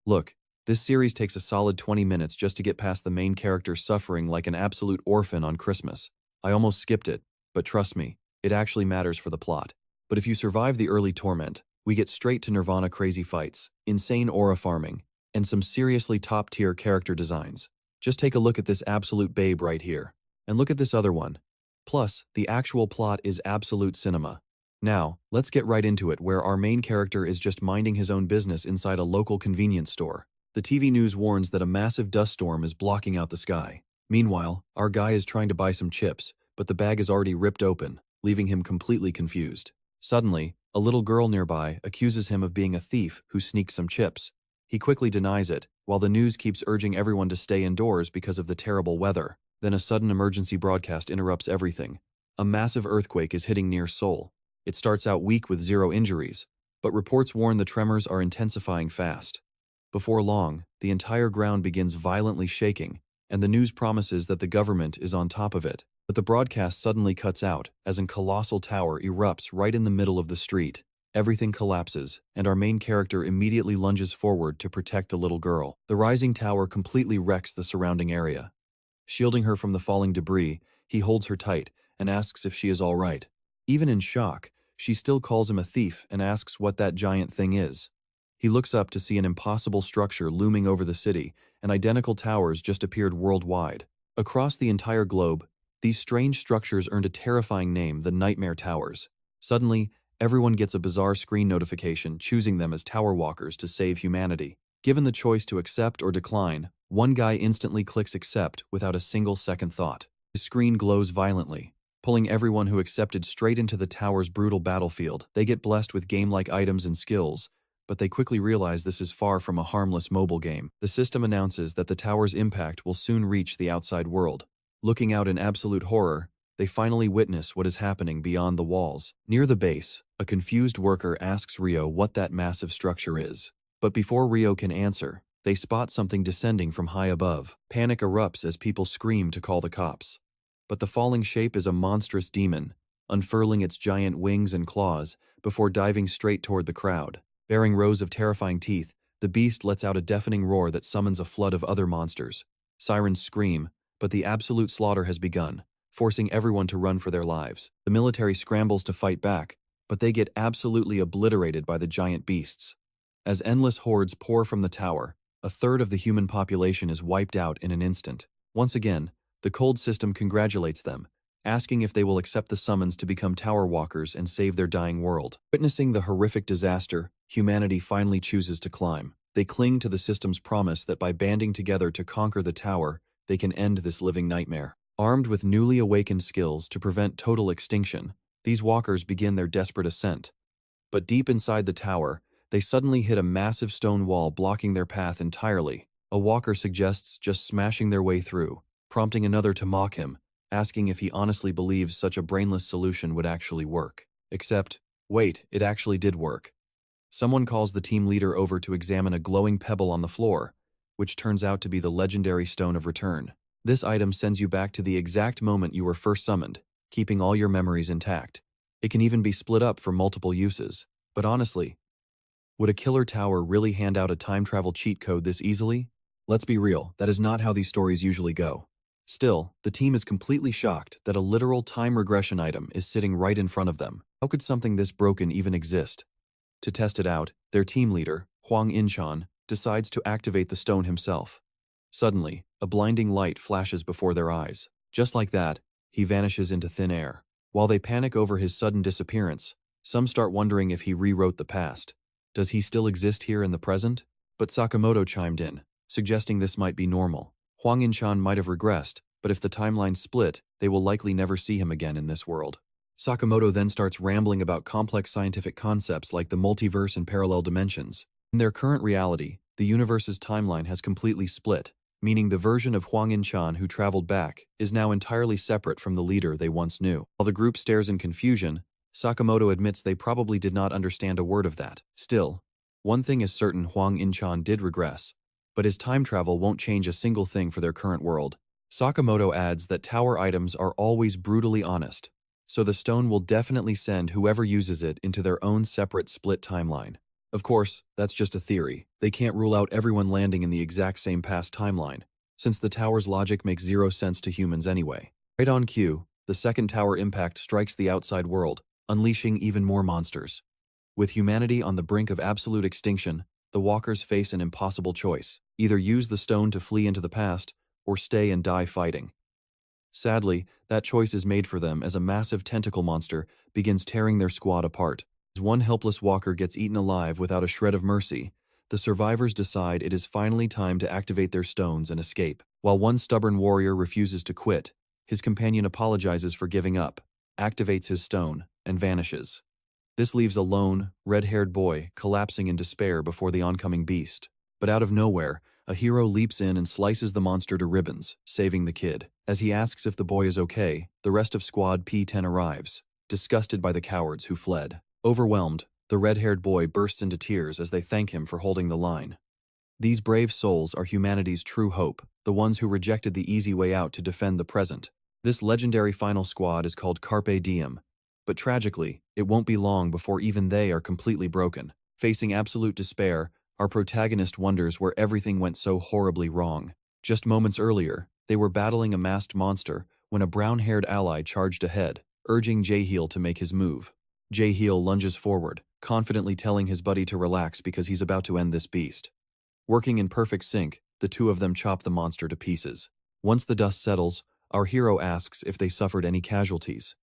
Look, this series takes a solid 20 minutes just to get past the main character suffering like an absolute orphan on Christmas. I almost skipped it, but trust me, it actually matters for the plot. But if you survive the early torment, we get straight to Nirvana crazy fights, insane aura farming, and some seriously top-tier character designs. Just take a look at this absolute babe right here. And look at this other one. Plus, the actual plot is absolute cinema. Now, let's get right into it where our main character is just minding his own business inside a local convenience store. The TV news warns that a massive dust storm is blocking out the sky. Meanwhile, our guy is trying to buy some chips, but the bag is already ripped open, leaving him completely confused. Suddenly, a little girl nearby accuses him of being a thief who sneaked some chips. He quickly denies it, while the news keeps urging everyone to stay indoors because of the terrible weather. Then a sudden emergency broadcast interrupts everything. A massive earthquake is hitting near Seoul. It starts out weak with 0 injuries, but reports warn the tremors are intensifying fast. Before long, the entire ground begins violently shaking, and the news promises that the government is on top of it. But the broadcast suddenly cuts out, as a colossal tower erupts right in the middle of the street. Everything collapses, and our main character immediately lunges forward to protect the little girl. The rising tower completely wrecks the surrounding area. Shielding her from the falling debris, he holds her tight and asks if she is all right. Even in shock, she still calls him a thief and asks what that giant thing is. He looks up to see an impossible structure looming over the city, and identical towers just appeared worldwide. Across the entire globe, these strange structures earned a terrifying name, the Nightmare Towers. Suddenly, everyone gets a bizarre screen notification choosing them as tower walkers to save humanity. Given the choice to accept or decline, one guy instantly clicks accept without a single second thought. The screen glows violently, pulling everyone who accepted straight into the tower's brutal battlefield. They get blessed with game-like items and skills, but they quickly realize this is far from a harmless mobile game. The system announces that the tower's impact will soon reach the outside world. Looking out in absolute horror, they finally witness what is happening beyond the walls. Near the base, a confused worker asks Rio what that massive structure is. But before Rio can answer, they spot something descending from high above. Panic erupts as people scream to call the cops. But the falling shape is a monstrous demon, unfurling its giant wings and claws before diving straight toward the crowd. Bearing rows of terrifying teeth, the beast lets out a deafening roar that summons a flood of other monsters. Sirens scream, but the absolute slaughter has begun, forcing everyone to run for their lives. The military scrambles to fight back, but they get absolutely obliterated by the giant beasts. As endless hordes pour from the tower, a third of the human population is wiped out in an instant. Once again, the cold system congratulates them, asking if they will accept the summons to become tower walkers and save their dying world. Witnessing the horrific disaster, humanity finally chooses to climb. They cling to the system's promise that by banding together to conquer the tower, they can end this living nightmare. Armed with newly awakened skills to prevent total extinction, these walkers begin their desperate ascent. But deep inside the tower, they suddenly hit a massive stone wall blocking their path entirely. A walker suggests just smashing their way through, prompting another to mock him, asking if he honestly believes such a brainless solution would actually work. Except, wait, it actually did work. Someone calls the team leader over to examine a glowing pebble on the floor, which turns out to be the legendary Stone of Return. This item sends you back to the exact moment you were first summoned, keeping all your memories intact. It can even be split up for multiple uses. But honestly, would a killer tower really hand out a time travel cheat code this easily? Let's be real, that is not how these stories usually go. Still, the team is completely shocked that a literal time regression item is sitting right in front of them. How could something this broken even exist? To test it out, their team leader, Hwang In-chan, decides to activate the stone himself. Suddenly, a blinding light flashes before their eyes. Just like that, he vanishes into thin air. While they panic over his sudden disappearance, some start wondering if he rewrote the past. Does he still exist here in the present? But Sakamoto chimed in, suggesting this might be normal. Hwang In-chan might have regressed, but if the timeline split, they will likely never see him again in this world. Sakamoto then starts rambling about complex scientific concepts like the multiverse and parallel dimensions. In their current reality, the universe's timeline has completely split, meaning the version of Hwang In-chan who traveled back is now entirely separate from the leader they once knew. While the group stares in confusion, Sakamoto admits they probably did not understand a word of that. Still, one thing is certain: Hwang In-chan did regress, but his time travel won't change a single thing for their current world. Sakamoto adds that tower items are always brutally honest, so the stone will definitely send whoever uses it into their own separate split timeline. Of course, that's just a theory. They can't rule out everyone landing in the exact same past timeline, since the tower's logic makes zero sense to humans anyway. Right on cue, the second tower impact strikes the outside world, unleashing even more monsters. With humanity on the brink of absolute extinction, the walkers face an impossible choice: either use the stone to flee into the past, or stay and die fighting. Sadly, that choice is made for them as a massive tentacle monster begins tearing their squad apart. As one helpless walker gets eaten alive without a shred of mercy, the survivors decide it is finally time to activate their stones and escape. While one stubborn warrior refuses to quit, his companion apologizes for giving up, activates his stone, and vanishes. This leaves a lone, red-haired boy collapsing in despair before the oncoming beast. But out of nowhere, a hero leaps in and slices the monster to ribbons, saving the kid. As he asks if the boy is okay, the rest of Squad P-10 arrives, disgusted by the cowards who fled. Overwhelmed, the red-haired boy bursts into tears as they thank him for holding the line. These brave souls are humanity's true hope, the ones who rejected the easy way out to defend the present. This legendary final squad is called Carpe Diem, but tragically, it won't be long before even they are completely broken. Facing absolute despair, our protagonist wonders where everything went so horribly wrong. Just moments earlier, they were battling a masked monster when a brown-haired ally charged ahead, urging Jaehwan to make his move. Jaehwan lunges forward, confidently telling his buddy to relax because he's about to end this beast. Working in perfect sync, the two of them chop the monster to pieces. Once the dust settles, our hero asks if they suffered any casualties.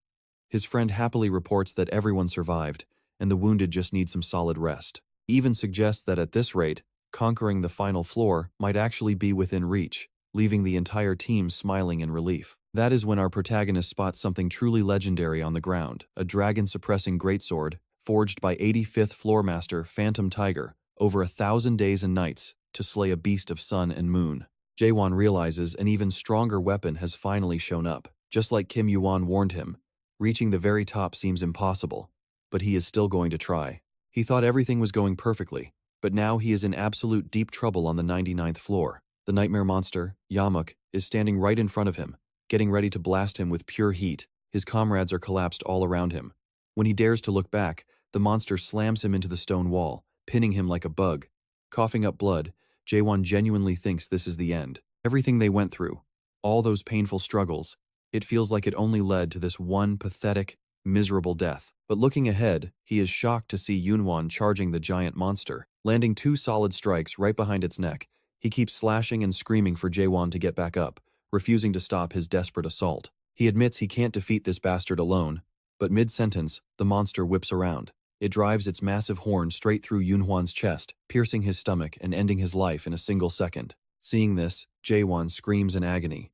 His friend happily reports that everyone survived, and the wounded just need some solid rest. He even suggests that at this rate, conquering the final floor might actually be within reach, leaving the entire team smiling in relief. That is when our protagonist spots something truly legendary on the ground: a dragon-suppressing greatsword, forged by 85th Floor Master Phantom Tiger, over 1,000 days and nights, to slay a beast of sun and moon. Jaehwan realizes an even stronger weapon has finally shown up. Just like Kim Yuan warned him, reaching the very top seems impossible, but he is still going to try. He thought everything was going perfectly, but now he is in absolute deep trouble on the 99th floor. The nightmare monster, Yamuk, is standing right in front of him, getting ready to blast him with pure heat. His comrades are collapsed all around him. When he dares to look back, the monster slams him into the stone wall, pinning him like a bug. Coughing up blood, Jaehwan genuinely thinks this is the end. Everything they went through, all those painful struggles, it feels like it only led to this one pathetic, miserable death. But looking ahead, he is shocked to see Yunwan charging the giant monster. Landing 2 solid strikes right behind its neck, he keeps slashing and screaming for Jaehwan to get back up, refusing to stop his desperate assault. He admits he can't defeat this bastard alone, but mid-sentence, the monster whips around. It drives its massive horn straight through Yunhuan's chest, piercing his stomach and ending his life in a single second. Seeing this, Jaehwan screams in agony.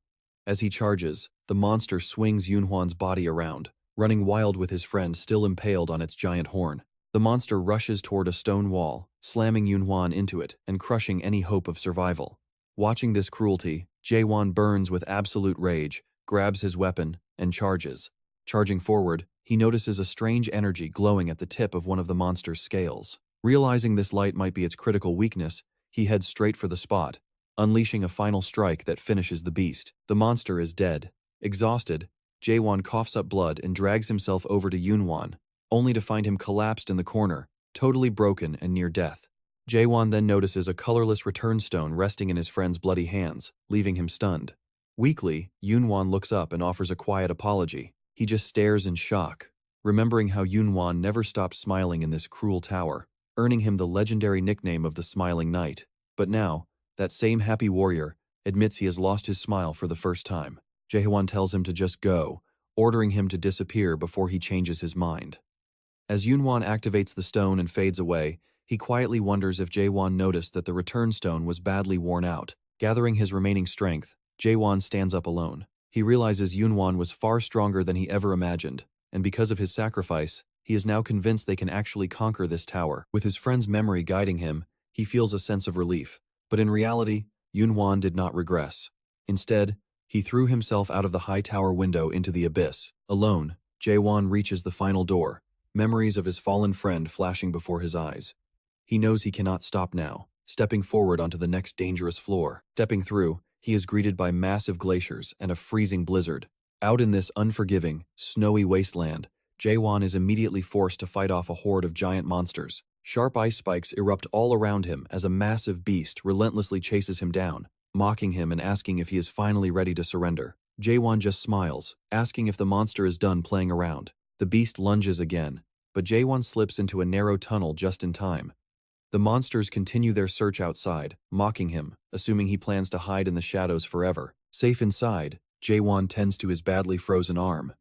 As he charges, the monster swings Yunhuan's body around, running wild with his friend still impaled on its giant horn. The monster rushes toward a stone wall, slamming Yunhuan into it and crushing any hope of survival. Watching this cruelty, Jaehwan burns with absolute rage, grabs his weapon, and charges. Charging forward, he notices a strange energy glowing at the tip of one of the monster's scales. Realizing this light might be its critical weakness, he heads straight for the spot, unleashing a final strike that finishes the beast. The monster is dead. Exhausted, Jaehwan coughs up blood and drags himself over to Yunwan, only to find him collapsed in the corner, totally broken and near death. Jaehwan then notices a colorless return stone resting in his friend's bloody hands, leaving him stunned. Weakly, Yunwan looks up and offers a quiet apology. He just stares in shock, remembering how Yunwan never stopped smiling in this cruel tower, earning him the legendary nickname of the Smiling Knight. But now, that same happy warrior admits he has lost his smile for the first time. Jaehwan tells him to just go, ordering him to disappear before he changes his mind. As Yunwan activates the stone and fades away, he quietly wonders if Jaehwan noticed that the return stone was badly worn out. Gathering his remaining strength, Jaehwan stands up alone. He realizes Yunwan was far stronger than he ever imagined, and because of his sacrifice, he is now convinced they can actually conquer this tower. With his friend's memory guiding him, he feels a sense of relief. But in reality, Yunwan did not regress. Instead, he threw himself out of the high tower window into the abyss. Alone, Jaehwan reaches the final door, memories of his fallen friend flashing before his eyes. He knows he cannot stop now, stepping forward onto the next dangerous floor. Stepping through, he is greeted by massive glaciers and a freezing blizzard. Out in this unforgiving, snowy wasteland, Jaehwan is immediately forced to fight off a horde of giant monsters, Sharp ice spikes erupt all around him as a massive beast relentlessly chases him down, mocking him and asking if he is finally ready to surrender. Jaehwan just smiles, asking if the monster is done playing around. The beast lunges again, but Jaehwan slips into a narrow tunnel just in time. The monsters continue their search outside, mocking him, assuming he plans to hide in the shadows forever. Safe inside, Jaehwan tends to his badly frozen arm.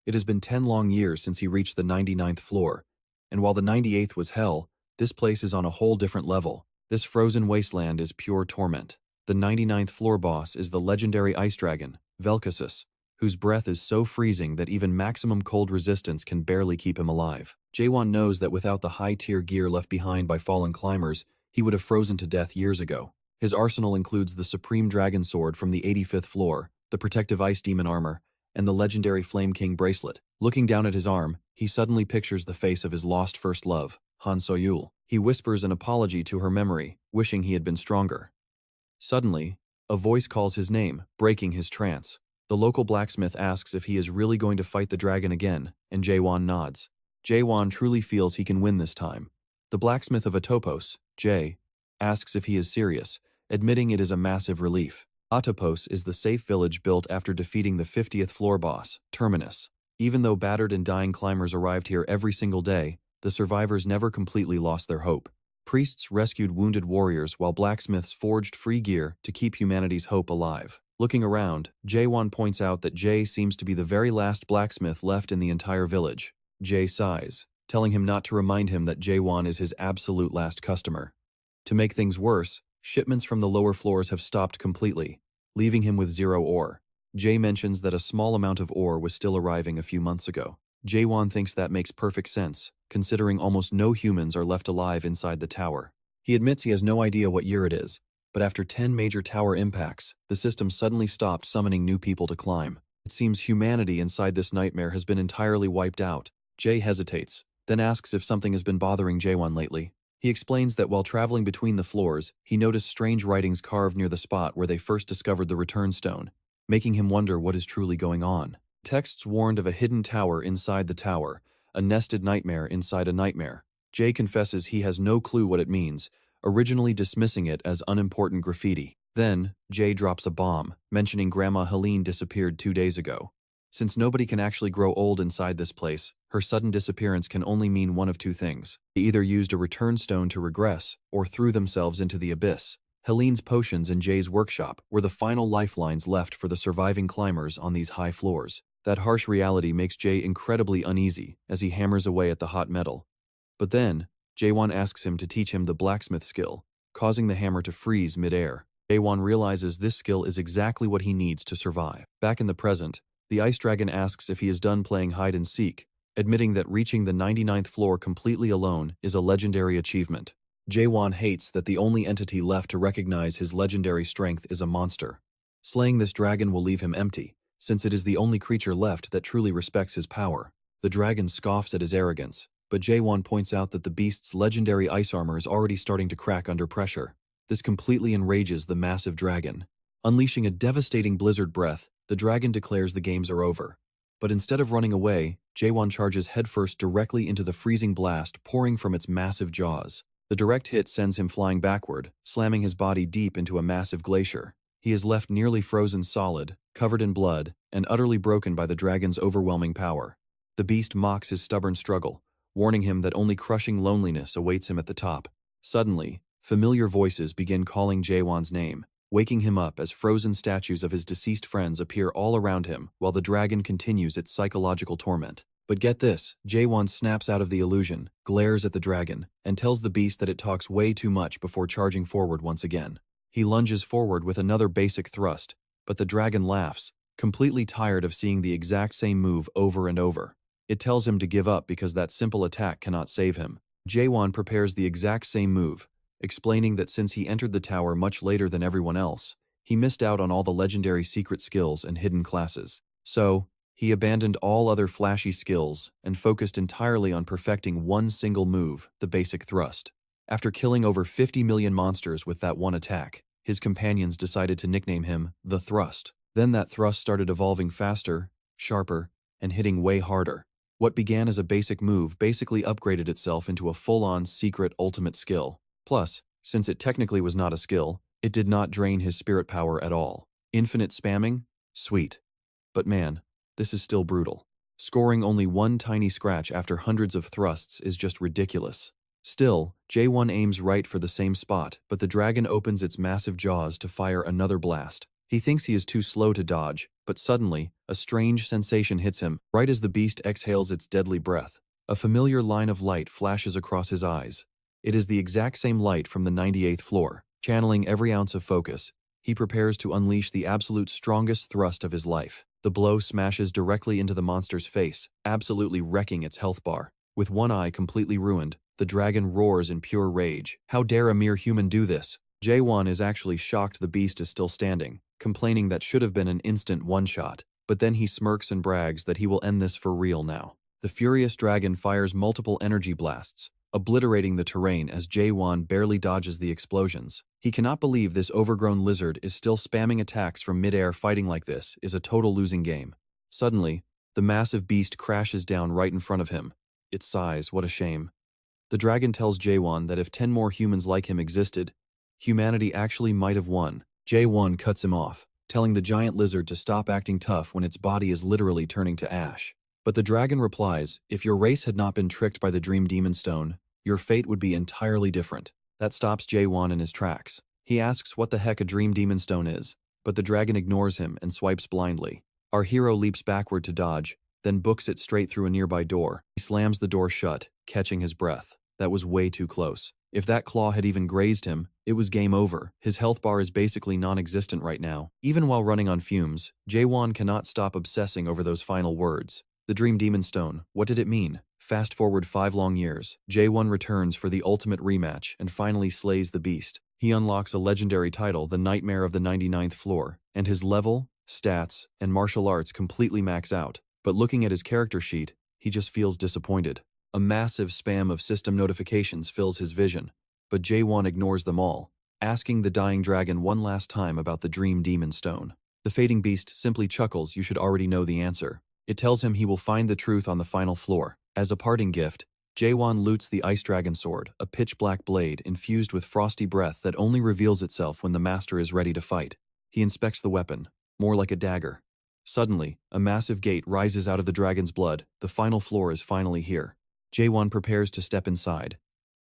It has been 10 long years since he reached the 99th floor, and while the 98th was hell, this place is on a whole different level. This frozen wasteland is pure torment. The 99th floor boss is the legendary ice dragon, Velkasus, whose breath is so freezing that even maximum cold resistance can barely keep him alive. Jaehwan knows that without the high-tier gear left behind by fallen climbers, he would have frozen to death years ago. His arsenal includes the Supreme Dragon Sword from the 85th floor, the protective Ice Demon armor, and the legendary Flame King bracelet. Looking down at his arm, he suddenly pictures the face of his lost first love, Han Soyul. He whispers an apology to her memory, wishing he had been stronger. Suddenly, a voice calls his name, breaking his trance. The local blacksmith asks if he is really going to fight the dragon again, and Jaehwan nods. Jaehwan truly feels he can win this time. The blacksmith of Atopos, Jay, asks if he is serious, admitting it is a massive relief. Atopos is the safe village built after defeating the 50th floor boss, Terminus. Even though battered and dying climbers arrived here every single day, the survivors never completely lost their hope. Priests rescued wounded warriors while blacksmiths forged free gear to keep humanity's hope alive. Looking around, Jaehwan points out that Jay seems to be the very last blacksmith left in the entire village. Jay sighs, telling him not to remind him that Jaehwan is his absolute last customer. To make things worse, shipments from the lower floors have stopped completely, leaving him with zero ore. Jay mentions that a small amount of ore was still arriving a few months ago. Jaehwan thinks that makes perfect sense, considering almost no humans are left alive inside the tower. He admits he has no idea what year it is, but after 10 major tower impacts, the system suddenly stopped summoning new people to climb. It seems humanity inside this nightmare has been entirely wiped out. Jay hesitates, then asks if something has been bothering Jaehwan lately. He explains that while traveling between the floors, he noticed strange writings carved near the spot where they first discovered the return stone, making him wonder what is truly going on. Texts warned of a hidden tower inside the tower, a nested nightmare inside a nightmare. Jay confesses he has no clue what it means, originally dismissing it as unimportant graffiti. Then, Jay drops a bomb, mentioning Grandma Helene disappeared 2 days ago. Since nobody can actually grow old inside this place, her sudden disappearance can only mean one of two things. They either used a return stone to regress, or threw themselves into the abyss. Helene's potions in Jay's workshop were the final lifelines left for the surviving climbers on these high floors. That harsh reality makes Jay incredibly uneasy as he hammers away at the hot metal. But then, Jaehwan asks him to teach him the blacksmith skill, causing the hammer to freeze mid-air. Jaehwan realizes this skill is exactly what he needs to survive. Back in the present, the ice dragon asks if he is done playing hide-and-seek, admitting that reaching the 99th floor completely alone is a legendary achievement. Jaehwan hates that the only entity left to recognize his legendary strength is a monster. Slaying this dragon will leave him empty, since it is the only creature left that truly respects his power. The dragon scoffs at his arrogance, but Jaehwan points out that the beast's legendary ice armor is already starting to crack under pressure. This completely enrages the massive dragon. Unleashing a devastating blizzard breath, the dragon declares the games are over. But instead of running away, Jaehwan charges headfirst directly into the freezing blast pouring from its massive jaws. The direct hit sends him flying backward, slamming his body deep into a massive glacier. He is left nearly frozen solid, covered in blood, and utterly broken by the dragon's overwhelming power. The beast mocks his stubborn struggle, warning him that only crushing loneliness awaits him at the top. Suddenly, familiar voices begin calling Jaehwan's name, waking him up as frozen statues of his deceased friends appear all around him while the dragon continues its psychological torment. But get this, Jaehwan snaps out of the illusion, glares at the dragon, and tells the beast that it talks way too much before charging forward once again. He lunges forward with another basic thrust, but the dragon laughs, completely tired of seeing the exact same move over and over. It tells him to give up because that simple attack cannot save him. Jaehwan prepares the exact same move, explaining that since he entered the tower much later than everyone else, he missed out on all the legendary secret skills and hidden classes. So, he abandoned all other flashy skills and focused entirely on perfecting one single move, the basic thrust. After killing over 50 million monsters with that one attack, his companions decided to nickname him the Thrust. Then that thrust started evolving faster, sharper, and hitting way harder. What began as a basic move basically upgraded itself into a full-on secret ultimate skill. Plus, since it technically was not a skill, it did not drain his spirit power at all. Infinite spamming? Sweet. But man, this is still brutal. Scoring only one tiny scratch after hundreds of thrusts is just ridiculous. Still, Jaehwan aims right for the same spot, but the dragon opens its massive jaws to fire another blast. He thinks he is too slow to dodge, but suddenly, a strange sensation hits him, right as the beast exhales its deadly breath. A familiar line of light flashes across his eyes. It is the exact same light from the 98th floor. Channeling every ounce of focus, he prepares to unleash the absolute strongest thrust of his life. The blow smashes directly into the monster's face, absolutely wrecking its health bar. With one eye completely ruined, the dragon roars in pure rage. How dare a mere human do this? Jaehwan is actually shocked the beast is still standing, complaining that should have been an instant one-shot. But then he smirks and brags that he will end this for real now. The furious dragon fires multiple energy blasts, obliterating the terrain as Jaehwan barely dodges the explosions. He cannot believe this overgrown lizard is still spamming attacks from mid-air. Fighting like this is a total losing game. Suddenly, the massive beast crashes down right in front of him. Its size, what a shame. The dragon tells Jaehwan that if 10 more humans like him existed, humanity actually might have won. Jaehwan cuts him off, telling the giant lizard to stop acting tough when its body is literally turning to ash. But the dragon replies, if your race had not been tricked by the Dream Demon Stone, your fate would be entirely different. That stops Jaehwan in his tracks. He asks what the heck a Dream Demon Stone is, but the dragon ignores him and swipes blindly. Our hero leaps backward to dodge, then books it straight through a nearby door. He slams the door shut, catching his breath. That was way too close. If that claw had even grazed him, it was game over. His health bar is basically non-existent right now. Even while running on fumes, Jaehwan cannot stop obsessing over those final words. The Dream Demon Stone, what did it mean? Fast forward 5 long years, Jaehwan returns for the ultimate rematch and finally slays the beast. He unlocks a legendary title, the Nightmare of the 99th Floor, and his level, stats, and martial arts completely max out. But looking at his character sheet, he just feels disappointed. A massive spam of system notifications fills his vision, but Jaehwan ignores them all, asking the dying dragon one last time about the Dream Demon Stone. The fading beast simply chuckles. You should already know the answer. It tells him he will find the truth on the final floor. As a parting gift, Jaehwan loots the Ice Dragon Sword, a pitch-black blade infused with frosty breath that only reveals itself when the master is ready to fight. He inspects the weapon, more like a dagger. Suddenly, a massive gate rises out of the dragon's blood. The final floor is finally here. Jaehwan prepares to step inside,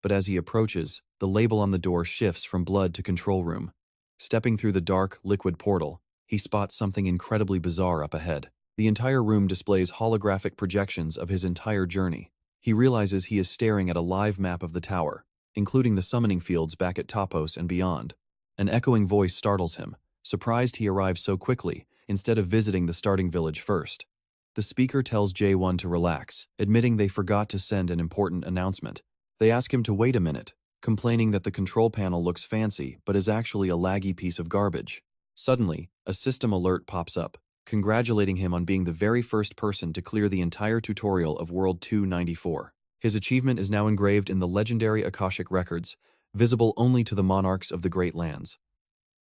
but as he approaches, the label on the door shifts from blood to control room. Stepping through the dark, liquid portal, he spots something incredibly bizarre up ahead. The entire room displays holographic projections of his entire journey. He realizes he is staring at a live map of the tower, including the summoning fields back at Topos and beyond. An echoing voice startles him, surprised he arrived so quickly, instead of visiting the starting village first. The speaker tells Jaehwan to relax, admitting they forgot to send an important announcement. They ask him to wait a minute, complaining that the control panel looks fancy but is actually a laggy piece of garbage. Suddenly, a system alert pops up, congratulating him on being the very first person to clear the entire tutorial of World 294. His achievement is now engraved in the legendary Akashic records, visible only to the monarchs of the Great Lands.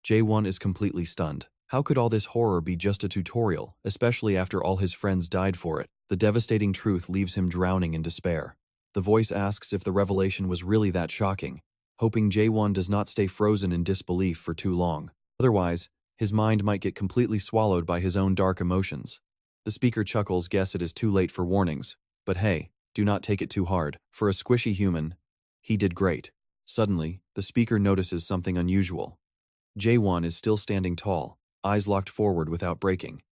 Jaehwan is completely stunned. How could all this horror be just a tutorial, especially after all his friends died for it? The devastating truth leaves him drowning in despair. The voice asks if the revelation was really that shocking, hoping Jaehwan does not stay frozen in disbelief for too long. Otherwise, his mind might get completely swallowed by his own dark emotions. The speaker chuckles, guess it is too late for warnings. But hey, do not take it too hard. For a squishy human, he did great. Suddenly, the speaker notices something unusual. Jaehwan is still standing tall, eyes locked forward without breaking.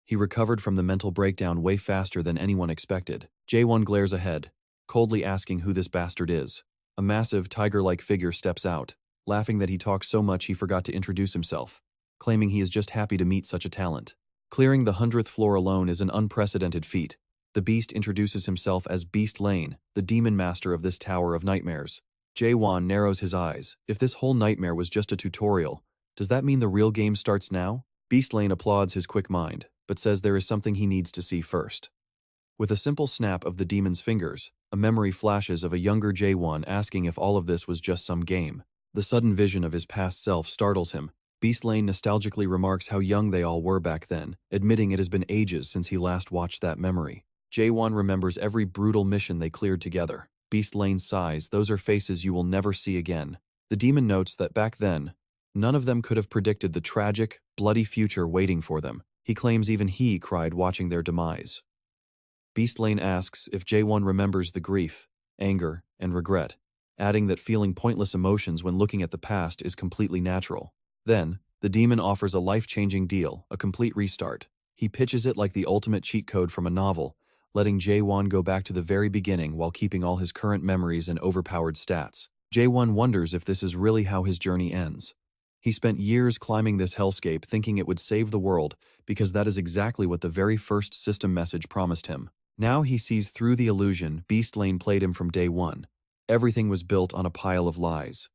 He recovered from the mental breakdown way faster than anyone expected. Jaehwan glares ahead, coldly asking who this bastard is. A massive, tiger-like figure steps out, laughing that he talked so much he forgot to introduce himself, claiming he is just happy to meet such a talent. Clearing the 100th floor alone is an unprecedented feat. The beast introduces himself as Beast Lane, the demon master of this tower of nightmares. Jaehwan narrows his eyes. If this whole nightmare was just a tutorial, does that mean the real game starts now? Beast Lane applauds his quick mind, but says there is something he needs to see first. With a simple snap of the demon's fingers, a memory flashes of a younger Jaehwan asking if all of this was just some game. The sudden vision of his past self startles him. Beast Lane nostalgically remarks how young they all were back then, admitting it has been ages since he last watched that memory. Jaehwan remembers every brutal mission they cleared together. Beast Lane sighs, those are faces you will never see again. The demon notes that back then, none of them could have predicted the tragic, bloody future waiting for them. He claims even he cried watching their demise. Beast Lane asks if Jaehwan remembers the grief, anger, and regret, adding that feeling pointless emotions when looking at the past is completely natural. Then, the demon offers a life-changing deal, a complete restart. He pitches it like the ultimate cheat code from a novel, letting Jaehwan go back to the very beginning while keeping all his current memories and overpowered stats. Jaehwan wonders if this is really how his journey ends. He spent years climbing this hellscape thinking it would save the world because that is exactly what the very first system message promised him. Now he sees through the illusion Beast Lane played him from day one. Everything was built on a pile of lies.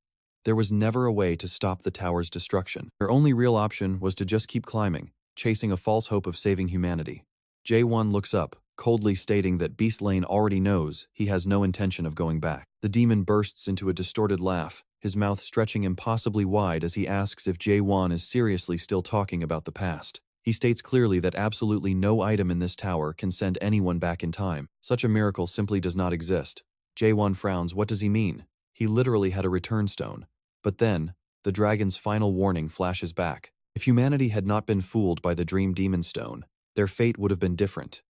There was never a way to stop the tower's destruction. Their only real option was to just keep climbing, chasing a false hope of saving humanity. Jaehwan looks up, coldly stating that Beast Lane already knows he has no intention of going back. The demon bursts into a distorted laugh, his mouth stretching impossibly wide as he asks if Jaehwan is seriously still talking about the past. He states clearly that absolutely no item in this tower can send anyone back in time. Such a miracle simply does not exist. Jaehwan frowns. What does he mean? He literally had a return stone. But then, the dragon's final warning flashes back. If humanity had not been fooled by the Dream Demon Stone, their fate would have been different.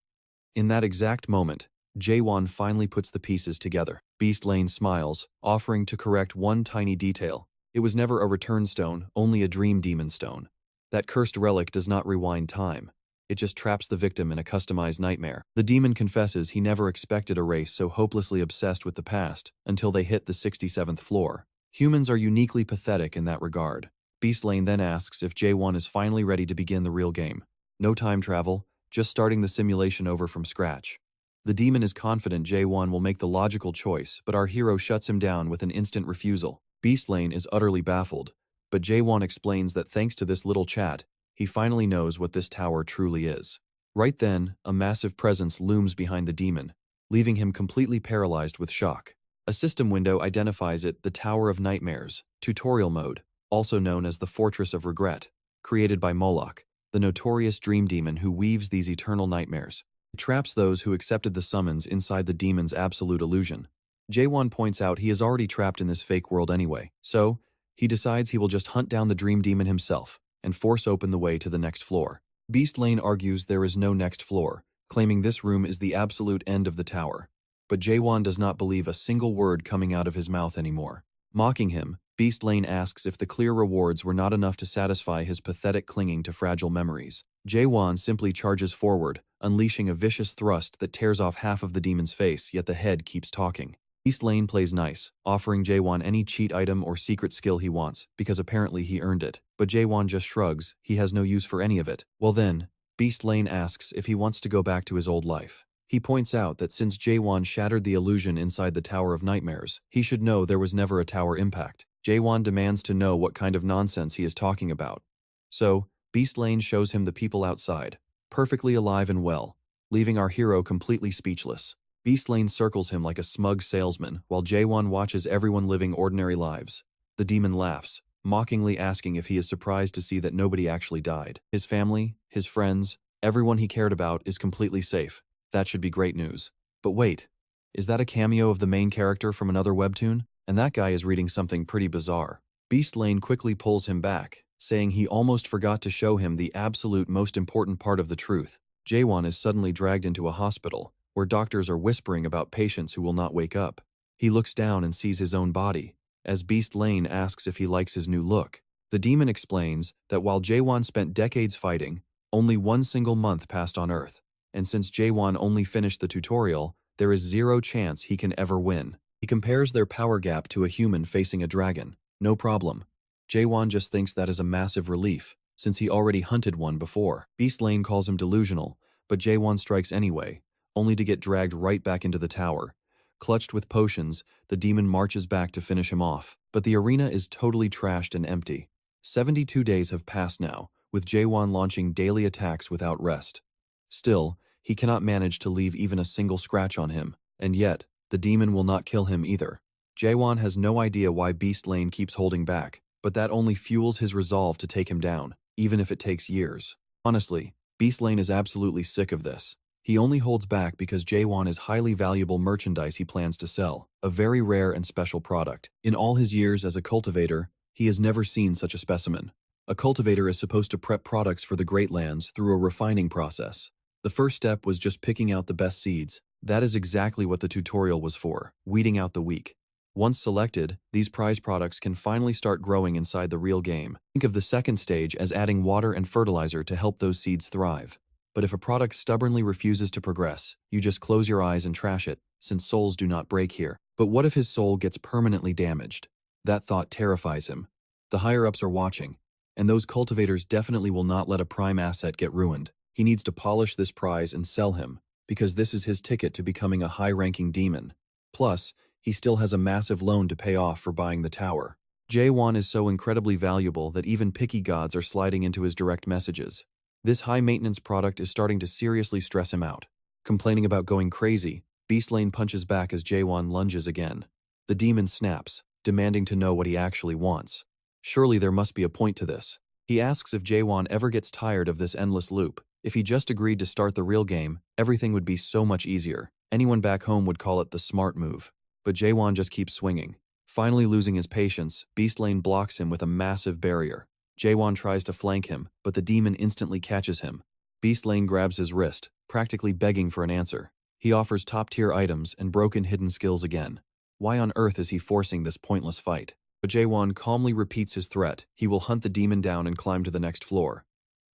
In that exact moment, Jaehwan finally puts the pieces together. Beast Lane smiles, offering to correct one tiny detail. It was never a return stone, only a Dream Demon Stone. That cursed relic does not rewind time. It just traps the victim in a customized nightmare. The demon confesses he never expected a race so hopelessly obsessed with the past until they hit the 67th floor. Humans are uniquely pathetic in that regard. Beast Lane then asks if Jaehwan is finally ready to begin the real game. No time travel, just starting the simulation over from scratch. The demon is confident Jaehwan will make the logical choice, but our hero shuts him down with an instant refusal. Beast Lane is utterly baffled, but Jaehwan explains that thanks to this little chat, he finally knows what this tower truly is. Right then, a massive presence looms behind the demon, leaving him completely paralyzed with shock. A system window identifies it the Tower of Nightmares, tutorial mode, also known as the Fortress of Regret, created by Moloch, the notorious dream demon who weaves these eternal nightmares. It traps those who accepted the summons inside the demon's absolute illusion. Jaehwan points out he is already trapped in this fake world anyway, so he decides he will just hunt down the dream demon himself and force open the way to the next floor. Beast Lane argues there is no next floor, claiming this room is the absolute end of the tower. But Jaehwan does not believe a single word coming out of his mouth anymore. Mocking him, Beast Lane asks if the clear rewards were not enough to satisfy his pathetic clinging to fragile memories. Jaehwan simply charges forward, unleashing a vicious thrust that tears off half of the demon's face, yet the head keeps talking. Beast Lane plays nice, offering Jaehwan any cheat item or secret skill he wants, because apparently he earned it. But Jaehwan just shrugs, he has no use for any of it. Well then, Beast Lane asks if he wants to go back to his old life. He points out that since Jaehwan shattered the illusion inside the Tower of Nightmares, he should know there was never a tower impact. Jaehwan demands to know what kind of nonsense he is talking about. So, Beast Lane shows him the people outside, perfectly alive and well, leaving our hero completely speechless. Beast Lane circles him like a smug salesman, while Jaehwan watches everyone living ordinary lives. The demon laughs, mockingly asking if he is surprised to see that nobody actually died. His family, his friends, everyone he cared about is completely safe. That should be great news. But wait, is that a cameo of the main character from another webtoon? And that guy is reading something pretty bizarre. Beast Lane quickly pulls him back, saying he almost forgot to show him the absolute most important part of the truth. Jaehwan is suddenly dragged into a hospital, where doctors are whispering about patients who will not wake up. He looks down and sees his own body, as Beast Lane asks if he likes his new look. The demon explains that while Jaehwan spent decades fighting, only one single month passed on Earth. And since Jaehwan only finished the tutorial, there is zero chance he can ever win. He compares their power gap to a human facing a dragon. No problem. Jaehwan just thinks that is a massive relief, since he already hunted one before. Beast Lane calls him delusional, but Jaehwan strikes anyway, only to get dragged right back into the tower. Clutched with potions, the demon marches back to finish him off. But the arena is totally trashed and empty. 72 days have passed now, with Jaehwan launching daily attacks without rest. Still, he cannot manage to leave even a single scratch on him, and yet, the demon will not kill him either. Jaehwan has no idea why Beast Lane keeps holding back, but that only fuels his resolve to take him down, even if it takes years. Honestly, Beast Lane is absolutely sick of this. He only holds back because Jaehwan is highly valuable merchandise he plans to sell, a very rare and special product. In all his years as a cultivator, he has never seen such a specimen. A cultivator is supposed to prep products for the Great Lands through a refining process. The first step was just picking out the best seeds. That is exactly what the tutorial was for, weeding out the weak. Once selected, these prize products can finally start growing inside the real game. Think of the second stage as adding water and fertilizer to help those seeds thrive. But if a product stubbornly refuses to progress, you just close your eyes and trash it, since souls do not break here. But what if his soul gets permanently damaged? That thought terrifies him. The higher-ups are watching, and those cultivators definitely will not let a prime asset get ruined. He needs to polish this prize and sell him, because this is his ticket to becoming a high-ranking demon. Plus, he still has a massive loan to pay off for buying the tower. Jaehwan is so incredibly valuable that even picky gods are sliding into his direct messages. This high-maintenance product is starting to seriously stress him out. Complaining about going crazy, Beastlane punches back as Jaehwan lunges again. The demon snaps, demanding to know what he actually wants. Surely there must be a point to this. He asks if Jaehwan ever gets tired of this endless loop. If he just agreed to start the real game, everything would be so much easier. Anyone back home would call it the smart move. But Jaehwan just keeps swinging. Finally losing his patience, Beastlane blocks him with a massive barrier. Jaehwan tries to flank him, but the demon instantly catches him. Beastlane grabs his wrist, practically begging for an answer. He offers top-tier items and broken hidden skills again. Why on earth is he forcing this pointless fight? But Jaehwan calmly repeats his threat. He will hunt the demon down and climb to the next floor.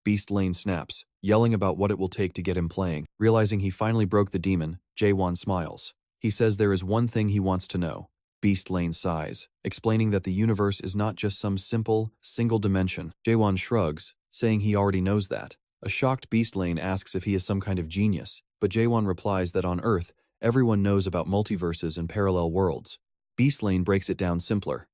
Beastlane snaps, yelling about what it will take to get him playing. Realizing he finally broke the demon, Jaehwan smiles. He says there is one thing he wants to know. Beastlane sighs, explaining that the universe is not just some simple, single dimension. Jaehwan shrugs, saying he already knows that. A shocked Beastlane asks if he is some kind of genius, but Jaehwan replies that on Earth, everyone knows about multiverses and parallel worlds. Beastlane breaks it down simpler.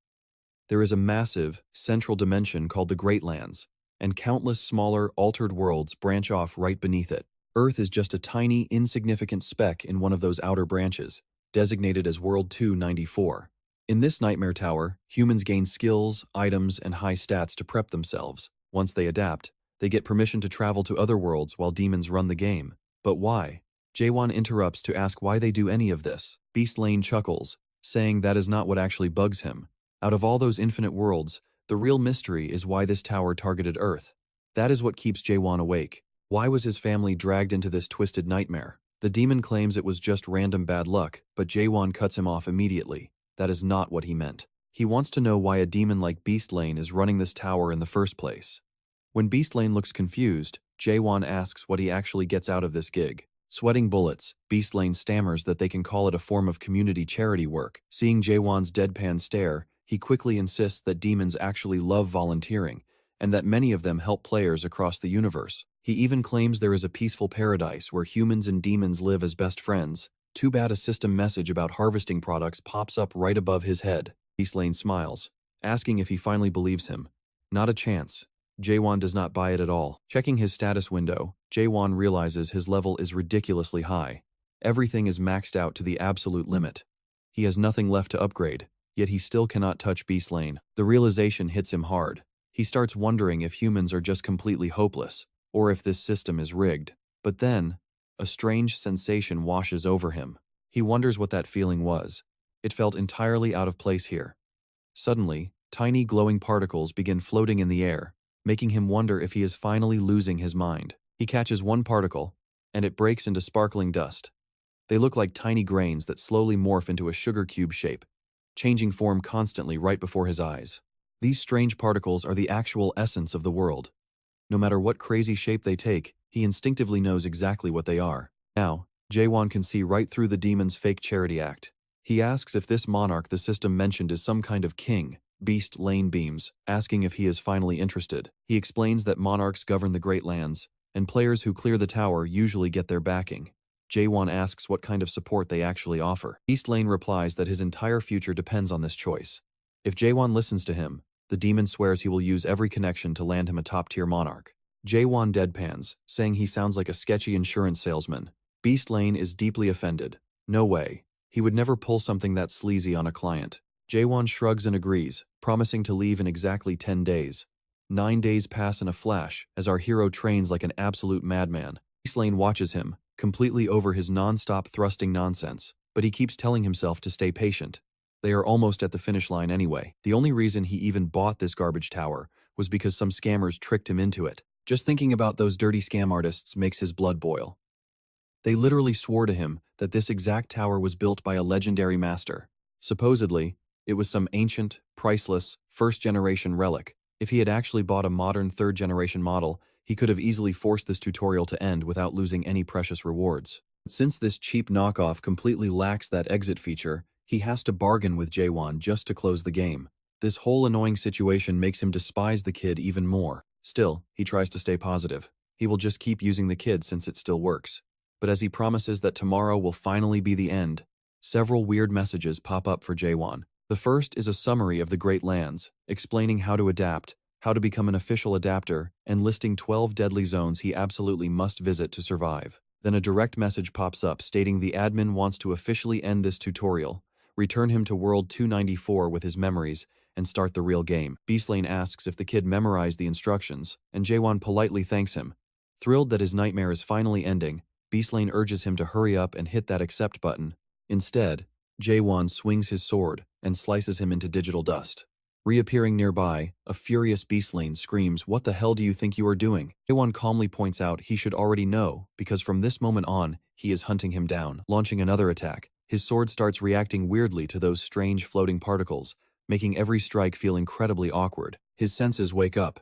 There is a massive, central dimension called the Great Lands, and countless smaller, altered worlds branch off right beneath it. Earth is just a tiny, insignificant speck in one of those outer branches, designated as World 294. In this Nightmare Tower, humans gain skills, items, and high stats to prep themselves. Once they adapt, they get permission to travel to other worlds while demons run the game. But why? Jaehwan interrupts to ask why they do any of this. Beastlane chuckles, saying that is not what actually bugs him. Out of all those infinite worlds, the real mystery is why this tower targeted Earth. That is what keeps Jaehwan awake. Why was his family dragged into this twisted nightmare? The demon claims it was just random bad luck, but Jaehwan cuts him off immediately. That is not what he meant. He wants to know why a demon like Beastlane is running this tower in the first place. When Beastlane looks confused, Jaehwan asks what he actually gets out of this gig. Sweating bullets, Beastlane stammers that they can call it a form of community charity work. Seeing Jaehwan's deadpan stare, he quickly insists that demons actually love volunteering, and that many of them help players across the universe. He even claims there is a peaceful paradise where humans and demons live as best friends. Too bad a system message about harvesting products pops up right above his head. Beastlane smiles, asking if he finally believes him. Not a chance. Jaehwan does not buy it at all. Checking his status window, Jaehwan realizes his level is ridiculously high. Everything is maxed out to the absolute limit. He has nothing left to upgrade, yet he still cannot touch Beastlane. The realization hits him hard. He starts wondering if humans are just completely hopeless, or if this system is rigged. But then, a strange sensation washes over him. He wonders what that feeling was. It felt entirely out of place here. Suddenly, tiny glowing particles begin floating in the air, making him wonder if he is finally losing his mind. He catches one particle, and it breaks into sparkling dust. They look like tiny grains that slowly morph into a sugar cube shape, changing form constantly right before his eyes. These strange particles are the actual essence of the world. No matter what crazy shape they take, he instinctively knows exactly what they are. Now, Jaehwan can see right through the demon's fake charity act. He asks if this monarch the system mentioned is some kind of king. Beastlane beams, asking if he is finally interested. He explains that monarchs govern the Great Lands, and players who clear the tower usually get their backing. Jaehwan asks what kind of support they actually offer. Beastlane replies that his entire future depends on this choice. If Jaehwan listens to him, the demon swears he will use every connection to land him a top-tier monarch. Jaehwan deadpans, saying he sounds like a sketchy insurance salesman. Beastlane is deeply offended. No way. He would never pull something that sleazy on a client. Jaehwan shrugs and agrees, promising to leave in exactly 10 days. 9 days pass in a flash as our hero trains like an absolute madman. Beastlane watches him, completely over his non-stop thrusting nonsense, but he keeps telling himself to stay patient. They are almost at the finish line anyway. The only reason he even bought this garbage tower was because some scammers tricked him into it. Just thinking about those dirty scam artists makes his blood boil. They literally swore to him that this exact tower was built by a legendary master. Supposedly, it was some ancient, priceless, first-generation relic. If he had actually bought a modern third-generation model, he could have easily forced this tutorial to end without losing any precious rewards. Since this cheap knockoff completely lacks that exit feature, he has to bargain with Jaehwan just to close the game. This whole annoying situation makes him despise the kid even more. Still, he tries to stay positive. He will just keep using the kid since it still works. But as he promises that tomorrow will finally be the end, several weird messages pop up for Jaehwan. The first is a summary of the Great Lands, explaining how to adapt, how to become an official adapter, and listing 12 deadly zones he absolutely must visit to survive. Then a direct message pops up stating the admin wants to officially end this tutorial, return him to World 294 with his memories, and start the real game. Beastlane asks if the kid memorized the instructions, and Jaehwan politely thanks him. Thrilled that his nightmare is finally ending, Beastlane urges him to hurry up and hit that accept button. Instead, Jaehwan swings his sword and slices him into digital dust. Reappearing nearby, a furious Beastlane screams, "What the hell do you think you are doing?" Jaehwan calmly points out he should already know, because from this moment on, he is hunting him down. Launching another attack, his sword starts reacting weirdly to those strange floating particles, making every strike feel incredibly awkward. His senses wake up.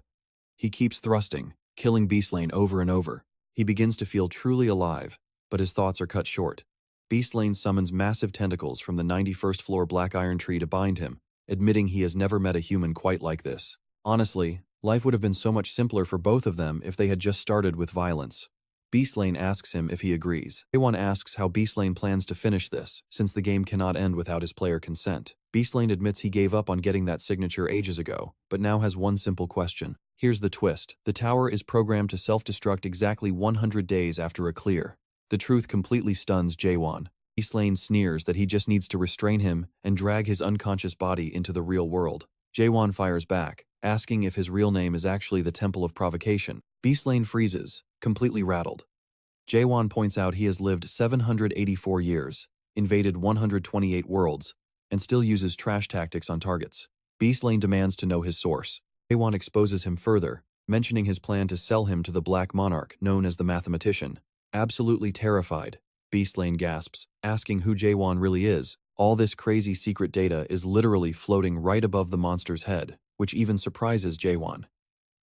He keeps thrusting, killing Beastlane over and over. He begins to feel truly alive, but his thoughts are cut short. Beastlane summons massive tentacles from the 91st floor black iron tree to bind him, admitting he has never met a human quite like this. Honestly, life would have been so much simpler for both of them if they had just started with violence. Beastlane asks him if he agrees. Jaehwan asks how Beastlane plans to finish this, since the game cannot end without his player consent. Beastlane admits he gave up on getting that signature ages ago, but now has one simple question. Here's the twist. The tower is programmed to self-destruct exactly 100 days after a clear. The truth completely stuns Jaehwan. Beastlane sneers that he just needs to restrain him and drag his unconscious body into the real world. Jaehwan fires back, asking if his real name is actually the Temple of Provocation. Beastlane freezes, completely rattled. Jaehwan points out he has lived 784 years, invaded 128 worlds, and still uses trash tactics on targets. Beastlane demands to know his source. Jaehwan exposes him further, mentioning his plan to sell him to the Black Monarch, known as the Mathematician. Absolutely terrified, Beastlane gasps, asking who Jaehwan really is. All this crazy secret data is literally floating right above the monster's head, which even surprises Jaehwan.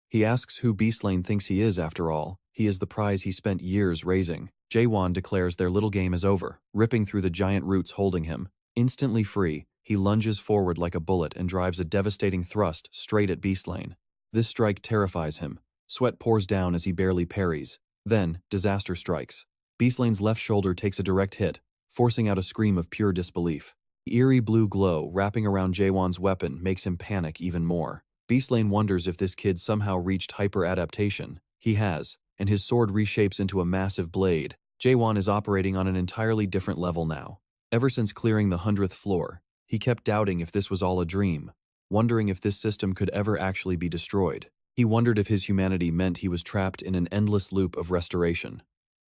He asks who Beastlane thinks he is after all. He is the prize he spent years raising. Jaehwan declares their little game is over, ripping through the giant roots holding him. Instantly free, he lunges forward like a bullet and drives a devastating thrust straight at Beastlane. This strike terrifies him. Sweat pours down as he barely parries. Then, disaster strikes. Beastlane's left shoulder takes a direct hit, forcing out a scream of pure disbelief. The eerie blue glow wrapping around Jaehwan's weapon makes him panic even more. Beastlane wonders if this kid somehow reached hyper-adaptation. He has, and his sword reshapes into a massive blade. Jaehwan is operating on an entirely different level now. Ever since clearing the 100th floor, he kept doubting if this was all a dream, wondering if this system could ever actually be destroyed. He wondered if his humanity meant he was trapped in an endless loop of restoration.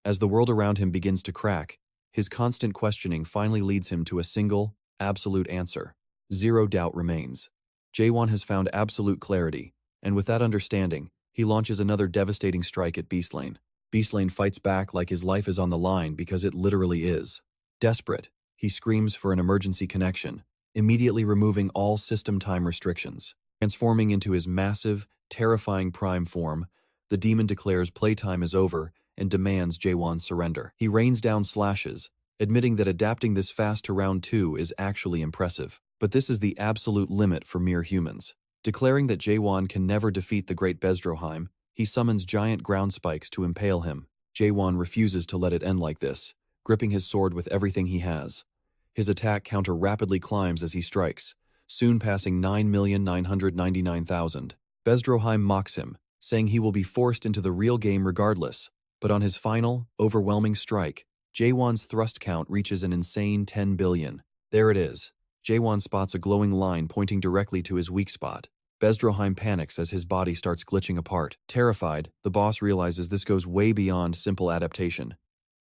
As the world around him begins to crack, his constant questioning finally leads him to a single, absolute answer. Zero doubt remains. Jaehwan has found absolute clarity, and with that understanding, he launches another devastating strike at Beastlane. Beastlane fights back like his life is on the line because it literally is. Desperate, he screams for an emergency connection, immediately removing all system time restrictions. Transforming into his massive, terrifying prime form, the demon declares playtime is over and demands Jaehwan's surrender. He rains down slashes, admitting that adapting this fast to round 2 is actually impressive. But this is the absolute limit for mere humans. Declaring that Jaehwan can never defeat the great Bezdroheim, he summons giant ground spikes to impale him. Jaehwan refuses to let it end like this, gripping his sword with everything he has. His attack counter rapidly climbs as he strikes, soon passing 9,999,000. Bezdroheim mocks him, saying he will be forced into the real game regardless. But on his final, overwhelming strike, Jaehwan's thrust count reaches an insane 10 billion. There it is. Jaehwan spots a glowing line pointing directly to his weak spot. Bezdroheim panics as his body starts glitching apart. Terrified, the boss realizes this goes way beyond simple adaptation.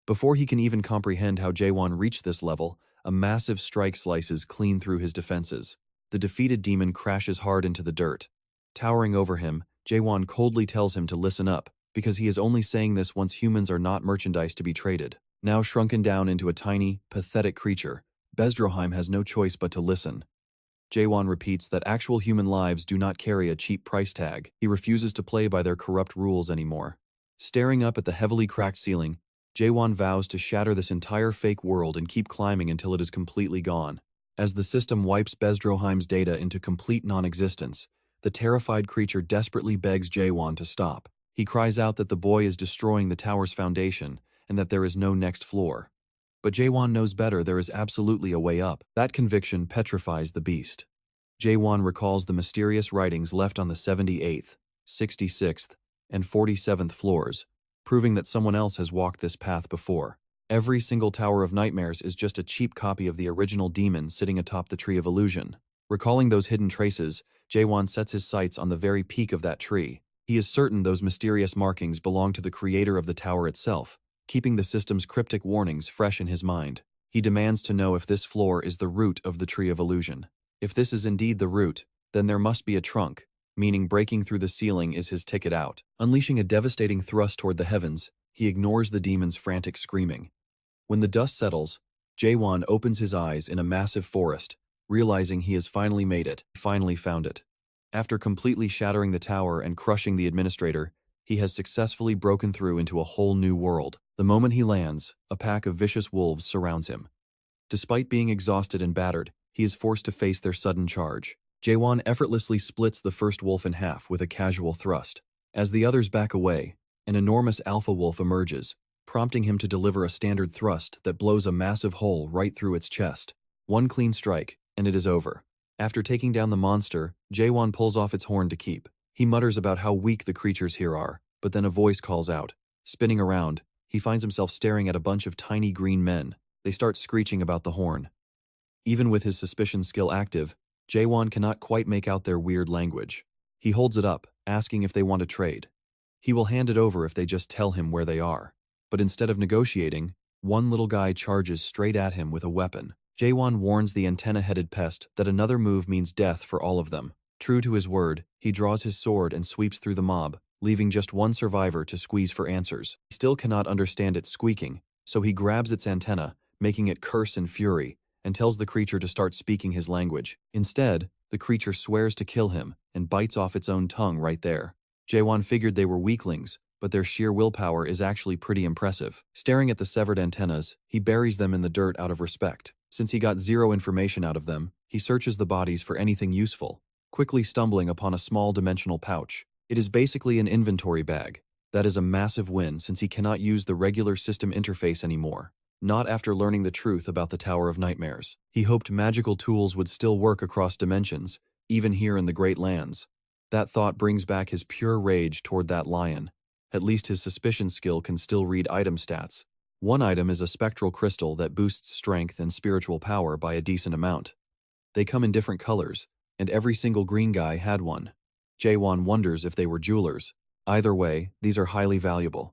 Before he can even comprehend how Jaehwan reached this level, a massive strike slices clean through his defenses. The defeated demon crashes hard into the dirt. Towering over him, Jaehwan coldly tells him to listen up, because he is only saying this once humans are not merchandise to be traded. Now shrunken down into a tiny, pathetic creature, Bezdroheim has no choice but to listen. Jaehwan repeats that actual human lives do not carry a cheap price tag. He refuses to play by their corrupt rules anymore. Staring up at the heavily cracked ceiling, Jaehwan vows to shatter this entire fake world and keep climbing until it is completely gone. As the system wipes Bezdroheim's data into complete non-existence, the terrified creature desperately begs Jaehwan to stop. He cries out that the boy is destroying the tower's foundation and that there is no next floor. But Jaehwan knows better. There is absolutely a way up. That conviction petrifies the beast. Jaehwan recalls the mysterious writings left on the 78th, 66th, and 47th floors, proving that someone else has walked this path before. Every single Tower of Nightmares is just a cheap copy of the original demon sitting atop the Tree of Illusion. Recalling those hidden traces, Jaehwan sets his sights on the very peak of that tree. He is certain those mysterious markings belong to the creator of the tower itself, keeping the system's cryptic warnings fresh in his mind. He demands to know if this floor is the root of the Tree of Illusion. If this is indeed the root, then there must be a trunk, meaning breaking through the ceiling is his ticket out. Unleashing a devastating thrust toward the heavens, he ignores the demon's frantic screaming. When the dust settles, Jaehwan opens his eyes in a massive forest, realizing he has finally made it, finally found it. After completely shattering the tower and crushing the administrator, he has successfully broken through into a whole new world. The moment he lands, a pack of vicious wolves surrounds him. Despite being exhausted and battered, he is forced to face their sudden charge. Jaehwan effortlessly splits the first wolf in half with a casual thrust. As the others back away, an enormous alpha wolf emerges, prompting him to deliver a standard thrust that blows a massive hole right through its chest. One clean strike, and it is over. After taking down the monster, Jaehwan pulls off its horn to keep. He mutters about how weak the creatures here are, but then a voice calls out. Spinning around, he finds himself staring at a bunch of tiny green men. They start screeching about the horn. Even with his suspicion skill active, Jaehwan cannot quite make out their weird language. He holds it up, asking if they want to trade. He will hand it over if they just tell him where they are. But instead of negotiating, one little guy charges straight at him with a weapon. Jaehwan warns the antenna-headed pest that another move means death for all of them. True to his word, he draws his sword and sweeps through the mob, leaving just one survivor to squeeze for answers. He still cannot understand its squeaking, so he grabs its antenna, making it curse in fury, and tells the creature to start speaking his language. Instead, the creature swears to kill him and bites off its own tongue right there. Jaehwan figured they were weaklings, but their sheer willpower is actually pretty impressive. Staring at the severed antennas, he buries them in the dirt out of respect. Since he got zero information out of them, he searches the bodies for anything useful, quickly stumbling upon a small dimensional pouch. It is basically an inventory bag. That is a massive win since he cannot use the regular system interface anymore. Not after learning the truth about the Tower of Nightmares. He hoped magical tools would still work across dimensions, even here in the Great Lands. That thought brings back his pure rage toward that lion. At least his suspicion skill can still read item stats. One item is a spectral crystal that boosts strength and spiritual power by a decent amount. They come in different colors, and every single green guy had one. Jaehwan wonders if they were jewelers. Either way, these are highly valuable.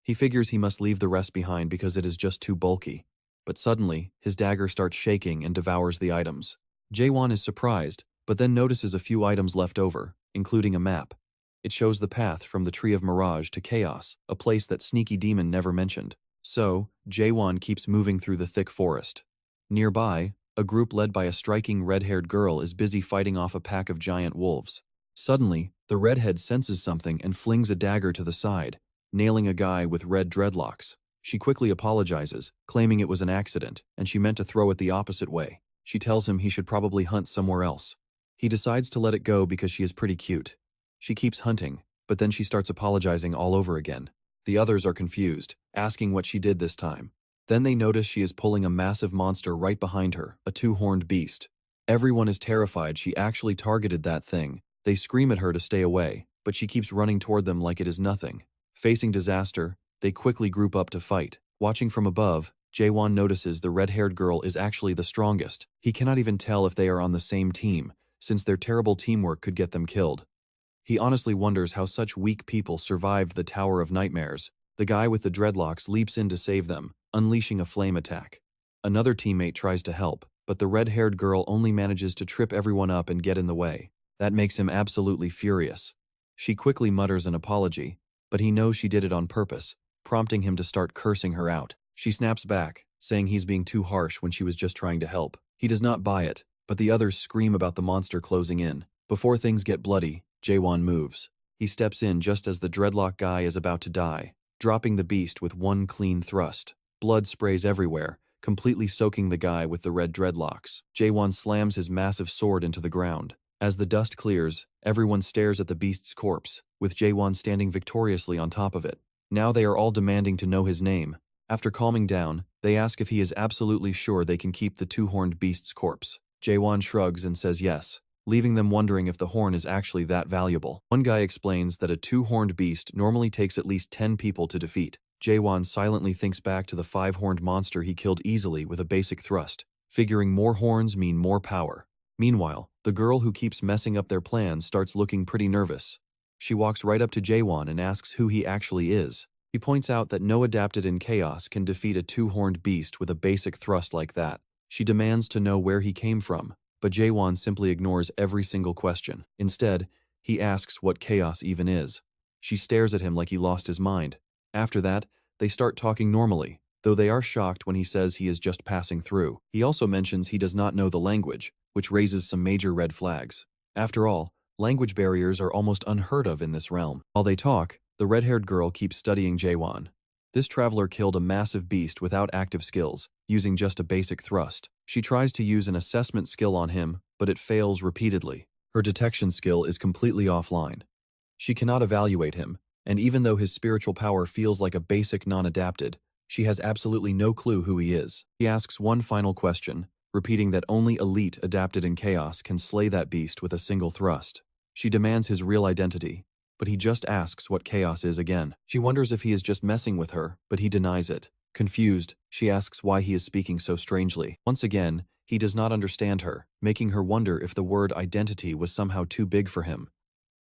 He figures he must leave the rest behind because it is just too bulky. But suddenly, his dagger starts shaking and devours the items. Jaehwan is surprised, but then notices a few items left over, including a map. It shows the path from the Tree of Mirage to Chaos, a place that Sneaky Demon never mentioned. So, Jaehwan keeps moving through the thick forest. Nearby, a group led by a striking red-haired girl is busy fighting off a pack of giant wolves. Suddenly, the redhead senses something and flings a dagger to the side, nailing a guy with red dreadlocks. She quickly apologizes, claiming it was an accident, and she meant to throw it the opposite way. She tells him he should probably hunt somewhere else. He decides to let it go because she is pretty cute. She keeps hunting, but then she starts apologizing all over again. The others are confused, asking what she did this time. Then they notice she is pulling a massive monster right behind her, a two-horned beast. Everyone is terrified she actually targeted that thing. They scream at her to stay away, but she keeps running toward them like it is nothing. Facing disaster, they quickly group up to fight. Watching from above, Jaehwan notices the red-haired girl is actually the strongest. He cannot even tell if they are on the same team, since their terrible teamwork could get them killed. He honestly wonders how such weak people survived the Tower of Nightmares. The guy with the dreadlocks leaps in to save them, unleashing a flame attack. Another teammate tries to help, but the red-haired girl only manages to trip everyone up and get in the way. That makes him absolutely furious. She quickly mutters an apology, but he knows she did it on purpose, prompting him to start cursing her out. She snaps back, saying he's being too harsh when she was just trying to help. He does not buy it, but the others scream about the monster closing in. Before things get bloody, Jaehwan moves. He steps in just as the dreadlock guy is about to die, dropping the beast with one clean thrust. Blood sprays everywhere, completely soaking the guy with the red dreadlocks. Jaehwan slams his massive sword into the ground. As the dust clears, everyone stares at the beast's corpse, with Jaehwan standing victoriously on top of it. Now they are all demanding to know his name. After calming down, they ask if he is absolutely sure they can keep the two-horned beast's corpse. Jaehwan shrugs and says yes, leaving them wondering if the horn is actually that valuable. One guy explains that a two-horned beast normally takes at least 10 people to defeat. Jaehwan silently thinks back to the 5-horned monster he killed easily with a basic thrust, figuring more horns mean more power. Meanwhile, the girl who keeps messing up their plans starts looking pretty nervous. She walks right up to Jaehwan and asks who he actually is. He points out that no adapted in chaos can defeat a two-horned beast with a basic thrust like that. She demands to know where he came from, but Jaehwan simply ignores every single question. Instead, he asks what chaos even is. She stares at him like he lost his mind. After that, they start talking normally, though they are shocked when he says he is just passing through. He also mentions he does not know the language, which raises some major red flags. After all, language barriers are almost unheard of in this realm. While they talk, the red-haired girl keeps studying Jaehwan. This traveler killed a massive beast without active skills, using just a basic thrust. She tries to use an assessment skill on him, but it fails repeatedly. Her detection skill is completely offline. She cannot evaluate him, and even though his spiritual power feels like a basic non-adapted, she has absolutely no clue who he is. He asks one final question, repeating that only elite adapted in chaos can slay that beast with a single thrust. She demands his real identity, but he just asks what chaos is again. She wonders if he is just messing with her, but he denies it. Confused, she asks why he is speaking so strangely. Once again, he does not understand her, making her wonder if the word identity was somehow too big for him.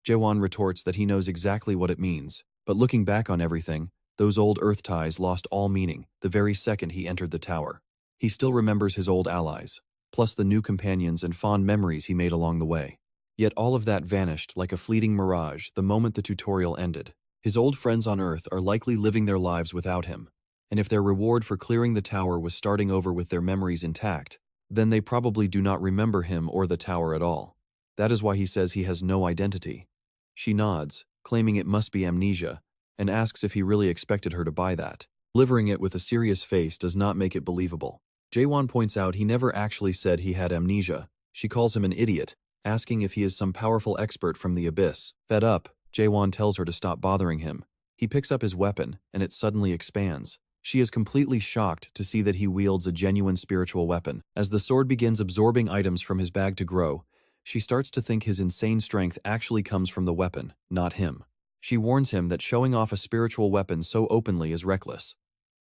Jaehwan retorts that he knows exactly what it means, but looking back on everything, those old earth ties lost all meaning the very second he entered the tower. He still remembers his old allies, plus the new companions and fond memories he made along the way. Yet all of that vanished like a fleeting mirage the moment the tutorial ended. His old friends on Earth are likely living their lives without him, and if their reward for clearing the tower was starting over with their memories intact, then they probably do not remember him or the tower at all. That is why he says he has no identity. She nods, claiming it must be amnesia, and asks if he really expected her to buy that. Delivering it with a serious face does not make it believable. Jaehwan points out he never actually said he had amnesia. She calls him an idiot, asking if he is some powerful expert from the abyss. Fed up, Jaehwan tells her to stop bothering him. He picks up his weapon, and it suddenly expands. She is completely shocked to see that he wields a genuine spiritual weapon. As the sword begins absorbing items from his bag to grow, she starts to think his insane strength actually comes from the weapon, not him. She warns him that showing off a spiritual weapon so openly is reckless.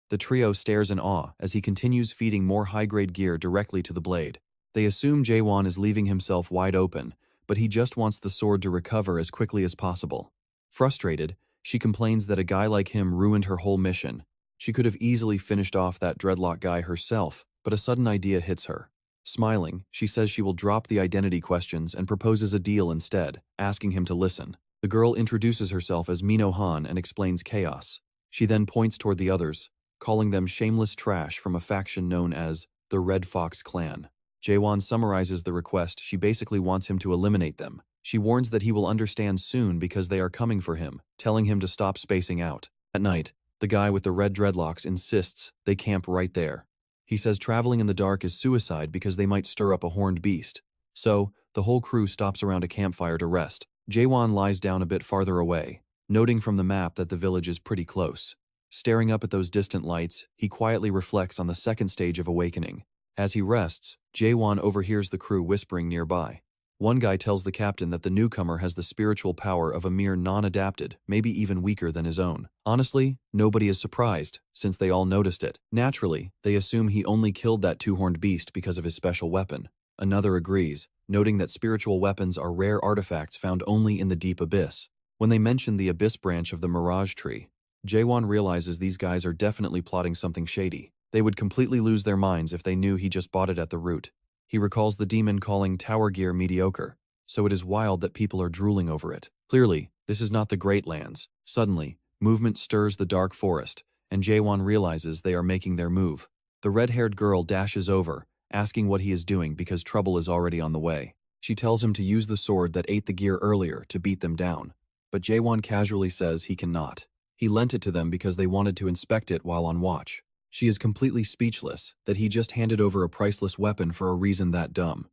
The trio stares in awe as he continues feeding more high-grade gear directly to the blade. They assume Jaehwan is leaving himself wide open, but he just wants the sword to recover as quickly as possible. Frustrated, she complains that a guy like him ruined her whole mission. She could have easily finished off that dreadlock guy herself, but a sudden idea hits her. Smiling, she says she will drop the identity questions and proposes a deal instead, asking him to listen. The girl introduces herself as Mino Han and explains chaos. She then points toward the others, calling them shameless trash from a faction known as the Red Fox Clan. Jaehwan summarizes the request. She basically wants him to eliminate them. She warns that he will understand soon because they are coming for him, telling him to stop spacing out. At night, the guy with the red dreadlocks insists they camp right there. He says traveling in the dark is suicide because they might stir up a horned beast. So, the whole crew stops around a campfire to rest. Jaehwan lies down a bit farther away, noting from the map that the village is pretty close. Staring up at those distant lights, he quietly reflects on the second stage of awakening. As he rests, Jaehwan overhears the crew whispering nearby. One guy tells the captain that the newcomer has the spiritual power of a mere non-adapted, maybe even weaker than his own. Honestly, nobody is surprised, since they all noticed it. Naturally, they assume he only killed that two-horned beast because of his special weapon. Another agrees, noting that spiritual weapons are rare artifacts found only in the deep abyss. When they mention the abyss branch of the Mirage Tree, Jaehwan realizes these guys are definitely plotting something shady. They would completely lose their minds if they knew he just bought it at the root. He recalls the demon calling tower gear mediocre, so it is wild that people are drooling over it. Clearly, this is not the Great Lands. Suddenly, movement stirs the dark forest, and Jaehwan realizes they are making their move. The red-haired girl dashes over, asking what he is doing because trouble is already on the way. She tells him to use the sword that ate the gear earlier to beat them down, but Jaehwan casually says he cannot. He lent it to them because they wanted to inspect it while on watch. She is completely speechless that he just handed over a priceless weapon for a reason that dumb.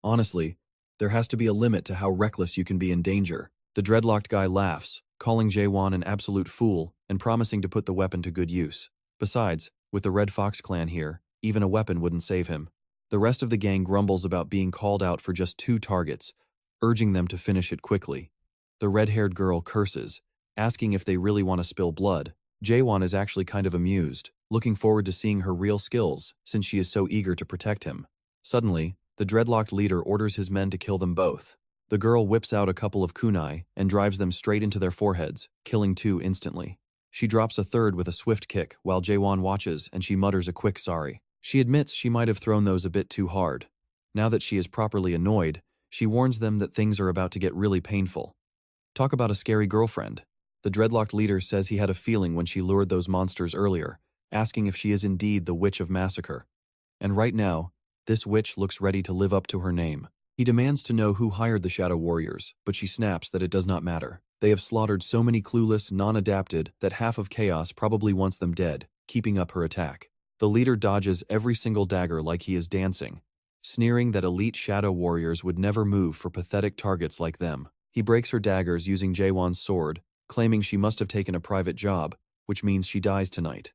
Honestly, there has to be a limit to how reckless you can be in danger. The dreadlocked guy laughs, calling Jaehwan an absolute fool and promising to put the weapon to good use. Besides, with the Red Fox clan here, even a weapon wouldn't save him. The rest of the gang grumbles about being called out for just 2 targets, urging them to finish it quickly. The red-haired girl curses, asking if they really want to spill blood. Jaehwan is actually kind of amused, looking forward to seeing her real skills since she is so eager to protect him. Suddenly, the dreadlocked leader orders his men to kill them both. The girl whips out a couple of kunai and drives them straight into their foreheads, killing 2 instantly. She drops a third with a swift kick while Jaehwan watches and she mutters a quick sorry. She admits she might have thrown those a bit too hard. Now that she is properly annoyed, she warns them that things are about to get really painful. Talk about a scary girlfriend. The dreadlocked leader says he had a feeling when she lured those monsters earlier, asking if she is indeed the Witch of Massacre. And right now, this witch looks ready to live up to her name. He demands to know who hired the Shadow Warriors, but she snaps that it does not matter. They have slaughtered so many clueless, non-adapted, that half of Chaos probably wants them dead, keeping up her attack. The leader dodges every single dagger like he is dancing, sneering that elite Shadow Warriors would never move for pathetic targets like them. He breaks her daggers using Jaehwan's sword, claiming she must have taken a private job, which means she dies tonight.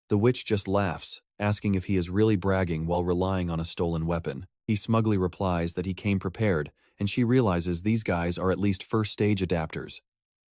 The witch just laughs, asking if he is really bragging while relying on a stolen weapon. He smugly replies that he came prepared, and she realizes these guys are at least first-stage adapters.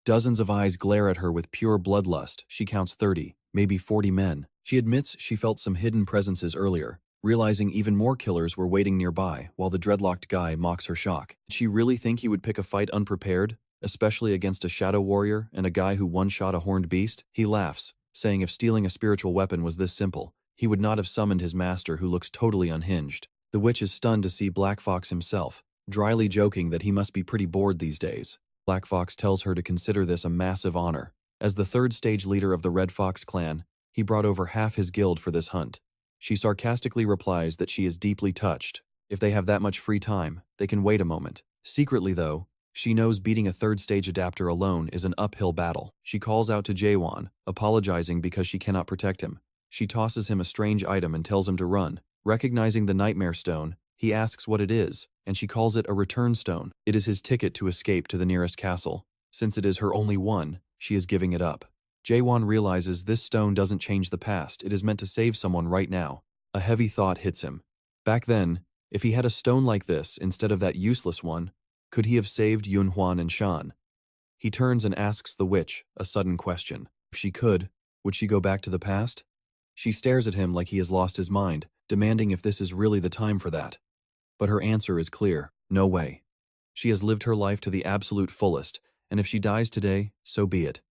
Dozens of eyes glare at her with pure bloodlust. She counts 30, maybe 40 men. She admits she felt some hidden presences earlier, realizing even more killers were waiting nearby while the dreadlocked guy mocks her shock. Did she really think he would pick a fight unprepared, especially against a shadow warrior and a guy who one-shot a horned beast? He laughs, saying if stealing a spiritual weapon was this simple, he would not have summoned his master who looks totally unhinged. The witch is stunned to see Black Fox himself, dryly joking that he must be pretty bored these days. Black Fox tells her to consider this a massive honor. As the 3rd stage leader of the Red Fox clan, he brought over half his guild for this hunt. She sarcastically replies that she is deeply touched. If they have that much free time, they can wait a moment. Secretly though, she knows beating a 3rd stage adapter alone is an uphill battle. She calls out to Jaehwan, apologizing because she cannot protect him. She tosses him a strange item and tells him to run. Recognizing the Nightmare Stone, he asks what it is, and she calls it a return stone. It is his ticket to escape to the nearest castle. Since it is her only one, she is giving it up. Jaehwan realizes this stone doesn't change the past, it is meant to save someone right now. A heavy thought hits him. Back then, if he had a stone like this instead of that useless one, could he have saved Yunhuan and Shan? He turns and asks the witch a sudden question. If she could, would she go back to the past? She stares at him like he has lost his mind, demanding if this is really the time for that. But her answer is clear, no way. She has lived her life to the absolute fullest, and if she dies today, so be it.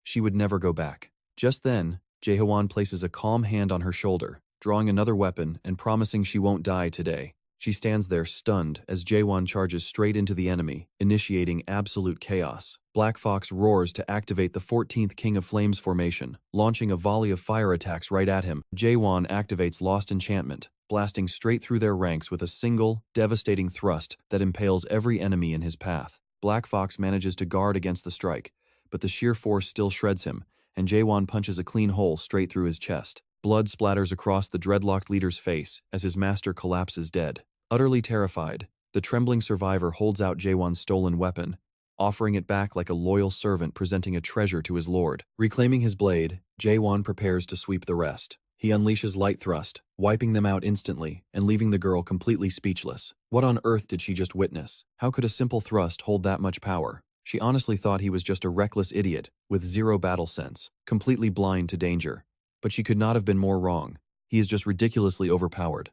She would never go back. Just then, Jaehwan places a calm hand on her shoulder, drawing another weapon and promising she won't die today. She stands there stunned as Jaehwan charges straight into the enemy, initiating absolute chaos. Black Fox roars to activate the 14th King of Flames formation, launching a volley of fire attacks right at him. Jaehwan activates Lost Enchantment, blasting straight through their ranks with a single, devastating thrust that impales every enemy in his path. Black Fox manages to guard against the strike, but the sheer force still shreds him, and Jaehwan punches a clean hole straight through his chest. Blood splatters across the dreadlocked leader's face as his master collapses dead. Utterly terrified, the trembling survivor holds out Jaehwan's stolen weapon, offering it back like a loyal servant presenting a treasure to his lord. Reclaiming his blade, Jaehwan prepares to sweep the rest. He unleashes Light Thrust, wiping them out instantly and leaving the girl completely speechless. What on earth did she just witness? How could a simple thrust hold that much power? She honestly thought he was just a reckless idiot with zero battle sense, completely blind to danger. But she could not have been more wrong. He is just ridiculously overpowered.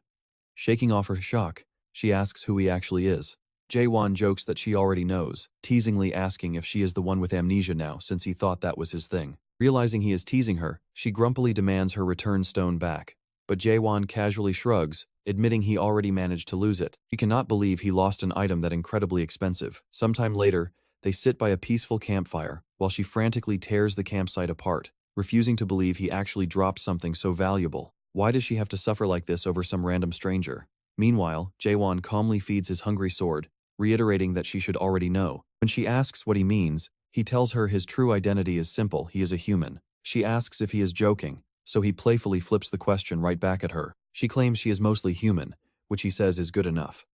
Shaking off her shock, she asks who he actually is. Jaehwan jokes that she already knows, teasingly asking if she is the one with amnesia now since he thought that was his thing. Realizing he is teasing her, she grumpily demands her return stone back. But Jaehwan casually shrugs, admitting he already managed to lose it. She cannot believe he lost an item that incredibly expensive. Sometime later, they sit by a peaceful campfire, while she frantically tears the campsite apart, refusing to believe he actually dropped something so valuable. Why does she have to suffer like this over some random stranger? Meanwhile, Jaehwan calmly feeds his hungry sword, reiterating that she should already know. When she asks what he means, he tells her his true identity is simple: he is a human. She asks if he is joking, so he playfully flips the question right back at her. She claims she is mostly human, which he says is good enough.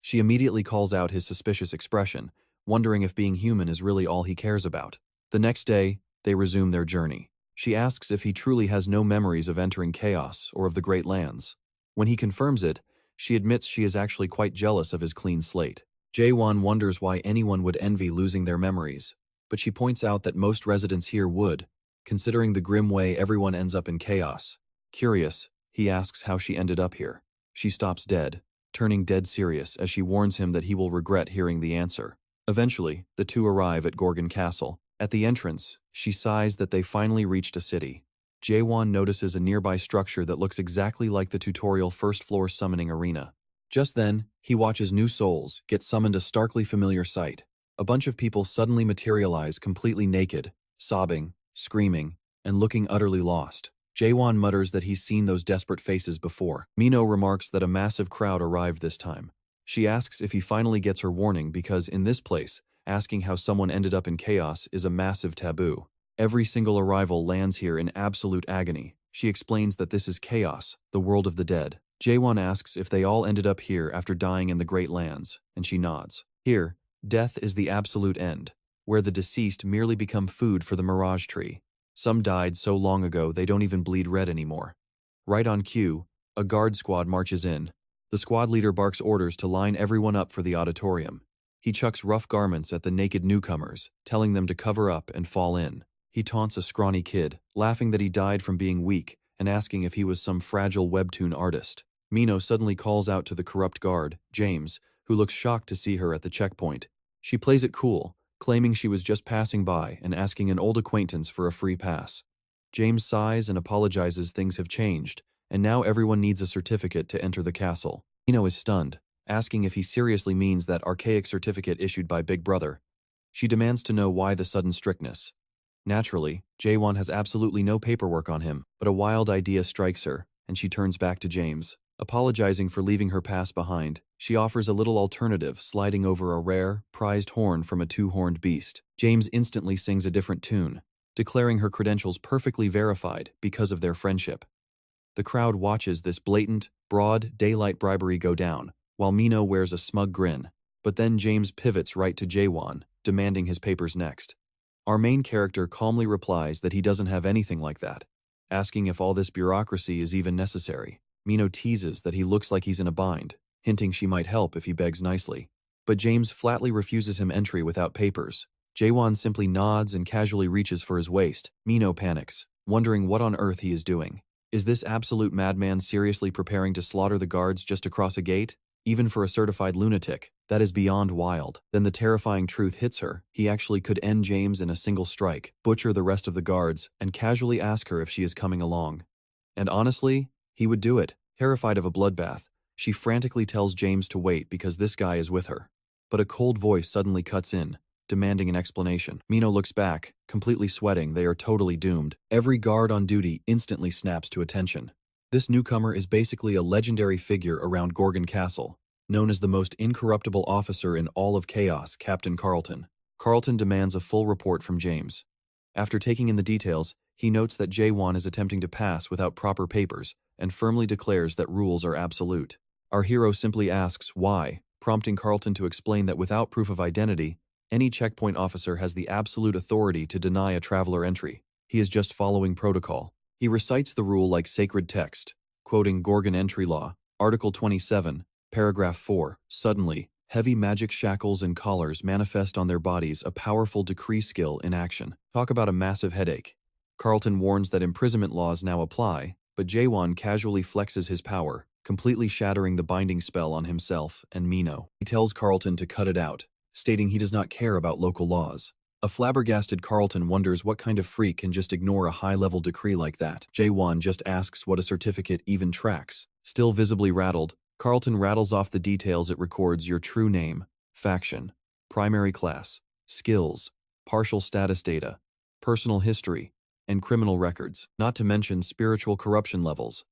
She immediately calls out his suspicious expression, wondering if being human is really all he cares about. The next day, they resume their journey. She asks if he truly has no memories of entering chaos or of the Great Lands. When he confirms it, she admits she is actually quite jealous of his clean slate. Jaehwan wonders why anyone would envy losing their memories, but she points out that most residents here would, considering the grim way everyone ends up in chaos. Curious, he asks how she ended up here. She stops dead, turning dead serious as she warns him that he will regret hearing the answer. Eventually, the two arrive at Gorgon Castle. At the entrance, she sighs that they finally reached a city. Jaehwan notices a nearby structure that looks exactly like the tutorial first-floor summoning arena. Just then, he watches new souls get summoned, a starkly familiar sight. A bunch of people suddenly materialize completely naked, sobbing, screaming, and looking utterly lost. Jaehwan mutters that he's seen those desperate faces before. Mino remarks that a massive crowd arrived this time. She asks if he finally gets her warning because in this place, asking how someone ended up in chaos is a massive taboo. Every single arrival lands here in absolute agony. She explains that this is chaos, the world of the dead. Jaehwan asks if they all ended up here after dying in the Great Lands, and she nods. Here, death is the absolute end, where the deceased merely become food for the mirage tree. Some died so long ago they don't even bleed red anymore. Right on cue, a guard squad marches in. The squad leader barks orders to line everyone up for the auditorium. He chucks rough garments at the naked newcomers, telling them to cover up and fall in. He taunts a scrawny kid, laughing that he died from being weak and asking if he was some fragile webtoon artist. Mino suddenly calls out to the corrupt guard, James, who looks shocked to see her at the checkpoint. She plays it cool, claiming she was just passing by and asking an old acquaintance for a free pass. James sighs and apologizes. Things have changed, and now everyone needs a certificate to enter the castle. Mino is stunned, asking if he seriously means that archaic certificate issued by Big Brother. She demands to know why the sudden strictness. Naturally, Jaehwan has absolutely no paperwork on him, but a wild idea strikes her, and she turns back to James. Apologizing for leaving her pass behind, she offers a little alternative, sliding over a rare, prized horn from a two-horned beast. James instantly sings a different tune, declaring her credentials perfectly verified because of their friendship. The crowd watches this blatant, broad daylight bribery go down, while Mino wears a smug grin. But then James pivots right to Jaehwan, demanding his papers next. Our main character calmly replies that he doesn't have anything like that, asking if all this bureaucracy is even necessary. Mino teases that he looks like he's in a bind, hinting she might help if he begs nicely. But James flatly refuses him entry without papers. Jaehwan simply nods and casually reaches for his waist. Mino panics, wondering what on earth he is doing. Is this absolute madman seriously preparing to slaughter the guards just across a gate? Even for a certified lunatic, that is beyond wild. Then the terrifying truth hits her. He actually could end James in a single strike, butcher the rest of the guards, and casually ask her if she is coming along. And honestly, he would do it. Terrified of a bloodbath, she frantically tells James to wait because this guy is with her. But a cold voice suddenly cuts in, demanding an explanation. Mino looks back, completely sweating. They are totally doomed. Every guard on duty instantly snaps to attention. This newcomer is basically a legendary figure around Gorgon Castle, known as the most incorruptible officer in all of Chaos, Captain Carlton. Carlton demands a full report from James. After taking in the details, he notes that Jaehwan is attempting to pass without proper papers and firmly declares that rules are absolute. Our hero simply asks why, prompting Carlton to explain that without proof of identity, any checkpoint officer has the absolute authority to deny a traveler entry. He is just following protocol. He recites the rule like sacred text, quoting Gorgon entry law, Article 27, Paragraph 4. Suddenly, heavy magic shackles and collars manifest on their bodies, a powerful decree skill in action. Talk about a massive headache. Carlton warns that imprisonment laws now apply, but Jaehwan casually flexes his power, completely shattering the binding spell on himself and Mino. He tells Carlton to cut it out, stating he does not care about local laws. A flabbergasted Carlton wonders what kind of freak can just ignore a high-level decree like that. Jaehwan just asks what a certificate even tracks. Still visibly rattled, Carlton rattles off the details. It records your true name, faction, primary class, skills, partial status data, personal history, and criminal records, not to mention spiritual corruption levels.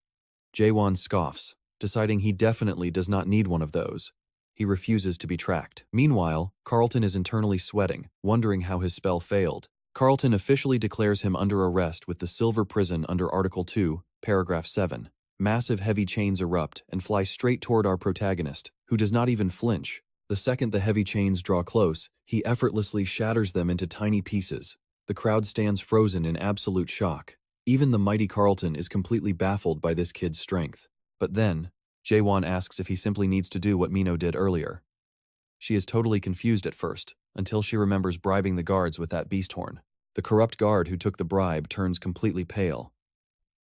Jaehwan scoffs, deciding he definitely does not need one of those. He refuses to be tracked. Meanwhile, Carlton is internally sweating, wondering how his spell failed. Carlton officially declares him under arrest with the Silver Prison under Article 2, Paragraph 7. Massive heavy chains erupt and fly straight toward our protagonist, who does not even flinch. The second the heavy chains draw close, he effortlessly shatters them into tiny pieces. The crowd stands frozen in absolute shock. Even the mighty Carlton is completely baffled by this kid's strength. But then, Jaehwan asks if he simply needs to do what Mino did earlier. She is totally confused at first, until she remembers bribing the guards with that beast horn. The corrupt guard who took the bribe turns completely pale.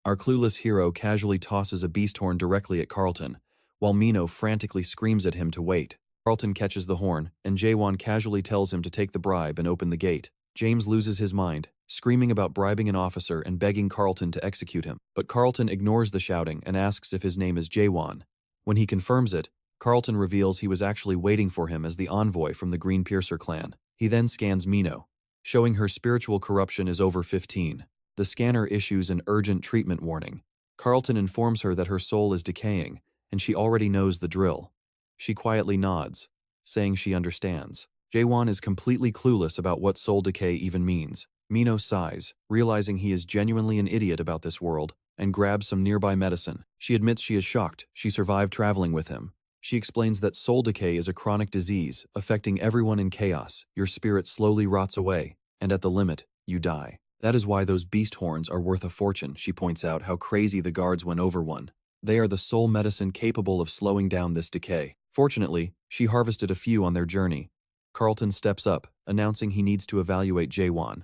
Our clueless hero casually tosses a beast horn directly at Carlton, while Mino frantically screams at him to wait. Carlton catches the horn, and Jaehwan casually tells him to take the bribe and open the gate. James loses his mind, screaming about bribing an officer and begging Carlton to execute him. But Carlton ignores the shouting and asks if his name is Jaehwan. When he confirms it, Carlton reveals he was actually waiting for him as the envoy from the Green Piercer clan. He then scans Mino, showing her spiritual corruption is over 15. The scanner issues an urgent treatment warning. Carlton informs her that her soul is decaying, and she already knows the drill. She quietly nods, saying she understands. Jaehwan is completely clueless about what soul decay even means. Mino sighs, realizing he is genuinely an idiot about this world, and grabs some nearby medicine. She admits she is shocked she survived traveling with him. She explains that soul decay is a chronic disease affecting everyone in chaos. Your spirit slowly rots away, and at the limit, you die. That is why those beast horns are worth a fortune. She points out how crazy the guards went over one. They are the sole medicine capable of slowing down this decay. Fortunately, she harvested a few on their journey. Carlton steps up, announcing he needs to evaluate Jaehwan.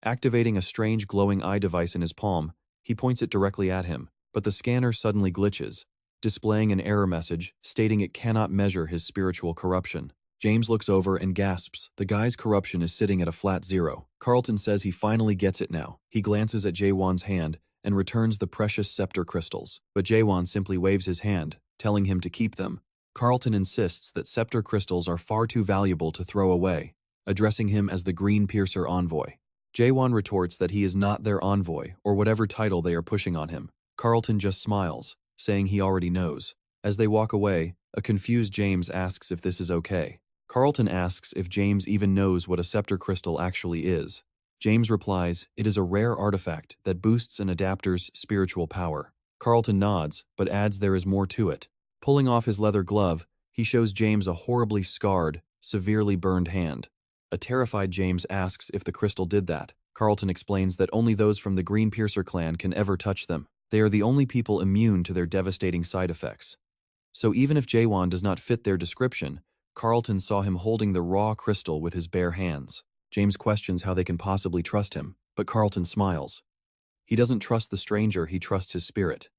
Activating a strange glowing eye device in his palm, he points it directly at him, but the scanner suddenly glitches, displaying an error message stating it cannot measure his spiritual corruption. James looks over and gasps. The guy's corruption is sitting at a flat 0. Carlton says he finally gets it now. He glances at Jaehwan's hand and returns the precious scepter crystals, but Jaehwan simply waves his hand, telling him to keep them. Carlton insists that scepter crystals are far too valuable to throw away, addressing him as the Green Piercer envoy. Jaehwan retorts that he is not their envoy or whatever title they are pushing on him. Carlton just smiles, saying he already knows. As they walk away, a confused James asks if this is okay. Carlton asks if James even knows what a scepter crystal actually is. James replies, it is a rare artifact that boosts an adapter's spiritual power. Carlton nods, but adds there is more to it. Pulling off his leather glove, he shows James a horribly scarred, severely burned hand. A terrified James asks if the crystal did that. Carlton explains that only those from the Green Piercer clan can ever touch them. They are the only people immune to their devastating side effects. So even if Jaehwan does not fit their description, Carlton saw him holding the raw crystal with his bare hands. James questions how they can possibly trust him, but Carlton smiles. He doesn't trust the stranger, he trusts his spirit.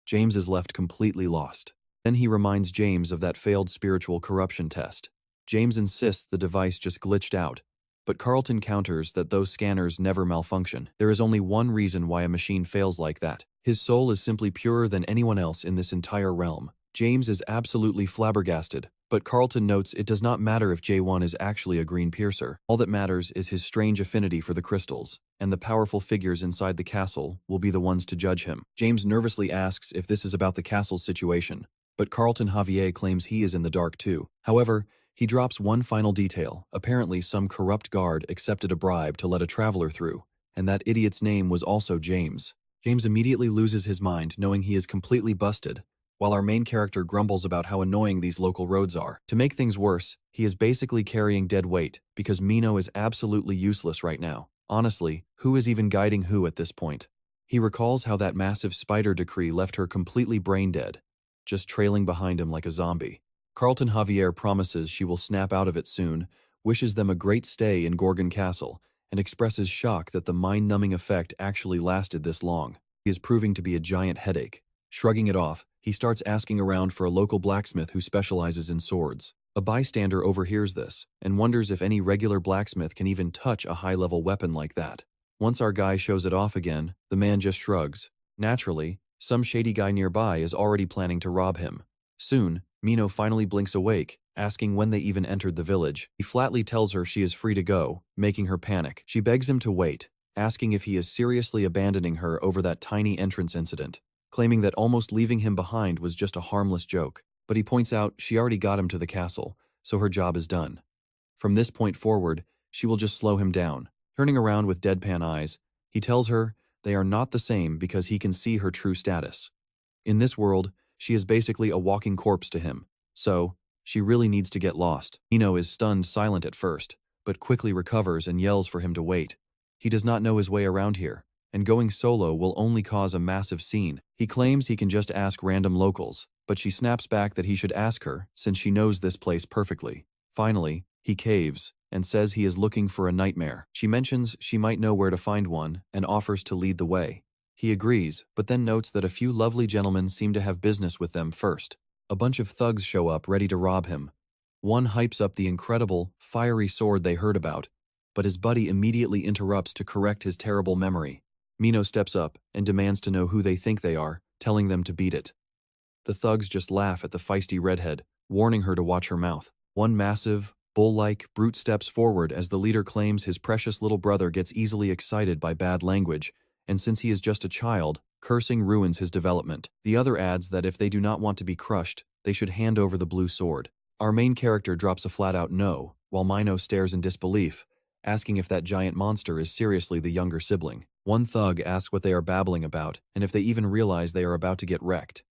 James is left completely lost. Then he reminds James of that failed spiritual corruption test. James insists the device just glitched out, but Carlton counters that those scanners never malfunction. There is only one reason why a machine fails like that. His soul is simply purer than anyone else in this entire realm. James is absolutely flabbergasted, but Carlton notes it does not matter if Jaehwan is actually a Green Piercer. All that matters is his strange affinity for the crystals, and the powerful figures inside the castle will be the ones to judge him. James nervously asks if this is about the castle's situation, but Carlton Javier claims he is in the dark too. However, he drops one final detail. Apparently some corrupt guard accepted a bribe to let a traveler through, and that idiot's name was also James. James immediately loses his mind, knowing he is completely busted, while our main character grumbles about how annoying these local roads are. To make things worse, he is basically carrying dead weight, because Mino is absolutely useless right now. Honestly, who is even guiding who at this point? He recalls how that massive spider decree left her completely brain dead, just trailing behind him like a zombie. Carlton Javier promises she will snap out of it soon, wishes them a great stay in Gorgon Castle, and expresses shock that the mind-numbing effect actually lasted this long. He is proving to be a giant headache. Shrugging it off, he starts asking around for a local blacksmith who specializes in swords. A bystander overhears this and wonders if any regular blacksmith can even touch a high-level weapon like that. Once our guy shows it off again, the man just shrugs. Naturally, some shady guy nearby is already planning to rob him. Soon, Mino finally blinks awake, asking when they even entered the village. He flatly tells her she is free to go, making her panic. She begs him to wait, asking if he is seriously abandoning her over that tiny entrance incident, claiming that almost leaving him behind was just a harmless joke. But he points out she already got him to the castle, so her job is done. From this point forward, she will just slow him down. Turning around with deadpan eyes, he tells her they are not the same because he can see her true status. In this world, she is basically a walking corpse to him, so she really needs to get lost. Mino is stunned silent at first, but quickly recovers and yells for him to wait. He does not know his way around here, and going solo will only cause a massive scene. He claims he can just ask random locals, but she snaps back that he should ask her since she knows this place perfectly. Finally, he caves and says he is looking for a nightmare. She mentions she might know where to find one and offers to lead the way. He agrees, but then notes that a few lovely gentlemen seem to have business with them first. A bunch of thugs show up ready to rob him. One hypes up the incredible, fiery sword they heard about, but his buddy immediately interrupts to correct his terrible memory. Mino steps up and demands to know who they think they are, telling them to beat it. The thugs just laugh at the feisty redhead, warning her to watch her mouth. One massive, bull-like brute steps forward as the leader claims his precious little brother gets easily excited by bad language, and since he is just a child, cursing ruins his development. The other adds that if they do not want to be crushed, they should hand over the blue sword. Our main character drops a flat-out no, while Mino stares in disbelief, asking if that giant monster is seriously the younger sibling. One thug asks what they are babbling about, and if they even realize they are about to get wrecked.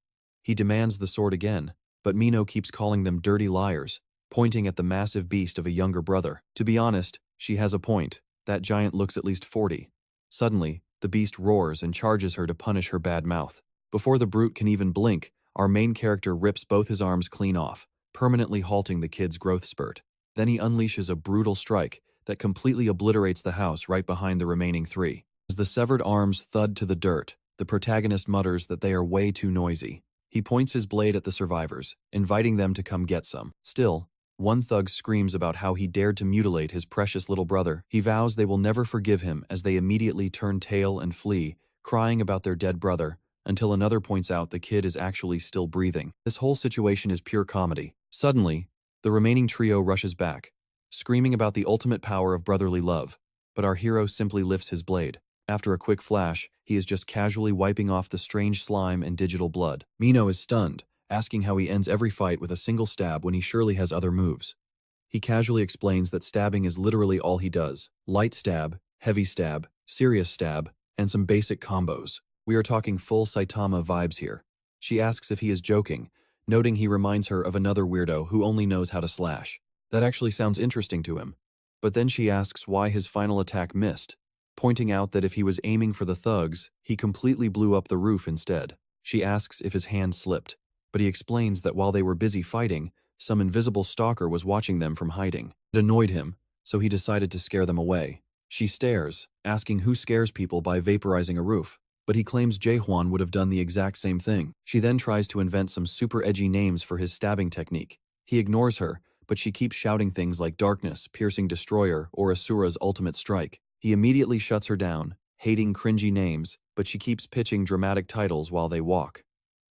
He demands the sword again, but Mino keeps calling them dirty liars, pointing at the massive beast of a younger brother. To be honest, she has a point. That giant looks at least 40. Suddenly, the beast roars and charges her to punish her bad mouth. Before the brute can even blink, our main character rips both his arms clean off, permanently halting the kid's growth spurt. Then he unleashes a brutal strike that completely obliterates the house right behind the remaining three. As the severed arms thud to the dirt, the protagonist mutters that they are way too noisy. He points his blade at the survivors, inviting them to come get some. Still, one thug screams about how he dared to mutilate his precious little brother. He vows they will never forgive him as they immediately turn tail and flee, crying about their dead brother, until another points out the kid is actually still breathing. This whole situation is pure comedy. Suddenly, the remaining trio rushes back, screaming about the ultimate power of brotherly love, but our hero simply lifts his blade. After a quick flash, he is just casually wiping off the strange slime and digital blood. Mino is stunned, asking how he ends every fight with a single stab when he surely has other moves. He casually explains that stabbing is literally all he does. Light stab, heavy stab, serious stab, and some basic combos. We are talking full Saitama vibes here. She asks if he is joking, noting he reminds her of another weirdo who only knows how to slash. That actually sounds interesting to him. But then she asks why his final attack missed, pointing out that if he was aiming for the thugs, he completely blew up the roof instead. She asks if his hand slipped, but he explains that while they were busy fighting, some invisible stalker was watching them from hiding. It annoyed him, so he decided to scare them away. She stares, asking who scares people by vaporizing a roof, but he claims Jaehwan would have done the exact same thing. She then tries to invent some super edgy names for his stabbing technique. He ignores her, but she keeps shouting things like Darkness, Piercing Destroyer, or Asura's Ultimate Strike. He immediately shuts her down, hating cringy names, but she keeps pitching dramatic titles while they walk.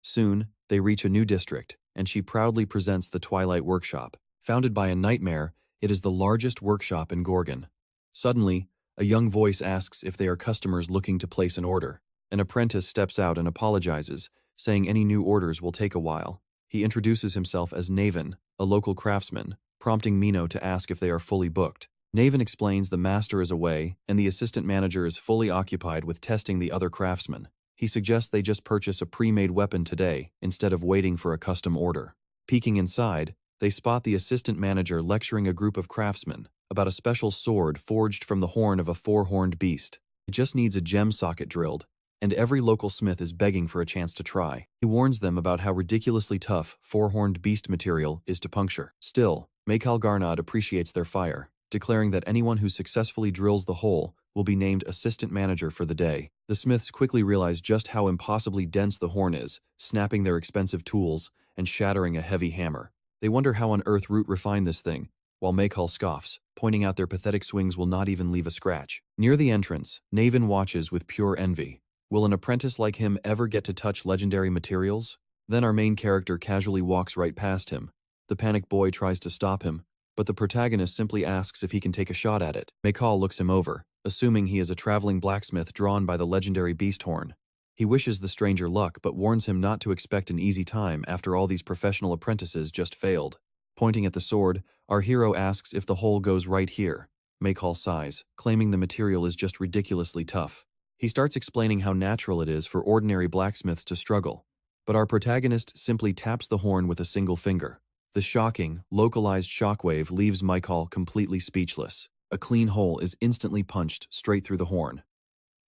Soon, they reach a new district, and she proudly presents the Twilight Workshop. Founded by a nightmare, it is the largest workshop in Gorgon. Suddenly, a young voice asks if they are customers looking to place an order. An apprentice steps out and apologizes, saying any new orders will take a while. He introduces himself as Naven, a local craftsman, prompting Mino to ask if they are fully booked. Naven explains the master is away and the assistant manager is fully occupied with testing the other craftsmen. He suggests they just purchase a pre-made weapon today instead of waiting for a custom order. Peeking inside, they spot the assistant manager lecturing a group of craftsmen about a special sword forged from the horn of a four-horned beast. It just needs a gem socket drilled, and every local smith is begging for a chance to try. He warns them about how ridiculously tough four-horned beast material is to puncture. Still, Mikhail Garnad appreciates their fire, declaring that anyone who successfully drills the hole will be named assistant manager for the day. The smiths quickly realize just how impossibly dense the horn is, snapping their expensive tools and shattering a heavy hammer. They wonder how on earth Root refined this thing, while Maycall scoffs, pointing out their pathetic swings will not even leave a scratch. Near the entrance, Naven watches with pure envy. Will an apprentice like him ever get to touch legendary materials? Then our main character casually walks right past him. The panicked boy tries to stop him, but the protagonist simply asks if he can take a shot at it. Maycall looks him over, assuming he is a traveling blacksmith drawn by the legendary beast horn. He wishes the stranger luck but warns him not to expect an easy time after all these professional apprentices just failed. Pointing at the sword, our hero asks if the hole goes right here. Maycall sighs, claiming the material is just ridiculously tough. He starts explaining how natural it is for ordinary blacksmiths to struggle, but our protagonist simply taps the horn with a single finger. The shocking, localized shockwave leaves Maycall completely speechless. A clean hole is instantly punched straight through the horn.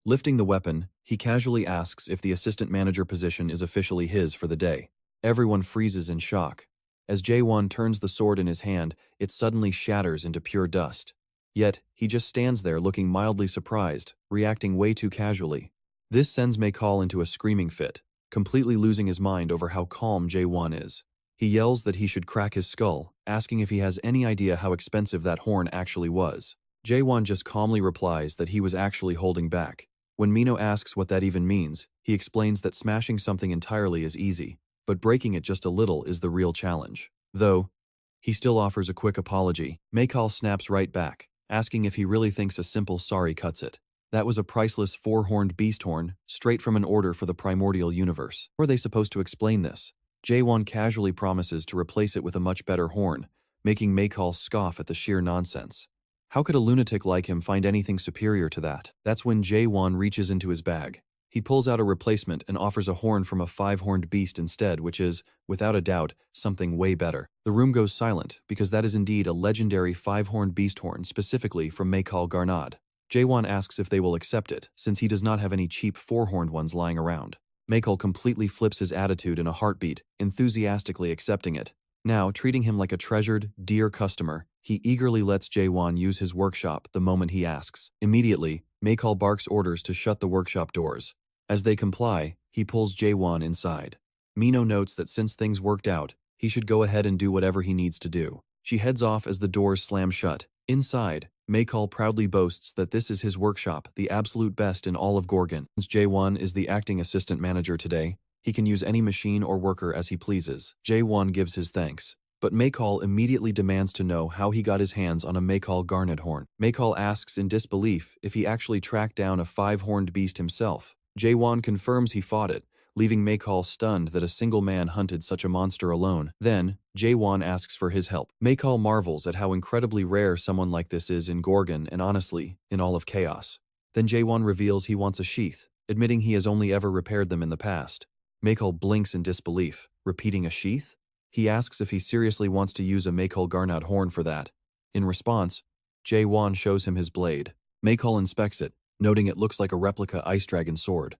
Lifting the weapon, he casually asks if the assistant manager position is officially his for the day. Everyone freezes in shock. As Jaehwan turns the sword in his hand, it suddenly shatters into pure dust. Yet, he just stands there looking mildly surprised, reacting way too casually. This sends Maycall into a screaming fit, completely losing his mind over how calm Jaehwan is. He yells that he should crack his skull, asking if he has any idea how expensive that horn actually was. Jaehwan just calmly replies that he was actually holding back. When Mino asks what that even means, he explains that smashing something entirely is easy, but breaking it just a little is the real challenge. Though, he still offers a quick apology. Maycall snaps right back, asking if he really thinks a simple sorry cuts it. That was a priceless four-horned beast horn, straight from an order for the primordial universe. How are they supposed to explain this? Jaehwan casually promises to replace it with a much better horn, making Maycall scoff at the sheer nonsense. How could a lunatic like him find anything superior to that? That's when Jaehwan reaches into his bag. He pulls out a replacement and offers a horn from a five-horned beast instead, which is, without a doubt, something way better. The room goes silent, because that is indeed a legendary five-horned beast horn specifically from Maycall Garnad. Jaehwan asks if they will accept it, since he does not have any cheap four-horned ones lying around. Maycall completely flips his attitude in a heartbeat, enthusiastically accepting it. Now, treating him like a treasured, dear customer, he eagerly lets Jaehwan use his workshop the moment he asks. Immediately, Maycall barks orders to shut the workshop doors. As they comply, he pulls Jaehwan inside. Mino notes that since things worked out, he should go ahead and do whatever he needs to do. She heads off as the doors slam shut. Inside, Maycall proudly boasts that this is his workshop, the absolute best in all of Gorgon. Since Jaehwan is the acting assistant manager today, he can use any machine or worker as he pleases. Jaehwan gives his thanks, but Maycall immediately demands to know how he got his hands on a Maycall Garnet horn. Maycall asks in disbelief if he actually tracked down a five-horned beast himself. Jaehwan confirms he fought it, leaving Maycall stunned that a single man hunted such a monster alone. Then, Jaehwan asks for his help. Maycall marvels at how incredibly rare someone like this is in Gorgon and honestly, in all of Chaos. Then Jaehwan reveals he wants a sheath, admitting he has only ever repaired them in the past. Maycall blinks in disbelief, repeating a sheath? He asks if he seriously wants to use a Maycall Garnat horn for that. In response, Jaehwan shows him his blade. Maycall inspects it, noting it looks like a replica Ice Dragon sword.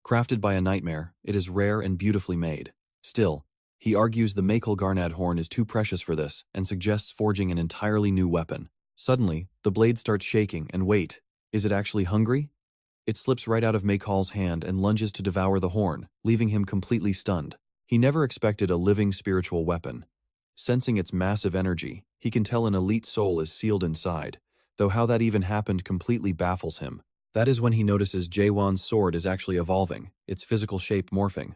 Crafted by a nightmare, it is rare and beautifully made. Still, he argues the Maycall Garnat horn is too precious for this and suggests forging an entirely new weapon. Suddenly, the blade starts shaking and wait, is it actually hungry? It slips right out of Maycall's hand and lunges to devour the horn, leaving him completely stunned. He never expected a living spiritual weapon. Sensing its massive energy, he can tell an elite soul is sealed inside, though how that even happened completely baffles him. That is when he notices Jaehwan's sword is actually evolving, its physical shape morphing.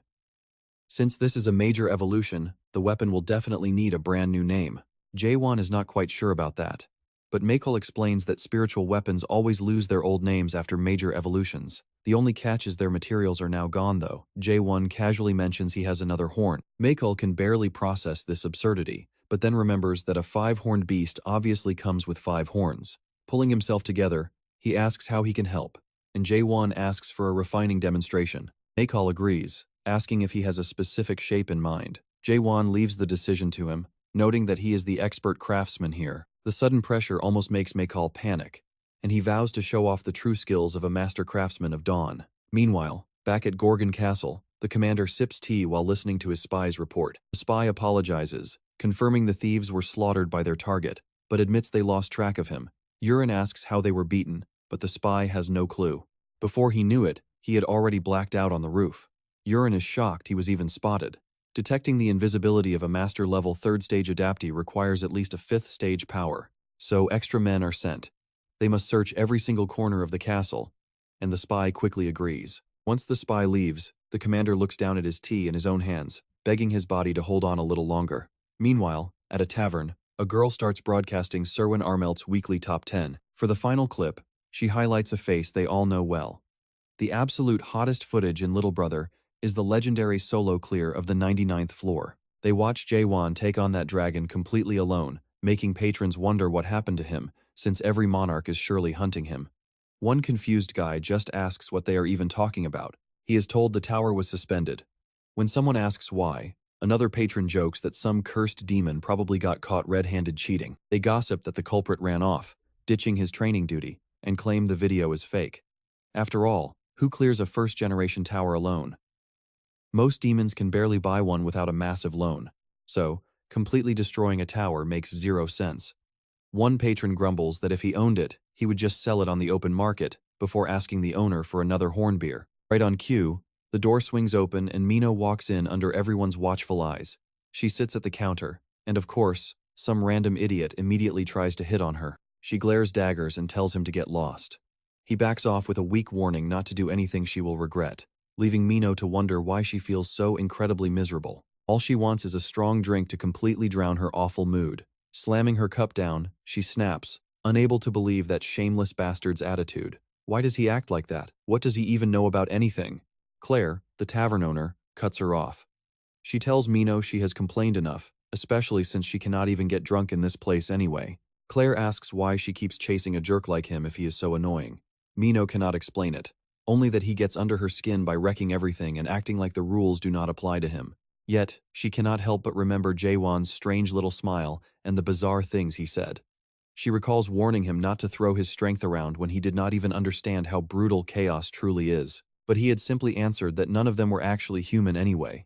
Since this is a major evolution, the weapon will definitely need a brand new name. Jaehwan is not quite sure about that, but Maycall explains that spiritual weapons always lose their old names after major evolutions. The only catch is their materials are now gone though. Jaehwan casually mentions he has another horn. Maycall can barely process this absurdity, but then remembers that a five-horned beast obviously comes with five horns. Pulling himself together, he asks how he can help, and Jaehwan asks for a refining demonstration. Maycall agrees, asking if he has a specific shape in mind. Jaehwan leaves the decision to him, noting that he is the expert craftsman here. The sudden pressure almost makes Maycall panic, and he vows to show off the true skills of a master craftsman of Dawn. Meanwhile, back at Gorgon Castle, the commander sips tea while listening to his spy's report. The spy apologizes, confirming the thieves were slaughtered by their target, but admits they lost track of him. Yurin asks how they were beaten, but the spy has no clue. Before he knew it, he had already blacked out on the roof. Yurin is shocked he was even spotted. Detecting the invisibility of a master-level 3rd stage adaptee requires at least a 5th stage power, so extra men are sent. They must search every single corner of the castle, and the spy quickly agrees. Once the spy leaves, the commander looks down at his tea in his own hands, begging his body to hold on a little longer. Meanwhile, at a tavern, a girl starts broadcasting Serwin Armelt's weekly top 10. For the final clip, she highlights a face they all know well. The absolute hottest footage in Little Brother is the legendary solo clear of the 99th floor. They watch Jaehwan take on that dragon completely alone, making patrons wonder what happened to him, since every monarch is surely hunting him. One confused guy just asks what they are even talking about. He is told the tower was suspended. When someone asks why, another patron jokes that some cursed demon probably got caught red-handed cheating. They gossip that the culprit ran off, ditching his training duty, and claim the video is fake. After all, who clears a first-generation tower alone? Most demons can barely buy one without a massive loan, so completely destroying a tower makes zero sense. One patron grumbles that if he owned it, he would just sell it on the open market before asking the owner for another horn beer. Right on cue, the door swings open and Mino walks in under everyone's watchful eyes. She sits at the counter, and of course, some random idiot immediately tries to hit on her. She glares daggers and tells him to get lost. He backs off with a weak warning not to do anything she will regret, leaving Mino to wonder why she feels so incredibly miserable. All she wants is a strong drink to completely drown her awful mood. Slamming her cup down, she snaps, unable to believe that shameless bastard's attitude. Why does he act like that? What does he even know about anything? Claire, the tavern owner, cuts her off. She tells Mino she has complained enough, especially since she cannot even get drunk in this place anyway. Claire asks why she keeps chasing a jerk like him if he is so annoying. Mino cannot explain it, only that he gets under her skin by wrecking everything and acting like the rules do not apply to him. Yet, she cannot help but remember Jaehwan's strange little smile and the bizarre things he said. She recalls warning him not to throw his strength around when he did not even understand how brutal chaos truly is, but he had simply answered that none of them were actually human anyway.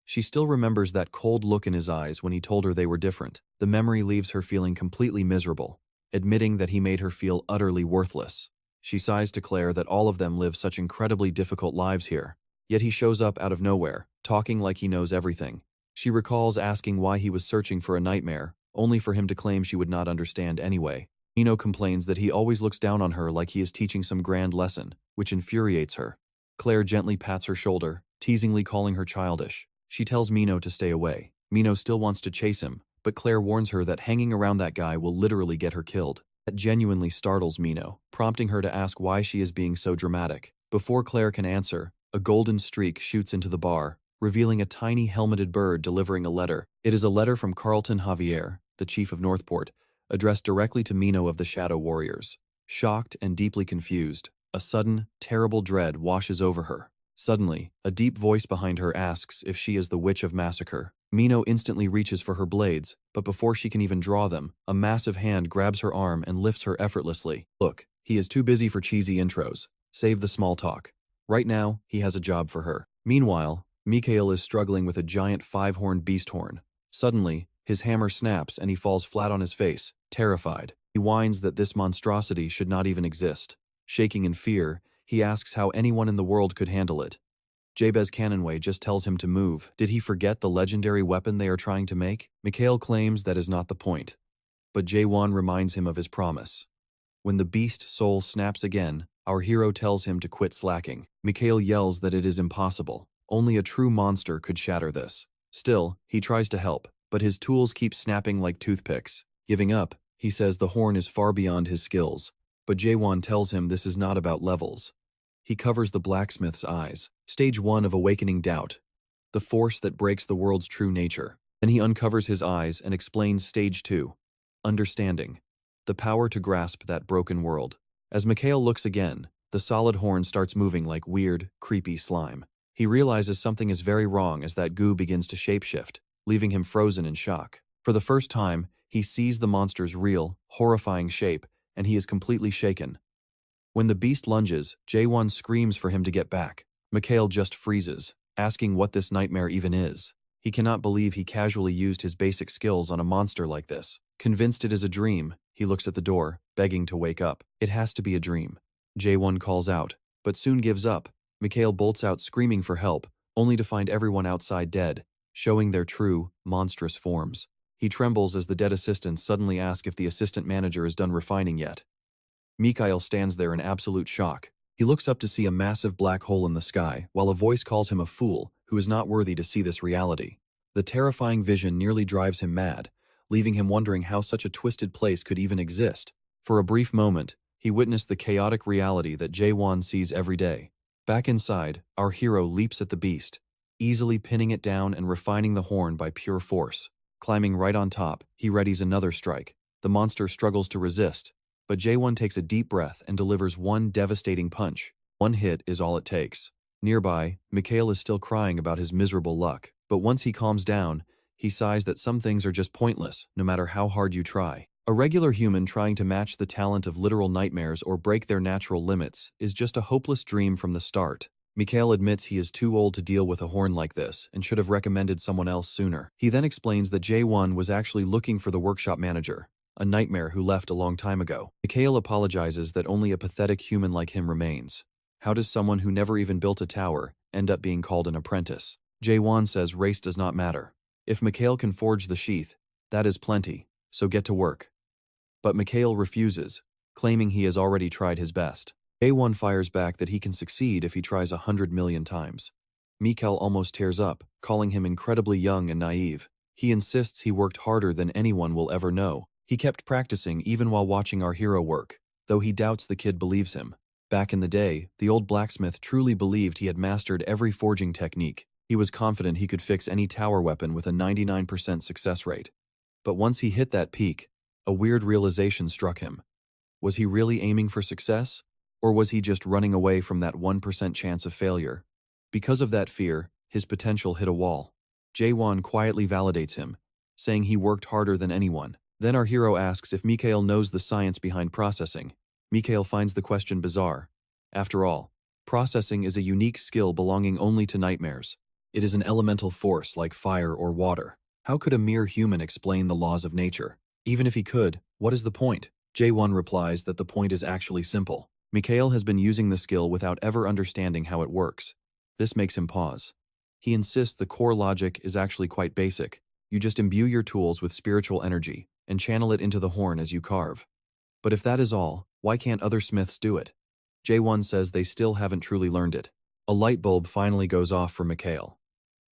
She still remembers that cold look in his eyes when he told her they were different. The memory leaves her feeling completely miserable, admitting that he made her feel utterly worthless. She sighs to Claire that all of them live such incredibly difficult lives here, yet he shows up out of nowhere, talking like he knows everything. She recalls asking why he was searching for a nightmare, only for him to claim she would not understand anyway. Mino complains that he always looks down on her like he is teaching some grand lesson, which infuriates her. Claire gently pats her shoulder, teasingly calling her childish. She tells Mino to stay away. Mino still wants to chase him, but Claire warns her that hanging around that guy will literally get her killed. That genuinely startles Mino, prompting her to ask why she is being so dramatic. Before Claire can answer, a golden streak shoots into the bar, revealing a tiny helmeted bird delivering a letter. It is a letter from Carlton Javier, the chief of Northport, addressed directly to Mino of the Shadow Warriors. Shocked and deeply confused, a sudden, terrible dread washes over her. Suddenly, a deep voice behind her asks if she is the Witch of Massacre. Mino instantly reaches for her blades, but before she can even draw them, a massive hand grabs her arm and lifts her effortlessly. Look, he is too busy for cheesy intros. Save the small talk. Right now, he has a job for her. Meanwhile, Mikhail is struggling with a giant 5-horned beast horn. Suddenly, his hammer snaps and he falls flat on his face, terrified. He whines that this monstrosity should not even exist. Shaking in fear, he asks how anyone in the world could handle it. Jabez Cannonway just tells him to move. Did he forget the legendary weapon they are trying to make? Mikhail claims that is not the point, but Jaehwan reminds him of his promise. When the beast soul snaps again, our hero tells him to quit slacking. Mikhail yells that it is impossible. Only a true monster could shatter this. Still, he tries to help, but his tools keep snapping like toothpicks. Giving up, he says the horn is far beyond his skills, but Jaehwan tells him this is not about levels. He covers the blacksmith's eyes. Stage 1 of awakening doubt, the force that breaks the world's true nature. Then he uncovers his eyes and explains Stage 2, understanding, the power to grasp that broken world. As Mikhail looks again, the solid horn starts moving like weird, creepy slime. He realizes something is very wrong as that goo begins to shapeshift, leaving him frozen in shock. For the first time, he sees the monster's real, horrifying shape, and he is completely shaken. When the beast lunges, Jaehwan screams for him to get back. Mikhail just freezes, asking what this nightmare even is. He cannot believe he casually used his basic skills on a monster like this. Convinced it is a dream, he looks at the door, begging to wake up. It has to be a dream. Jaehwan calls out, but soon gives up. Mikhail bolts out screaming for help, only to find everyone outside dead. showing their true, monstrous forms. He trembles as the dead assistants suddenly ask if the assistant manager is done refining yet. Mikhail stands there in absolute shock. He looks up to see a massive black hole in the sky, while a voice calls him a fool who is not worthy to see this reality. The terrifying vision nearly drives him mad, leaving him wondering how such a twisted place could even exist. For a brief moment, he witnessed the chaotic reality that Jaehwan sees every day. Back inside, our hero leaps at the beast, easily pinning it down and refining the horn by pure force. Climbing right on top, he readies another strike. The monster struggles to resist, but Jaehwan takes a deep breath and delivers one devastating punch. One hit is all it takes. Nearby, Mikhail is still crying about his miserable luck, but once he calms down, he sighs that some things are just pointless, no matter how hard you try. A regular human trying to match the talent of literal nightmares or break their natural limits is just a hopeless dream from the start. Mikhail admits he is too old to deal with a horn like this and should have recommended someone else sooner. He then explains that Jaehwan was actually looking for the workshop manager, a nightmare who left a long time ago. Mikhail apologizes that only a pathetic human like him remains. How does someone who never even built a tower end up being called an apprentice? Jaehwan says race does not matter. If Mikhail can forge the sheath, that is plenty, so get to work. But Mikhail refuses, claiming he has already tried his best. Jaehwan fires back that he can succeed if he tries 100 million times. Mikhail almost tears up, calling him incredibly young and naive. He insists he worked harder than anyone will ever know. He kept practicing even while watching our hero work, though he doubts the kid believes him. Back in the day, the old blacksmith truly believed he had mastered every forging technique. He was confident he could fix any tower weapon with a 99% success rate. But once he hit that peak, a weird realization struck him. Was he really aiming for success? Or was he just running away from that 1% chance of failure? Because of that fear, his potential hit a wall. Jaehwan quietly validates him, saying he worked harder than anyone. Then our hero asks if Mikhail knows the science behind processing. Mikhail finds the question bizarre. After all, processing is a unique skill belonging only to nightmares. It is an elemental force like fire or water. How could a mere human explain the laws of nature? Even if he could, what is the point? Jaehwan replies that the point is actually simple. Mikhail has been using the skill without ever understanding how it works. This makes him pause. He insists the core logic is actually quite basic. You just imbue your tools with spiritual energy and channel it into the horn as you carve. But if that is all, why can't other smiths do it? Jaehwan says they still haven't truly learned it. A light bulb finally goes off for Mikhail.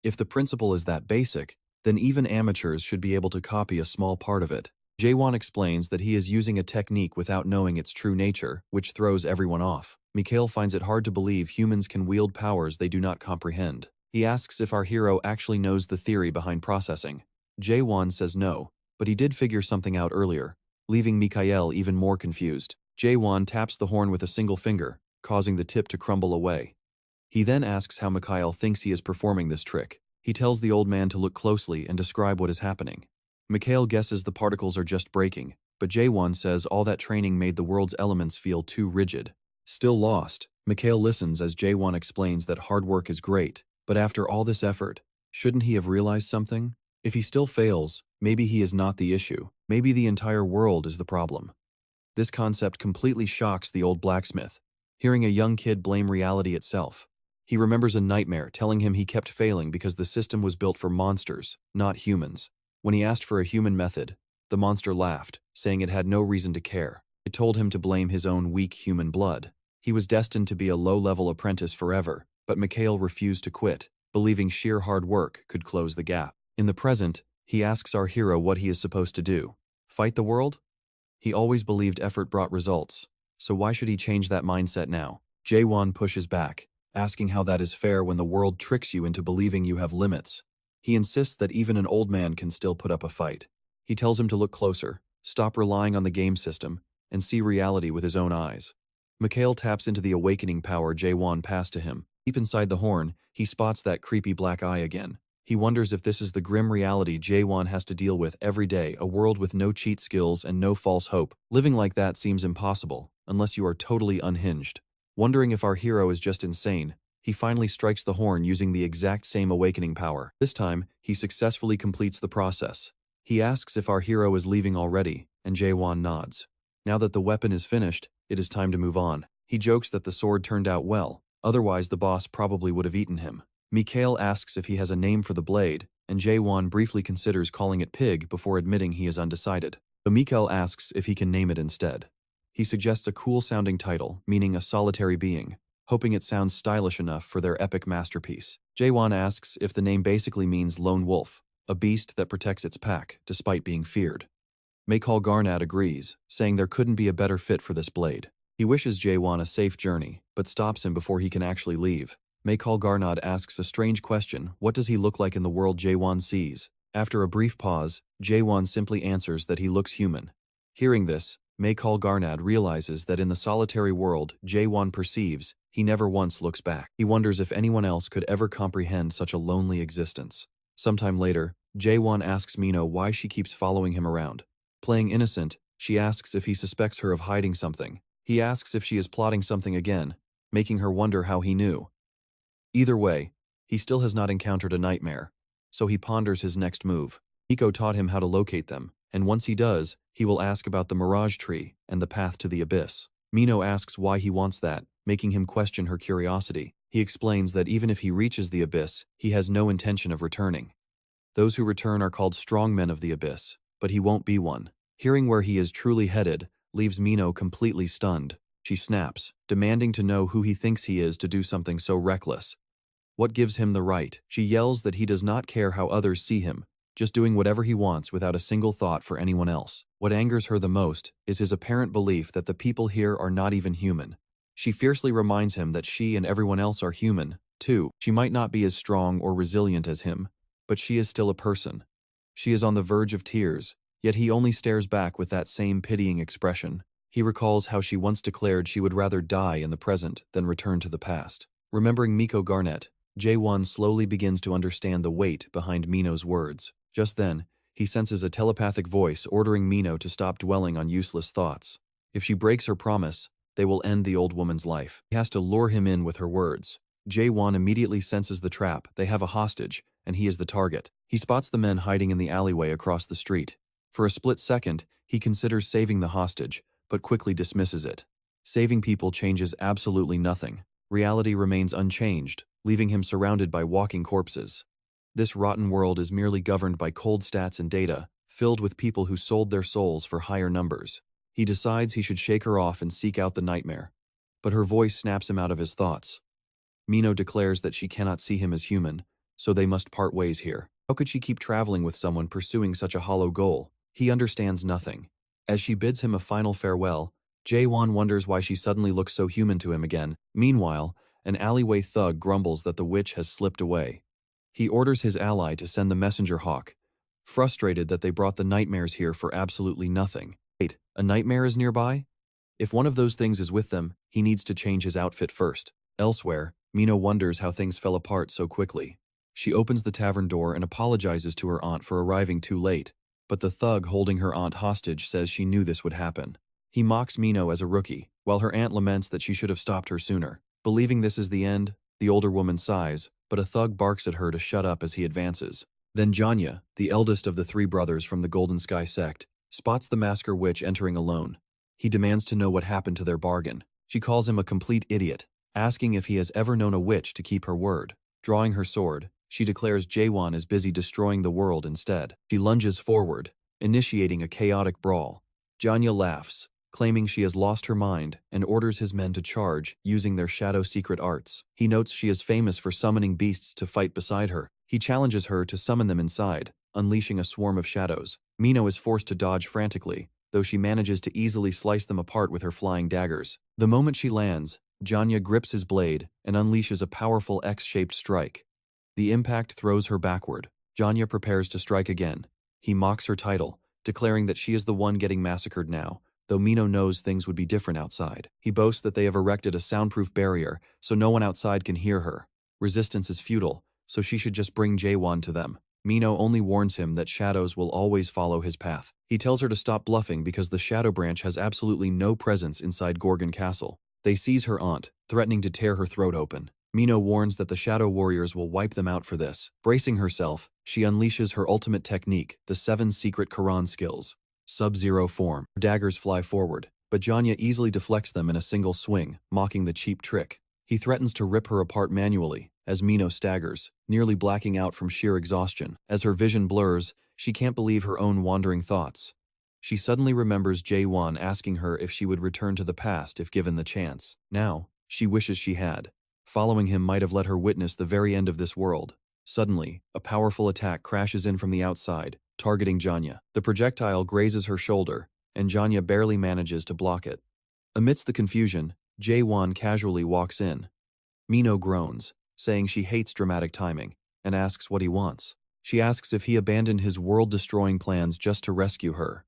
If the principle is that basic, then even amateurs should be able to copy a small part of it. Jaehwan explains that he is using a technique without knowing its true nature, which throws everyone off. Mikhail finds it hard to believe humans can wield powers they do not comprehend. He asks if our hero actually knows the theory behind processing. Jaehwan says no, but he did figure something out earlier, leaving Mikhail even more confused. Jaehwan taps the horn with a single finger, causing the tip to crumble away. He then asks how Mikhail thinks he is performing this trick. He tells the old man to look closely and describe what is happening. Mikhail guesses the particles are just breaking, but Jaehwan says all that training made the world's elements feel too rigid. Still lost, Mikhail listens as Jaehwan explains that hard work is great, but after all this effort, shouldn't he have realized something? If he still fails, maybe he is not the issue. Maybe the entire world is the problem. This concept completely shocks the old blacksmith, hearing a young kid blame reality itself. He remembers a nightmare telling him he kept failing because the system was built for monsters, not humans. When he asked for a human method, the monster laughed, saying it had no reason to care. It told him to blame his own weak human blood. He was destined to be a low-level apprentice forever, but Mikhail refused to quit, believing sheer hard work could close the gap. In the present, he asks our hero what he is supposed to do. Fight the world? He always believed effort brought results, so why should he change that mindset now? Jaehwan pushes back, asking how that is fair when the world tricks you into believing you have limits. He insists that even an old man can still put up a fight. He tells him to look closer, stop relying on the game system, and see reality with his own eyes. Mikhail taps into the awakening power Jaehwan passed to him. Deep inside the horn, he spots that creepy black eye again. He wonders if this is the grim reality Jaehwan has to deal with every day, a world with no cheat skills and no false hope. Living like that seems impossible, unless you are totally unhinged. Wondering if our hero is just insane, he finally strikes the horn using the exact same awakening power. This time, he successfully completes the process. He asks if our hero is leaving already, and Jaehwan nods. Now that the weapon is finished, it is time to move on. He jokes that the sword turned out well, otherwise the boss probably would have eaten him. Mikhail asks if he has a name for the blade, and Jaehwan briefly considers calling it pig before admitting he is undecided. So Mikkel asks if he can name it instead. He suggests a cool-sounding title, meaning a solitary being, hoping it sounds stylish enough for their epic masterpiece. Jaehwan asks if the name basically means lone wolf, a beast that protects its pack, despite being feared. Maycall Garnad agrees, saying there couldn't be a better fit for this blade. He wishes Jaehwan a safe journey, but stops him before he can actually leave. Maycall Garnad asks a strange question: what does he look like in the world Jaehwan sees? After a brief pause, Jaehwan simply answers that he looks human. Hearing this, Maycall Garnad realizes that in the solitary world Jaehwan perceives, he never once looks back. He wonders if anyone else could ever comprehend such a lonely existence. Sometime later, Jaehwan asks Mino why she keeps following him around. Playing innocent, she asks if he suspects her of hiding something. He asks if she is plotting something again, making her wonder how he knew. Either way, he still has not encountered a nightmare, so he ponders his next move. Nico taught him how to locate them, and once he does, he will ask about the Mirage Tree and the path to the abyss. Mino asks why he wants that, making him question her curiosity. He explains that even if he reaches the abyss, he has no intention of returning. Those who return are called strongmen of the abyss, but he won't be one. Hearing where he is truly headed leaves Mino completely stunned. She snaps, demanding to know who he thinks he is to do something so reckless. What gives him the right? She yells that he does not care how others see him, just doing whatever he wants without a single thought for anyone else. What angers her the most is his apparent belief that the people here are not even human. She fiercely reminds him that she and everyone else are human, too. She might not be as strong or resilient as him, but she is still a person. She is on the verge of tears, yet he only stares back with that same pitying expression. He recalls how she once declared she would rather die in the present than return to the past. Remembering Miko Garnett, Jaehwan slowly begins to understand the weight behind Mino's words. Just then, he senses a telepathic voice ordering Mino to stop dwelling on useless thoughts. If she breaks her promise, they will end the old woman's life. He has to lure him in with her words. Jaehwan immediately senses the trap. They have a hostage, and he is the target. He spots the men hiding in the alleyway across the street. For a split second, he considers saving the hostage, but quickly dismisses it. Saving people changes absolutely nothing. Reality remains unchanged, leaving him surrounded by walking corpses. This rotten world is merely governed by cold stats and data, filled with people who sold their souls for higher numbers. He decides he should shake her off and seek out the nightmare. But her voice snaps him out of his thoughts. Mino declares that she cannot see him as human, so they must part ways here. How could she keep traveling with someone pursuing such a hollow goal? He understands nothing. As she bids him a final farewell, Jaehwan wonders why she suddenly looks so human to him again. Meanwhile, an alleyway thug grumbles that the witch has slipped away. He orders his ally to send the messenger hawk, frustrated that they brought the nightmares here for absolutely nothing. Wait, a nightmare is nearby? If one of those things is with them, he needs to change his outfit first. Elsewhere, Mino wonders how things fell apart so quickly. She opens the tavern door and apologizes to her aunt for arriving too late, but the thug holding her aunt hostage says she knew this would happen. He mocks Mino as a rookie, while her aunt laments that she should have stopped her sooner. Believing this is the end, the older woman sighs, but a thug barks at her to shut up as he advances. Then Janya, the eldest of the three brothers from the Golden Sky sect, spots the masker witch entering alone. He demands to know what happened to their bargain. She calls him a complete idiot, asking if he has ever known a witch to keep her word. Drawing her sword, she declares Jaehwan is busy destroying the world instead. She lunges forward, initiating a chaotic brawl. Janya laughs, claiming she has lost her mind, and orders his men to charge, using their shadow secret arts. He notes she is famous for summoning beasts to fight beside her. He challenges her to summon them inside, unleashing a swarm of shadows. Mino is forced to dodge frantically, though she manages to easily slice them apart with her flying daggers. The moment she lands, Janya grips his blade and unleashes a powerful X-shaped strike. The impact throws her backward. Janya prepares to strike again. He mocks her title, declaring that she is the one getting massacred now, though Mino knows things would be different outside. He boasts that they have erected a soundproof barrier so no one outside can hear her. Resistance is futile, so she should just bring Jaehwan to them. Mino only warns him that shadows will always follow his path. He tells her to stop bluffing because the Shadow Branch has absolutely no presence inside Gorgon Castle. They seize her aunt, threatening to tear her throat open. Mino warns that the Shadow Warriors will wipe them out for this. Bracing herself, she unleashes her ultimate technique, the 7 secret Quran skills. Sub-Zero form. Her daggers fly forward, but Janya easily deflects them in a single swing, mocking the cheap trick. He threatens to rip her apart manually, as Mino staggers, nearly blacking out from sheer exhaustion. As her vision blurs, she can't believe her own wandering thoughts. She suddenly remembers Jaehwan asking her if she would return to the past if given the chance. Now, she wishes she had. Following him might have let her witness the very end of this world. Suddenly, a powerful attack crashes in from the outside, targeting Janya. The projectile grazes her shoulder, and Janya barely manages to block it. Amidst the confusion, Jaehwan casually walks in. Mino groans, saying she hates dramatic timing, and asks what he wants. She asks if he abandoned his world-destroying plans just to rescue her.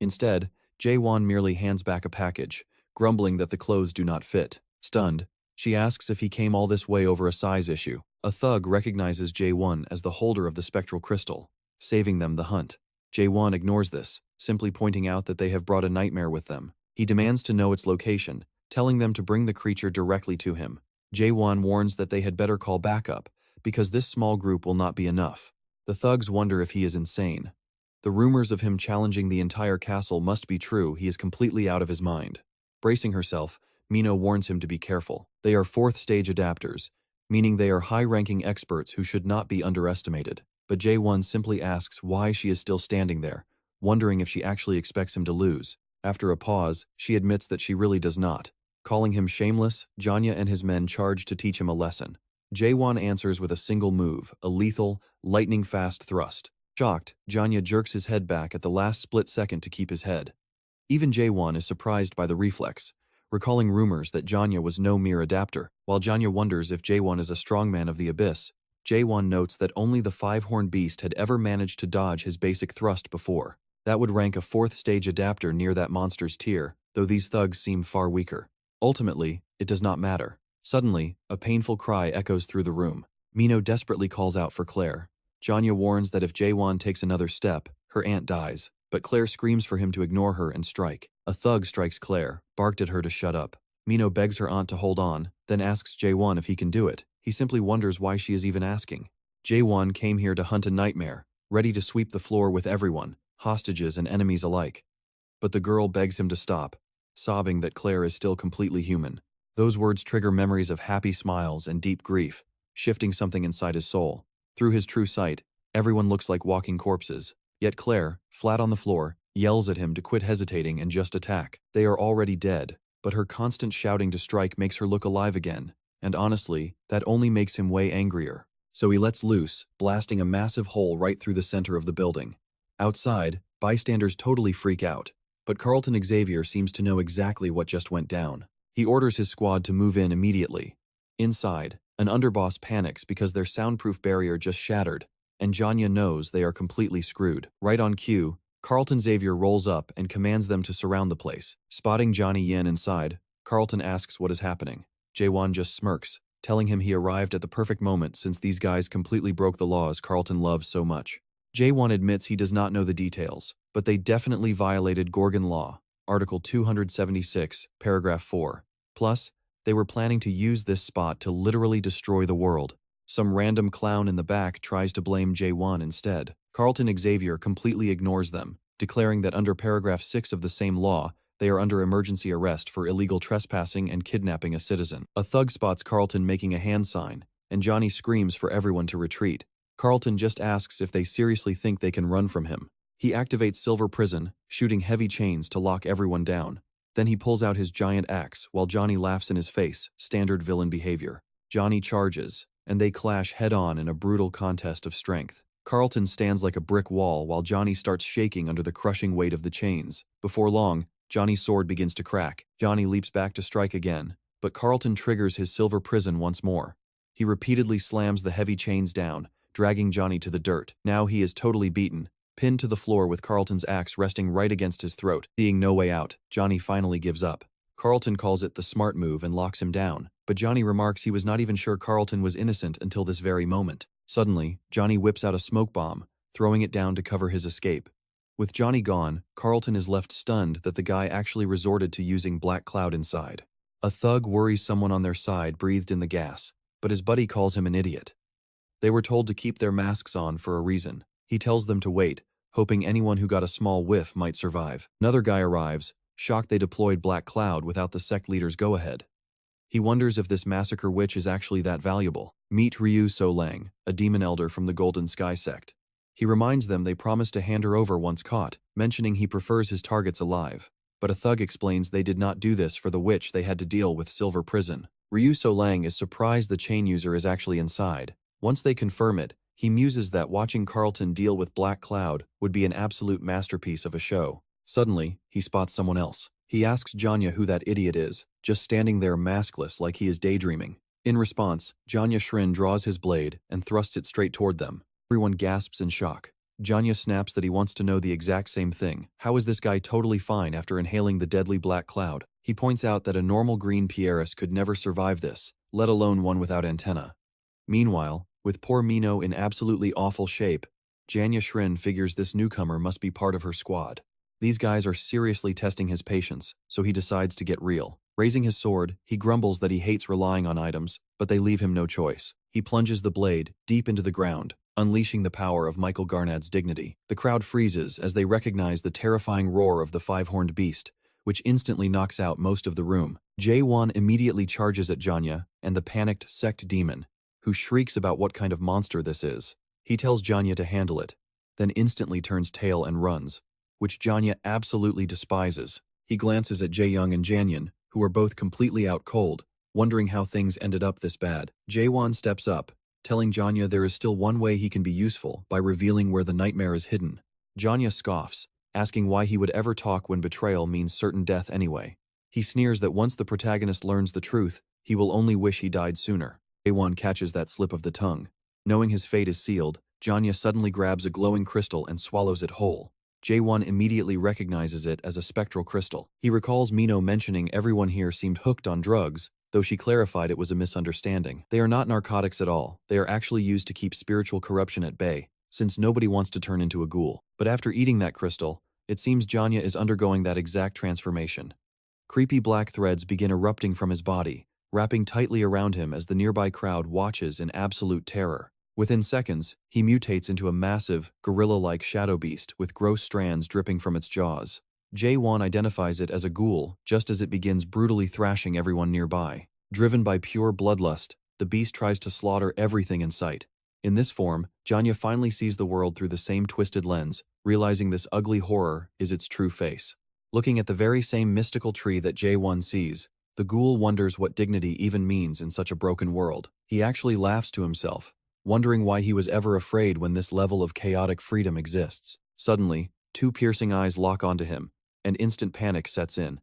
Instead, Jaehwan merely hands back a package, grumbling that the clothes do not fit. Stunned, she asks if he came all this way over a size issue. A thug recognizes Jaehwan as the holder of the spectral crystal, saving them the hunt. Jaehwan ignores this, simply pointing out that they have brought a nightmare with them. He demands to know its location, telling them to bring the creature directly to him. Jaehwan warns that they had better call backup, because this small group will not be enough. The thugs wonder if he is insane. The rumors of him challenging the entire castle must be true. He is completely out of his mind. Bracing herself, Mino warns him to be careful. They are fourth-stage adapters, meaning they are high-ranking experts who should not be underestimated. But Jaehwan simply asks why she is still standing there, wondering if she actually expects him to lose. After a pause, she admits that she really does not. Calling him shameless, Janya and his men charge to teach him a lesson. Jaehwan answers with a single move, a lethal, lightning-fast thrust. Shocked, Janya jerks his head back at the last split second to keep his head. Even Jaehwan is surprised by the reflex, recalling rumors that Janya was no mere adapter. While Janya wonders if Jaehwan is a strongman of the abyss, Jaehwan notes that only the five-horned beast had ever managed to dodge his basic thrust before. That would rank a fourth-stage adapter near that monster's tier, though these thugs seem far weaker. Ultimately, it does not matter. Suddenly, a painful cry echoes through the room. Mino desperately calls out for Claire. Janya warns that if Jaehwan takes another step, her aunt dies, but Claire screams for him to ignore her and strike. A thug strikes Claire, barked at her to shut up. Mino begs her aunt to hold on, then asks Jaehwan if he can do it. He simply wonders why she is even asking. Jaehwan came here to hunt a nightmare, ready to sweep the floor with everyone, hostages and enemies alike. But the girl begs him to stop, sobbing that Claire is still completely human. Those words trigger memories of happy smiles and deep grief, shifting something inside his soul. Through his true sight, everyone looks like walking corpses. Yet Claire, flat on the floor, yells at him to quit hesitating and just attack. They are already dead, but her constant shouting to strike makes her look alive again. And honestly, that only makes him way angrier. So he lets loose, blasting a massive hole right through the center of the building. Outside, bystanders totally freak out, but Carlton Xavier seems to know exactly what just went down. He orders his squad to move in immediately. Inside, an underboss panics because their soundproof barrier just shattered, and Janya knows they are completely screwed. Right on cue, Carlton Xavier rolls up and commands them to surround the place. Spotting Johnny Yen inside, Carlton asks what is happening. Jaehwan just smirks, telling him he arrived at the perfect moment since these guys completely broke the laws Carlton loves so much. Jaehwan admits he does not know the details, but they definitely violated Gorgon Law, Article 276, Paragraph 4. Plus, they were planning to use this spot to literally destroy the world. Some random clown in the back tries to blame Jaehwan instead. Carlton Xavier completely ignores them, declaring that under Paragraph 6 of the same law, they are under emergency arrest for illegal trespassing and kidnapping a citizen. A thug spots Carlton making a hand sign, and Johnny screams for everyone to retreat. Carlton just asks if they seriously think they can run from him. He activates Silver Prison, shooting heavy chains to lock everyone down. Then he pulls out his giant axe while Johnny laughs in his face, standard villain behavior. Johnny charges, and they clash head-on in a brutal contest of strength. Carlton stands like a brick wall while Johnny starts shaking under the crushing weight of the chains. Before long, Johnny's sword begins to crack. Johnny leaps back to strike again, but Carlton triggers his Silver Prison once more. He repeatedly slams the heavy chains down, dragging Johnny to the dirt. Now he is totally beaten, pinned to the floor with Carlton's axe resting right against his throat. Seeing no way out, Johnny finally gives up. Carlton calls it the smart move and locks him down, but Johnny remarks he was not even sure Carlton was innocent until this very moment. Suddenly, Johnny whips out a smoke bomb, throwing it down to cover his escape. With Johnny gone, Carlton is left stunned that the guy actually resorted to using Black Cloud inside. A thug worries someone on their side breathed in the gas, but his buddy calls him an idiot. They were told to keep their masks on for a reason. He tells them to wait, hoping anyone who got a small whiff might survive. Another guy arrives, shocked they deployed Black Cloud without the sect leader's go-ahead. He wonders if this massacre witch is actually that valuable. Meet Ryu So-lang, a demon elder from the Golden Sky sect. He reminds them they promised to hand her over once caught, mentioning he prefers his targets alive. But a thug explains they did not do this for the witch they had to deal with Silver Prison. Ryu So-lang is surprised the chain user is actually inside. Once they confirm it, he muses that watching Carlton deal with Black Cloud would be an absolute masterpiece of a show. Suddenly, he spots someone else. He asks Janya who that idiot is, just standing there maskless like he is daydreaming. In response, Janya Shrin draws his blade and thrusts it straight toward them. Everyone gasps in shock. Janya snaps that he wants to know the exact same thing. How is this guy totally fine after inhaling the deadly black cloud? He points out that a normal green Pieris could never survive this, let alone one without antenna. Meanwhile, with poor Mino in absolutely awful shape, Janya Shrin figures this newcomer must be part of her squad. These guys are seriously testing his patience, so he decides to get real. Raising his sword, he grumbles that he hates relying on items, but they leave him no choice. He plunges the blade deep into the ground, unleashing the power of Michael Garnad's dignity. The crowd freezes as they recognize the terrifying roar of the five-horned beast, which instantly knocks out most of the room. Jaehwan immediately charges at Janya and the panicked sect demon, who shrieks about what kind of monster this is. He tells Janya to handle it, then instantly turns tail and runs, which Janya absolutely despises. He glances at Jae-young and Janyan, who are both completely out cold, wondering how things ended up this bad. Jaehwan steps up, telling Janya there is still one way he can be useful by revealing where the nightmare is hidden. Janya scoffs, asking why he would ever talk when betrayal means certain death anyway. He sneers that once the protagonist learns the truth, he will only wish he died sooner. Jaehwan catches that slip of the tongue. Knowing his fate is sealed, Janya suddenly grabs a glowing crystal and swallows it whole. Jaehwan immediately recognizes it as a spectral crystal. He recalls Mino mentioning everyone here seemed hooked on drugs, though she clarified it was a misunderstanding. They are not narcotics at all. They are actually used to keep spiritual corruption at bay, since nobody wants to turn into a ghoul. But after eating that crystal, it seems Janya is undergoing that exact transformation. Creepy black threads begin erupting from his body, wrapping tightly around him as the nearby crowd watches in absolute terror. Within seconds, he mutates into a massive, gorilla-like shadow beast with gross strands dripping from its jaws. Jaehwan identifies it as a ghoul just as it begins brutally thrashing everyone nearby. Driven by pure bloodlust, the beast tries to slaughter everything in sight. In this form, Janya finally sees the world through the same twisted lens, realizing this ugly horror is its true face. Looking at the very same mystical tree that Jaehwan sees, the ghoul wonders what dignity even means in such a broken world. He actually laughs to himself, wondering why he was ever afraid when this level of chaotic freedom exists. Suddenly, two piercing eyes lock onto him, and instant panic sets in.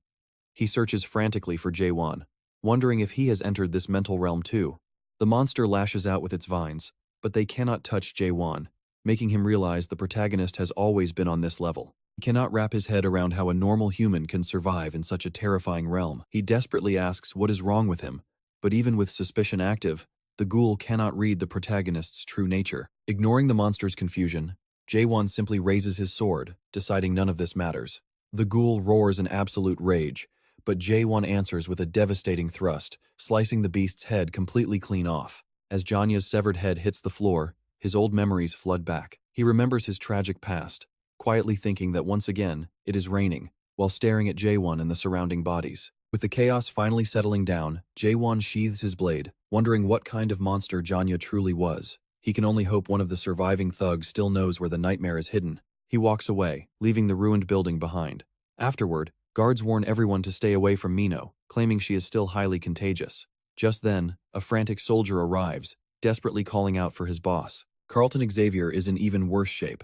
He searches frantically for Jaehwan, wondering if he has entered this mental realm too. The monster lashes out with its vines, but they cannot touch Jaehwan, making him realize the protagonist has always been on this level. He cannot wrap his head around how a normal human can survive in such a terrifying realm. He desperately asks what is wrong with him, but even with suspicion active, the ghoul cannot read the protagonist's true nature. Ignoring the monster's confusion, Jaehwan simply raises his sword, deciding none of this matters. The ghoul roars in absolute rage, but Jaehwan answers with a devastating thrust, slicing the beast's head completely clean off. As Janya's severed head hits the floor, his old memories flood back. He remembers his tragic past, quietly thinking that once again, it is raining, while staring at Jaehwan and the surrounding bodies. With the chaos finally settling down, Jaehwan sheathes his blade, wondering what kind of monster Janya truly was. He can only hope one of the surviving thugs still knows where the nightmare is hidden. He walks away, leaving the ruined building behind. Afterward, guards warn everyone to stay away from Mino, claiming she is still highly contagious. Just then, a frantic soldier arrives, desperately calling out for his boss. Carlton Xavier is in even worse shape,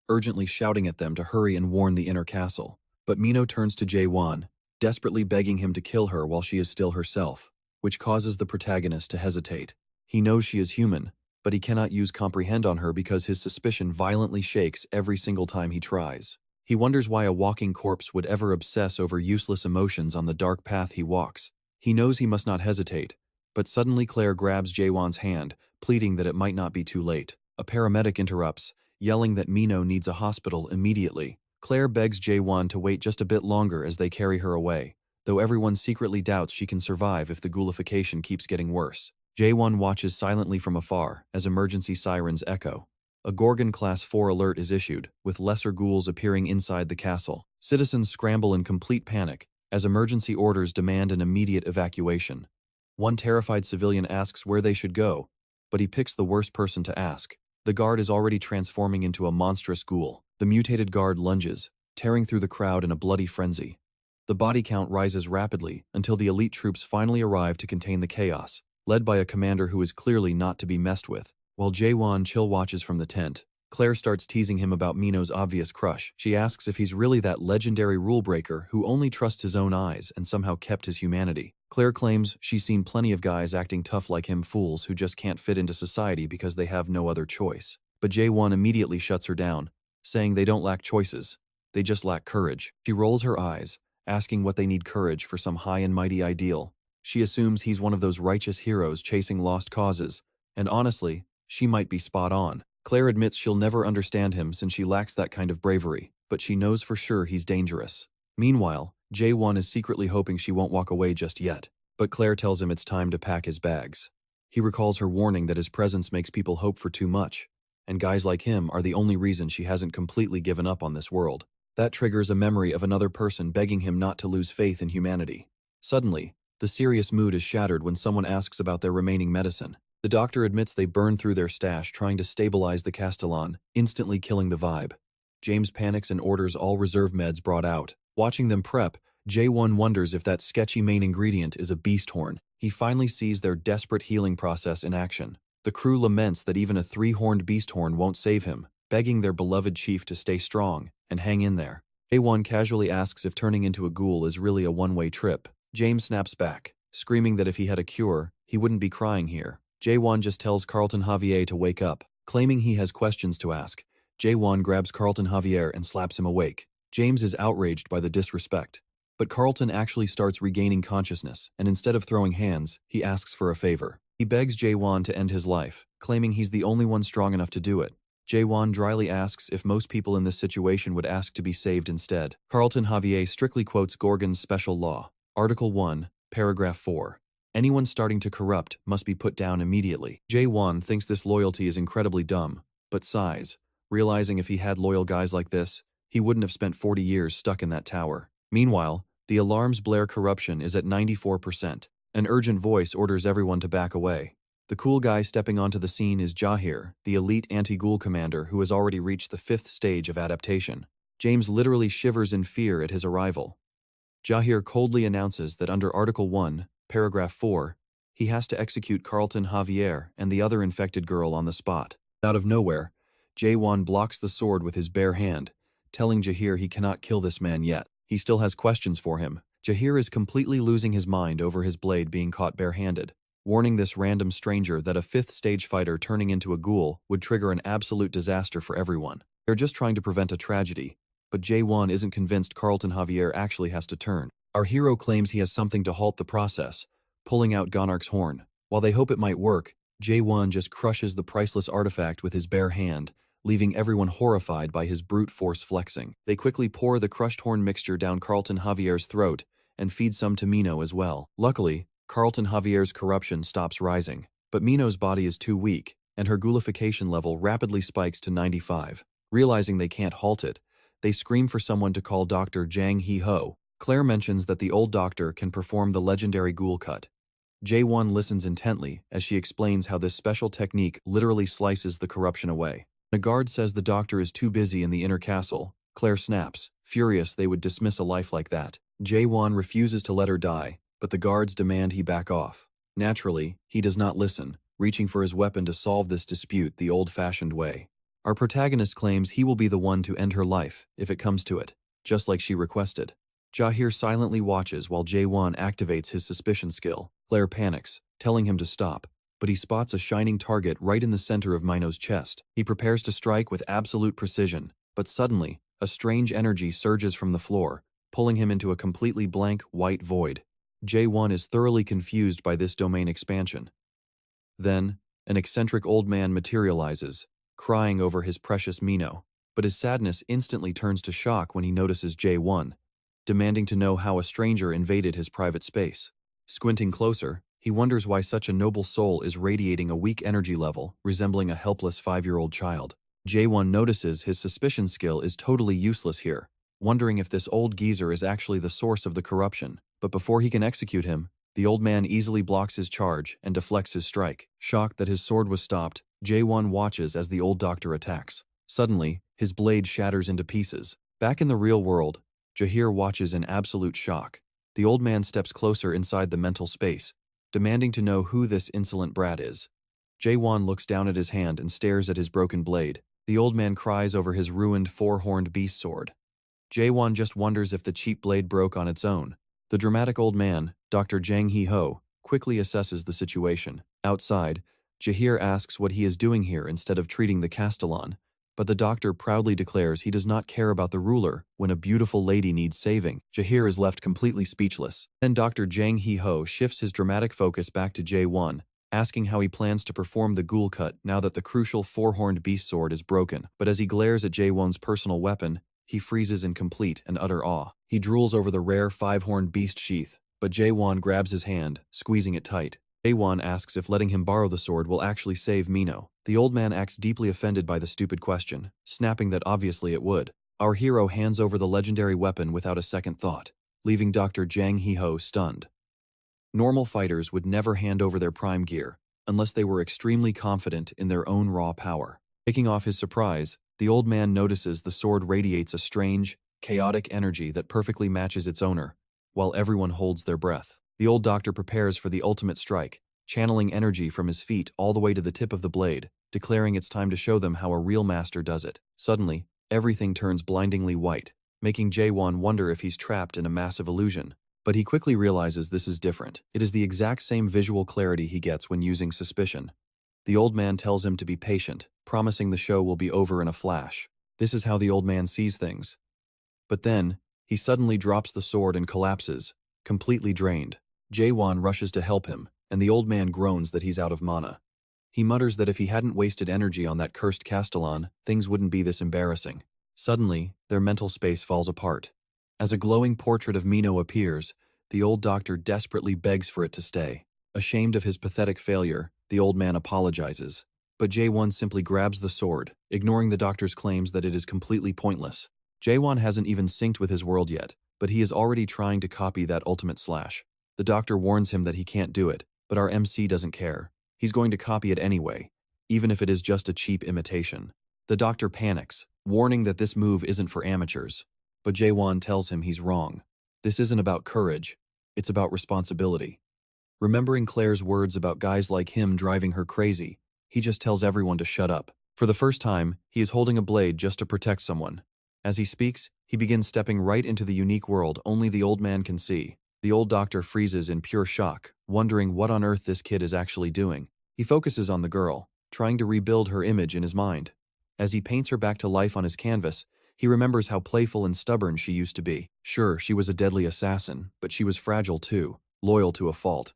urgently shouting at them to hurry and warn the inner castle. But Mino turns to Jaehwan, desperately begging him to kill her while she is still herself, which causes the protagonist to hesitate. He knows she is human, but he cannot use comprehend on her because his suspicion violently shakes every single time he tries. He wonders why a walking corpse would ever obsess over useless emotions on the dark path he walks. He knows he must not hesitate, but suddenly Claire grabs Jaehwan's hand, pleading that it might not be too late. A paramedic interrupts, yelling that Mino needs a hospital immediately. Claire begs Jaehwan to wait just a bit longer as they carry her away, though everyone secretly doubts she can survive if the ghoulification keeps getting worse. Jaehwan watches silently from afar as emergency sirens echo. A Gorgon Class 4 alert is issued, with lesser ghouls appearing inside the castle. Citizens scramble in complete panic as emergency orders demand an immediate evacuation. One terrified civilian asks where they should go, but he picks the worst person to ask. The guard is already transforming into a monstrous ghoul. The mutated guard lunges, tearing through the crowd in a bloody frenzy. The body count rises rapidly until the elite troops finally arrive to contain the chaos, led by a commander who is clearly not to be messed with. While Jaehwan chill watches from the tent, Claire starts teasing him about Mino's obvious crush. She asks if he's really that legendary rule breaker who only trusts his own eyes and somehow kept his humanity. Claire claims she's seen plenty of guys acting tough like him, fools who just can't fit into society because they have no other choice. But Jaehwan immediately shuts her down, saying they don't lack choices, they just lack courage. She rolls her eyes, asking what they need courage for some high and mighty ideal. She assumes he's one of those righteous heroes chasing lost causes, and honestly, she might be spot on. Claire admits she'll never understand him since she lacks that kind of bravery, but she knows for sure he's dangerous. Meanwhile, Jaehwan is secretly hoping she won't walk away just yet, but Claire tells him it's time to pack his bags. He recalls her warning that his presence makes people hope for too much, and guys like him are the only reason she hasn't completely given up on this world. That triggers a memory of another person begging him not to lose faith in humanity. Suddenly, the serious mood is shattered when someone asks about their remaining medicine. The doctor admits they burned through their stash trying to stabilize the Castellan, instantly killing the vibe. James panics and orders all reserve meds brought out. Watching them prep, Jaehwan wonders if that sketchy main ingredient is a beast horn. He finally sees their desperate healing process in action. The crew laments that even a 3-horned beast horn won't save him, begging their beloved chief to stay strong and hang in there. Jaehwan casually asks if turning into a ghoul is really a one-way trip. James snaps back, screaming that if he had a cure, he wouldn't be crying here. Jaehwan just tells Carlton Javier to wake up. Claiming he has questions to ask, Jaehwan grabs Carlton Javier and slaps him awake. James is outraged by the disrespect, but Carlton actually starts regaining consciousness, and instead of throwing hands, he asks for a favor. He begs Jaehwan to end his life, claiming he's the only one strong enough to do it. Jaehwan dryly asks if most people in this situation would ask to be saved instead. Carlton Javier strictly quotes Gorgon's special law, Article 1, Paragraph 4. Anyone starting to corrupt must be put down immediately. Jaehwan thinks this loyalty is incredibly dumb, but sighs, realizing if he had loyal guys like this, he wouldn't have spent 40 years stuck in that tower. Meanwhile, the alarms blare corruption is at 94%. An urgent voice orders everyone to back away. The cool guy stepping onto the scene is Jaehwan, the elite anti-ghoul commander who has already reached the 5th stage of adaptation. James literally shivers in fear at his arrival. Jaehwan coldly announces that under Article 1, Paragraph 4, he has to execute Carlton Javier and the other infected girl on the spot. Out of nowhere, Jaehwan blocks the sword with his bare hand, telling Jaehwan he cannot kill this man yet. He still has questions for him. Jaehwan is completely losing his mind over his blade being caught barehanded, warning this random stranger that a 5th stage fighter turning into a ghoul would trigger an absolute disaster for everyone. They're just trying to prevent a tragedy, but Jaehwan isn't convinced Carlton Javier actually has to turn. Our hero claims he has something to halt the process, pulling out Gonarch's horn. While they hope it might work, Jaehwan just crushes the priceless artifact with his bare hand, leaving everyone horrified by his brute force flexing. They quickly pour the crushed horn mixture down Carlton Javier's throat and feed some to Mino as well. Luckily, Carlton Javier's corruption stops rising, but Mino's body is too weak, and her ghoulification level rapidly spikes to 95. Realizing they can't halt it, they scream for someone to call Dr. Jang Hee-ho. Claire mentions that the old doctor can perform the legendary ghoul cut. Jaehwan listens intently as she explains how this special technique literally slices the corruption away. When a guard says the doctor is too busy in the inner castle, Claire snaps, furious they would dismiss a life like that. Jaehwan refuses to let her die, but the guards demand he back off. Naturally, he does not listen, reaching for his weapon to solve this dispute the old-fashioned way. Our protagonist claims he will be the one to end her life, if it comes to it, just like she requested. Jaehwan silently watches while Jaehwan activates his suspicion skill. Claire panics, telling him to stop, but he spots a shining target right in the center of Mino's chest. He prepares to strike with absolute precision, but suddenly, a strange energy surges from the floor, pulling him into a completely blank, white void. Jaehwan is thoroughly confused by this domain expansion. Then, an eccentric old man materializes, crying over his precious Mino, but his sadness instantly turns to shock when he notices Jaehwan, demanding to know how a stranger invaded his private space. Squinting closer, he wonders why such a noble soul is radiating a weak energy level, resembling a helpless 5-year-old child. Jaehwan notices his suspicion skill is totally useless here, wondering if this old geezer is actually the source of the corruption. But before he can execute him, The old man easily blocks his charge and deflects his strike. Shocked that his sword was stopped, Jaehwan watches as the old doctor attacks. Suddenly, his blade shatters into pieces. Back in the real world, Jaehir watches in absolute shock. The old man steps closer inside the mental space, demanding to know who this insolent brat is. Jaehwan looks down at his hand and stares at his broken blade. The old man cries over his ruined four-horned beast sword. Jaehwan just wonders if the cheap blade broke on its own. The dramatic old man, Dr. Jang Hee-ho, quickly assesses the situation. Outside, Jaehir asks what he is doing here instead of treating the Castellan, but the doctor proudly declares he does not care about the ruler when a beautiful lady needs saving. Jaehir is left completely speechless. Then Dr. Jang Hee-ho shifts his dramatic focus back to Jaehwan, asking how he plans to perform the ghoul cut now that the crucial four-horned beast sword is broken. But as he glares at Jaehwan's personal weapon, he freezes in complete and utter awe. He drools over the rare five-horned beast sheath, but Jaehwan grabs his hand, squeezing it tight. Jaehwan asks if letting him borrow the sword will actually save Mino. The old man acts deeply offended by the stupid question, snapping that obviously it would. Our hero hands over the legendary weapon without a second thought, leaving Dr. Jang Hee-ho stunned. Normal fighters would never hand over their prime gear, unless they were extremely confident in their own raw power. Taking off his surprise, the old man notices the sword radiates a strange, chaotic energy that perfectly matches its owner, while everyone holds their breath. The old doctor prepares for the ultimate strike, channeling energy from his feet all the way to the tip of the blade, declaring it's time to show them how a real master does it. Suddenly, everything turns blindingly white, making Jaehwan wonder if he's trapped in a massive illusion. But he quickly realizes this is different. It is the exact same visual clarity he gets when using suspicion. The old man tells him to be patient, promising the show will be over in a flash. This is how the old man sees things. But then, he suddenly drops the sword and collapses, completely drained. Jaehwan rushes to help him, and the old man groans that he's out of mana. He mutters that if he hadn't wasted energy on that cursed Castellan, things wouldn't be this embarrassing. Suddenly, their mental space falls apart. As a glowing portrait of Mino appears, the old doctor desperately begs for it to stay. Ashamed of his pathetic failure, the old man apologizes. But Jaehwan simply grabs the sword, ignoring the doctor's claims that it is completely pointless. Jaehwan hasn't even synced with his world yet, but he is already trying to copy that ultimate slash. The doctor warns him that he can't do it, but our MC doesn't care. He's going to copy it anyway, even if it is just a cheap imitation. The doctor panics, warning that this move isn't for amateurs. But Jaehwan tells him he's wrong. This isn't about courage, it's about responsibility. Remembering Claire's words about guys like him driving her crazy, he just tells everyone to shut up. For the first time, he is holding a blade just to protect someone. As he speaks, he begins stepping right into the unique world only the old man can see. The old doctor freezes in pure shock, wondering what on earth this kid is actually doing. He focuses on the girl, trying to rebuild her image in his mind. As he paints her back to life on his canvas, he remembers how playful and stubborn she used to be. Sure, she was a deadly assassin, but she was fragile too, loyal to a fault.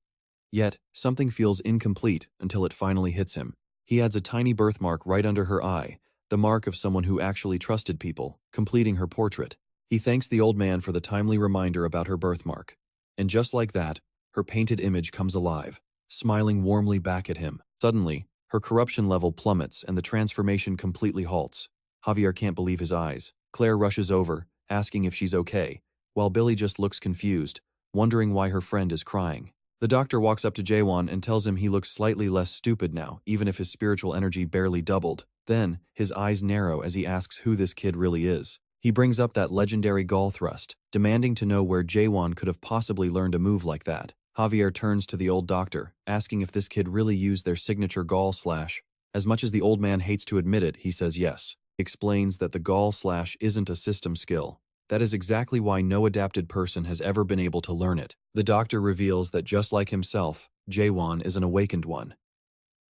Yet, something feels incomplete until it finally hits him. He adds a tiny birthmark right under her eye, the mark of someone who actually trusted people, completing her portrait. He thanks the old man for the timely reminder about her birthmark. And just like that, her painted image comes alive, smiling warmly back at him. Suddenly, her corruption level plummets and the transformation completely halts. Javier can't believe his eyes. Claire rushes over, asking if she's okay, while Billy just looks confused, wondering why her friend is crying. The doctor walks up to Jaehwan and tells him he looks slightly less stupid now, even if his spiritual energy barely doubled. Then, his eyes narrow as he asks who this kid really is. He brings up that legendary gall thrust, demanding to know where Jaehwan could have possibly learned a move like that. Javier turns to the old doctor, asking if this kid really used their signature gall slash. As much as the old man hates to admit it, he says yes. He explains that the gall slash isn't a system skill. That is exactly why no adapted person has ever been able to learn it. The doctor reveals that just like himself, Jaehwan is an awakened one.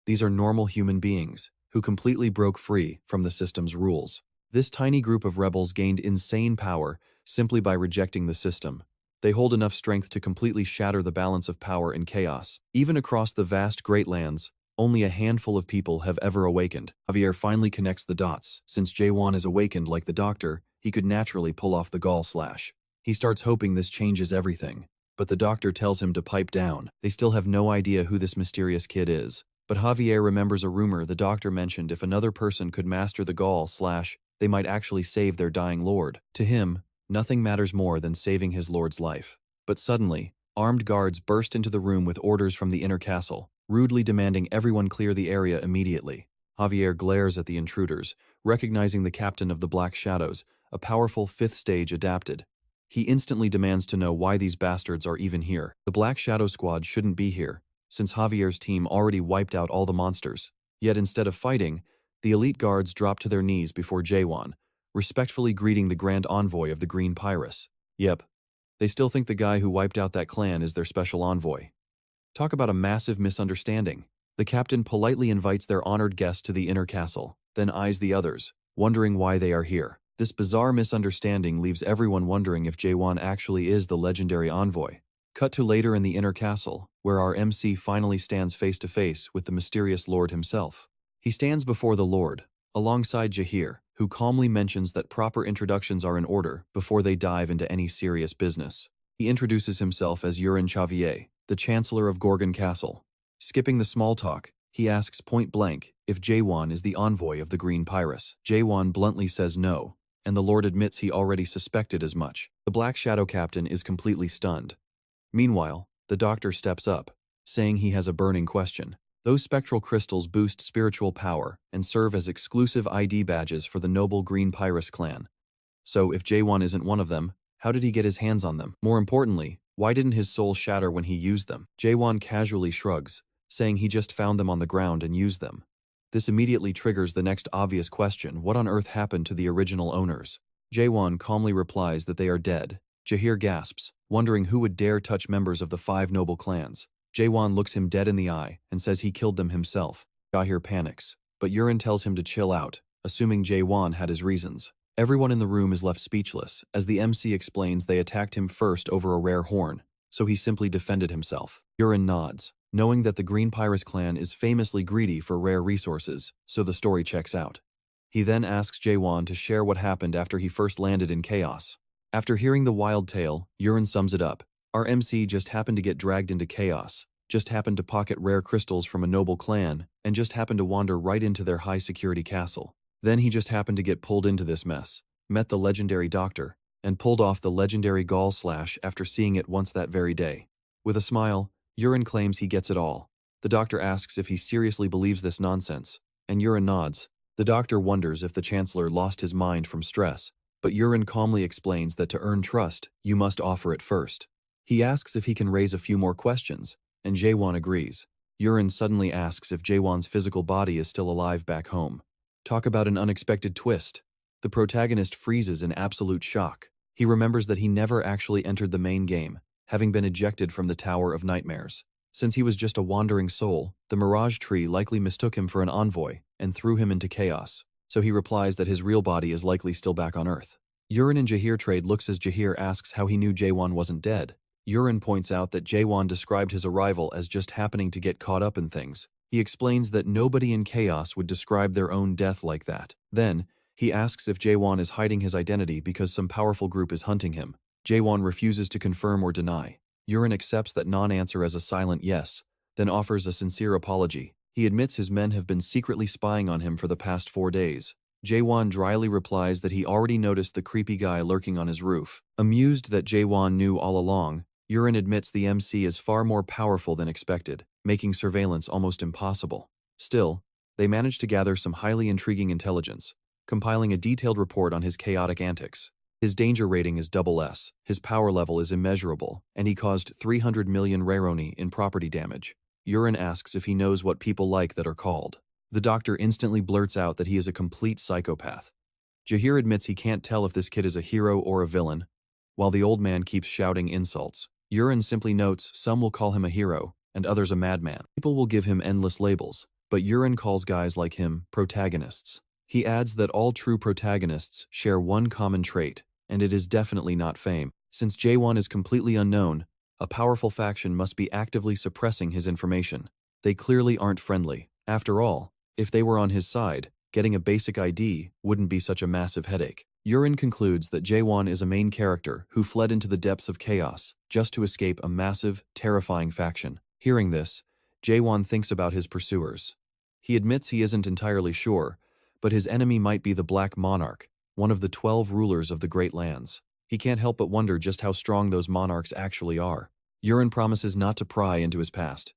These are normal human beings, who completely broke free from the system's rules. This tiny group of rebels gained insane power simply by rejecting the system. They hold enough strength to completely shatter the balance of power in chaos. Even across the vast Great Lands, only a handful of people have ever awakened. Javier finally connects the dots. Since Jaehwan is awakened like the doctor, he could naturally pull off the gall slash. He starts hoping this changes everything, but the doctor tells him to pipe down. They still have no idea who this mysterious kid is. But Javier remembers a rumor the doctor mentioned if another person could master the gall slash, they might actually save their dying lord. To him, nothing matters more than saving his lord's life. But suddenly, Armed guards burst into the room with orders from the inner castle, rudely demanding everyone clear the area immediately. Javier glares at the intruders, recognizing the captain of the Black Shadows, a powerful fifth stage adapted. He instantly demands to know why these bastards are even here. The Black Shadow squad shouldn't be here, since Javier's team already wiped out all the monsters. Yet instead of fighting, the elite guards drop to their knees before Jaehwan, respectfully greeting the grand envoy of the Green Pirates. Yep, they still think the guy who wiped out that clan is their special envoy. Talk about a massive misunderstanding. The captain politely invites their honored guest to the inner castle, then eyes the others, wondering why they are here. This bizarre misunderstanding leaves everyone wondering if Jaehwan actually is the legendary envoy. Cut to later in the inner castle, where our MC finally stands face to face with the mysterious Lord himself. He stands before the Lord, alongside Jaehir, who calmly mentions that proper introductions are in order before they dive into any serious business. He introduces himself as Urin Xavier, the Chancellor of Gorgon Castle. Skipping the small talk, he asks point blank if Jaehwan is the envoy of the Green Pirates. Jaehwan bluntly says no, and the Lord admits he already suspected as much. The Black Shadow Captain is completely stunned. Meanwhile, the doctor steps up, saying he has a burning question. Those spectral crystals boost spiritual power and serve as exclusive ID badges for the noble Green Pirates clan. So if Jaehwan isn't one of them, how did he get his hands on them? More importantly, why didn't his soul shatter when he used them? Jaehwan casually shrugs, saying he just found them on the ground and used them. This immediately triggers the next obvious question: what on earth happened to the original owners? Jaehwan calmly replies that they are dead. Jaehir gasps, wondering who would dare touch members of the 5 noble clans. Jaehwan looks him dead in the eye and says he killed them himself. Jaehir panics, but Urin tells him to chill out, assuming Jaehwan had his reasons. Everyone in the room is left speechless, as the MC explains they attacked him first over a rare horn, so he simply defended himself. Urin nods, knowing that the Green Pirates clan is famously greedy for rare resources, so the story checks out. He then asks Jaehwan to share what happened after he first landed in Chaos. After hearing the wild tale, Urin sums it up. Our MC just happened to get dragged into Chaos, just happened to pocket rare crystals from a noble clan, and just happened to wander right into their high-security castle. Then he just happened to get pulled into this mess, met the legendary doctor, and pulled off the legendary gall slash after seeing it once that very day. With a smile, Urin claims he gets it all. The doctor asks if he seriously believes this nonsense, and Urin nods. The doctor wonders if the Chancellor lost his mind from stress, but Urin calmly explains that to earn trust, you must offer it first. He asks if he can raise a few more questions, and Jaehwan agrees. Urin suddenly asks if Jaehwan's physical body is still alive back home. Talk about an unexpected twist. The protagonist freezes in absolute shock. He remembers that he never actually entered the main game, having been ejected from the Tower of Nightmares. Since he was just a wandering soul, the Mirage Tree likely mistook him for an envoy and threw him into chaos, so he replies that his real body is likely still back on Earth. Urin and Jaehir trade looks as Jaehir asks how he knew Jaehwan wasn't dead. Urin points out that Jaehwan described his arrival as just happening to get caught up in things. He explains that nobody in Chaos would describe their own death like that. Then, he asks if Jaehwan is hiding his identity because some powerful group is hunting him. Jaehwan refuses to confirm or deny. Urin accepts that non-answer as a silent yes, then offers a sincere apology. He admits his men have been secretly spying on him for the past 4 days. Jaehwan dryly replies that he already noticed the creepy guy lurking on his roof. Amused that Jaehwan knew all along, Urin admits the MC is far more powerful than expected, making surveillance almost impossible. Still, they manage to gather some highly intriguing intelligence, compiling a detailed report on his chaotic antics. His danger rating is SS, his power level is immeasurable, and he caused 300 million raroni in property damage. Urin asks if he knows what people like that are called. The doctor instantly blurts out that he is a complete psychopath. Jaehir admits he can't tell if this kid is a hero or a villain, while the old man keeps shouting insults. Urin simply notes some will call him a hero, and others a madman. People will give him endless labels, but Urin calls guys like him protagonists. He adds that all true protagonists share one common trait, and it is definitely not fame. Since Jaehwan is completely unknown, a powerful faction must be actively suppressing his information. They clearly aren't friendly. After all, if they were on his side, getting a basic ID wouldn't be such a massive headache. Urin concludes that Jaehwan is a main character who fled into the depths of chaos just to escape a massive, terrifying faction. Hearing this, Jaehwan thinks about his pursuers. He admits he isn't entirely sure, but his enemy might be the Black Monarch, one of the 12 rulers of the Great Lands. He can't help but wonder just how strong those monarchs actually are. Yurin promises not to pry into his past.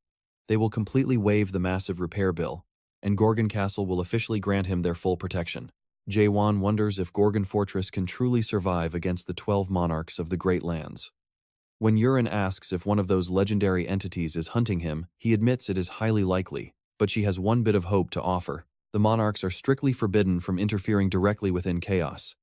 They will completely waive the massive repair bill, and Gorgon Castle will officially grant him their full protection. Jaehwan wonders if Gorgon Fortress can truly survive against the 12 monarchs of the Great Lands. When Yurin asks if one of those legendary entities is hunting him, he admits it is highly likely, but she has one bit of hope to offer. The monarchs are strictly forbidden from interfering directly within chaos.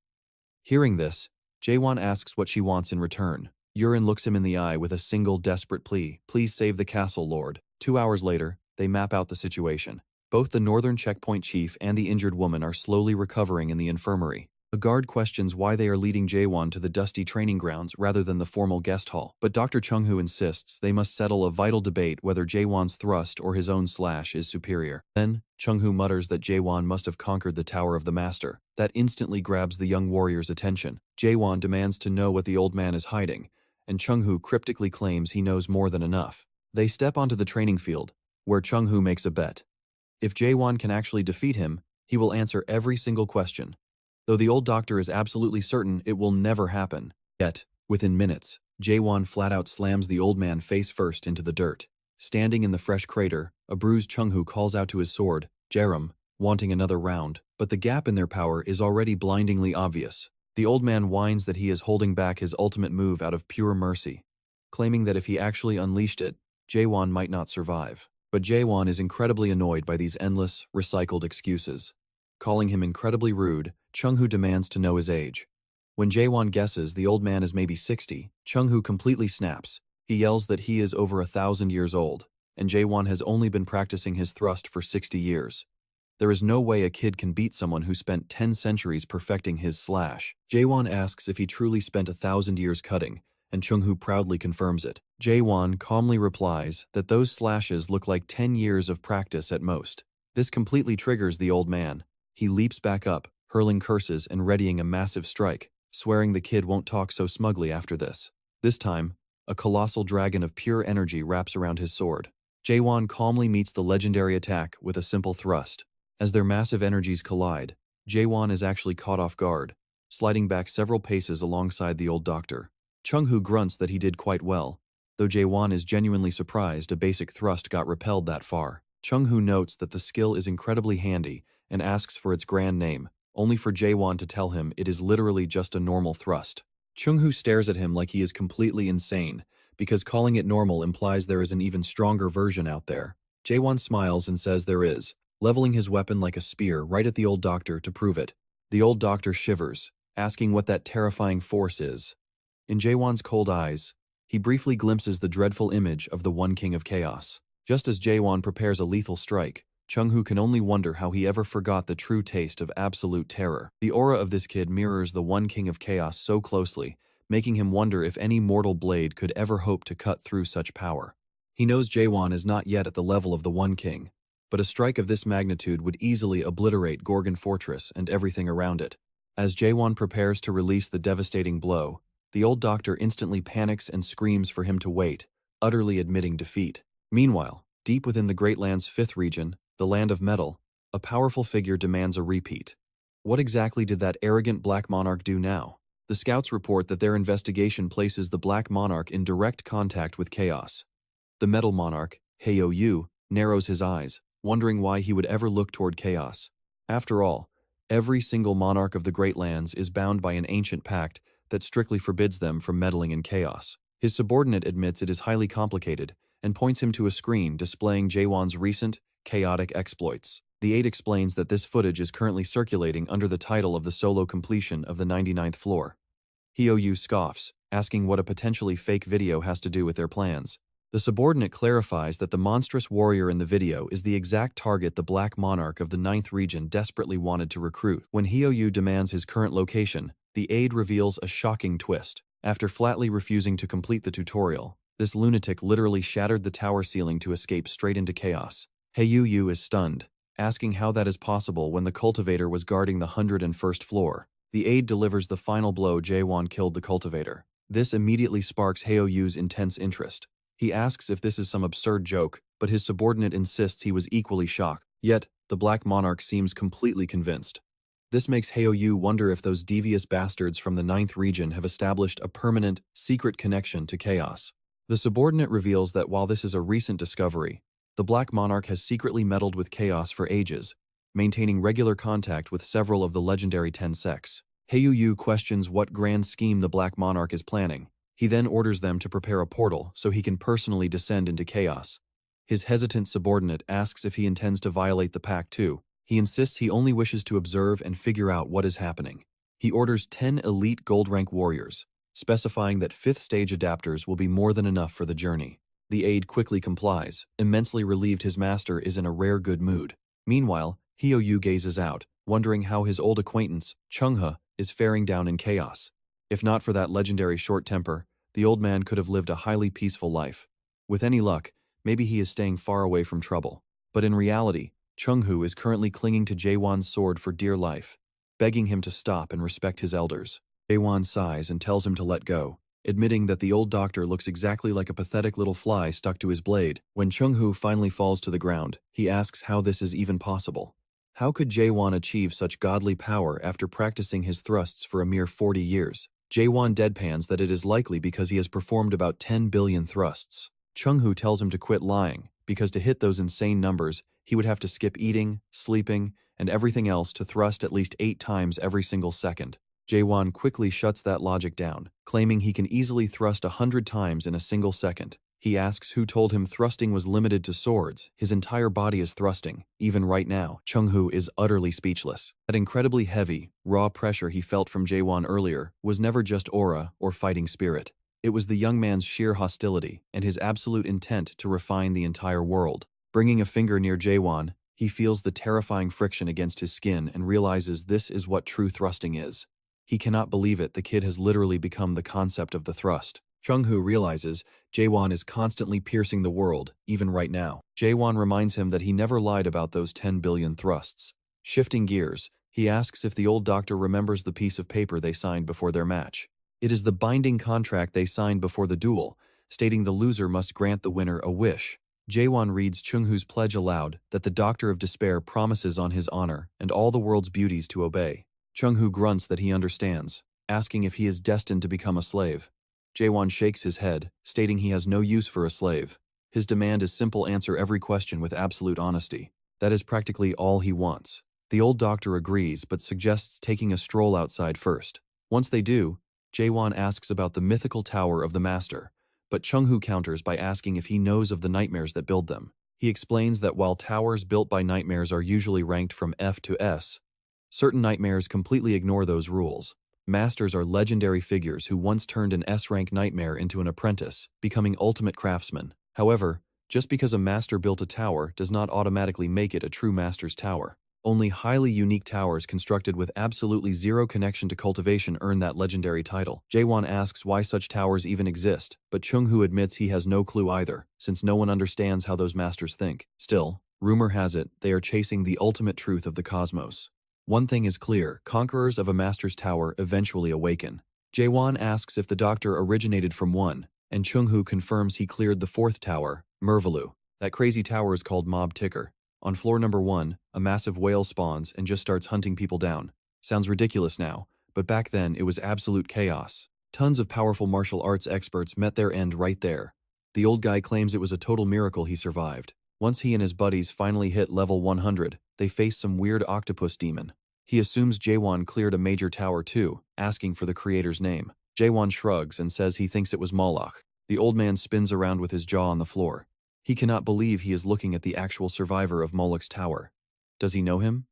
Hearing this, Jaehwan asks what she wants in return. Yurin looks him in the eye with a single desperate plea: "Please save the castle, Lord." 2 hours later, they map out the situation. Both the northern checkpoint chief and the injured woman are slowly recovering in the infirmary. A guard questions why they are leading Jaehwan to the dusty training grounds rather than the formal guest hall, but Dr. Chung-Hoo insists they must settle a vital debate whether Jaehwan's thrust or his own slash is superior. Then, Chung-Hoo mutters that Jaehwan must have conquered the Tower of the Master. That instantly grabs the young warrior's attention. Jaehwan demands to know what the old man is hiding, and Chung-Hoo cryptically claims he knows more than enough. They step onto the training field, where Chung-Hoo makes a bet. If Jaehwan can actually defeat him, he will answer every single question. Though the old doctor is absolutely certain it will never happen. Yet, within minutes, Jaehwan flat out slams the old man face first into the dirt. Standing in the fresh crater, a bruised Chung-Hoo calls out to his sword, "Jerum," wanting another round, but the gap in their power is already blindingly obvious. The old man whines that he is holding back his ultimate move out of pure mercy, claiming that if he actually unleashed it, Jaehwan might not survive. But Jaehwan is incredibly annoyed by these endless, recycled excuses. Calling him incredibly rude, Chung-Hoo demands to know his age. When Jaehwan guesses the old man is maybe 60, Chung-Hoo completely snaps. He yells that he is over 1,000 years old, and Jaehwan has only been practicing his thrust for 60 years. There is no way a kid can beat someone who spent 10 centuries perfecting his slash. Jaehwan asks if he truly spent 1,000 years cutting, and Chung-Hoo proudly confirms it. Jaehwan calmly replies that those slashes look like 10 years of practice at most. This completely triggers the old man. He leaps back up, hurling curses and readying a massive strike, swearing the kid won't talk so smugly after this. This time, a colossal dragon of pure energy wraps around his sword. Jaehwan calmly meets the legendary attack with a simple thrust. As their massive energies collide, Jaehwan is actually caught off guard, sliding back several paces alongside the old doctor. Chung-Hoo grunts that he did quite well, though Jaehwan is genuinely surprised a basic thrust got repelled that far. Chung-Hoo notes that the skill is incredibly handy and asks for its grand name, only for Jaehwan to tell him it is literally just a normal thrust. Chung-Hoo stares at him like he is completely insane, because calling it normal implies there is an even stronger version out there. Jaehwan smiles and says there is, leveling his weapon like a spear right at the old doctor to prove it. The old doctor shivers, asking what that terrifying force is. In Jaehwan's cold eyes, he briefly glimpses the dreadful image of the One King of Chaos. Just as Jaehwan prepares a lethal strike, Chung-Hoo can only wonder how he ever forgot the true taste of absolute terror. The aura of this kid mirrors the One King of Chaos so closely, making him wonder if any mortal blade could ever hope to cut through such power. He knows Jaehwan is not yet at the level of the One King, but a strike of this magnitude would easily obliterate Gorgon Fortress and everything around it. As Jaehwan prepares to release the devastating blow, the old doctor instantly panics and screams for him to wait, utterly admitting defeat. Meanwhile, deep within the Great Land's 5th region, the Land of Metal, a powerful figure demands a repeat. What exactly did that arrogant Black Monarch do now? The scouts report that their investigation places the Black Monarch in direct contact with chaos. The Metal Monarch, Hyo-Yu, narrows his eyes, wondering why he would ever look toward chaos. After all, every single monarch of the Great Lands is bound by an ancient pact that strictly forbids them from meddling in chaos. His subordinate admits it is highly complicated and points him to a screen displaying Jaehwan's recent, chaotic exploits. The aide explains that this footage is currently circulating under the title of the solo completion of the 99th floor. Hyo-Yu scoffs, asking what a potentially fake video has to do with their plans. The subordinate clarifies that the monstrous warrior in the video is the exact target the Black Monarch of the 9th region desperately wanted to recruit. When Hyo-Yu demands his current location, the aide reveals a shocking twist. After flatly refusing to complete the tutorial, this lunatic literally shattered the tower ceiling to escape straight into chaos. Hyo-Yu is stunned, asking how that is possible when the cultivator was guarding the 101st floor. The aide delivers the final blow. Jaehwan killed the cultivator. This immediately sparks Hyo-Yu's intense interest. He asks if this is some absurd joke, but his subordinate insists he was equally shocked. Yet, the Black Monarch seems completely convinced. This makes Hyo-Yu wonder if those devious bastards from the 9th region have established a permanent, secret connection to chaos. The subordinate reveals that while this is a recent discovery, the Black Monarch has secretly meddled with chaos for ages, maintaining regular contact with several of the legendary 10 sects. Heyu questions what grand scheme the Black Monarch is planning. He then orders them to prepare a portal so he can personally descend into chaos. His hesitant subordinate asks if he intends to violate the pact too. He insists he only wishes to observe and figure out what is happening. He orders 10 elite gold-rank warriors, specifying that 5th stage adapters will be more than enough for the journey. The aide quickly complies, immensely relieved his master is in a rare good mood. Meanwhile, Hyoyu gazes out, wondering how his old acquaintance, Chungha, is faring down in chaos. If not for that legendary short temper, the old man could have lived a highly peaceful life. With any luck, maybe he is staying far away from trouble. But in reality, Chunghu is currently clinging to Jaehwan's sword for dear life, begging him to stop and respect his elders. Jaehwan sighs and tells him to let go, admitting that the old doctor looks exactly like a pathetic little fly stuck to his blade. When Chunghu finally falls to the ground, he asks how this is even possible. How could Jaehwan achieve such godly power after practicing his thrusts for a mere 40 years? Jaehwan deadpans that it is likely because he has performed about 10 billion thrusts. Chunghu tells him to quit lying, because to hit those insane numbers, he would have to skip eating, sleeping, and everything else to thrust at least 8 times every single second. Jaehwan quickly shuts that logic down, claiming he can easily thrust 100 times in a single second. He asks who told him thrusting was limited to swords. His entire body is thrusting. Even right now, Chunghu is utterly speechless. That incredibly heavy, raw pressure he felt from Jaehwan earlier was never just aura or fighting spirit. It was the young man's sheer hostility and his absolute intent to refine the entire world. Bringing a finger near Jaehwan, he feels the terrifying friction against his skin and realizes this is what true thrusting is. He cannot believe it, the kid has literally become the concept of the thrust. Chunghu realizes Jaehwan is constantly piercing the world, even right now. Jaehwan reminds him that he never lied about those 10 billion thrusts. Shifting gears, he asks if the old doctor remembers the piece of paper they signed before their match. It is the binding contract they signed before the duel, stating the loser must grant the winner a wish. Jaehwan reads Chunghu's pledge aloud that the Doctor of Despair promises on his honor and all the world's beauties to obey. Chunghu grunts that he understands, asking if he is destined to become a slave. Jaehwan shakes his head, stating he has no use for a slave. His demand is simple: answer every question with absolute honesty. That is practically all he wants. The old doctor agrees but suggests taking a stroll outside first. Once they do, Jaehwan asks about the mythical tower of the master, but Chunghu counters by asking if he knows of the nightmares that build them. He explains that while towers built by nightmares are usually ranked from F to S, certain nightmares completely ignore those rules. Masters are legendary figures who once turned an S-rank nightmare into an apprentice, becoming ultimate craftsmen. However, just because a master built a tower does not automatically make it a true master's tower. Only highly unique towers constructed with absolutely zero connection to cultivation earn that legendary title. Jaehwan asks why such towers even exist, but Chunghu admits he has no clue either, since no one understands how those masters think. Still, rumor has it they are chasing the ultimate truth of the cosmos. One thing is clear: conquerors of a master's tower eventually awaken. Jaehwan asks if the doctor originated from one, and Chunghu confirms he cleared the 4th tower, Mervalu. That crazy tower is called Mob Ticker. On floor number 1, a massive whale spawns and just starts hunting people down. Sounds ridiculous now, but back then it was absolute chaos. Tons of powerful martial arts experts met their end right there. The old guy claims it was a total miracle he survived. Once he and his buddies finally hit level 100, they face some weird octopus demon. He assumes Jaehwan cleared a major tower too, asking for the creator's name. Jaehwan shrugs and says he thinks it was Moloch. The old man spins around with his jaw on the floor. He cannot believe he is looking at the actual survivor of Moloch's tower. Does he know him?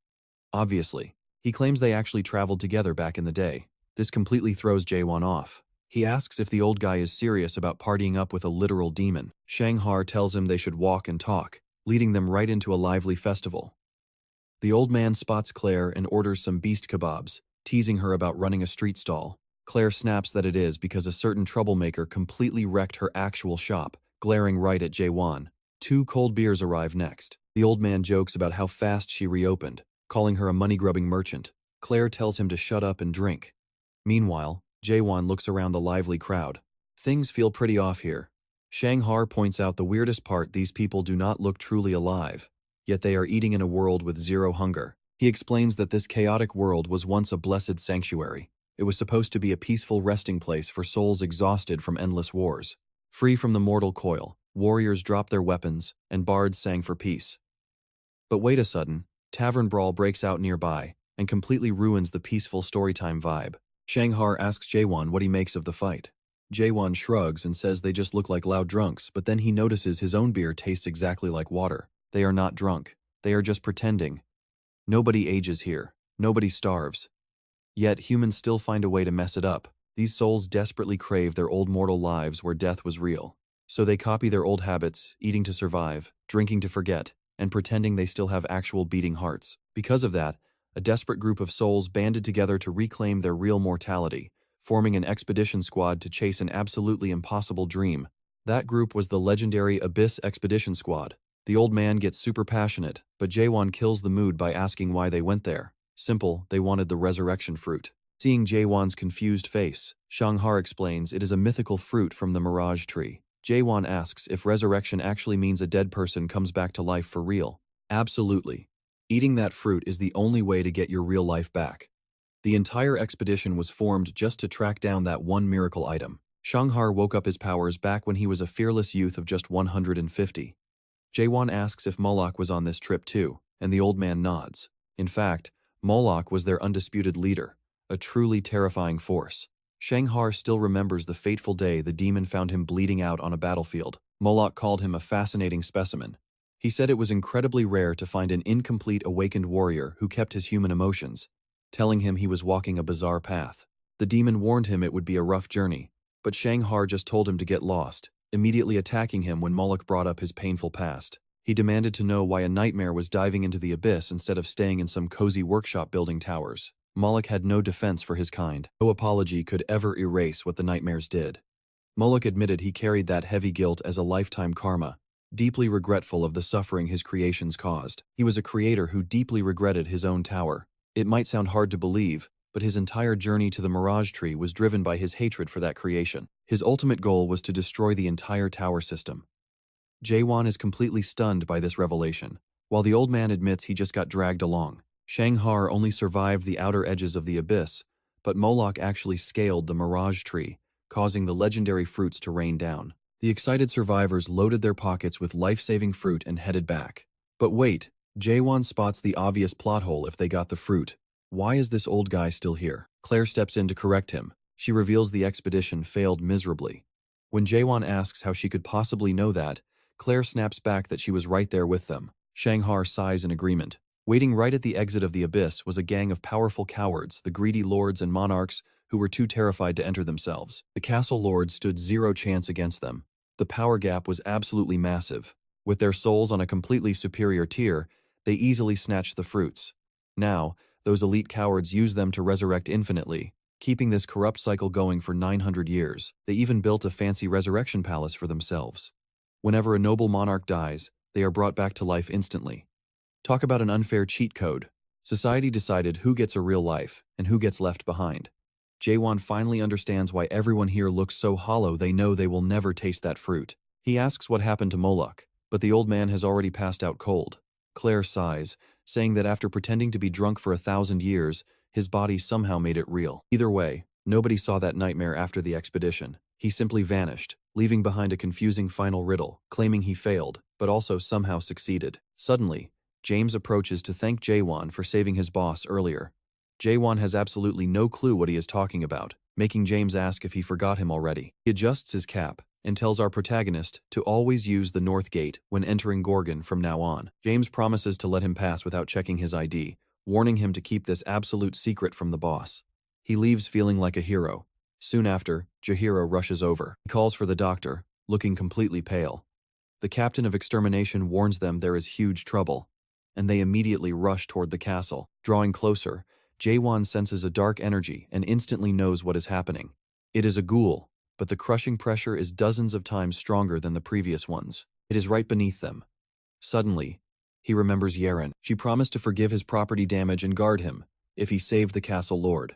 Obviously. He claims they actually traveled together back in the day. This completely throws Jaehwan off. He asks if the old guy is serious about partying up with a literal demon. Shanghar tells him they should walk and talk, leading them right into a lively festival. The old man spots Claire and orders some beast kebabs, teasing her about running a street stall. Claire snaps that it is because a certain troublemaker completely wrecked her actual shop, glaring right at Jaehwan. 2 cold beers arrive next. The old man jokes about how fast she reopened, calling her a money-grubbing merchant. Claire tells him to shut up and drink. Meanwhile, Jaehwan looks around the lively crowd. Things feel pretty off here. Shanghar points out the weirdest part: these people do not look truly alive, yet they are eating in a world with zero hunger. He explains that this chaotic world was once a blessed sanctuary. It was supposed to be a peaceful resting place for souls exhausted from endless wars. Free from the mortal coil, warriors dropped their weapons, and bards sang for peace. But wait a sudden, tavern brawl breaks out nearby, and completely ruins the peaceful storytime vibe. Shanghar asks Jaehwan what he makes of the fight. Jaehwan shrugs and says they just look like loud drunks, but then he notices his own beer tastes exactly like water. They are not drunk. They are just pretending. Nobody ages here. Nobody starves. Yet humans still find a way to mess it up. These souls desperately crave their old mortal lives where death was real. So they copy their old habits, eating to survive, drinking to forget, and pretending they still have actual beating hearts. Because of that, a desperate group of souls banded together to reclaim their real mortality, forming an expedition squad to chase an absolutely impossible dream. That group was the legendary Abyss Expedition Squad. The old man gets super passionate, but Jaehwan kills the mood by asking why they went there. Simple, they wanted the resurrection fruit. Seeing Jaehwan's confused face, Shanghar explains it is a mythical fruit from the Mirage Tree. Jaehwan asks if resurrection actually means a dead person comes back to life for real. Absolutely. Eating that fruit is the only way to get your real life back. The entire expedition was formed just to track down that one miracle item. Shanghar woke up his powers back when he was a fearless youth of just 150. Jaehwan asks if Moloch was on this trip too, and the old man nods. In fact, Moloch was their undisputed leader, a truly terrifying force. Shanghar still remembers the fateful day the demon found him bleeding out on a battlefield. Moloch called him a fascinating specimen. He said it was incredibly rare to find an incomplete awakened warrior who kept his human emotions, telling him he was walking a bizarre path. The demon warned him it would be a rough journey, but Shanghar just told him to get lost, immediately attacking him when Moloch brought up his painful past. He demanded to know why a nightmare was diving into the abyss instead of staying in some cozy workshop building towers. Moloch had no defense for his kind. No apology could ever erase what the nightmares did. Moloch admitted he carried that heavy guilt as a lifetime karma, deeply regretful of the suffering his creations caused. He was a creator who deeply regretted his own tower. It might sound hard to believe, but his entire journey to the Mirage Tree was driven by his hatred for that creation. His ultimate goal was to destroy the entire tower system. Jaehwan is completely stunned by this revelation, while the old man admits he just got dragged along. Shanghar only survived the outer edges of the abyss, but Moloch actually scaled the Mirage Tree, causing the legendary fruits to rain down. The excited survivors loaded their pockets with life-saving fruit and headed back. But wait, Jaehwan spots the obvious plot hole if they got the fruit. Why is this old guy still here? Claire steps in to correct him. She reveals the expedition failed miserably. When Jaehwan asks how she could possibly know that, Claire snaps back that she was right there with them. Shanghar sighs in agreement. Waiting right at the exit of the abyss was a gang of powerful cowards, the greedy lords and monarchs who were too terrified to enter themselves. The castle lords stood zero chance against them. The power gap was absolutely massive. With their souls on a completely superior tier, they easily snatched the fruits. Now, those elite cowards used them to resurrect infinitely, keeping this corrupt cycle going for 900 years. They even built a fancy resurrection palace for themselves. Whenever a noble monarch dies, they are brought back to life instantly. Talk about an unfair cheat code. Society decided who gets a real life and who gets left behind. Jaehwan finally understands why everyone here looks so hollow. They know they will never taste that fruit. He asks what happened to Moloch, but the old man has already passed out cold. Claire sighs, saying that after pretending to be drunk for 1,000 years, his body somehow made it real. Either way, nobody saw that nightmare after the expedition. He simply vanished, leaving behind a confusing final riddle, claiming he failed, but also somehow succeeded. Suddenly, James approaches to thank Jaehwan for saving his boss earlier. Jaehwan has absolutely no clue what he is talking about, making James ask if he forgot him already. He adjusts his cap and tells our protagonist to always use the North Gate when entering Gorgon from now on. James promises to let him pass without checking his ID, warning him to keep this absolute secret from the boss. He leaves feeling like a hero. Soon after, Jaehiro rushes over. He calls for the doctor, looking completely pale. The captain of extermination warns them there is huge trouble, and they immediately rush toward the castle. Drawing closer, Jaehwan senses a dark energy and instantly knows what is happening. It is a ghoul, but the crushing pressure is dozens of times stronger than the previous ones. It is right beneath them. Suddenly, he remembers Yeren. She promised to forgive his property damage and guard him if he saved the castle lord.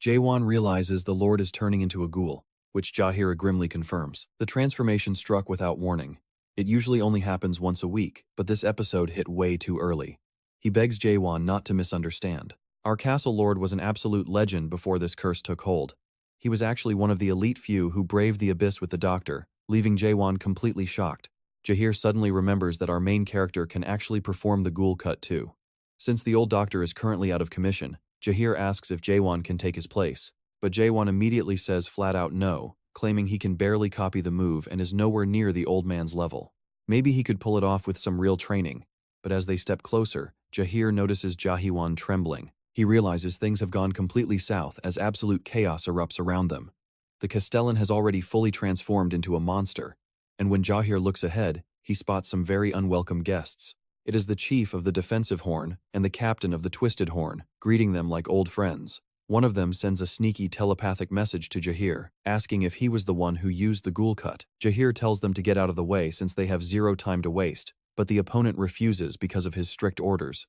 Jaehwan realizes the lord is turning into a ghoul, which Jaehira grimly confirms. The transformation struck without warning. It usually only happens once a week, but this episode hit way too early. He begs Jaehwan not to misunderstand. Our castle lord was an absolute legend before this curse took hold. He was actually one of the elite few who braved the abyss with the doctor, leaving Jaehwan completely shocked. Jaehir suddenly remembers that our main character can actually perform the ghoul cut too. Since the old doctor is currently out of commission, Jaehir asks if Jaehwan can take his place, but Jaehwan immediately says flat out no, claiming he can barely copy the move and is nowhere near the old man's level. Maybe he could pull it off with some real training, but as they step closer, Jaehir notices Jaehwan trembling. He realizes things have gone completely south as absolute chaos erupts around them. The Castellan has already fully transformed into a monster, and when Jaehir looks ahead, he spots some very unwelcome guests. It is the chief of the defensive horn and the captain of the twisted horn, greeting them like old friends. One of them sends a sneaky telepathic message to Jaehir, asking if he was the one who used the ghoul cut. Jaehir tells them to get out of the way since they have zero time to waste, but the opponent refuses because of his strict orders.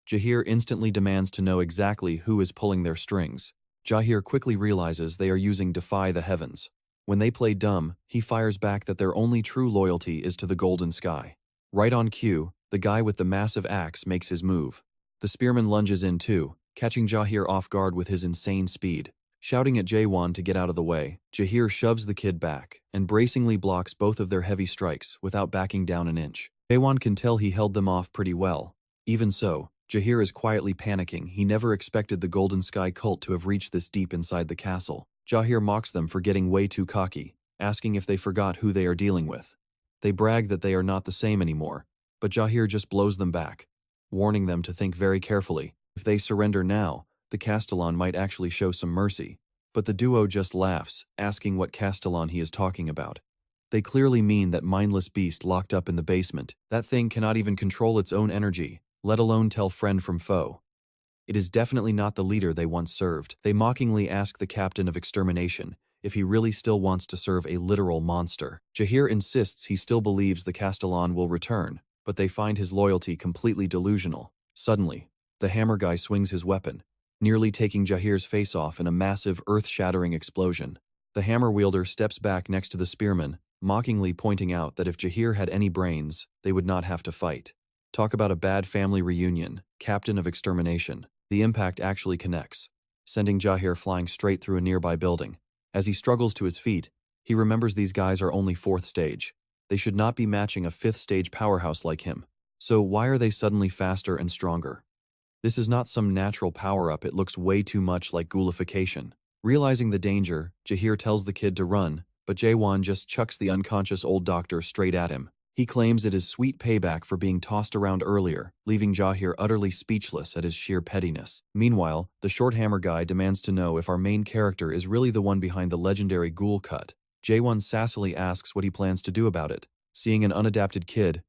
Jaehir instantly demands to know exactly who is pulling their strings. Jaehir quickly realizes they are using Defy the Heavens. When they play dumb, he fires back that their only true loyalty is to the golden sky. Right on cue, the guy with the massive axe makes his move. The spearman lunges in too, catching Jaehir off guard with his insane speed. Shouting at Jaehwan to get out of the way, Jaehir shoves the kid back and bracingly blocks both of their heavy strikes without backing down an inch. Jaehwan can tell he held them off pretty well. Even so, Jaehir is quietly panicking. He never expected the Golden Sky cult to have reached this deep inside the castle. Jaehir mocks them for getting way too cocky, asking if they forgot who they are dealing with. They brag that they are not the same anymore, but Jaehir just blows them back, warning them to think very carefully. If they surrender now, the Castellan might actually show some mercy. But the duo just laughs, asking what Castellan he is talking about. They clearly mean that mindless beast locked up in the basement. That thing cannot even control its own energy, let alone tell friend from foe. It is definitely not the leader they once served. They mockingly ask the captain of extermination if he really still wants to serve a literal monster. Jaehir insists he still believes the Castellan will return, but they find his loyalty completely delusional. Suddenly, the hammer guy swings his weapon, nearly taking Jaehir's face off in a massive, earth-shattering explosion. The hammer wielder steps back next to the spearman, mockingly pointing out that if Jaehir had any brains, they would not have to fight. Talk about a bad family reunion, captain of extermination. The impact actually connects, sending Jaehir flying straight through a nearby building. As he struggles to his feet, he remembers these guys are only 4th stage. They should not be matching a 5th stage powerhouse like him. So why are they suddenly faster and stronger? This is not some natural power-up, it looks way too much like ghoulification. Realizing the danger, Jaehir tells the kid to run, but Jaehwan just chucks the unconscious old doctor straight at him. He claims it is sweet payback for being tossed around earlier, leaving Jaehir utterly speechless at his sheer pettiness. Meanwhile, the short hammer guy demands to know if our main character is really the one behind the legendary ghoul cut. Jaehwan sassily asks what he plans to do about it. Seeing an unadapted kid,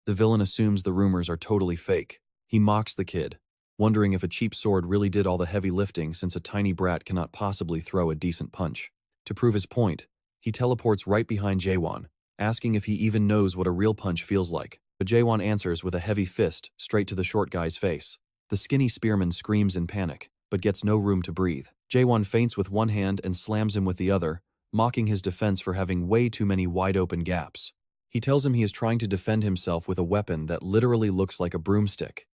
the villain assumes the rumors are totally fake. He mocks the kid, wondering if a cheap sword really did all the heavy lifting since a tiny brat cannot possibly throw a decent punch. To prove his point, he teleports right behind Jaehwan, asking if he even knows what a real punch feels like. But Jaehwan answers with a heavy fist straight to the short guy's face. The skinny spearman screams in panic, but gets no room to breathe. Jaehwan feints with one hand and slams him with the other, mocking his defense for having way too many wide-open gaps. He tells him he is trying to defend himself with a weapon that literally looks like a broomstick.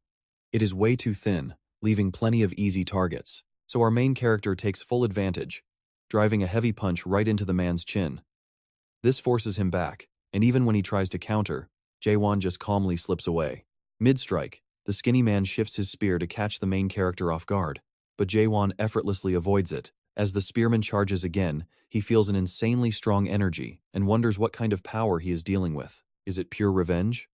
It is way too thin, leaving plenty of easy targets. So our main character takes full advantage, driving a heavy punch right into the man's chin. This forces him back, and even when he tries to counter, Jaehwan just calmly slips away. Mid-strike, the skinny man shifts his spear to catch the main character off guard, but Jaehwan effortlessly avoids it. As the spearman charges again, he feels an insanely strong energy and wonders what kind of power he is dealing with. Is it pure revenge?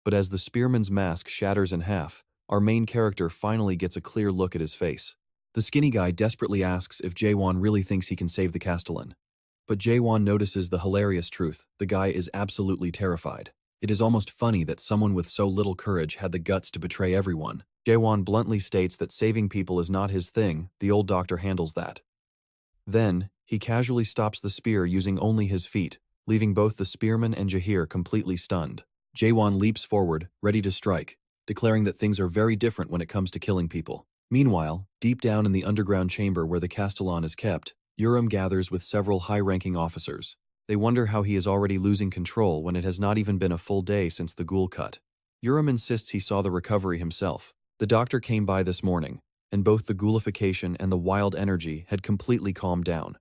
But as the spearman's mask shatters in half, our main character finally gets a clear look at his face. The skinny guy desperately asks if Jaehwan really thinks he can save the Castellan. But Jaehwan notices the hilarious truth: the guy is absolutely terrified. It is almost funny that someone with so little courage had the guts to betray everyone. Jaehwan bluntly states that saving people is not his thing, the old doctor handles that. Then, he casually stops the spear using only his feet, leaving both the spearman and Jaehir completely stunned. Jaehwan leaps forward, ready to strike, declaring that things are very different when it comes to killing people. Meanwhile, deep down in the underground chamber where the Castellan is kept, Urim gathers with several high-ranking officers. They wonder how he is already losing control when it has not even been a full day since the ghoul cut. Urim insists he saw the recovery himself. The doctor came by this morning, and both the ghoulification and the wild energy had completely calmed down.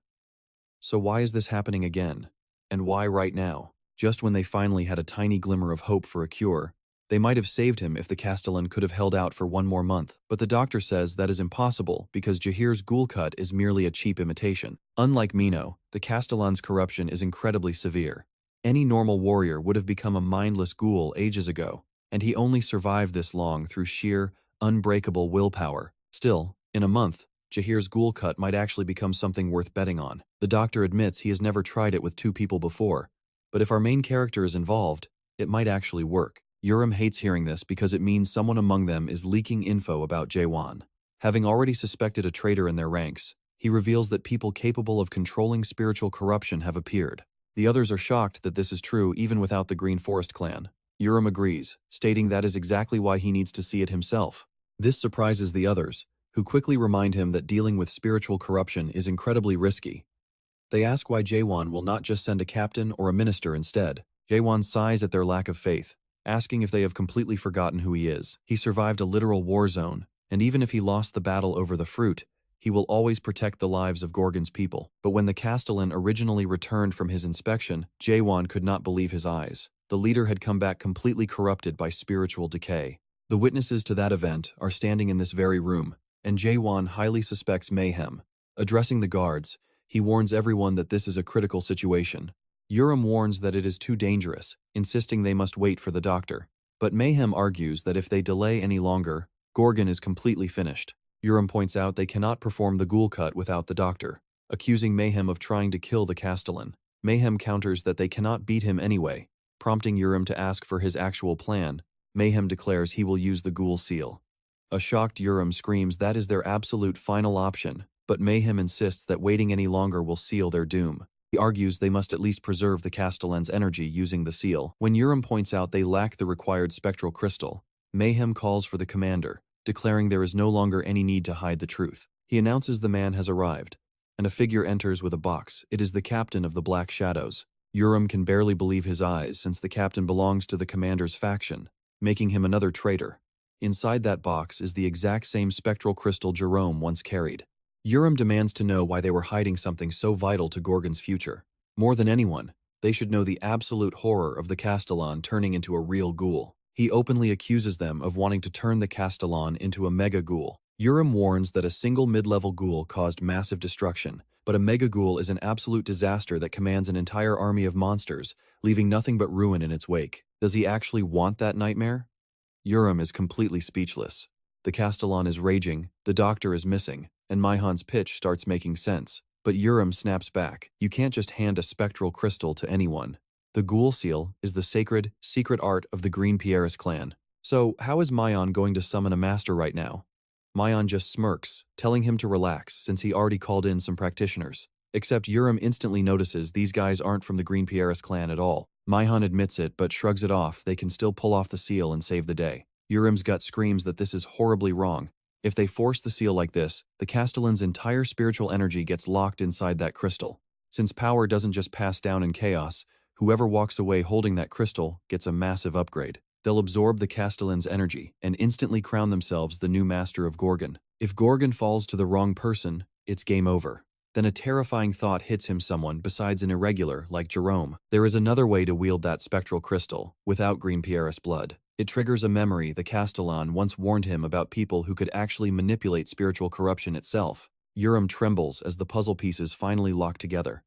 So why is this happening again? And why right now? Just when they finally had a tiny glimmer of hope for a cure. They might have saved him if the Castellan could have held out for one more month, but the doctor says that is impossible because Jahir's ghoul cut is merely a cheap imitation. Unlike Mino, the Castellan's corruption is incredibly severe. Any normal warrior would have become a mindless ghoul ages ago, and he only survived this long through sheer, unbreakable willpower. Still, in a month, Jahir's ghoul cut might actually become something worth betting on. The doctor admits he has never tried it with two people before, but if our main character is involved, it might actually work. Urim hates hearing this because it means someone among them is leaking info about Jaehwan. Having already suspected a traitor in their ranks, he reveals that people capable of controlling spiritual corruption have appeared. The others are shocked that this is true even without the Green Forest clan. Urim agrees, stating that is exactly why he needs to see it himself. This surprises the others, who quickly remind him that dealing with spiritual corruption is incredibly risky. They ask why Jaehwan will not just send a captain or a minister instead. Jaehwan sighs at their lack of faith, asking if they have completely forgotten who he is. He survived a literal war zone, and even if he lost the battle over the fruit, he will always protect the lives of Gorgon's people. But when the Castellan originally returned from his inspection, Jaehwan could not believe his eyes. The leader had come back completely corrupted by spiritual decay. The witnesses to that event are standing in this very room, and Jaehwan highly suspects mayhem. Addressing the guards, he warns everyone that this is a critical situation. Urim warns that it is too dangerous, insisting they must wait for the doctor. But Mayhem argues that if they delay any longer, Gorgon is completely finished. Urim points out they cannot perform the ghoul cut without the doctor, accusing Mayhem of trying to kill the Castellan. Mayhem counters that they cannot beat him anyway, prompting Urim to ask for his actual plan. Mayhem declares he will use the ghoul seal. A shocked Urim screams that is their absolute final option, but Mayhem insists that waiting any longer will seal their doom. He argues they must at least preserve the Castellan's energy using the seal. When Urim points out they lack the required spectral crystal, Mayhem calls for the commander, declaring there is no longer any need to hide the truth. He announces the man has arrived, and a figure enters with a box. It is the captain of the Black Shadows. Urim can barely believe his eyes since the captain belongs to the commander's faction, making him another traitor. Inside that box is the exact same spectral crystal Jerome once carried. Urim demands to know why they were hiding something so vital to Gorgon's future. More than anyone, they should know the absolute horror of the Castellan turning into a real ghoul. He openly accuses them of wanting to turn the Castellan into a mega ghoul. Urim warns that a single mid-level ghoul caused massive destruction, but a mega ghoul is an absolute disaster that commands an entire army of monsters, leaving nothing but ruin in its wake. Does he actually want that nightmare? Urim is completely speechless. The Castellan is raging, the doctor is missing, and Mayhan's pitch starts making sense. But Urim snaps back. You can't just hand a spectral crystal to anyone. The ghoul seal is the sacred, secret art of the Green Pieris clan. So how is Mayhan going to summon a master right now? Mayhan just smirks, telling him to relax since he already called in some practitioners. Except Urim instantly notices these guys aren't from the Green Pieris clan at all. Mayhan admits it but shrugs it off. They can still pull off the seal and save the day. Urim's gut screams that this is horribly wrong. If they force the seal like this, the Castellan's entire spiritual energy gets locked inside that crystal. Since power doesn't just pass down in chaos, whoever walks away holding that crystal gets a massive upgrade. They'll absorb the Castellan's energy and instantly crown themselves the new master of Gorgon. If Gorgon falls to the wrong person, it's game over. Then a terrifying thought hits him someone besides an irregular like Jerome. There is another way to wield that spectral crystal, without Green Pieris blood. It triggers a memory the Castellan once warned him about people who could actually manipulate spiritual corruption itself. Urim trembles as the puzzle pieces finally lock together.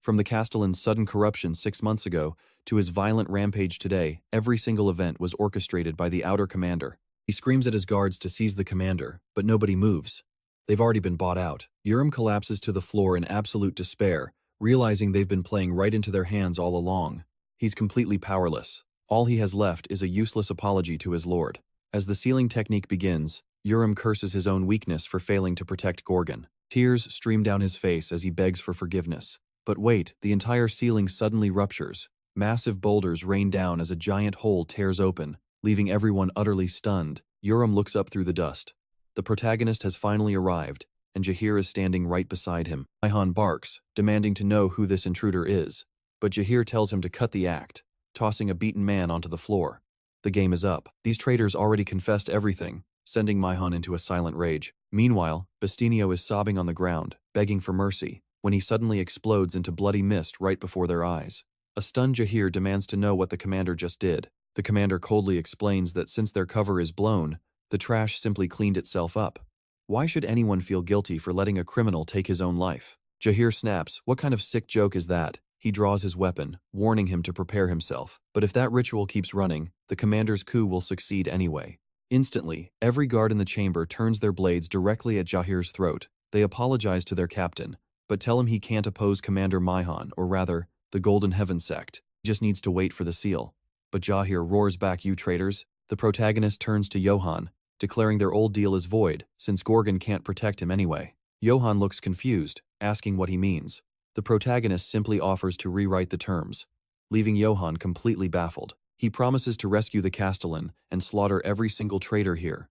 From the Castellan's sudden corruption 6 months ago to his violent rampage today, every single event was orchestrated by the outer commander. He screams at his guards to seize the commander, but nobody moves. They've already been bought out. Urim collapses to the floor in absolute despair, realizing they've been playing right into their hands all along. He's completely powerless. All he has left is a useless apology to his lord. As the sealing technique begins, Urim curses his own weakness for failing to protect Gorgon. Tears stream down his face as he begs for forgiveness. But wait, the entire ceiling suddenly ruptures. Massive boulders rain down as a giant hole tears open, leaving everyone utterly stunned. Urim looks up through the dust. The protagonist has finally arrived, and Jahir is standing right beside him. Mayhan barks, demanding to know who this intruder is. But Jahir tells him to cut the act, tossing a beaten man onto the floor. The game is up. These traitors already confessed everything, sending Mayhan into a silent rage. Meanwhile, Bastinio is sobbing on the ground, begging for mercy. when he suddenly explodes into bloody mist right before their eyes. A stunned Jaehwan demands to know what the commander just did. The commander coldly explains that since their cover is blown, the trash simply cleaned itself up. Why should anyone feel guilty for letting a criminal take his own life? Jaehwan snaps, "What kind of sick joke is that?" He draws his weapon, warning him to prepare himself. But if that ritual keeps running, the commander's coup will succeed anyway. Instantly, every guard in the chamber turns their blades directly at Jaehwan's throat. They apologize to their captain, but tell him he can't oppose Commander Manhwa, or rather, the Golden Heaven sect. He just needs to wait for the seal. But Jaehwan roars back, "You traitors!" The protagonist turns to Jaehwan, declaring their old deal is void, since Gorgon can't protect him anyway. Jaehwan looks confused, asking what he means. The protagonist simply offers to rewrite the terms, leaving Jaehwan completely baffled. He promises to rescue the Castellan and slaughter every single traitor here.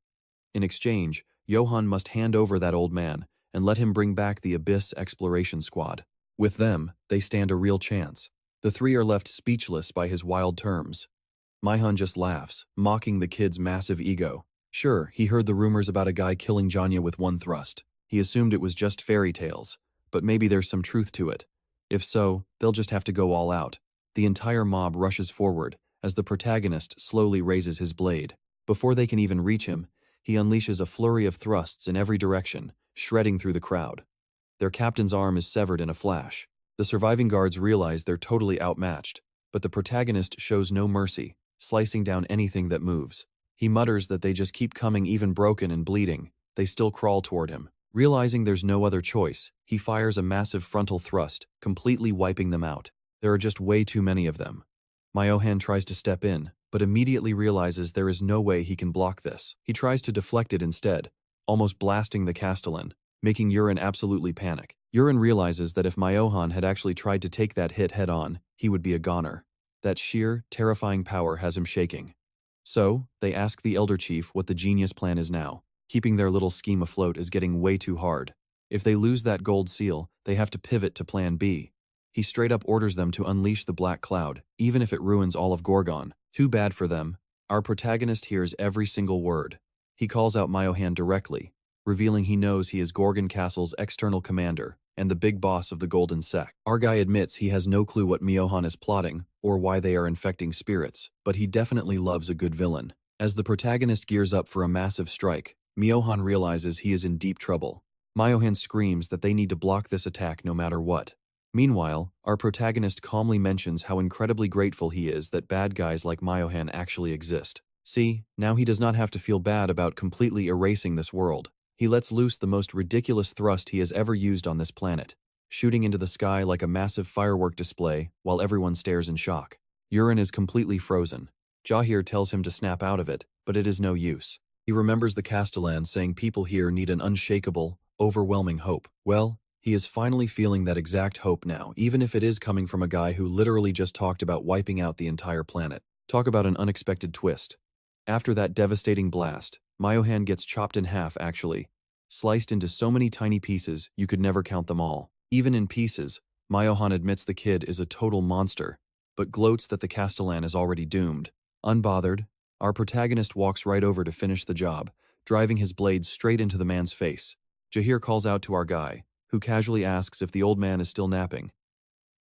In exchange, Jaehwan must hand over that old man and let him bring back the Abyss Exploration Squad. With them, they stand a real chance. The three are left speechless by his wild terms. Manhwa just laughs, mocking the kid's massive ego. Sure, he heard the rumors about a guy killing Janya with one thrust. He assumed it was just fairy tales, but maybe there's some truth to it. If so, they'll just have to go all out. The entire mob rushes forward as the protagonist slowly raises his blade. Before they can even reach him, he unleashes a flurry of thrusts in every direction, shredding through the crowd. Their captain's arm is severed in a flash. The surviving guards realize they're totally outmatched, but the protagonist shows no mercy, slicing down anything that moves. He mutters that they just keep coming, even broken and bleeding. They still crawl toward him. Realizing there's no other choice, he fires a massive frontal thrust, completely wiping them out. There are just way too many of them. Manhwa tries to step in, but immediately realizes there is no way he can block this. He tries to deflect it instead, almost blasting the Castellan, making Yurin absolutely panic. Yurin realizes that if Manhwa had actually tried to take that hit head-on, he would be a goner. That sheer, terrifying power has him shaking. So, they ask the Elder Chief what the genius plan is now. Keeping their little scheme afloat is getting way too hard. If they lose that gold seal, they have to pivot to Plan B. He straight up orders them to unleash the Black Cloud, even if it ruins all of Gorgon. Too bad for them. Our protagonist hears every single word. He calls out Manhwa directly, revealing he knows he is Gorgon Castle's external commander and the big boss of the Golden Sect. Our guy admits he has no clue what Manhwa is plotting or why they are infecting spirits, but he definitely loves a good villain. As the protagonist gears up for a massive strike, Manhwa realizes he is in deep trouble. Manhwa screams that they need to block this attack no matter what. Meanwhile, our protagonist calmly mentions how incredibly grateful he is that bad guys like Manhwa actually exist. See, now he does not have to feel bad about completely erasing this world. He lets loose the most ridiculous thrust he has ever used on this planet, shooting into the sky like a massive firework display while everyone stares in shock. Yurin is completely frozen. Jaehwan tells him to snap out of it, but it is no use. He remembers the Castellan saying people here need an unshakable, overwhelming hope. Well, he is finally feeling that exact hope now, even if it is coming from a guy who literally just talked about wiping out the entire planet. Talk about an unexpected twist. After that devastating blast, Manhwa gets chopped in half actually, sliced into so many tiny pieces you could never count them all. Even in pieces, Manhwa admits the kid is a total monster, but gloats that the Castellan is already doomed. Unbothered, our protagonist walks right over to finish the job, driving his blade straight into the man's face. Jaehwan calls out to our guy, who casually asks if the old man is still napping.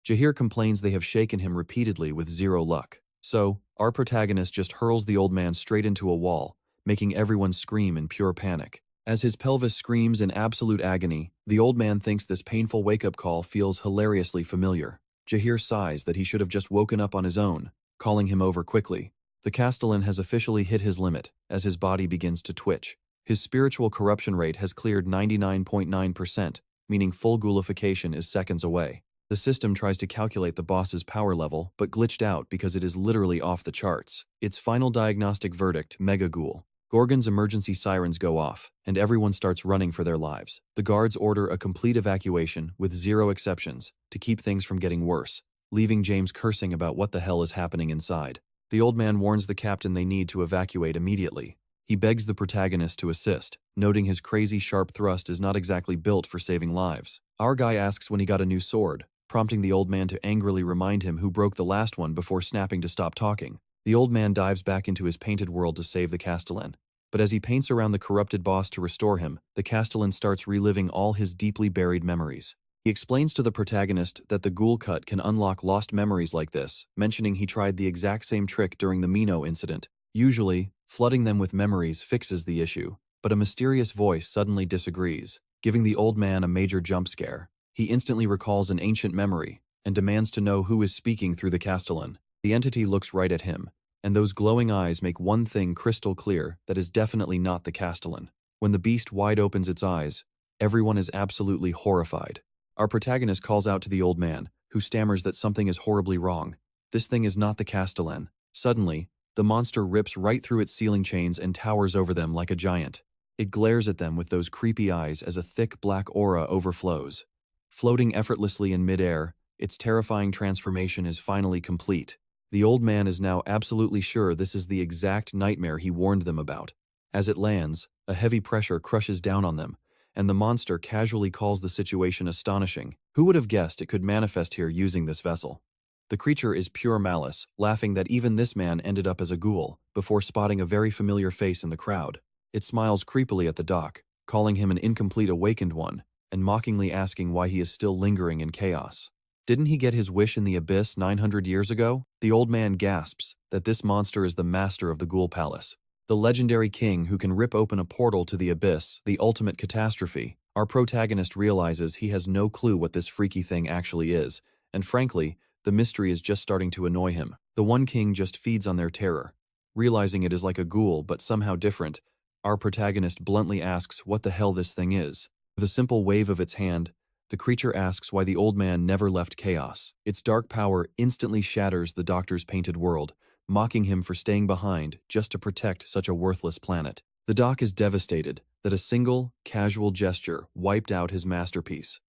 Jaehwan complains they have shaken him repeatedly with zero luck. So, our protagonist just hurls the old man straight into a wall, making everyone scream in pure panic. As his pelvis screams in absolute agony, the old man thinks this painful wake-up call feels hilariously familiar. Jaehwan sighs that he should have just woken up on his own, calling him over quickly. The Castellan has officially hit his limit as his body begins to twitch. His spiritual corruption rate has cleared 99.9%, meaning full ghoulification is seconds away. The system tries to calculate the boss's power level, but glitched out because it is literally off the charts. Its final diagnostic verdict, Mega Ghoul. Gorgon's emergency sirens go off, and everyone starts running for their lives. The guards order a complete evacuation, with zero exceptions, to keep things from getting worse, leaving James cursing about what the hell is happening inside. The old man warns the captain they need to evacuate immediately. He begs the protagonist to assist, noting his crazy sharp thrust is not exactly built for saving lives. Our guy asks when he got a new sword, prompting the old man to angrily remind him who broke the last one before snapping to stop talking. The old man dives back into his painted world to save the Castellan. But as he paints around the corrupted boss to restore him, the Castellan starts reliving all his deeply buried memories. He explains to the protagonist that the ghoul cut can unlock lost memories like this, mentioning he tried the exact same trick during the Mino incident. Usually, flooding them with memories fixes the issue, but a mysterious voice suddenly disagrees, giving the old man a major jump scare. He instantly recalls an ancient memory and demands to know who is speaking through the castellan. The entity looks right at him, and those glowing eyes make one thing crystal clear: that is definitely not the castellan. When the beast wide opens its eyes, everyone is absolutely horrified. Our protagonist calls out to the old man, who stammers that something is horribly wrong. This thing is not the castellan. Suddenly, the monster rips right through its ceiling chains and towers over them like a giant. It glares at them with those creepy eyes as a thick black aura overflows. Floating effortlessly in midair, its terrifying transformation is finally complete. The old man is now absolutely sure this is the exact nightmare he warned them about. As it lands, a heavy pressure crushes down on them, and the monster casually calls the situation astonishing. Who would have guessed it could manifest here using this vessel? The creature is pure malice, laughing that even this man ended up as a ghoul, before spotting a very familiar face in the crowd. It smiles creepily at the doc, calling him an incomplete awakened one, and mockingly asking why he is still lingering in chaos. Didn't he get his wish in the abyss 900 years ago? The old man gasps that this monster is the master of the Ghoul Palace, the legendary king who can rip open a portal to the abyss, the ultimate catastrophe. Our protagonist realizes he has no clue what this freaky thing actually is, and frankly, the mystery is just starting to annoy him. The One King just feeds on their terror. Realizing it is like a ghoul but somehow different, our protagonist bluntly asks what the hell this thing is. With a simple wave of its hand, the creature asks why the old man never left chaos. Its dark power instantly shatters the doctor's painted world, mocking him for staying behind just to protect such a worthless planet. The doc is devastated that a single, casual gesture wiped out his masterpiece.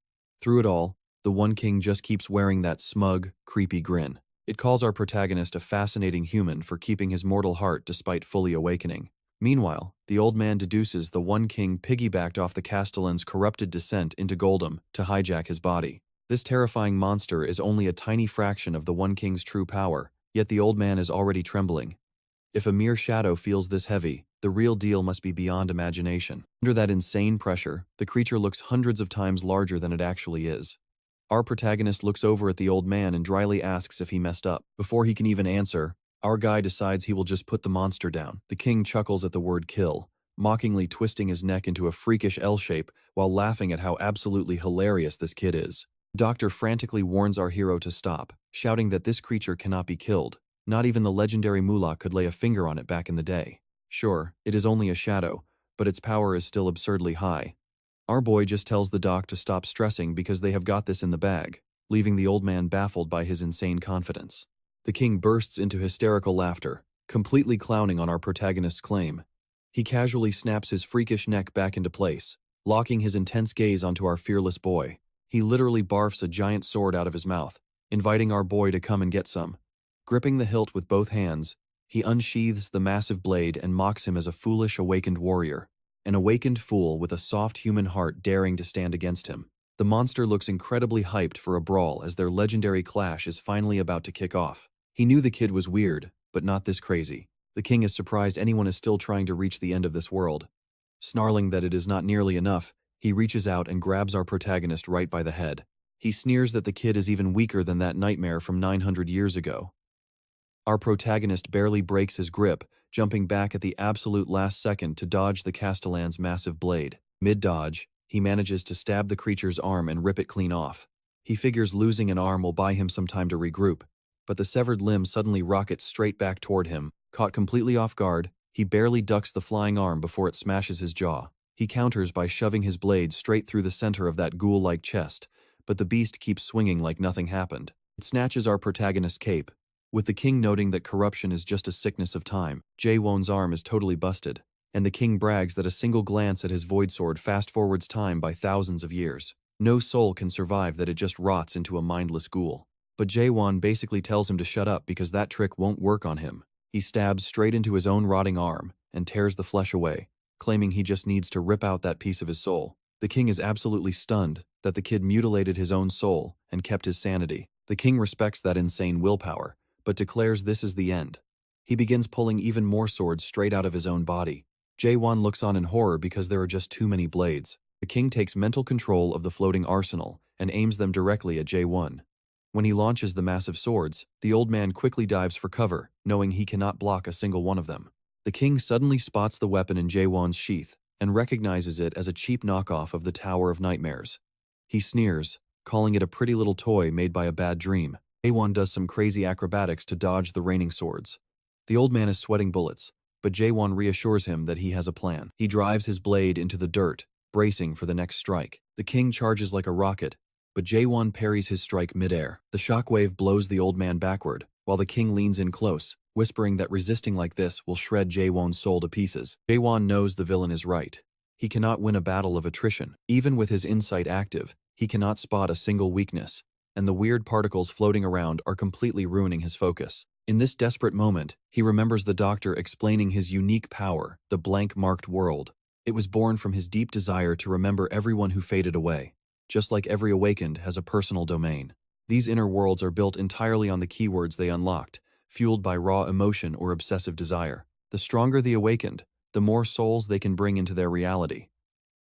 Through it all, the One King just keeps wearing that smug, creepy grin. It calls our protagonist a fascinating human for keeping his mortal heart despite fully awakening. Meanwhile, the old man deduces the One King piggybacked off the castellan's corrupted descent into Goldom to hijack his body. This terrifying monster is only a tiny fraction of the One King's true power, yet the old man is already trembling. If a mere shadow feels this heavy, the real deal must be beyond imagination. Under that insane pressure, the creature looks hundreds of times larger than it actually is. Our protagonist looks over at the old man and dryly asks if he messed up. Before he can even answer, our guy decides he will just put the monster down. The king chuckles at the word kill, mockingly twisting his neck into a freakish L shape while laughing at how absolutely hilarious this kid is. The doctor frantically warns our hero to stop, shouting that this creature cannot be killed. Not even the legendary Mullah could lay a finger on it back in the day. Sure, it is only a shadow, but its power is still absurdly high. Our boy just tells the doc to stop stressing because they have got this in the bag, leaving the old man baffled by his insane confidence. The king bursts into hysterical laughter, completely clowning on our protagonist's claim. He casually snaps his freakish neck back into place, locking his intense gaze onto our fearless boy. He literally barfs a giant sword out of his mouth, inviting our boy to come and get some. Gripping the hilt with both hands, he unsheathes the massive blade and mocks him as a foolish awakened warrior. An awakened fool with a soft human heart daring to stand against him. The monster looks incredibly hyped for a brawl as their legendary clash is finally about to kick off. He knew the kid was weird, but not this crazy. The king is surprised anyone is still trying to reach the end of this world. Snarling that it is not nearly enough, he reaches out and grabs our protagonist right by the head. He sneers that the kid is even weaker than that nightmare from 900 years ago. Our protagonist barely breaks his grip, jumping back at the absolute last second to dodge the castellan's massive blade. Mid-dodge, he manages to stab the creature's arm and rip it clean off. He figures losing an arm will buy him some time to regroup, but the severed limb suddenly rockets straight back toward him. Caught completely off guard, he barely ducks the flying arm before it smashes his jaw. He counters by shoving his blade straight through the center of that ghoul-like chest, but the beast keeps swinging like nothing happened. It snatches our protagonist's cape, with the king noting that corruption is just a sickness of time. Jaehwan's arm is totally busted, and the king brags that a single glance at his void sword fast-forwards time by thousands of years. No soul can survive that, it just rots into a mindless ghoul. But Jaehwan basically tells him to shut up because that trick won't work on him. He stabs straight into his own rotting arm and tears the flesh away, claiming he just needs to rip out that piece of his soul. The king is absolutely stunned that the kid mutilated his own soul and kept his sanity. The king respects that insane willpower, but declares this is the end. He begins pulling even more swords straight out of his own body. Jaehwan looks on in horror because there are just too many blades. The king takes mental control of the floating arsenal and aims them directly at Jaehwan. When he launches the massive swords, the old man quickly dives for cover, knowing he cannot block a single one of them. The king suddenly spots the weapon in Jaehwan's sheath and recognizes it as a cheap knockoff of the Tower of Nightmares. He sneers, calling it a pretty little toy made by a bad dream. Jaehwan does some crazy acrobatics to dodge the raining swords. The old man is sweating bullets, but Jaehwan reassures him that he has a plan. He drives his blade into the dirt, bracing for the next strike. The king charges like a rocket, but Jaehwan parries his strike midair. The shockwave blows the old man backward, while the king leans in close, whispering that resisting like this will shred Jaehwan's soul to pieces. Jaehwan knows the villain is right. He cannot win a battle of attrition. Even with his insight active, he cannot spot a single weakness, and the weird particles floating around are completely ruining his focus. In this desperate moment, he remembers the doctor explaining his unique power, the blank-marked world. It was born from his deep desire to remember everyone who faded away, just like every awakened has a personal domain. These inner worlds are built entirely on the keywords they unlocked, fueled by raw emotion or obsessive desire. The stronger the awakened, the more souls they can bring into their reality.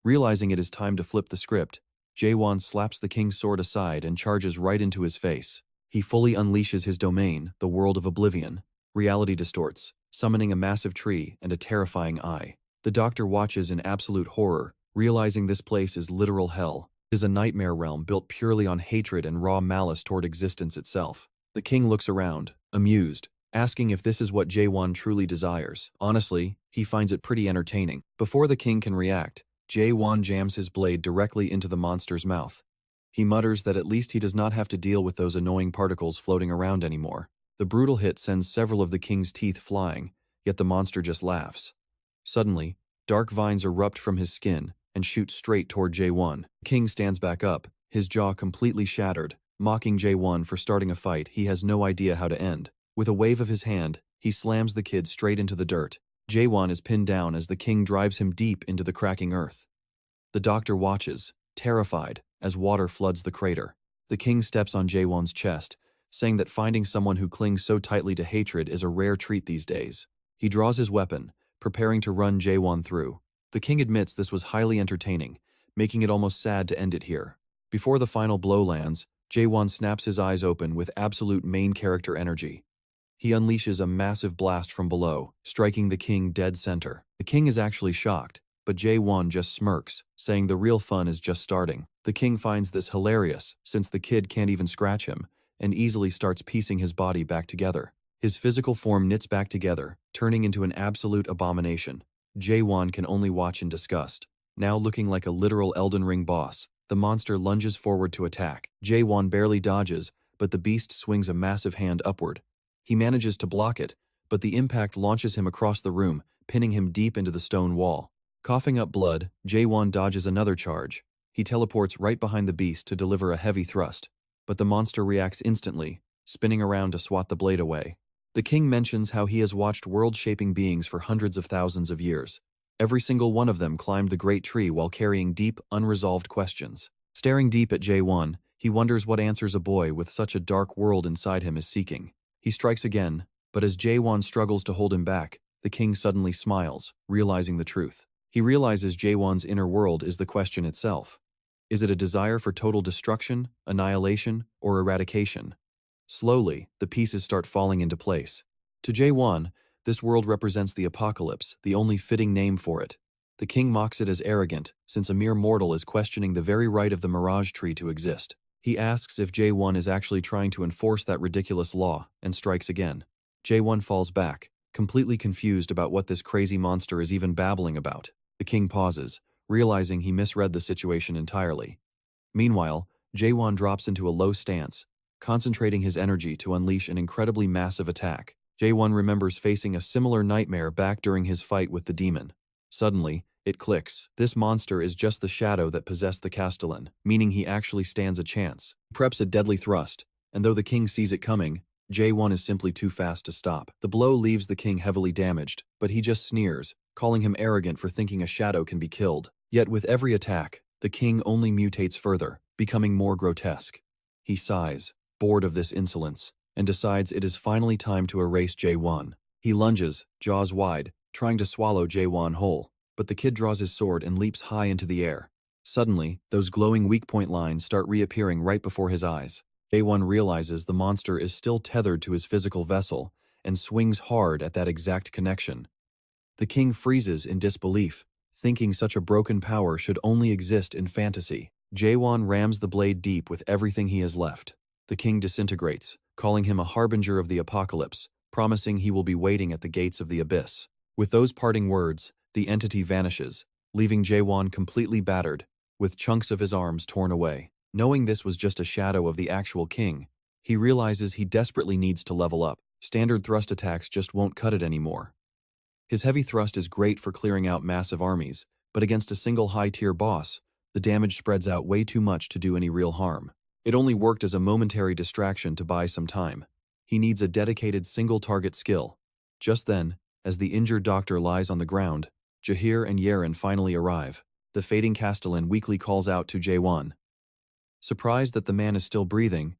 Realizing it is time to flip the script, Jaehwan slaps the king's sword aside and charges right into his face. He fully unleashes his domain, the world of oblivion. Reality distorts, summoning a massive tree and a terrifying eye. The doctor watches in absolute horror, realizing this place is literal hell. It is a nightmare realm built purely on hatred and raw malice toward existence itself. The king looks around, amused, asking if this is what Jaehwan truly desires. Honestly, he finds it pretty entertaining. Before the king can react, Jaehwan jams his blade directly into the monster's mouth. He mutters that at least he does not have to deal with those annoying particles floating around anymore. The brutal hit sends several of the king's teeth flying, yet the monster just laughs. Suddenly, dark vines erupt from his skin and shoot straight toward Jaehwan. The king stands back up, his jaw completely shattered, mocking Jaehwan for starting a fight he has no idea how to end. With a wave of his hand, he slams the kid straight into the dirt. Jaehwan is pinned down as the king drives him deep into the cracking earth. The doctor watches, terrified, as water floods the crater. The king steps on Jaehwan's chest, saying that finding someone who clings so tightly to hatred is a rare treat these days. He draws his weapon, preparing to run Jaehwan through. The king admits this was highly entertaining, making it almost sad to end it here. Before the final blow lands, Jaehwan snaps his eyes open with absolute main character energy. He unleashes a massive blast from below, striking the king dead center. The king is actually shocked, but Jaehwan just smirks, saying the real fun is just starting. The king finds this hilarious, since the kid can't even scratch him, and easily starts piecing his body back together. His physical form knits back together, turning into an absolute abomination. Jaehwan can only watch in disgust. Now looking like a literal Elden Ring boss, the monster lunges forward to attack. Jaehwan barely dodges, but the beast swings a massive hand upward. He manages to block it, but the impact launches him across the room, pinning him deep into the stone wall. Coughing up blood, Jaehwan dodges another charge. He teleports right behind the beast to deliver a heavy thrust, but the monster reacts instantly, spinning around to swat the blade away. The king mentions how he has watched world-shaping beings for hundreds of thousands of years. Every single one of them climbed the great tree while carrying deep, unresolved questions. Staring deep at Jaehwan, he wonders what answers a boy with such a dark world inside him is seeking. He strikes again, but as Jaehwan struggles to hold him back, the king suddenly smiles, realizing the truth. He realizes Jaehwan's inner world is the question itself. Is it a desire for total destruction, annihilation, or eradication? Slowly, the pieces start falling into place. To Jaehwan, this world represents the apocalypse, the only fitting name for it. The king mocks it as arrogant, since a mere mortal is questioning the very right of the Mirage Tree to exist. He asks if Jaehwan is actually trying to enforce that ridiculous law, and strikes again. Jaehwan falls back, completely confused about what this crazy monster is even babbling about. The king pauses, realizing he misread the situation entirely. Meanwhile, Jaehwan drops into a low stance, concentrating his energy to unleash an incredibly massive attack. Jaehwan remembers facing a similar nightmare back during his fight with the demon. Suddenly, it clicks. This monster is just the shadow that possessed the Castellan, meaning he actually stands a chance. He preps a deadly thrust, and though the king sees it coming, Jaehwan is simply too fast to stop. The blow leaves the king heavily damaged, but he just sneers, calling him arrogant for thinking a shadow can be killed. Yet with every attack, the king only mutates further, becoming more grotesque. He sighs, bored of this insolence, and decides it is finally time to erase Jaehwan. He lunges, jaws wide, trying to swallow Jaehwan whole, but the kid draws his sword and leaps high into the air. Suddenly, those glowing weak point lines start reappearing right before his eyes. Jaehwan realizes the monster is still tethered to his physical vessel and swings hard at that exact connection. The king freezes in disbelief, thinking such a broken power should only exist in fantasy. Jaehwan rams the blade deep with everything he has left. The king disintegrates, calling him a harbinger of the apocalypse, promising he will be waiting at the gates of the abyss. With those parting words, the entity vanishes, leaving Jaehwan completely battered, with chunks of his arms torn away. Knowing this was just a shadow of the actual king, he realizes he desperately needs to level up. Standard thrust attacks just won't cut it anymore. His heavy thrust is great for clearing out massive armies, but against a single high-tier boss, the damage spreads out way too much to do any real harm. It only worked as a momentary distraction to buy some time. He needs a dedicated single-target skill. Just then, as the injured doctor lies on the ground, Jahir and Yeren finally arrive. The fading Castellan weakly calls out to Jaehwan. Surprised that the man is still breathing,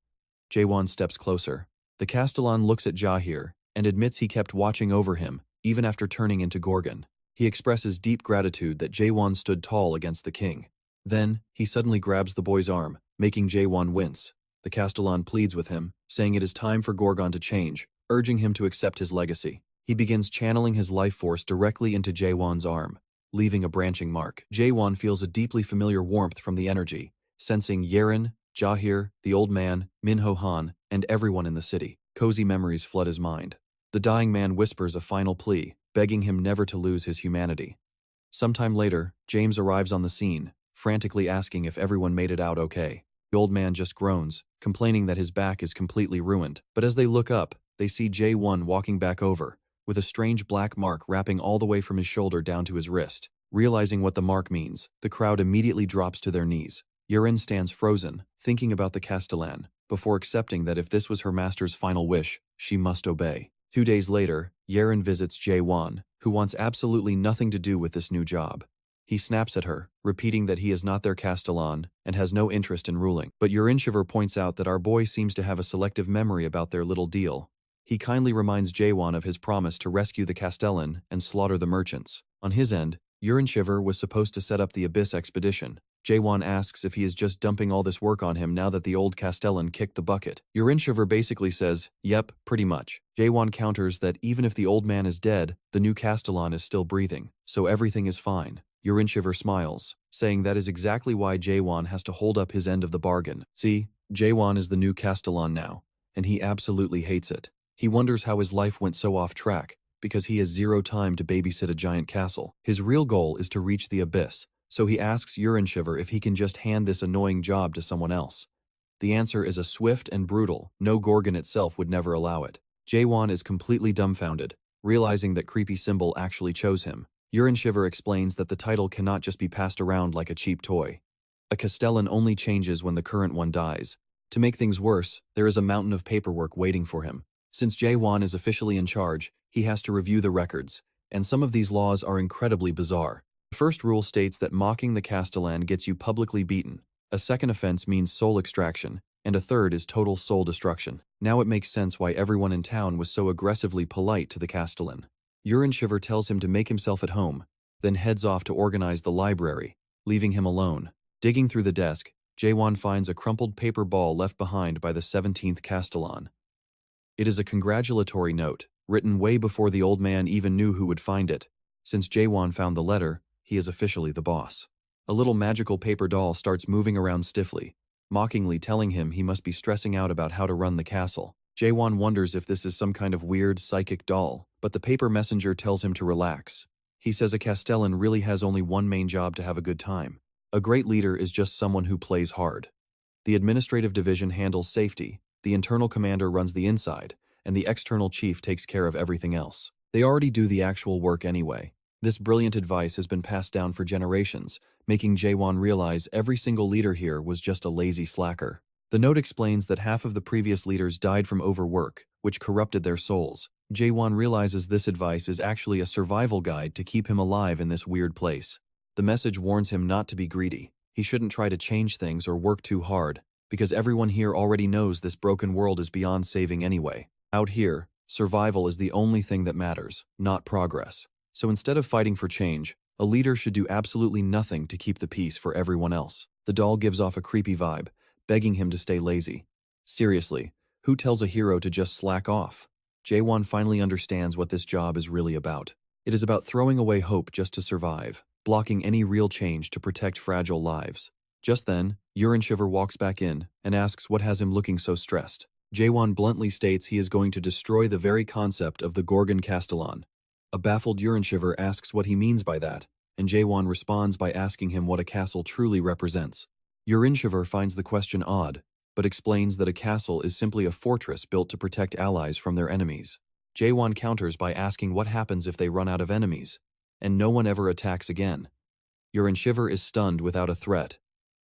Jaehwan steps closer. The Castellan looks at Jahir and admits he kept watching over him, even after turning into Gorgon. He expresses deep gratitude that Jaehwan stood tall against the king. Then, he suddenly grabs the boy's arm, making Jaehwan wince. The Castellan pleads with him, saying it is time for Gorgon to change, urging him to accept his legacy. He begins channeling his life force directly into Jaehwan's arm, leaving a branching mark. Jaehwan feels a deeply familiar warmth from the energy, sensing Yeren, Jahir, the old man, Minho Han, and everyone in the city. Cozy memories flood his mind. The dying man whispers a final plea, begging him never to lose his humanity. Sometime later, James arrives on the scene, frantically asking if everyone made it out okay. The old man just groans, complaining that his back is completely ruined. But as they look up, they see Jaehwan walking back over, with a strange black mark wrapping all the way from his shoulder down to his wrist. Realizing what the mark means, the crowd immediately drops to their knees. Yeren stands frozen, thinking about the Castellan, before accepting that if this was her master's final wish, she must obey. 2 days later, Yeren visits Jaehwan, who wants absolutely nothing to do with this new job. He snaps at her, repeating that he is not their Castellan and has no interest in ruling. But Yurinshiver points out that our boy seems to have a selective memory about their little deal. He kindly reminds Jaehwan of his promise to rescue the Castellan and slaughter the merchants. On his end, Yurinshiver was supposed to set up the Abyss expedition. Jaehwan asks if he is just dumping all this work on him now that the old Castellan kicked the bucket. Yurinshiver basically says, yep, pretty much. Jaehwan counters that even if the old man is dead, the new Castellan is still breathing, so everything is fine. Yurinshiver smiles, saying that is exactly why Jaehwan has to hold up his end of the bargain. See, Jaehwan is the new Castellan now, and he absolutely hates it. He wonders how his life went so off track, because he has zero time to babysit a giant castle. His real goal is to reach the Abyss, so he asks Yurinshiver if he can just hand this annoying job to someone else. The answer is a swift and brutal, no Gorgon itself would never allow it. Jaehwan is completely dumbfounded, realizing that Creepy Symbol actually chose him. Yurinshiver explains that the title cannot just be passed around like a cheap toy. A Castellan only changes when the current one dies. To make things worse, there is a mountain of paperwork waiting for him. Since Jaehwan is officially in charge, he has to review the records, and some of these laws are incredibly bizarre. The first rule states that mocking the Castellan gets you publicly beaten. A second offense means soul extraction, and a third is total soul destruction. Now it makes sense why everyone in town was so aggressively polite to the Castellan. Yurinshiver tells him to make himself at home, then heads off to organize the library, leaving him alone. Digging through the desk, Jaehwan finds a crumpled paper ball left behind by the 17th Castellan. It is a congratulatory note, written way before the old man even knew who would find it. Since Jaehwan found the letter, he is officially the boss. A little magical paper doll starts moving around stiffly, mockingly telling him he must be stressing out about how to run the castle. Jaehwan wonders if this is some kind of weird psychic doll, but the paper messenger tells him to relax. He says a Castellan really has only one main job to have a good time. A great leader is just someone who plays hard. The administrative division handles safety, the internal commander runs the inside, and the external chief takes care of everything else. They already do the actual work anyway. This brilliant advice has been passed down for generations, making Jaehwan realize every single leader here was just a lazy slacker. The note explains that half of the previous leaders died from overwork, which corrupted their souls. Jaehwan realizes this advice is actually a survival guide to keep him alive in this weird place. The message warns him not to be greedy. He shouldn't try to change things or work too hard, because everyone here already knows this broken world is beyond saving anyway. Out here, survival is the only thing that matters, not progress. So instead of fighting for change, A leader should do absolutely nothing to keep the peace for everyone else. The doll gives off a creepy vibe, begging him to stay lazy. Seriously, who tells a hero to just slack off? Jaehwan finally understands what this job is really about. It is about throwing away hope just to survive, blocking any real change to protect fragile lives. Just then, Urinshiver walks back in and asks what has him looking so stressed. Jaehwan bluntly states he is going to destroy the very concept of the Gorgon Castellan. A baffled Urinshiver asks what he means by that, and Jaehwan responds by asking him what a castle truly represents. Urinshiver finds the question odd, but explains that a castle is simply a fortress built to protect allies from their enemies. Jaehwan counters by asking what happens if they run out of enemies, and no one ever attacks again. Urinshiver is stunned without a threat.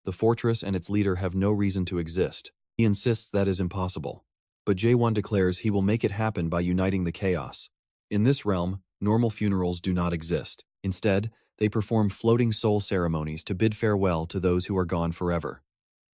The fortress and its leader have no reason to exist. He insists that is impossible. But Jaehwan declares he will make it happen by uniting the chaos. In this realm, normal funerals do not exist. Instead, they perform floating soul ceremonies to bid farewell to those who are gone forever.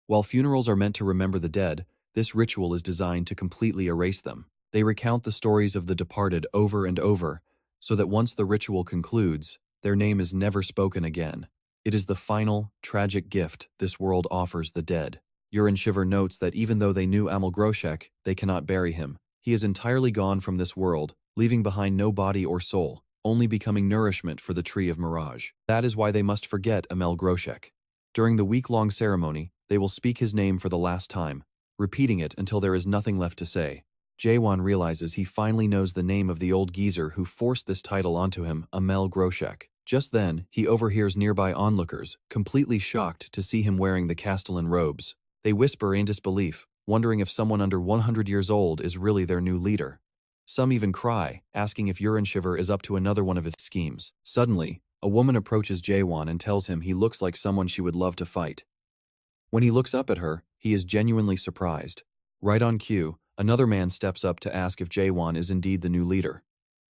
While funerals are meant to remember the dead, this ritual is designed to completely erase them. They recount the stories of the departed over and over, so that once the ritual concludes, their name is never spoken again. It is the final, tragic gift this world offers the dead. Urinshiver notes that even though they knew Amalgroshek, they cannot bury him. He is entirely gone from this world, leaving behind no body or soul, only becoming nourishment for the tree of mirage. That is why they must forget Amalgroshek. During the week-long ceremony, they will speak his name for the last time, repeating it until there is nothing left to say. Jaehwan realizes he finally knows the name of the old geezer who forced this title onto him, Amalgroshek. Just then, he overhears nearby onlookers, completely shocked to see him wearing the Castellan robes. They whisper in disbelief, wondering if someone under 100 years old is really their new leader. Some even cry, asking if Urinshiver is up to another one of his schemes. Suddenly, a woman approaches Jaehwan and tells him he looks like someone she would love to fight. When he looks up at her, he is genuinely surprised. Right on cue, another man steps up to ask if Jaehwan is indeed the new leader.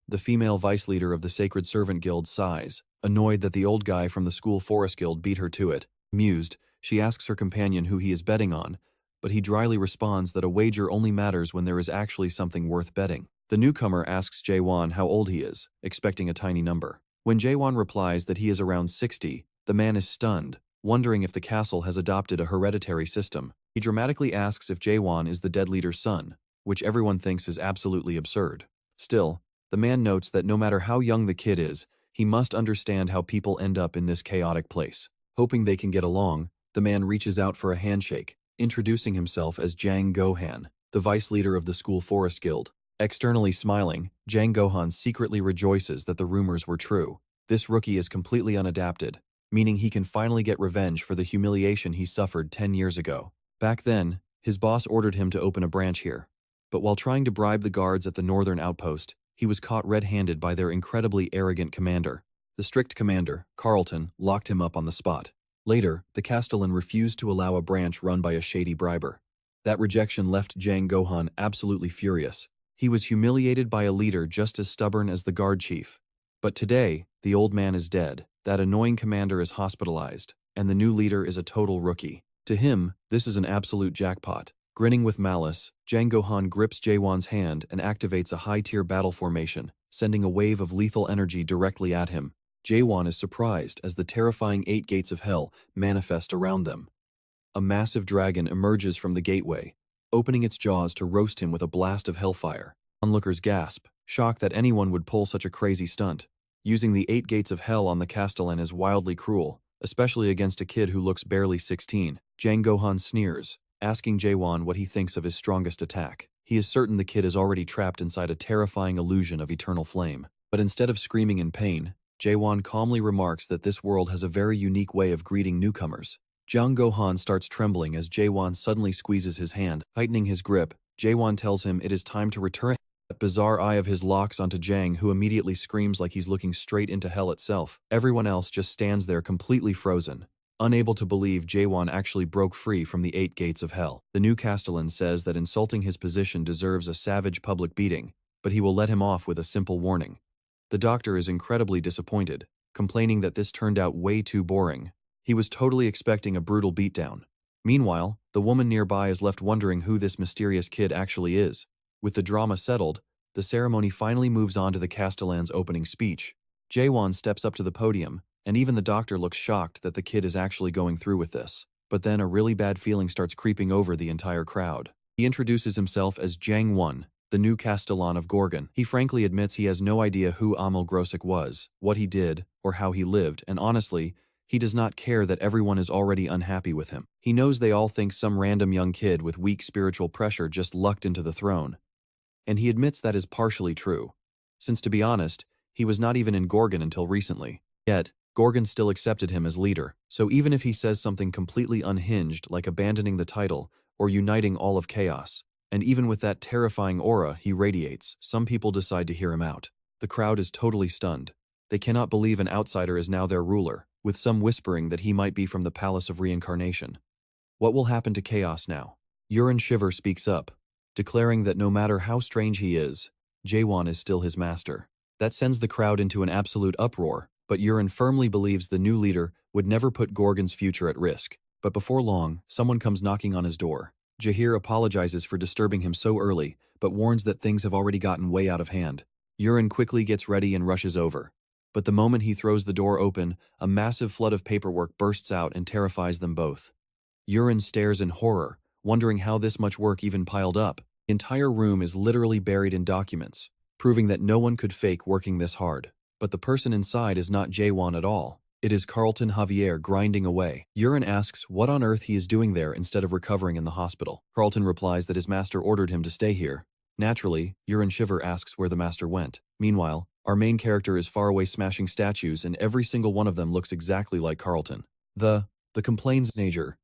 The female vice leader of the Sacred Servant Guild sighs, annoyed that the old guy from the school forest guild beat her to it. Amused, she asks her companion who he is betting on, but he dryly responds that a wager only matters when there is actually something worth betting. The newcomer asks Jaehwan how old he is, expecting a tiny number. When Jaehwan replies that he is around 60, the man is stunned, wondering if the castle has adopted a hereditary system. He dramatically asks if Jaehwan is the dead leader's son, which everyone thinks is absolutely absurd. Still, the man notes that no matter how young the kid is, he must understand how people end up in this chaotic place. Hoping they can get along, the man reaches out for a handshake, introducing himself as Jang Gohan, the vice leader of the school forest guild. Externally smiling, Jang Gohan secretly rejoices that the rumors were true. This rookie is completely unadapted, meaning he can finally get revenge for the humiliation he suffered 10 years ago. Back then, his boss ordered him to open a branch here. But while trying to bribe the guards at the northern outpost, he was caught red-handed by their incredibly arrogant commander. The strict commander, Carlton, locked him up on the spot. Later, the Castellan refused to allow a branch run by a shady briber. That rejection left Jang Gohan absolutely furious. He was humiliated by a leader just as stubborn as the guard chief. But today, the old man is dead, that annoying commander is hospitalized, and the new leader is a total rookie. To him, this is an absolute jackpot. Grinning with malice, Jang Gohan grips Jaehwan's hand and activates a high-tier battle formation, sending a wave of lethal energy directly at him. Jaehwan is surprised as the terrifying 8 gates of hell manifest around them. A massive dragon emerges from the gateway, opening its jaws to roast him with a blast of hellfire. Onlookers gasp, shocked that anyone would pull such a crazy stunt. Using the 8 gates of hell on the Castellan is wildly cruel, especially against a kid who looks barely 16. Jang Gohan sneers, asking Jaehwan what he thinks of his strongest attack. He is certain the kid is already trapped inside a terrifying illusion of eternal flame. But instead of screaming in pain, Jaehwan calmly remarks that this world has a very unique way of greeting newcomers. Jang Gohan starts trembling as Jaehwan suddenly squeezes his hand. Tightening his grip, Jaehwan tells him it is time to return. That bizarre eye of his locks onto Jang, who immediately screams like he's looking straight into hell itself. Everyone else just stands there completely frozen, unable to believe Jaehwan actually broke free from the 8 gates of hell. The new Castellan says that insulting his position deserves a savage public beating, but he will let him off with a simple warning. The doctor is incredibly disappointed, complaining that this turned out way too boring. He was totally expecting a brutal beatdown. Meanwhile, the woman nearby is left wondering who this mysterious kid actually is. With the drama settled, the ceremony finally moves on to the Castellan's opening speech. Jaehwan steps up to the podium, and even the doctor looks shocked that the kid is actually going through with this. But then a really bad feeling starts creeping over the entire crowd. He introduces himself as Jaehwan, the new Castellan of Gorgon. He frankly admits he has no idea who Amel Grosek was, what he did, or how he lived, and honestly, he does not care that everyone is already unhappy with him. He knows they all think some random young kid with weak spiritual pressure just lucked into the throne. And he admits that is partially true, since to be honest, he was not even in Gorgon until recently. Yet, Gorgon still accepted him as leader, so even if he says something completely unhinged like abandoning the title or uniting all of chaos, and even with that terrifying aura he radiates, some people decide to hear him out. The crowd is totally stunned. They cannot believe an outsider is now their ruler, with some whispering that he might be from the Palace of Reincarnation. What will happen to chaos now? Yuren Shiver speaks up, declaring that no matter how strange he is, Jaehwan is still his master. That sends the crowd into an absolute uproar, but Yuren firmly believes the new leader would never put Gorgon's future at risk. But before long, someone comes knocking on his door. Jaehir apologizes for disturbing him so early, but warns that things have already gotten way out of hand. Yuren quickly gets ready and rushes over. But the moment he throws the door open, a massive flood of paperwork bursts out and terrifies them both. Yuren stares in horror, wondering how this much work even piled up. The entire room is literally buried in documents, proving that no one could fake working this hard. But the person inside is not Jaehwan at all. It is Carlton Javier grinding away. Yuren asks what on earth he is doing there instead of recovering in the hospital. Carlton replies that his master ordered him to stay here. Naturally, Yuren Shiver asks where the master went. Meanwhile, our main character is far away smashing statues and every single one of them looks exactly like Carlton. The complains Nature.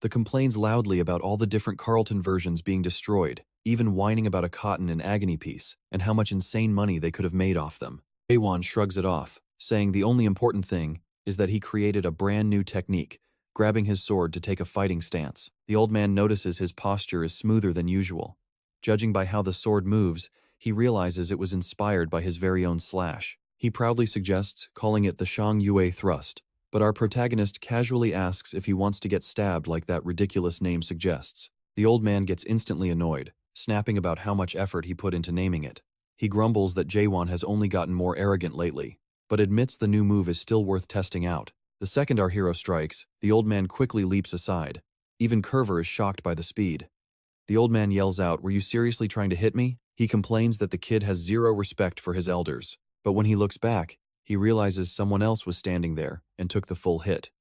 The complains loudly about all the different Carlton versions being destroyed, even whining about a cotton and agony piece, and how much insane money they could have made off them. Jaehwan shrugs it off, saying the only important thing is that he created a brand new technique, grabbing his sword to take a fighting stance. The old man notices his posture is smoother than usual. Judging by how the sword moves, he realizes it was inspired by his very own slash. He proudly suggests calling it the Shang Yue thrust, but our protagonist casually asks if he wants to get stabbed like that ridiculous name suggests. The old man gets instantly annoyed, snapping about how much effort he put into naming it. He grumbles that Jaehwan has only gotten more arrogant lately, but admits the new move is still worth testing out. The second our hero strikes, the old man quickly leaps aside. Even Curver is shocked by the speed. The old man yells out, "Were you seriously trying to hit me?" He complains that the kid has zero respect for his elders, but when he looks back, he realizes someone else was standing there and took the full hit.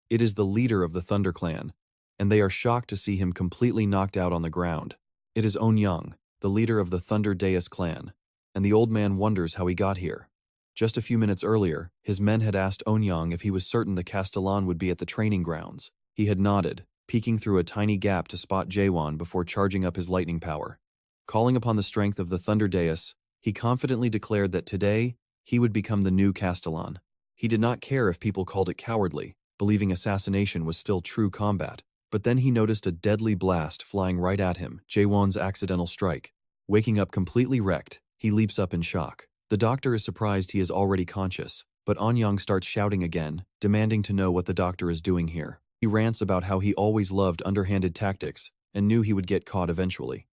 It is the leader of the Thunder Clan, and they are shocked to see him completely knocked out on the ground. It is Onyang, the leader of the Thunder Deus clan, and the old man wonders how he got here. Just a few minutes earlier, his men had asked Onyang if he was certain the Castellan would be at the training grounds. He had nodded, peeking through a tiny gap to spot Jaehwan before charging up his lightning power. Calling upon the strength of the Thunder Deus, he confidently declared that today, he would become the new Castellan. He did not care if people called it cowardly, believing assassination was still true combat. But then he noticed a deadly blast flying right at him, Jaehwan's accidental strike. Waking up completely wrecked, he leaps up in shock. The doctor is surprised he is already conscious, but Onyang starts shouting again, demanding to know what the doctor is doing here. He rants about how he always loved underhanded tactics and knew he would get caught eventually.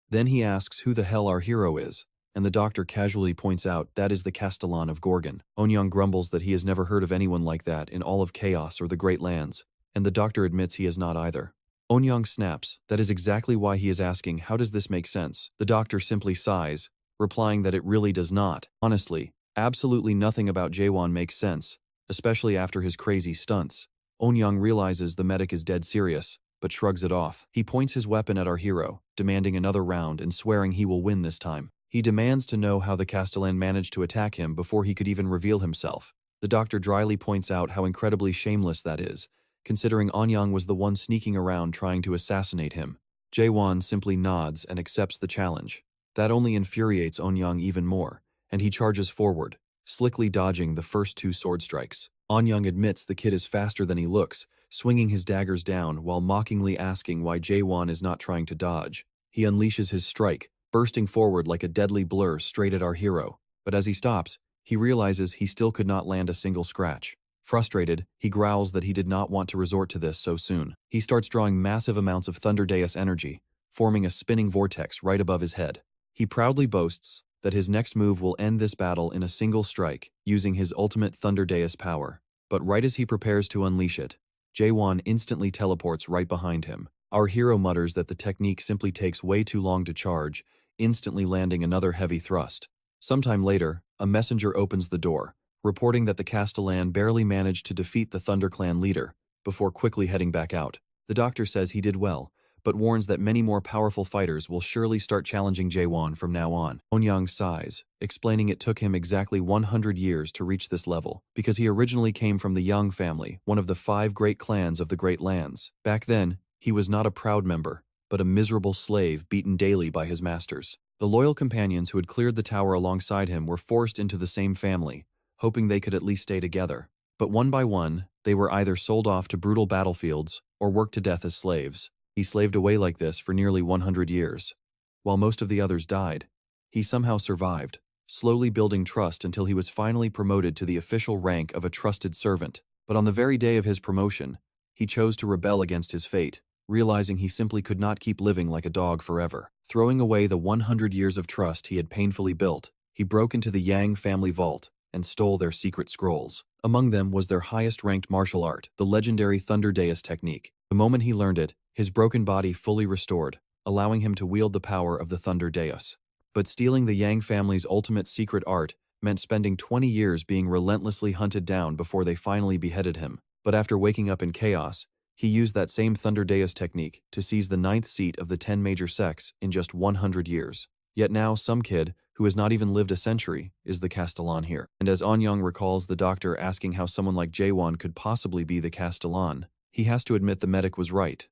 Then he asks who the hell our hero is, and the doctor casually points out that is the Castellan of Gorgon. Onyang grumbles that he has never heard of anyone like that in all of Chaos or the Great Lands, and the doctor admits he has not either. Onyang snaps, that is exactly why he is asking how does this make sense. The doctor simply sighs, replying that it really does not. Honestly, absolutely nothing about Jaehwan makes sense, especially after his crazy stunts. Onyang realizes the medic is dead serious, but shrugs it off. He points his weapon at our hero, demanding another round and swearing he will win this time. He demands to know how the Castellan managed to attack him before he could even reveal himself. The doctor dryly points out how incredibly shameless that is, considering Onyang was the one sneaking around trying to assassinate him. Jaehwan simply nods and accepts the challenge. That only infuriates Onyang even more, and he charges forward, slickly dodging the first two sword strikes. Onyang admits the kid is faster than he looks, swinging his daggers down while mockingly asking why Jaehwan is not trying to dodge. He unleashes his strike, bursting forward like a deadly blur straight at our hero, but as he stops, he realizes he still could not land a single scratch. Frustrated, he growls that he did not want to resort to this so soon. He starts drawing massive amounts of Thunder Deus energy, forming a spinning vortex right above his head. He proudly boasts that his next move will end this battle in a single strike, using his ultimate Thunder Deus power. But right as he prepares to unleash it, Jaehwan instantly teleports right behind him. Our hero mutters that the technique simply takes way too long to charge, instantly landing another heavy thrust. Sometime later, a messenger opens the door, reporting that the Castellan barely managed to defeat the ThunderClan leader, before quickly heading back out. The doctor says he did well, but warns that many more powerful fighters will surely start challenging Jaehwan from now on. Onyang sighs, explaining it took him exactly 100 years to reach this level, because he originally came from the Yang family, one of the 5 great clans of the Great Lands. Back then, he was not a proud member, but a miserable slave beaten daily by his masters. The loyal companions who had cleared the tower alongside him were forced into the same family, hoping they could at least stay together. But one by one, they were either sold off to brutal battlefields or worked to death as slaves. He slaved away like this for nearly 100 years. While most of the others died, he somehow survived, slowly building trust until he was finally promoted to the official rank of a trusted servant. But on the very day of his promotion, he chose to rebel against his fate, realizing he simply could not keep living like a dog forever. Throwing away the 100 years of trust he had painfully built, he broke into the Yang family vault and stole their secret scrolls. Among them was their highest-ranked martial art, the legendary Thunder Deus technique. The moment he learned it, his broken body fully restored, allowing him to wield the power of the Thunder Deus. But stealing the Yang family's ultimate secret art meant spending 20 years being relentlessly hunted down before they finally beheaded him. But after waking up in chaos, he used that same Thunder Deus technique to seize the 9th seat of the 10 major sects in just 100 years. Yet now some kid, who has not even lived a century, is the Castellan here. And as Anyang recalls the doctor asking how someone like Jaehwan could possibly be the Castellan, he has to admit the medic was right.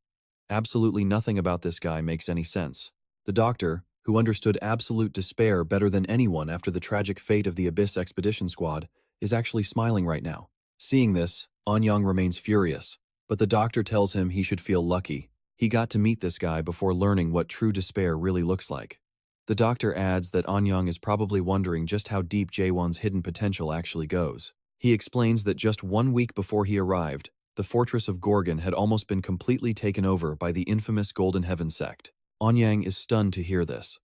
Absolutely nothing about this guy makes any sense. The doctor, who understood absolute despair better than anyone after the tragic fate of the Abyss Expedition Squad, is actually smiling right now. Seeing this, Anyang remains furious, but the doctor tells him he should feel lucky. He got to meet this guy before learning what true despair really looks like. The doctor adds that Anyang is probably wondering just how deep Jaehwan's hidden potential actually goes. He explains that just 1 week before he arrived, the fortress of Gorgon had almost been completely taken over by the infamous Golden Heaven sect. Anyang is stunned to hear this.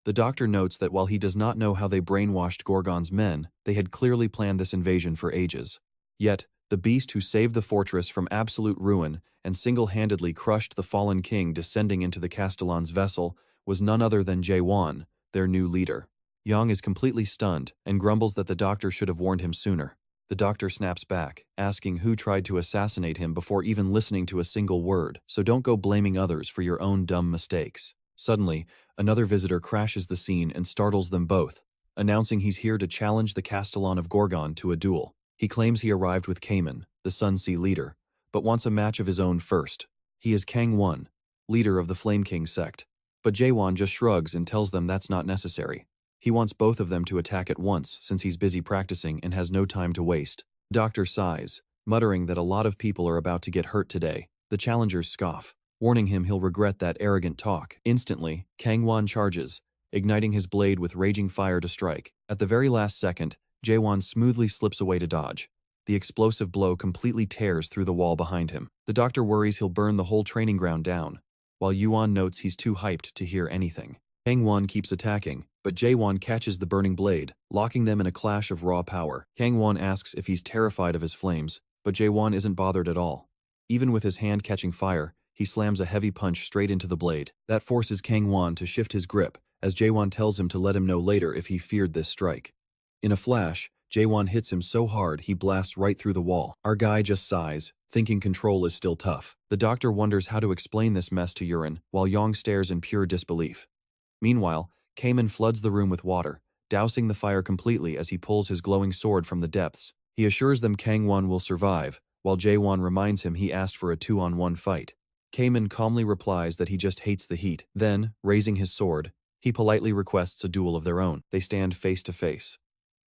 The doctor notes that while he does not know how they brainwashed Gorgon's men, they had clearly planned this invasion for ages. Yet, the beast who saved the fortress from absolute ruin and single-handedly crushed the fallen king descending into the Castellan's vessel was none other than Jaehwan, their new leader. Yang is completely stunned and grumbles that the doctor should have warned him sooner. The doctor snaps back, asking who tried to assassinate him before even listening to a single word, so don't go blaming others for your own dumb mistakes. Suddenly, another visitor crashes the scene and startles them both, announcing he's here to challenge the Castellan of Gorgon to a duel. He claims he arrived with Cayman, the Sun Sea leader, but wants a match of his own first. He is Kang Won, leader of the Flame King sect. But Jaehwan just shrugs and tells them that's not necessary. He wants both of them to attack at once since he's busy practicing and has no time to waste. Doctor sighs, muttering that a lot of people are about to get hurt today. The challengers scoff, warning him he'll regret that arrogant talk. Instantly, Kang Won charges, igniting his blade with raging fire to strike. At the very last second, Jaehwan smoothly slips away to dodge. The explosive blow completely tears through the wall behind him. The doctor worries he'll burn the whole training ground down, while Yuan notes he's too hyped to hear anything. Kang Won keeps attacking, but Jaehwan catches the burning blade, locking them in a clash of raw power. Kang Won asks if he's terrified of his flames, but Jaehwan isn't bothered at all. Even with his hand catching fire, he slams a heavy punch straight into the blade. That forces Kang Won to shift his grip, as Jaehwan tells him to let him know later if he feared this strike. In a flash, Jaehwan hits him so hard he blasts right through the wall. Our guy just sighs, thinking control is still tough. The doctor wonders how to explain this mess to Yurin, while Yang stares in pure disbelief. Meanwhile, Cayman floods the room with water, dousing the fire completely as he pulls his glowing sword from the depths. He assures them Kang Won will survive, while Jaehwan reminds him he asked for a 2-on-1 fight. Cayman calmly replies that he just hates the heat. Then, raising his sword, he politely requests a duel of their own. They stand face to face.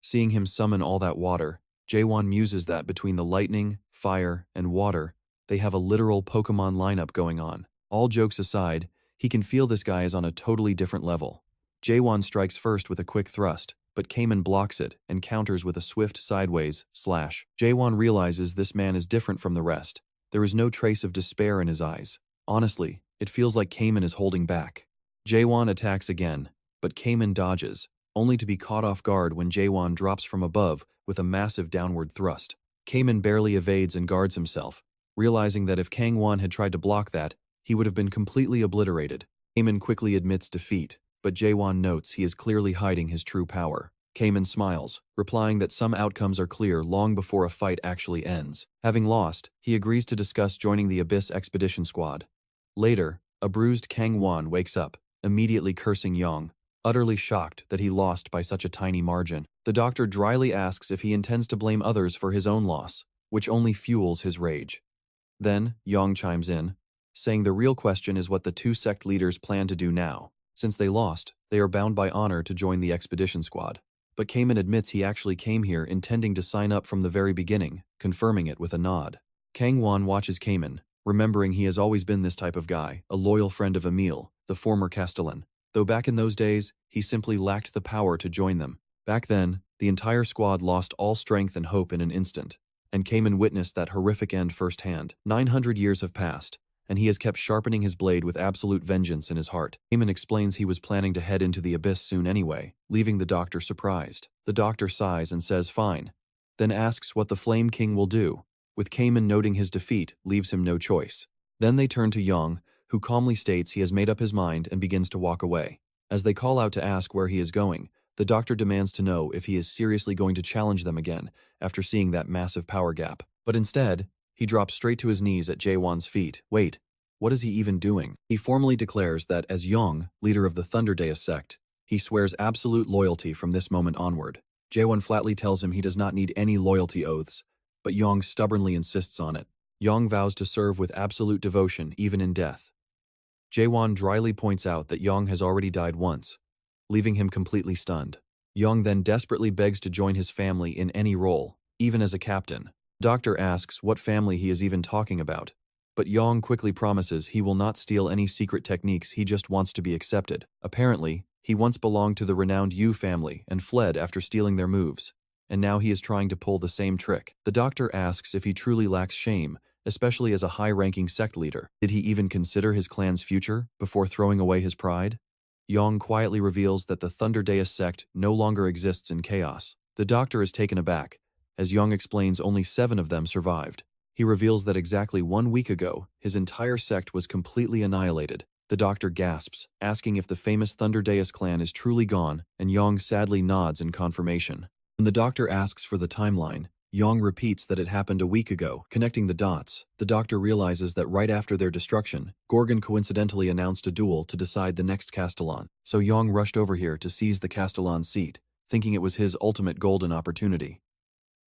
Seeing him summon all that water, Jaehwan muses that between the lightning, fire, and water, they have a literal Pokemon lineup going on. All jokes aside, he can feel this guy is on a totally different level. Jaehwan strikes first with a quick thrust, but Cayman blocks it and counters with a swift sideways slash. Jaehwan realizes this man is different from the rest. There is no trace of despair in his eyes. Honestly, it feels like Cayman is holding back. Jaehwan attacks again, but Cayman dodges, only to be caught off guard when Jaehwan drops from above with a massive downward thrust. Kamen barely evades and guards himself, realizing that if Kangwon had tried to block that, he would have been completely obliterated. Kamen quickly admits defeat, but Jaehwan notes he is clearly hiding his true power. Kamen smiles, replying that some outcomes are clear long before a fight actually ends. Having lost, he agrees to discuss joining the Abyss Expedition Squad. Later, a bruised Kangwon wakes up, immediately cursing Yong, utterly shocked that he lost by such a tiny margin. The doctor dryly asks if he intends to blame others for his own loss, which only fuels his rage. Then, Yong chimes in, saying the real question is what the two sect leaders plan to do now. Since they lost, they are bound by honor to join the expedition squad. But Kamen admits he actually came here intending to sign up from the very beginning, confirming it with a nod. Kangwon watches Kamen, remembering he has always been this type of guy, a loyal friend of Emil, the former Castellan. Though back in those days, he simply lacked the power to join them. Back then, the entire squad lost all strength and hope in an instant, and Kamen witnessed that horrific end firsthand. 900 years have passed, and he has kept sharpening his blade with absolute vengeance in his heart. Kamen explains he was planning to head into the abyss soon anyway, leaving the doctor surprised. The doctor sighs and says fine, then asks what the Flame King will do, with Kamen noting his defeat leaves him no choice. Then they turn to Yong, who calmly states he has made up his mind and begins to walk away. As they call out to ask where he is going, the doctor demands to know if he is seriously going to challenge them again after seeing that massive power gap. But instead, he drops straight to his knees at Jaehwan's feet. Wait, what is he even doing? He formally declares that as Yong, leader of the Thunder Deus sect, he swears absolute loyalty from this moment onward. Jaehwan flatly tells him he does not need any loyalty oaths, but Yong stubbornly insists on it. Yong vows to serve with absolute devotion even in death. Jaehwan dryly points out that Yong has already died once, leaving him completely stunned. Yong then desperately begs to join his family in any role, even as a captain. Doctor asks what family he is even talking about, but Yong quickly promises he will not steal any secret techniques, he just wants to be accepted. Apparently, he once belonged to the renowned Yu family and fled after stealing their moves, and now he is trying to pull the same trick. The doctor asks if he truly lacks shame, especially as a high-ranking sect leader. Did he even consider his clan's future before throwing away his pride? Yong quietly reveals that the Thunder Deus sect no longer exists in chaos. The doctor is taken aback, as Yong explains only 7 of them survived. He reveals that exactly 1 week ago, his entire sect was completely annihilated. The doctor gasps, asking if the famous Thunder Deus clan is truly gone, and Yong sadly nods in confirmation. When the doctor asks for the timeline, Yong repeats that it happened a week ago. Connecting the dots, the doctor realizes that right after their destruction, Gorgon coincidentally announced a duel to decide the next Castellan. So Yong rushed over here to seize the Castellan's seat, thinking it was his ultimate golden opportunity.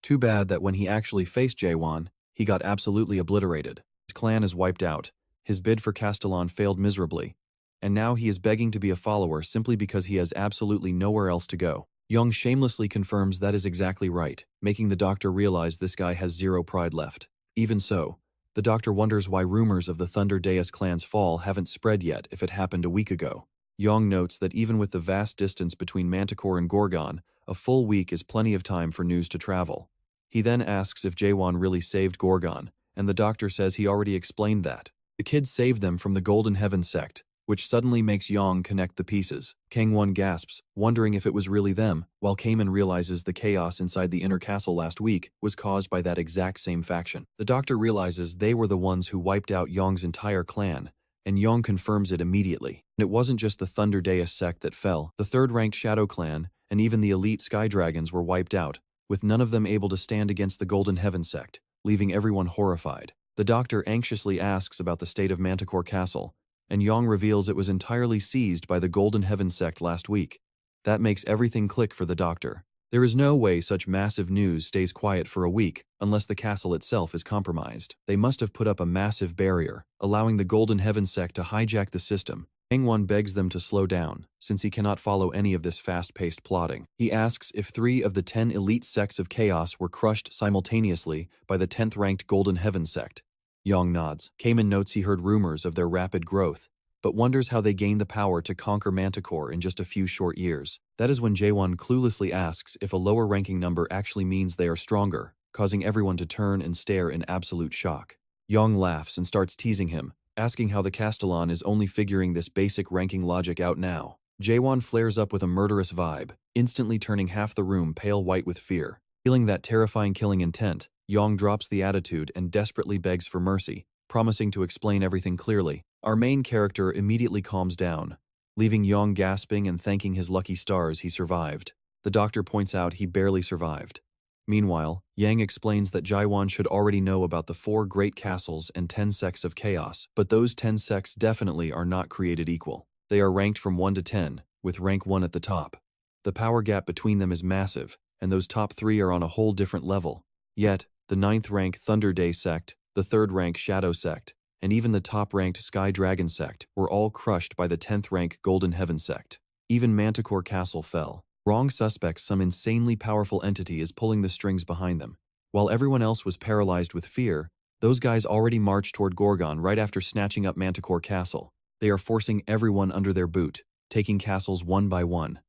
Too bad that when he actually faced Jaehwan, he got absolutely obliterated. His clan is wiped out, his bid for Castellan failed miserably, and now he is begging to be a follower simply because he has absolutely nowhere else to go. Yong shamelessly confirms that is exactly right, making the doctor realize this guy has zero pride left. Even so, the doctor wonders why rumors of the Thunder Deus clan's fall haven't spread yet if it happened a week ago. Yong notes that even with the vast distance between Manticore and Gorgon, a full week is plenty of time for news to travel. He then asks if Jaehwan really saved Gorgon, and the doctor says he already explained that. The kid saved them from the Golden Heaven sect, which suddenly makes Yong connect the pieces. Kangwon gasps, wondering if it was really them, while Kamen realizes the chaos inside the inner castle last week was caused by that exact same faction. The doctor realizes they were the ones who wiped out Yong's entire clan, and Yong confirms it immediately. And it wasn't just the Thunder Deus sect that fell. The third-ranked Shadow Clan and even the elite Sky Dragons were wiped out, with none of them able to stand against the Golden Heaven sect, leaving everyone horrified. The doctor anxiously asks about the state of Manticore Castle, and Yong reveals it was entirely seized by the Golden Heaven sect last week. That makes everything click for the doctor. There is no way such massive news stays quiet for a week unless the castle itself is compromised. They must have put up a massive barrier, allowing the Golden Heaven sect to hijack the system. Jaehwan begs them to slow down, since he cannot follow any of this fast-paced plotting. He asks if 3 of the 10 elite sects of chaos were crushed simultaneously by the 10th-ranked Golden Heaven sect. Yong nods. Kamen notes he heard rumors of their rapid growth, but wonders how they gained the power to conquer Manticore in just a few short years. That is when Jaehwan cluelessly asks if a lower-ranking number actually means they are stronger, causing everyone to turn and stare in absolute shock. Yong laughs and starts teasing him, asking how the Castellan is only figuring this basic ranking logic out now. Jaehwan flares up with a murderous vibe, instantly turning half the room pale white with fear. Feeling that terrifying killing intent, Yang drops the attitude and desperately begs for mercy, promising to explain everything clearly. Our main character immediately calms down, leaving Yang gasping and thanking his lucky stars he survived. The doctor points out he barely survived. Meanwhile, Yang explains that Jaehwan should already know about the 4 great castles and 10 sects of chaos, but those 10 sects definitely are not created equal. They are ranked from 1 to 10, with rank 1 at the top. The power gap between them is massive, and those top 3 are on a whole different level. Yet, the 9th rank Thunder Day sect, the 3rd rank Shadow sect, and even the top-ranked Sky Dragon sect were all crushed by the 10th rank Golden Heaven sect. Even Manticore Castle fell. Wrong suspects, some insanely powerful entity is pulling the strings behind them. While everyone else was paralyzed with fear, those guys already marched toward Gorgon right after snatching up Manticore Castle. They are forcing everyone under their boot, taking castles one by one.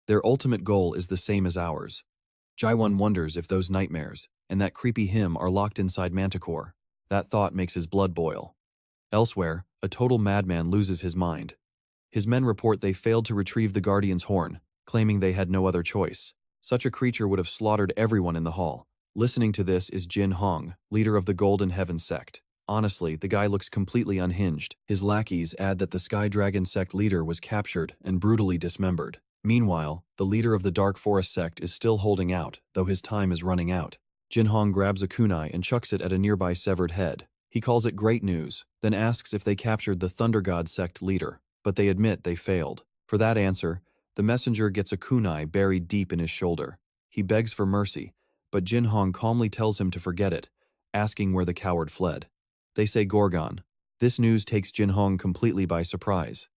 Their ultimate goal is the same as ours. Jaehwan wonders if those nightmares and that creepy hymn are locked inside Manticore. That thought makes his blood boil. Elsewhere, a total madman loses his mind. His men report they failed to retrieve the Guardian's horn, claiming they had no other choice. Such a creature would have slaughtered everyone in the hall. Listening to this is Jin Hong, leader of the Golden Heaven sect. Honestly, the guy looks completely unhinged. His lackeys add that the Sky Dragon sect leader was captured and brutally dismembered. Meanwhile, the leader of the Dark Forest sect is still holding out, though his time is running out. Jin Hong grabs a kunai and chucks it at a nearby severed head. He calls it great news, then asks if they captured the Thunder God sect leader, but they admit they failed. For that answer, the messenger gets a kunai buried deep in his shoulder. He begs for mercy, but Jin Hong calmly tells him to forget it, asking where the coward fled. They say Gorgon. This news takes Jin Hong completely by surprise.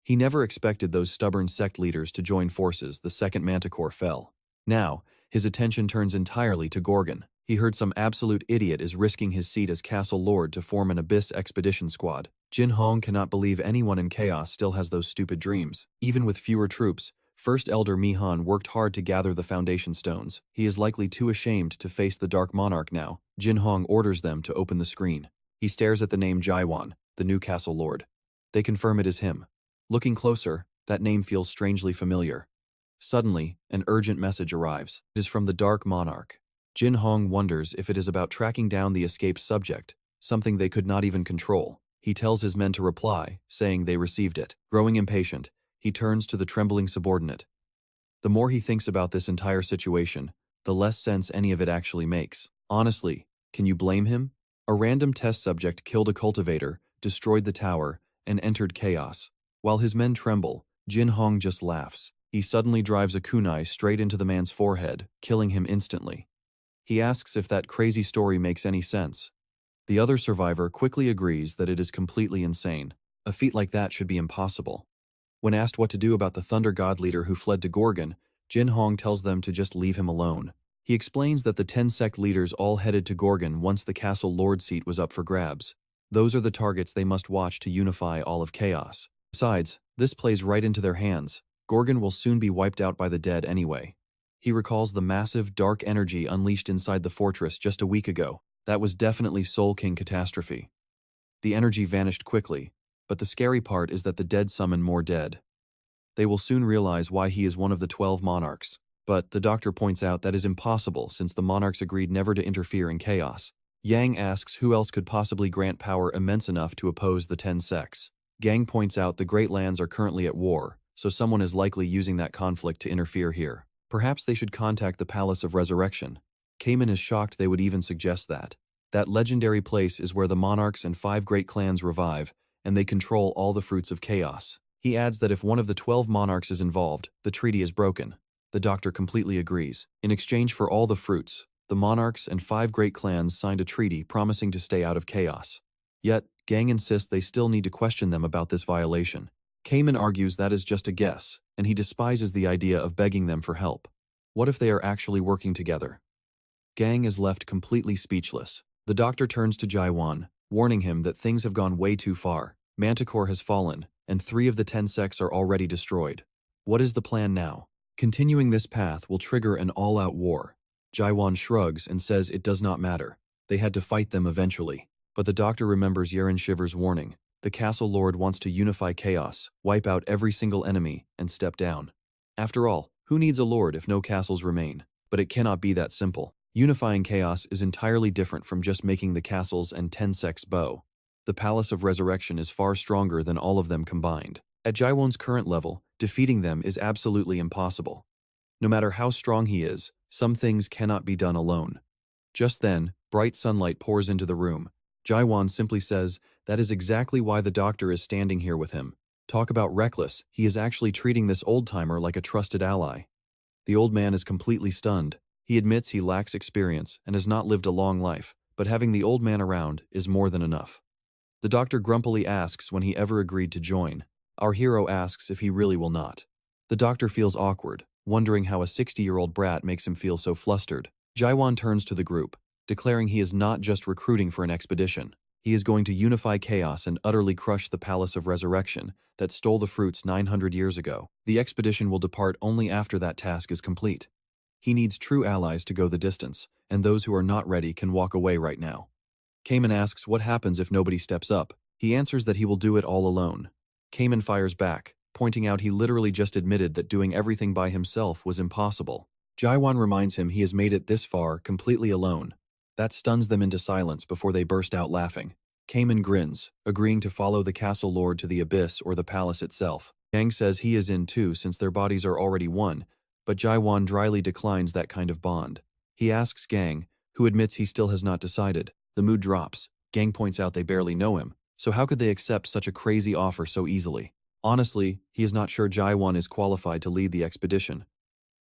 He never expected those stubborn sect leaders to join forces the second Manticore fell. Now, his attention turns entirely to Gorgon. He heard some absolute idiot is risking his seat as Castle Lord to form an Abyss expedition squad. Jin Hong cannot believe anyone in Chaos still has those stupid dreams. Even with fewer troops, First Elder Mi-Han worked hard to gather the foundation stones. He is likely too ashamed to face the Dark Monarch now. Jin Hong orders them to open the screen. He stares at the name Jaehwan, the new Castle Lord. They confirm it is him. Looking closer, that name feels strangely familiar. Suddenly, an urgent message arrives. It is from the Dark Monarch. Jin Hong wonders if it is about tracking down the escaped subject, something they could not even control. He tells his men to reply, saying they received it. Growing impatient, he turns to the trembling subordinate. The more he thinks about this entire situation, the less sense any of it actually makes. Honestly, can you blame him? A random test subject killed a cultivator, destroyed the tower, and entered chaos. While his men tremble, Jin Hong just laughs. He suddenly drives a kunai straight into the man's forehead, killing him instantly. He asks if that crazy story makes any sense. The other survivor quickly agrees that it is completely insane. A feat like that should be impossible. When asked what to do about the Thunder God leader who fled to Gorgon, Jin Hong tells them to just leave him alone. He explains that the 10 sect leaders all headed to Gorgon once the Castle Lord seat was up for grabs. Those are the targets they must watch to unify all of Chaos. Besides, this plays right into their hands. Gorgon will soon be wiped out by the dead anyway. He recalls the massive, dark energy unleashed inside the fortress just a week ago. That was definitely Soul King catastrophe. The energy vanished quickly, but the scary part is that the dead summon more dead. They will soon realize why he is one of the 12 monarchs. But the doctor points out that is impossible since the monarchs agreed never to interfere in chaos. Yang asks who else could possibly grant power immense enough to oppose the 10 sects. Gang points out the Great Lands are currently at war, so someone is likely using that conflict to interfere here. Perhaps they should contact the Palace of Resurrection. Cayman is shocked they would even suggest that. That legendary place is where the monarchs and 5 great clans revive, and they control all the fruits of chaos. He adds that if one of the 12 monarchs is involved, the treaty is broken. The doctor completely agrees. In exchange for all the fruits, the monarchs and 5 great clans signed a treaty promising to stay out of chaos. Yet, Gang insists they still need to question them about this violation. Cayman argues that is just a guess, and he despises the idea of begging them for help. What if they are actually working together? Gang is left completely speechless. The doctor turns to Jaehwan, warning him that things have gone way too far. Manticore has fallen, and 3 of the 10 sects are already destroyed. What is the plan now? Continuing this path will trigger an all-out war. Jaehwan shrugs and says it does not matter. They had to fight them eventually. But the doctor remembers Yeren Shiver's warning. The Castle Lord wants to unify chaos, wipe out every single enemy, and step down. After all, who needs a lord if no castles remain? But it cannot be that simple. Unifying chaos is entirely different from just making the castles and 10 sects bow. The Palace of Resurrection is far stronger than all of them combined. At Jaehwan's current level, defeating them is absolutely impossible. No matter how strong he is, some things cannot be done alone. Just then, bright sunlight pours into the room. Jaehwan simply says, "That is exactly why the doctor is standing here with him." Talk about reckless, he is actually treating this old-timer like a trusted ally. The old man is completely stunned. He admits he lacks experience and has not lived a long life, but having the old man around is more than enough. The doctor grumpily asks when he ever agreed to join. Our hero asks if he really will not. The doctor feels awkward, wondering how a 60-year-old brat makes him feel so flustered. Jaehwan turns to the group, declaring he is not just recruiting for an expedition. He is going to unify chaos and utterly crush the Palace of Resurrection that stole the fruits 900 years ago. The expedition will depart only after that task is complete. He needs true allies to go the distance, and those who are not ready can walk away right now. Kamen asks what happens if nobody steps up. He answers that he will do it all alone. Kamen fires back, pointing out he literally just admitted that doing everything by himself was impossible. Jaehwan reminds him he has made it this far completely alone. That stuns them into silence before they burst out laughing. Kamen grins, agreeing to follow the castle lord to the abyss or the palace itself. Gang says he is in too since their bodies are already one, but Jaehwan dryly declines that kind of bond. He asks Gang, who admits he still has not decided. The mood drops. Gang points out they barely know him, so how could they accept such a crazy offer so easily? Honestly, he is not sure Jaehwan is qualified to lead the expedition.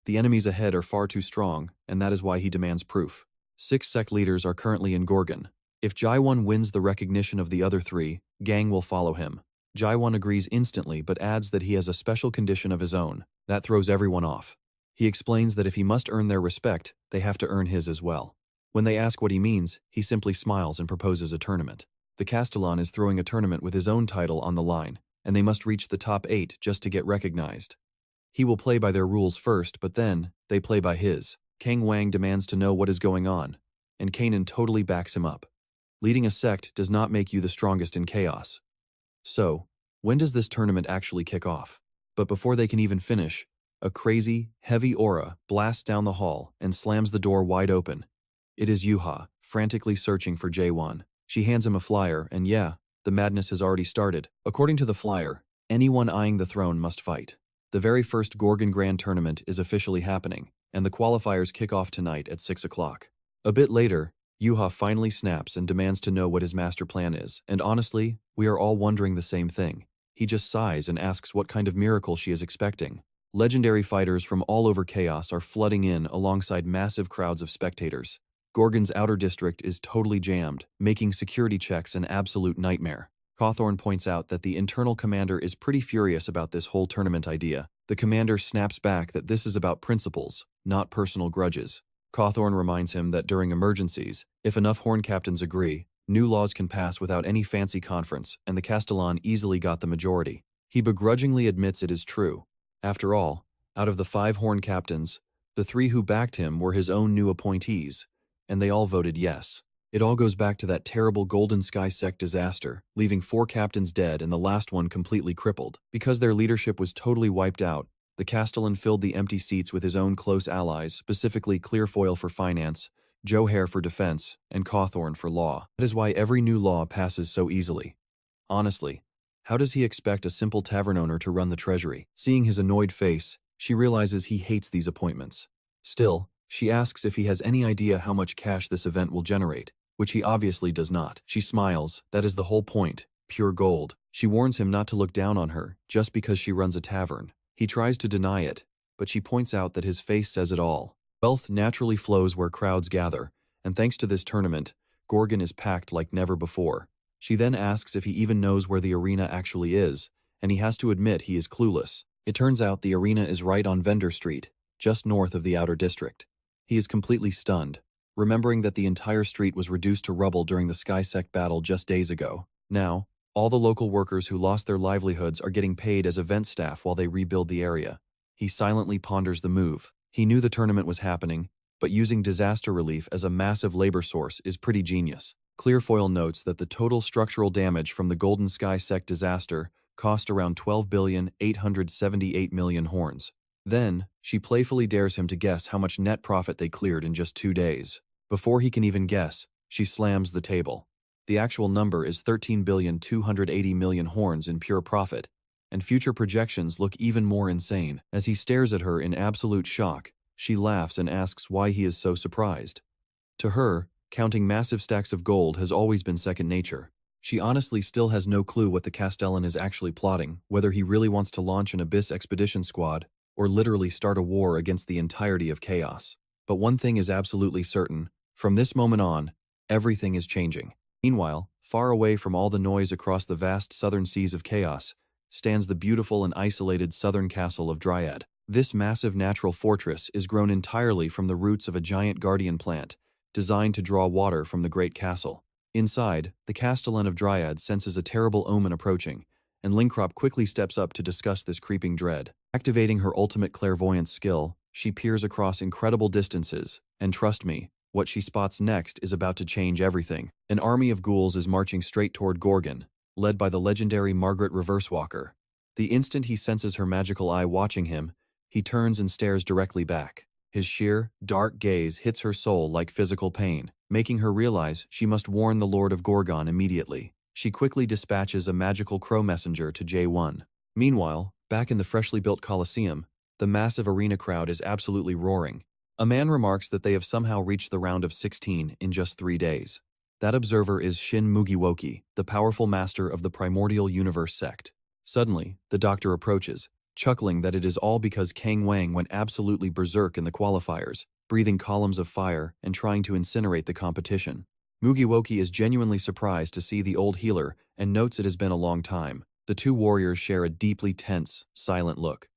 The enemies ahead are far too strong, and that is why he demands proof. 6 sect leaders are currently in Gorgon. If Jaehwan wins the recognition of the other 3, Gang will follow him. Jaehwan agrees instantly but adds that he has a special condition of his own. That throws everyone off. He explains that if he must earn their respect, they have to earn his as well. When they ask what he means, he simply smiles and proposes a tournament. The Castellan is throwing a tournament with his own title on the line, and they must reach the top 8 just to get recognized. He will play by their rules first, but then, they play by his. Kang Wang demands to know what is going on, and Kanan totally backs him up. Leading a sect does not make you the strongest in chaos. So, when does this tournament actually kick off? But before they can even finish, a crazy, heavy aura blasts down the hall and slams the door wide open. It is Yuha, frantically searching for Jaehwan. She hands him a flyer, and yeah, the madness has already started. According to the flyer, anyone eyeing the throne must fight. The very first Gorgon Grand Tournament is officially happening, and the qualifiers kick off tonight at 6 o'clock. A bit later, Yuha finally snaps and demands to know what his master plan is, and honestly, we are all wondering the same thing. He just sighs and asks what kind of miracle she is expecting. Legendary fighters from all over Chaos are flooding in alongside massive crowds of spectators. Gorgon's outer district is totally jammed, making security checks an absolute nightmare. Cawthorn points out that the internal commander is pretty furious about this whole tournament idea. The commander snaps back that this is about principles, not personal grudges. Cawthorn reminds him that during emergencies, if enough Horn captains agree, new laws can pass without any fancy conference, and the Castellan easily got the majority. He begrudgingly admits it is true. After all, out of the 5 Horn captains, the 3 who backed him were his own new appointees, and they all voted yes. It all goes back to that terrible Golden Sky sect disaster, leaving 4 captains dead and the last one completely crippled. Because their leadership was totally wiped out, the Castellan filled the empty seats with his own close allies, specifically Clearfoil for finance, Johare for defense, and Cawthorn for law. That is why every new law passes so easily. Honestly, how does he expect a simple tavern owner to run the treasury? Seeing his annoyed face, she realizes he hates these appointments. Still, she asks if he has any idea how much cash this event will generate, which he obviously does not. She smiles, that is the whole point, pure gold. She warns him not to look down on her, just because she runs a tavern. He tries to deny it, but she points out that his face says it all. Wealth naturally flows where crowds gather, and thanks to this tournament, Gorgon is packed like never before. She then asks if he even knows where the arena actually is, and he has to admit he is clueless. It turns out the arena is right on Vendor Street, just north of the outer district. He is completely stunned, remembering that the entire street was reduced to rubble during the Sky Sect battle just days ago. Now, all the local workers who lost their livelihoods are getting paid as event staff while they rebuild the area. He silently ponders the move. He knew the tournament was happening, but using disaster relief as a massive labor source is pretty genius. Clearfoil notes that the total structural damage from the Golden Sky Sect disaster cost around 12,878,000,000 horns. Then, she playfully dares him to guess how much net profit they cleared in just 2 days. Before he can even guess, she slams the table. The actual number is 13,280,000,000 horns in pure profit, and future projections look even more insane. As he stares at her in absolute shock, she laughs and asks why he is so surprised. To her, counting massive stacks of gold has always been second nature. She honestly still has no clue what the Castellan is actually plotting, whether he really wants to launch an Abyss expedition squad, or literally start a war against the entirety of chaos. But one thing is absolutely certain: from this moment on, everything is changing. Meanwhile, far away from all the noise across the vast southern seas of chaos, stands the beautiful and isolated southern castle of Dryad. This massive natural fortress is grown entirely from the roots of a giant guardian plant, designed to draw water from the great castle. Inside, the Castellan of Dryad senses a terrible omen approaching, and Linkrop quickly steps up to discuss this creeping dread. Activating her ultimate clairvoyance skill, she peers across incredible distances, and trust me, what she spots next is about to change everything. An army of ghouls is marching straight toward Gorgon, led by the legendary Margaret Reversewalker. The instant he senses her magical eye watching him, he turns and stares directly back. His sheer, dark gaze hits her soul like physical pain, making her realize she must warn the Lord of Gorgon immediately. She quickly dispatches a magical crow messenger to Jaehwan. Meanwhile, back in the freshly built Colosseum, the massive arena crowd is absolutely roaring. A man remarks that they have somehow reached the round of 16 in just 3 days. That observer is Shin Mugiwoki, the powerful master of the Primordial Universe sect. Suddenly, the doctor approaches, chuckling that it is all because Kang Wang went absolutely berserk in the qualifiers, breathing columns of fire and trying to incinerate the competition. Mugiwoki is genuinely surprised to see the old healer and notes it has been a long time. The two warriors share a deeply tense, silent look.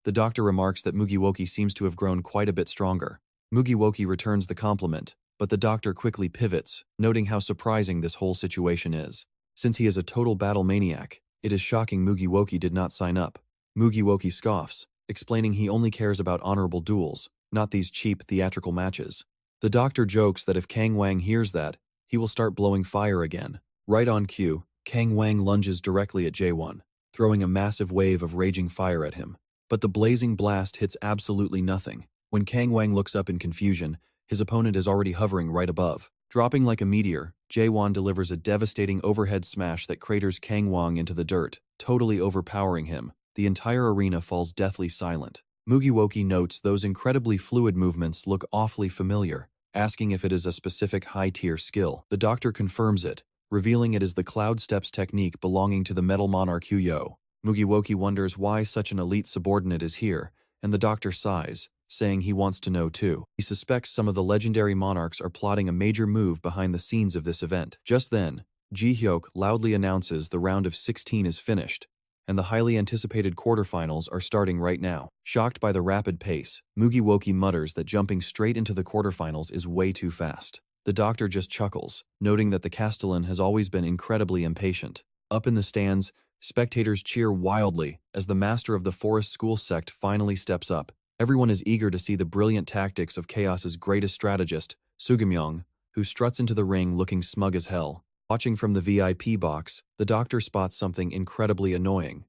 The doctor remarks that Mugiwoki seems to have grown quite a bit stronger. Mugiwoki returns the compliment, but the doctor quickly pivots, noting how surprising this whole situation is. Since he is a total battle maniac, it is shocking Mugiwoki did not sign up. Mugiwoki scoffs, explaining he only cares about honorable duels, not these cheap theatrical matches. The doctor jokes that if Kang Wang hears that, he will start blowing fire again. Right on cue, Kang Wang lunges directly at Jaehwan, throwing a massive wave of raging fire at him. But the blazing blast hits absolutely nothing. When Kang Wang looks up in confusion, his opponent is already hovering right above. Dropping like a meteor, Jaehwan delivers a devastating overhead smash that craters Kang Wang into the dirt, totally overpowering him. The entire arena falls deathly silent. Mugiwoki notes those incredibly fluid movements look awfully familiar, asking if it is a specific high-tier skill. The doctor confirms it, revealing it is the Cloud Steps technique belonging to the Metal Monarch Huyo. Mugiwoki wonders why such an elite subordinate is here, and the doctor sighs, saying he wants to know too. He suspects some of the legendary monarchs are plotting a major move behind the scenes of this event. Just then, Ji-hyuk loudly announces the round of 16 is finished, and the highly anticipated quarterfinals are starting right now. Shocked by the rapid pace, Mugiwoki mutters that jumping straight into the quarterfinals is way too fast. The doctor just chuckles, noting that the Castellan has always been incredibly impatient. Up in the stands, spectators cheer wildly as the master of the Forest School sect finally steps up. Everyone is eager to see the brilliant tactics of Chaos's greatest strategist, Sugimyong, who struts into the ring looking smug as hell. Watching from the VIP box, the doctor spots something incredibly annoying.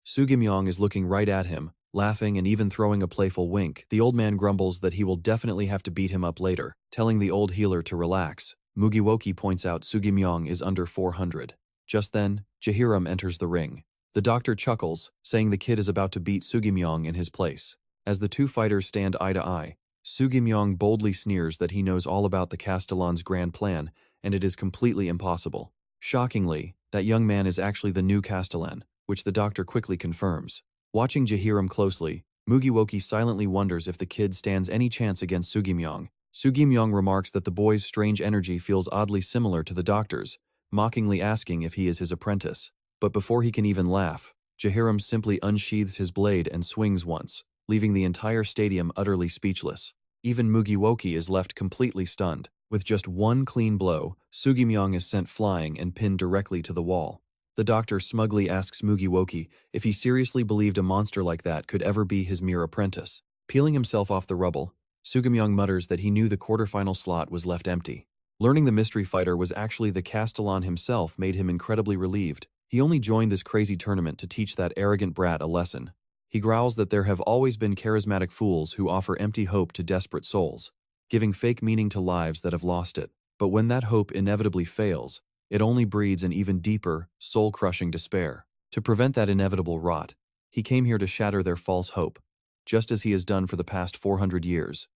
Sugimyong is looking right at him, laughing and even throwing a playful wink. The old man grumbles that he will definitely have to beat him up later. Telling the old healer to relax, Mugiwoki points out Sugimyong is under 400. Just then, Jaehwan enters the ring. The doctor chuckles, saying the kid is about to beat Sugimyong in his place. As the two fighters stand eye to eye, Sugimyong boldly sneers that he knows all about the Castellan's grand plan, and it is completely impossible. Shockingly, that young man is actually the new Castellan, which the doctor quickly confirms. Watching Jaehwan closely, Mugiwoki silently wonders if the kid stands any chance against Sugimyong. Sugimyong remarks that the boy's strange energy feels oddly similar to the doctor's, mockingly asking if he is his apprentice. But before he can even laugh, Jaehwan simply unsheathes his blade and swings once, leaving the entire stadium utterly speechless. Even Mugiwoki is left completely stunned. With just one clean blow, Sugimyong is sent flying and pinned directly to the wall. The doctor smugly asks Mugiwoki if he seriously believed a monster like that could ever be his mere apprentice. Peeling himself off the rubble, Sugimyong mutters that he knew the quarterfinal slot was left empty. Learning the mystery fighter was actually the Castellan himself made him incredibly relieved. He only joined this crazy tournament to teach that arrogant brat a lesson. He growls that there have always been charismatic fools who offer empty hope to desperate souls, giving fake meaning to lives that have lost it. But when that hope inevitably fails, it only breeds an even deeper, soul-crushing despair. To prevent that inevitable rot, he came here to shatter their false hope, just as he has done for the past 400 years.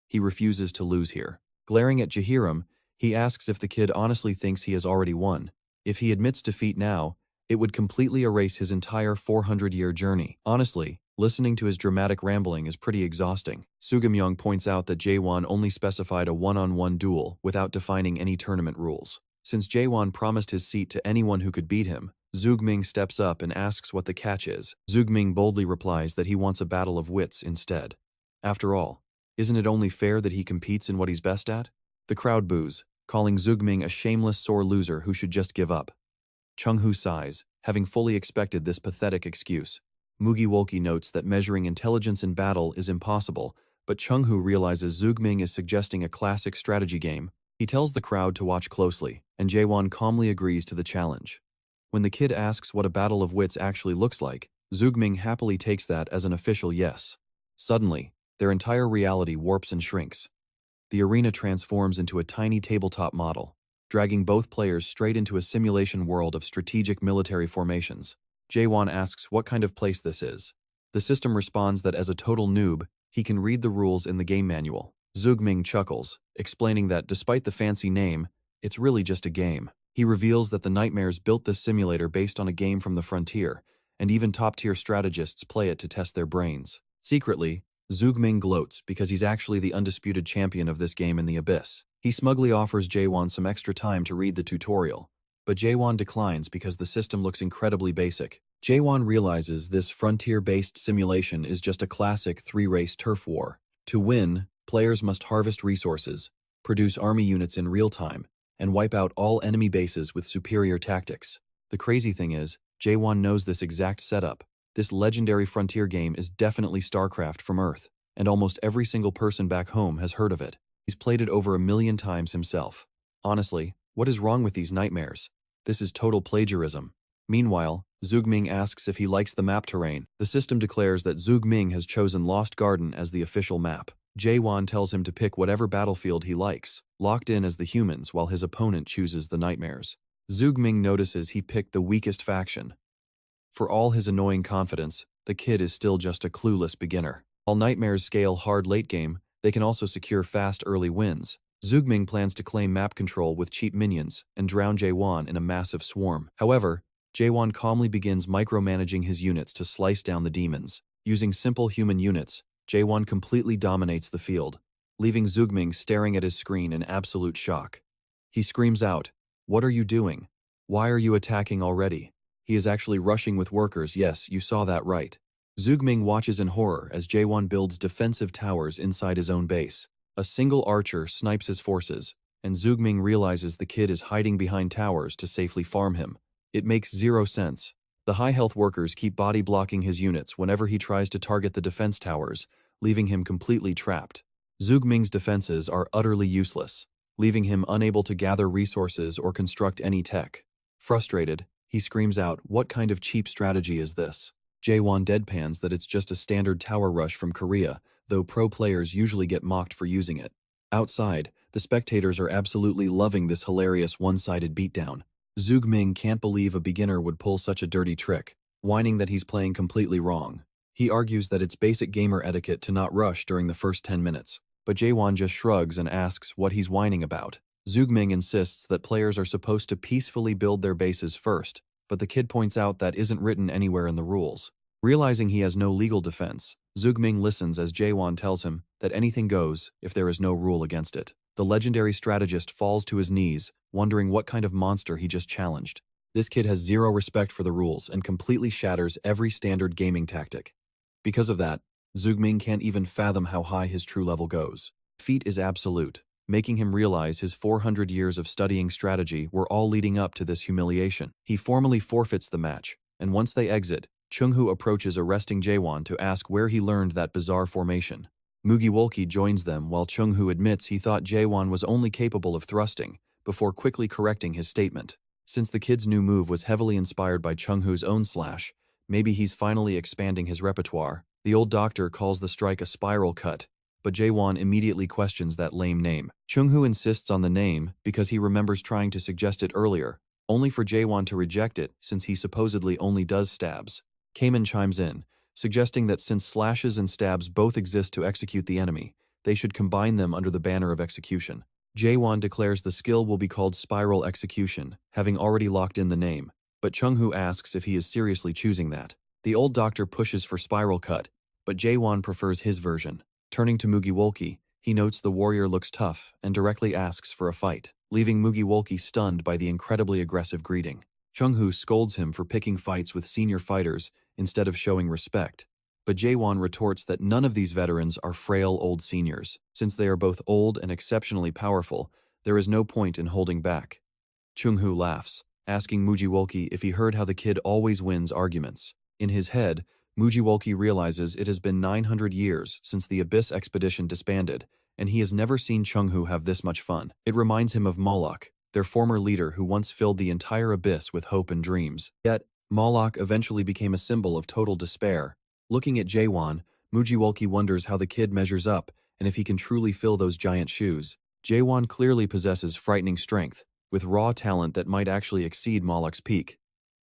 He refuses to lose here. Glaring at Jaehwan, he asks if the kid honestly thinks he has already won. If he admits defeat now, it would completely erase his entire 400-year journey. Honestly, listening to his dramatic rambling is pretty exhausting. Sugamyong points out that Jaehwan only specified a one-on-one duel without defining any tournament rules. Since Jaehwan promised his seat to anyone who could beat him, Zugming steps up and asks what the catch is. Zugming boldly replies that he wants a battle of wits instead. After all, isn't it only fair that he competes in what he's best at? The crowd boos, calling Zugming a shameless sore loser who should just give up. Chung-Hu sighs, having fully expected this pathetic excuse. Mugiwolki notes that measuring intelligence in battle is impossible, but Chung-Hu realizes Zugming is suggesting a classic strategy game. He tells the crowd to watch closely, and Jaehwan calmly agrees to the challenge. When the kid asks what a battle of wits actually looks like, Zugming happily takes that as an official yes. Suddenly, their entire reality warps and shrinks. The arena transforms into a tiny tabletop model, dragging both players straight into a simulation world of strategic military formations. Jaehwan asks what kind of place this is. The system responds that as a total noob, he can read the rules in the game manual. Zugming chuckles, explaining that despite the fancy name, it's really just a game. He reveals that the Nightmares built this simulator based on a game from the frontier, and even top-tier strategists play it to test their brains. Secretly, Zugming gloats because he's actually the undisputed champion of this game in the Abyss. He smugly offers Jaehwan some extra time to read the tutorial, but Jaehwan declines because the system looks incredibly basic. Jaehwan realizes this frontier-based simulation is just a classic three-race turf war. To win, players must harvest resources, produce army units in real time, and wipe out all enemy bases with superior tactics. The crazy thing is, Jaehwan knows this exact setup. This legendary frontier game is definitely StarCraft from Earth, and almost every single person back home has heard of it. He's played it over 1,000,000 times himself. Honestly, what is wrong with these nightmares? This is total plagiarism. Meanwhile, Zugming asks if he likes the map terrain. The system declares that Zugming has chosen Lost Garden as the official map. Jaehwan tells him to pick whatever battlefield he likes, locked in as the humans while his opponent chooses the nightmares. Zugming notices he picked the weakest faction. For all his annoying confidence, the kid is still just a clueless beginner. While nightmares scale hard late game, they can also secure fast early wins. Zugming plans to claim map control with cheap minions and drown Jaehwan in a massive swarm. However, Jaehwan calmly begins micromanaging his units to slice down the demons. Using simple human units, Jaehwan completely dominates the field, leaving Zugming staring at his screen in absolute shock. He screams out, "What are you doing? Why are you attacking already?" He is actually rushing with workers, yes, you saw that right. Zugming watches in horror as Jaehwan builds defensive towers inside his own base. A single archer snipes his forces, and Zugming realizes the kid is hiding behind towers to safely farm him. It makes zero sense. The high-health workers keep body-blocking his units whenever he tries to target the defense towers, leaving him completely trapped. Zugming's defenses are utterly useless, leaving him unable to gather resources or construct any tech. Frustrated, he screams out, "What kind of cheap strategy is this?" Jaehwan deadpans that it's just a standard tower rush from Korea, though pro players usually get mocked for using it. Outside, the spectators are absolutely loving this hilarious one-sided beatdown. Zugming can't believe a beginner would pull such a dirty trick, whining that he's playing completely wrong. He argues that it's basic gamer etiquette to not rush during the first 10 minutes, but Jaehwan just shrugs and asks what he's whining about. Zugming insists that players are supposed to peacefully build their bases first, but the kid points out that isn't written anywhere in the rules. Realizing he has no legal defense, Zugming listens as Jaehwan tells him that anything goes if there is no rule against it. The legendary strategist falls to his knees, wondering what kind of monster he just challenged. This kid has zero respect for the rules and completely shatters every standard gaming tactic. Because of that, Zugming can't even fathom how high his true level goes. Defeat is absolute, making him realize his 400 years of studying strategy were all leading up to this humiliation. He formally forfeits the match, and once they exit, Chung-Hu approaches arresting Jaehwan to ask where he learned that bizarre formation. Mugiwolki joins them while Chung-Hu admits he thought Jaehwan was only capable of thrusting, before quickly correcting his statement. Since the kid's new move was heavily inspired by Chung-Hu's own slash, Maybe he's finally expanding his repertoire. The old doctor calls the strike a spiral cut, but Jaehwan immediately questions that lame name. Chung-hoo insists on the name because he remembers trying to suggest it earlier, only for Jaehwan to reject it since he supposedly only does stabs. Kamen chimes in, suggesting that since slashes and stabs both exist to execute the enemy, they should combine them under the banner of execution. Jaehwan declares the skill will be called Spiral Execution, having already locked in the name, but Chung-hoo asks if he is seriously choosing that. The old doctor pushes for Spiral Cut, but Jaehwan prefers his version. Turning to Mugiwolki, he notes the warrior looks tough and directly asks for a fight, leaving Mugiwolki stunned by the incredibly aggressive greeting. Chung-hoo scolds him for picking fights with senior fighters instead of showing respect, but Jaehwan retorts that none of these veterans are frail old seniors. Since they are both old and exceptionally powerful, there is no point in holding back. Chung-hoo laughs, asking Mugiwolki if he heard how the kid always wins arguments. In his head, Mugiwolki realizes it has been 900 years since the Abyss expedition disbanded, and he has never seen Chung-hoo have this much fun. It reminds him of Moloch, their former leader who once filled the entire Abyss with hope and dreams. Yet, Moloch eventually became a symbol of total despair. Looking at Jaehwan, Mugiwolki wonders how the kid measures up and if he can truly fill those giant shoes. Jaehwan clearly possesses frightening strength, with raw talent that might actually exceed Moloch's peak.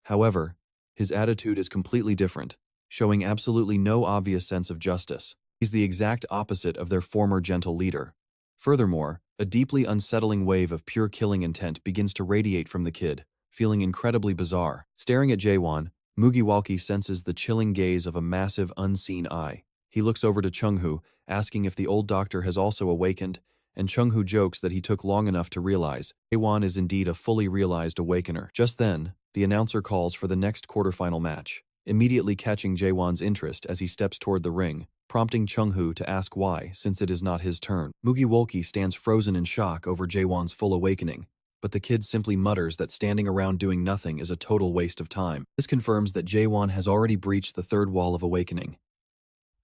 However, his attitude is completely different, showing absolutely no obvious sense of justice. He's the exact opposite of their former gentle leader. Furthermore, a deeply unsettling wave of pure killing intent begins to radiate from the kid, feeling incredibly bizarre. Staring at Jaehwan, Mugiwolki senses the chilling gaze of a massive unseen eye. He looks over to Chung-hoo, asking if the old doctor has also awakened, and Chung-hoo jokes that he took long enough to realize Jaehwan is indeed a fully realized awakener. Just then, the announcer calls for the next quarterfinal match, immediately catching Jaehwan's interest as he steps toward the ring, prompting Chung-hoo to ask why, since it is not his turn. Mugiwolki stands frozen in shock over Jaehwan's full awakening, but the kid simply mutters that standing around doing nothing is a total waste of time. This confirms that Jaehwan has already breached the third wall of awakening.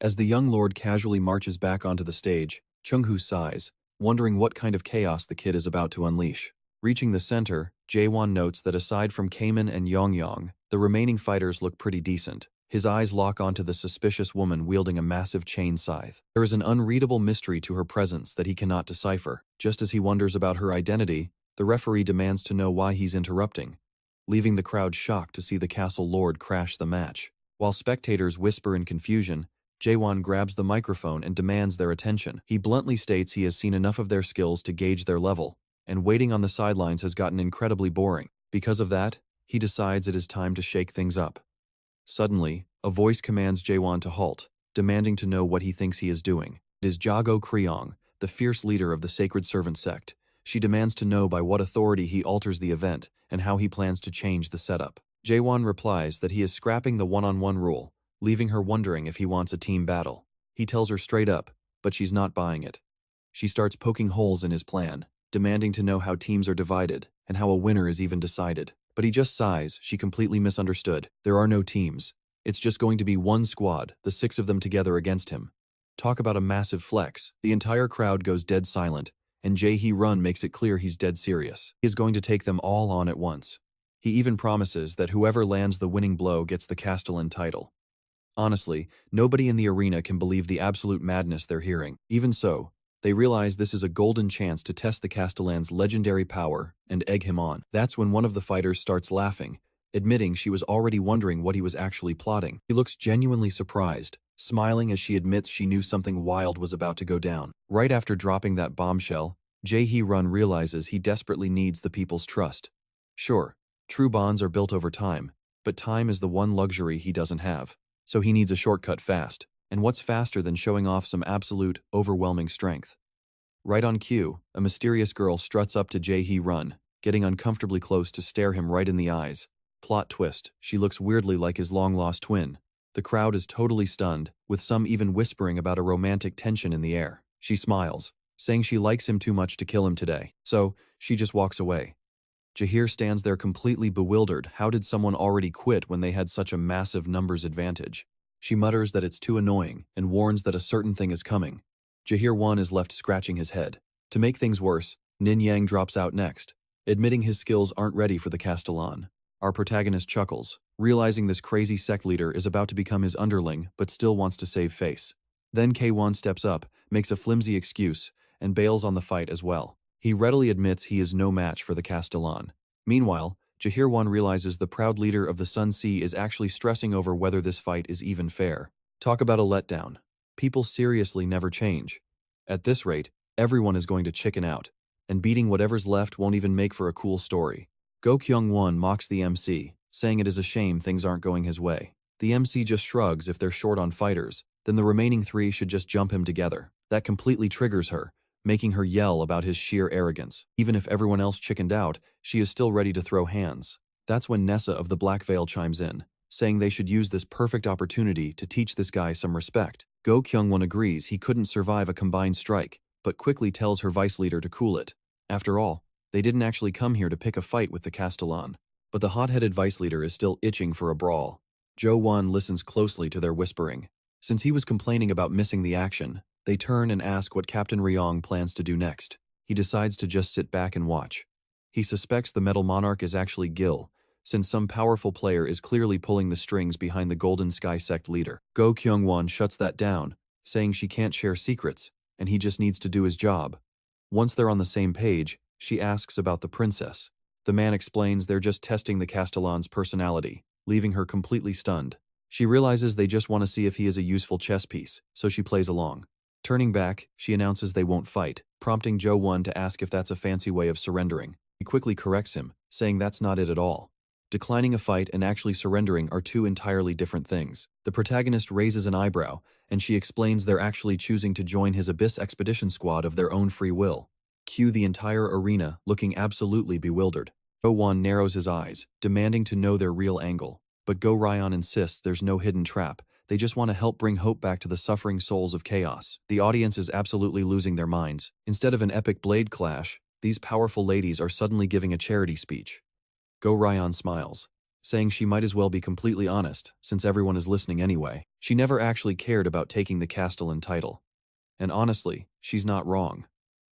As the young lord casually marches back onto the stage, Chung-hoo sighs, wondering what kind of chaos the kid is about to unleash. Reaching the center, Jaehwan notes that aside from Kamen and Yongyong, the remaining fighters look pretty decent. His eyes lock onto the suspicious woman wielding a massive chain scythe. There is an unreadable mystery to her presence that he cannot decipher. Just as he wonders about her identity, the referee demands to know why he's interrupting, leaving the crowd shocked to see the castle lord crash the match. While spectators whisper in confusion, Jaehwan grabs the microphone and demands their attention. He bluntly states he has seen enough of their skills to gauge their level, and waiting on the sidelines has gotten incredibly boring. Because of that, he decides it is time to shake things up. Suddenly, a voice commands Jaehwan to halt, demanding to know what he thinks he is doing. It is Jago Kryong, the fierce leader of the Sacred Servant sect. She demands to know by what authority he alters the event and how he plans to change the setup. Jaehwan replies that he is scrapping the one-on-one rule, leaving her wondering if he wants a team battle. He tells her straight up, but she's not buying it. She starts poking holes in his plan, demanding to know how teams are divided and how a winner is even decided. But he just sighs. She completely misunderstood. There are no teams. It's just going to be one squad, the 6 of them together against him. Talk about a massive flex. The entire crowd goes dead silent, and Jaehwan makes it clear he's dead serious. He is going to take them all on at once. He even promises that whoever lands the winning blow gets the Castellan title. Honestly, nobody in the arena can believe the absolute madness they're hearing. Even so, they realize this is a golden chance to test the Castellan's legendary power and egg him on. That's when one of the fighters starts laughing, admitting she was already wondering what he was actually plotting. He looks genuinely surprised, smiling as she admits she knew something wild was about to go down. Right after dropping that bombshell, Jaehwan realizes he desperately needs the people's trust. Sure, true bonds are built over time, but time is the one luxury he doesn't have. So he needs a shortcut fast. And what's faster than showing off some absolute, overwhelming strength? Right on cue, a mysterious girl struts up to Jaehwan, getting uncomfortably close to stare him right in the eyes. Plot twist, she looks weirdly like his long-lost twin. The crowd is totally stunned, with some even whispering about a romantic tension in the air. She smiles, saying she likes him too much to kill him today. So, she just walks away. Jaehir stands there completely bewildered. How did someone already quit when they had such a massive numbers advantage? She mutters that it's too annoying and warns that a certain thing is coming. Jaehwan is left scratching his head. To make things worse, Nin Yang drops out next, admitting his skills aren't ready for the Castellan. Our protagonist chuckles, realizing this crazy sect leader is about to become his underling but still wants to save face. Then Jaehwan steps up, makes a flimsy excuse, and bails on the fight as well. He readily admits he is no match for the Castellan. Meanwhile, Jaehwan realizes the proud leader of the Sun Sea is actually stressing over whether this fight is even fair. Talk about a letdown. People seriously never change. At this rate, everyone is going to chicken out, and beating whatever's left won't even make for a cool story. Go Kyung-won mocks the MC, saying it is a shame things aren't going his way. The MC just shrugs if they're short on fighters, then the remaining three should just jump him together. That completely triggers her, making her yell about his sheer arrogance. Even if everyone else chickened out, she is still ready to throw hands. That's when Nessa of the Black Veil chimes in, saying they should use this perfect opportunity to teach this guy some respect. Go Kyung-won agrees he couldn't survive a combined strike, but quickly tells her vice leader to cool it. After all, they didn't actually come here to pick a fight with the Castellan. But the hot-headed vice leader is still itching for a brawl. Jaehwan listens closely to their whispering. Since he was complaining about missing the action, they turn and ask what Captain Ryong plans to do next. He decides to just sit back and watch. He suspects the Metal Monarch is actually Gil, since some powerful player is clearly pulling the strings behind the Golden Sky Sect leader. Go Kyung-won shuts that down, saying she can't share secrets, and he just needs to do his job. Once they're on the same page, she asks about the princess. The man explains they're just testing the Castellan's personality, leaving her completely stunned. She realizes they just want to see if he is a useful chess piece, so she plays along. Turning back, she announces they won't fight, prompting Jaehwan to ask if that's a fancy way of surrendering. He quickly corrects him, saying that's not it at all. Declining a fight and actually surrendering are two entirely different things. The protagonist raises an eyebrow, and she explains they're actually choosing to join his Abyss expedition squad of their own free will. Cue the entire arena, looking absolutely bewildered. Jaehwan narrows his eyes, demanding to know their real angle. But Go Ryan insists there's no hidden trap. They just want to help bring hope back to the suffering souls of chaos. The audience is absolutely losing their minds. Instead of an epic blade clash, these powerful ladies are suddenly giving a charity speech. Go Ryan smiles, saying she might as well be completely honest, since everyone is listening anyway. She never actually cared about taking the Castellan title. And honestly, she's not wrong.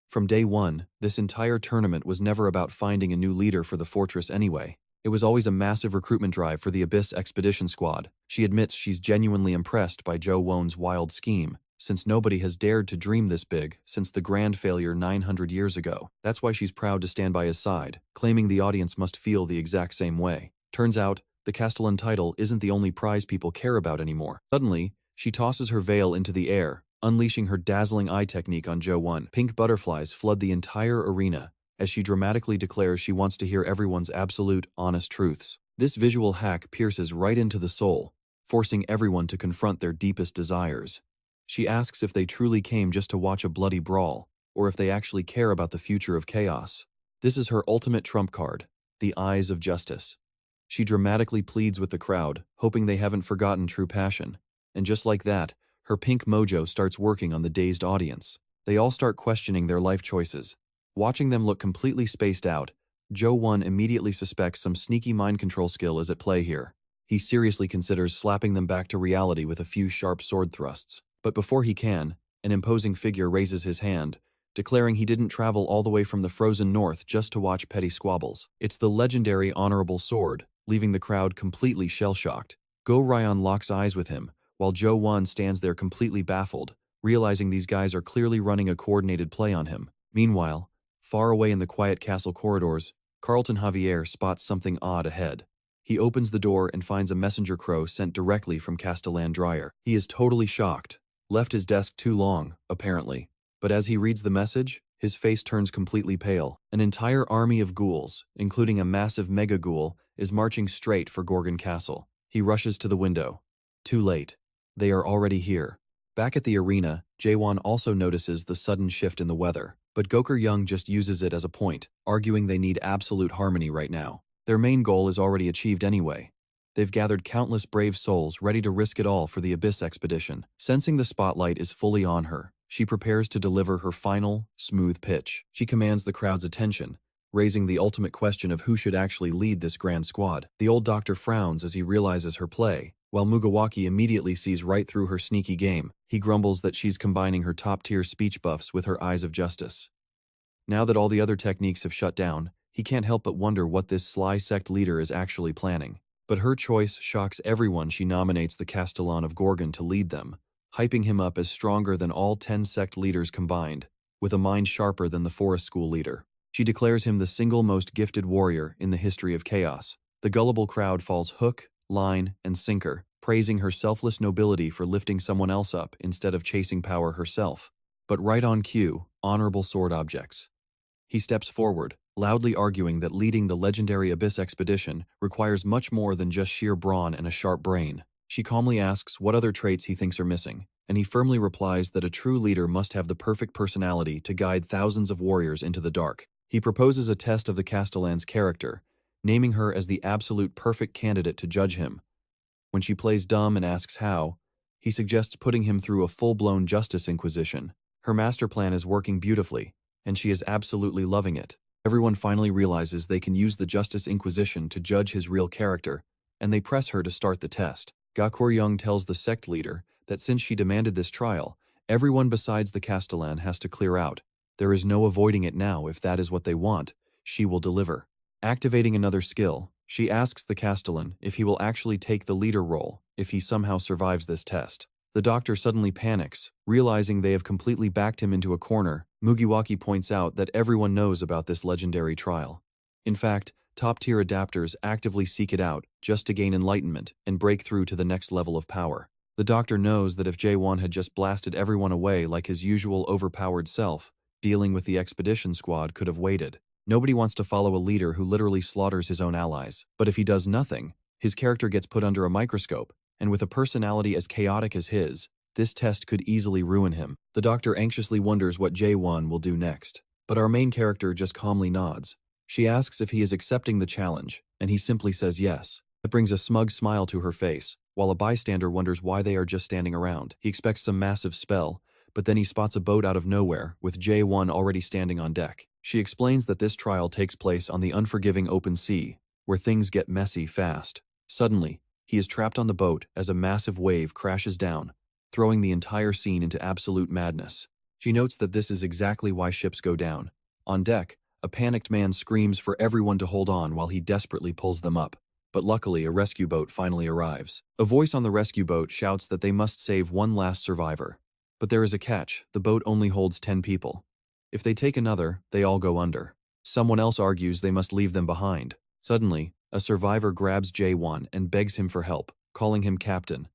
From day one, this entire tournament was never about finding a new leader for the fortress anyway. It was always a massive recruitment drive for the Abyss Expedition Squad. She admits she's genuinely impressed by Jaehwan's wild scheme, since nobody has dared to dream this big since the grand failure 900 years ago. That's why she's proud to stand by his side, claiming the audience must feel the exact same way. Turns out, the Castellan title isn't the only prize people care about anymore. Suddenly, she tosses her veil into the air, unleashing her dazzling eye technique on Jaehwan. Pink butterflies flood the entire arena, as she dramatically declares she wants to hear everyone's absolute, honest truths. This visual hack pierces right into the soul, forcing everyone to confront their deepest desires. She asks if they truly came just to watch a bloody brawl, or if they actually care about the future of chaos. This is her ultimate trump card, the eyes of justice. She dramatically pleads with the crowd, hoping they haven't forgotten true passion. And just like that, her pink mojo starts working on the dazed audience. They all start questioning their life choices. Watching them look completely spaced out, Jaehwan immediately suspects some sneaky mind control skill is at play here. He seriously considers slapping them back to reality with a few sharp sword thrusts. But before he can, an imposing figure raises his hand, declaring he didn't travel all the way from the frozen north just to watch petty squabbles. It's the legendary Honorable Sword, leaving the crowd completely shell-shocked. Go Ryan locks eyes with him, while Jaehwan stands there completely baffled, realizing these guys are clearly running a coordinated play on him. Meanwhile, far away in the quiet castle corridors, Carlton Javier spots something odd ahead. He opens the door and finds a messenger crow sent directly from Castellan Dryer. He is totally shocked. Left his desk too long, apparently. But as he reads the message, his face turns completely pale. An entire army of ghouls, including a massive mega ghoul, is marching straight for Gorgon Castle. He rushes to the window. Too late. They are already here. Back at the arena, Jaehwan also notices the sudden shift in the weather, but Gokor Young just uses it as a point, arguing they need absolute harmony right now. Their main goal is already achieved anyway. They've gathered countless brave souls ready to risk it all for the Abyss expedition. Sensing the spotlight is fully on her, she prepares to deliver her final, smooth pitch. She commands the crowd's attention, raising the ultimate question of who should actually lead this grand squad. The old doctor frowns as he realizes her play, while Mugawaki immediately sees right through her sneaky game. He grumbles that she's combining her top-tier speech buffs with her eyes of justice. Now that all the other techniques have shut down, He can't help but wonder what this sly sect leader is actually planning. But her choice shocks everyone. She nominates the Castellan of Gorgon to lead them, hyping him up as stronger than all 10 sect leaders combined, with a mind sharper than the forest school leader. She declares him the single most gifted warrior in the history of chaos. The gullible crowd falls hook, line, and sinker, praising her selfless nobility for lifting someone else up instead of chasing power herself. But right on cue, Honorable Sword objects. He steps forward, loudly arguing that leading the legendary Abyss expedition requires much more than just sheer brawn and a sharp brain. She calmly asks what other traits he thinks are missing, and he firmly replies that a true leader must have the perfect personality to guide thousands of warriors into the dark. He proposes a test of the Castellan's character, naming her as the absolute perfect candidate to judge him. When she plays dumb and asks how, he suggests putting him through a full-blown justice inquisition. Her master plan is working beautifully, and she is absolutely loving it. Everyone finally realizes they can use the Justice Inquisition to judge his real character, and they press her to start the test. Gakor tells the sect leader that since she demanded this trial, everyone besides the Castellan has to clear out. There is no avoiding it now. If that is what they want, she will deliver. Activating another skill, she asks the Castellan if he will actually take the leader role if he somehow survives this test. The doctor suddenly panics, realizing they have completely backed him into a corner. Mugiwaki points out that everyone knows about this legendary trial. In fact, top-tier adapters actively seek it out just to gain enlightenment and break through to the next level of power. The doctor knows that if Jaehwan had just blasted everyone away like his usual overpowered self, dealing with the expedition squad could have waited. Nobody wants to follow a leader who literally slaughters his own allies. But if he does nothing, his character gets put under a microscope, and with a personality as chaotic as his, this test could easily ruin him. The doctor anxiously wonders what Jaehwan will do next. But our main character just calmly nods. She asks if he is accepting the challenge, and he simply says yes. It brings a smug smile to her face, while a bystander wonders why they are just standing around. He expects some massive spell, but then he spots a boat out of nowhere, with Jaehwan already standing on deck. She explains that this trial takes place on the unforgiving open sea, where things get messy fast. Suddenly, he is trapped on the boat as a massive wave crashes down, throwing the entire scene into absolute madness. She notes that this is exactly why ships go down. On deck, a panicked man screams for everyone to hold on while he desperately pulls them up. But luckily, a rescue boat finally arrives. A voice on the rescue boat shouts that they must save one last survivor. But there is a catch. The boat only holds 10 people. If they take another, they all go under. Someone else argues they must leave them behind. Suddenly, a survivor grabs Jaehwan and begs him for help, calling him captain.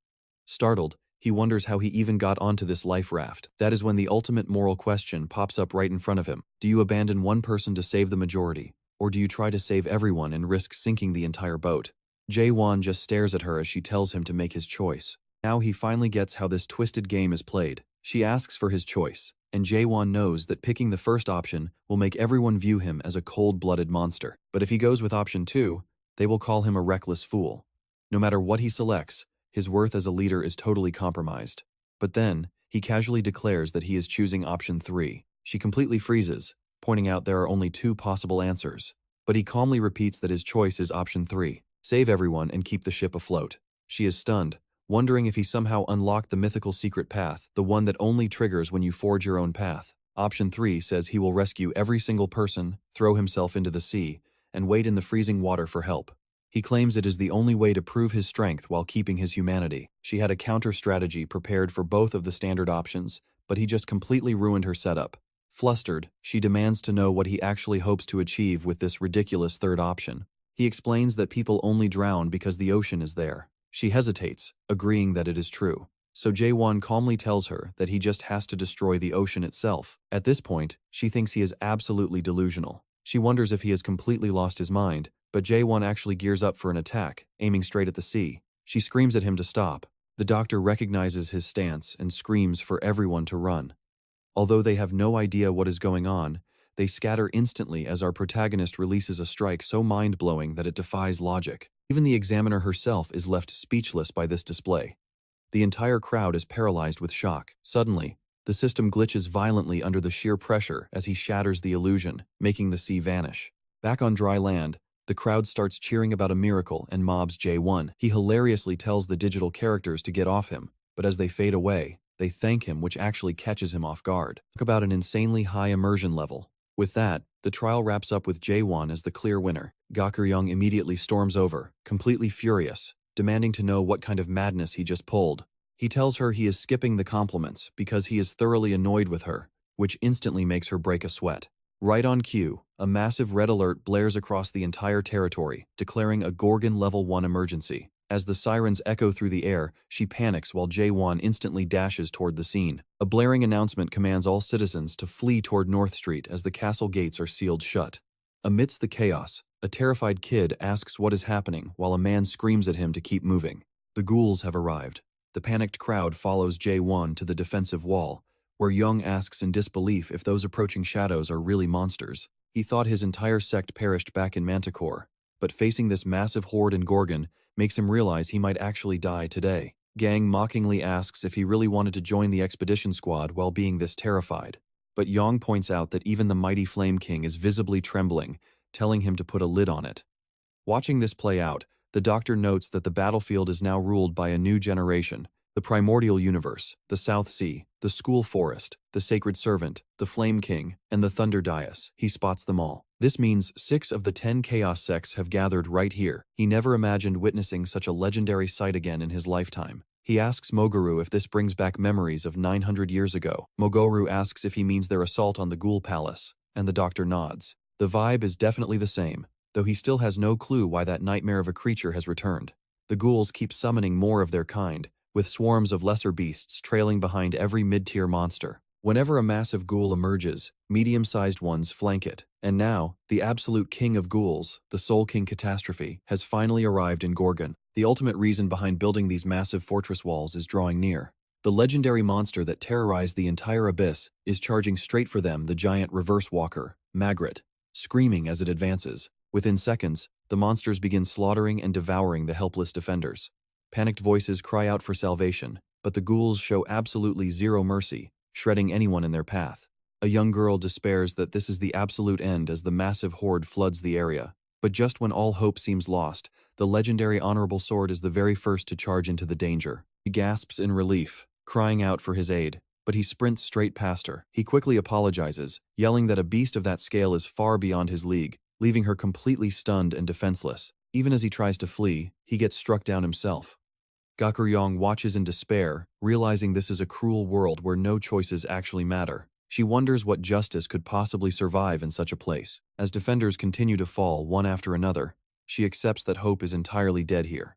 Startled, he wonders how he even got onto this life raft. That is when the ultimate moral question pops up right in front of him. Do you abandon one person to save the majority, or do you try to save everyone and risk sinking the entire boat? Jaehwan just stares at her as she tells him to make his choice. Now he finally gets how this twisted game is played. She asks for his choice, and Jaehwan knows that picking the first option will make everyone view him as a cold-blooded monster. But if he goes with option 2, they will call him a reckless fool. No matter what he selects, his worth as a leader is totally compromised. But then, he casually declares that he is choosing option 3. She completely freezes, pointing out there are only 2 possible answers. But he calmly repeats that his choice is option 3, save everyone and keep the ship afloat. She is stunned, wondering if he somehow unlocked the mythical secret path, the one that only triggers when you forge your own path. Option 3 says he will rescue every single person, throw himself into the sea, and wait in the freezing water for help. He claims it is the only way to prove his strength while keeping his humanity. She had a counter-strategy prepared for both of the standard options, but he just completely ruined her setup. Flustered, she demands to know what he actually hopes to achieve with this ridiculous third option. He explains that people only drown because the ocean is there. She hesitates, agreeing that it is true. So Jaehwan calmly tells her that he just has to destroy the ocean itself. At this point, she thinks he is absolutely delusional. She wonders if he has completely lost his mind, but Jaehwan actually gears up for an attack, aiming straight at the sea. She screams at him to stop. The doctor recognizes his stance and screams for everyone to run. Although they have no idea what is going on, they scatter instantly as our protagonist releases a strike so mind-blowing that it defies logic. Even the examiner herself is left speechless by this display. The entire crowd is paralyzed with shock. Suddenly, the system glitches violently under the sheer pressure as he shatters the illusion, making the sea vanish. Back on dry land, the crowd starts cheering about a miracle and mobs Jaehwan. He hilariously tells the digital characters to get off him, but as they fade away, they thank him, which actually catches him off guard. Talk about an insanely high immersion level. With that, the trial wraps up with Jaehwan as the clear winner. Gakryong immediately storms over, completely furious, demanding to know what kind of madness he just pulled. He tells her he is skipping the compliments because he is thoroughly annoyed with her, which instantly makes her break a sweat. Right on cue, a massive red alert blares across the entire territory, declaring a Gorgon Level 1 emergency. As the sirens echo through the air, she panics while Jaehwan instantly dashes toward the scene. A blaring announcement commands all citizens to flee toward North Street as the castle gates are sealed shut. Amidst the chaos, a terrified kid asks what is happening while a man screams at him to keep moving. The ghouls have arrived. The panicked crowd follows Jaehwan to the defensive wall, where Young asks in disbelief if those approaching shadows are really monsters. He thought his entire sect perished back in Manticore, but facing this massive horde in Gorgon makes him realize he might actually die today. Gang mockingly asks if he really wanted to join the expedition squad while being this terrified, but Yang points out that even the mighty Flame King is visibly trembling, telling him to put a lid on it. Watching this play out, the Doctor notes that the battlefield is now ruled by a new generation: the primordial universe, the South Sea, the school forest, the sacred servant, the Flame King, and the Thunder Dais. He spots them all. This means 6 of the 10 Chaos sects have gathered right here. He never imagined witnessing such a legendary sight again in his lifetime. He asks Mogoru if this brings back memories of 900 years ago. Mogoru asks if he means their assault on the Ghoul Palace, and the Doctor nods. The vibe is definitely the same, though he still has no clue why that nightmare of a creature has returned. The ghouls keep summoning more of their kind, with swarms of lesser beasts trailing behind every mid-tier monster. Whenever a massive ghoul emerges, medium-sized ones flank it. And now, the absolute king of ghouls, the Soul King Catastrophe, has finally arrived in Gorgon. The ultimate reason behind building these massive fortress walls is drawing near. The legendary monster that terrorized the entire abyss is charging straight for them, the giant reverse walker, Magritte, screaming as it advances. Within seconds, the monsters begin slaughtering and devouring the helpless defenders. Panicked voices cry out for salvation, but the ghouls show absolutely zero mercy, shredding anyone in their path. A young girl despairs that this is the absolute end as the massive horde floods the area. But just when all hope seems lost, the legendary Honorable Sword is the very first to charge into the danger. He gasps in relief, crying out for his aid, but he sprints straight past her. He quickly apologizes, yelling that a beast of that scale is far beyond his league, leaving her completely stunned and defenseless. Even as he tries to flee, he gets struck down himself. Gakryong watches in despair, realizing this is a cruel world where no choices actually matter. She wonders what justice could possibly survive in such a place. As defenders continue to fall one after another, she accepts that hope is entirely dead here.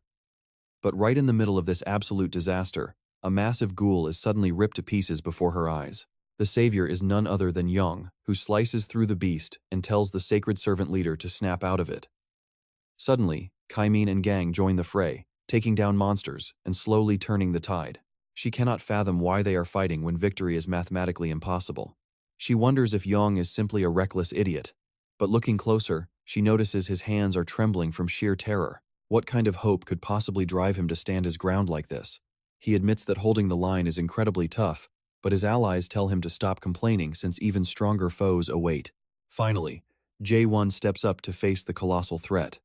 But right in the middle of this absolute disaster, a massive ghoul is suddenly ripped to pieces before her eyes. The savior is none other than Young, who slices through the beast and tells the sacred servant leader to snap out of it. Suddenly, Kaimin and Gang join the fray, taking down monsters and slowly turning the tide. She cannot fathom why they are fighting when victory is mathematically impossible. She wonders if Yong is simply a reckless idiot. But looking closer, she notices his hands are trembling from sheer terror. What kind of hope could possibly drive him to stand his ground like this? He admits that holding the line is incredibly tough, but his allies tell him to stop complaining since even stronger foes await. Finally, Jaehwan steps up to face the colossal threat.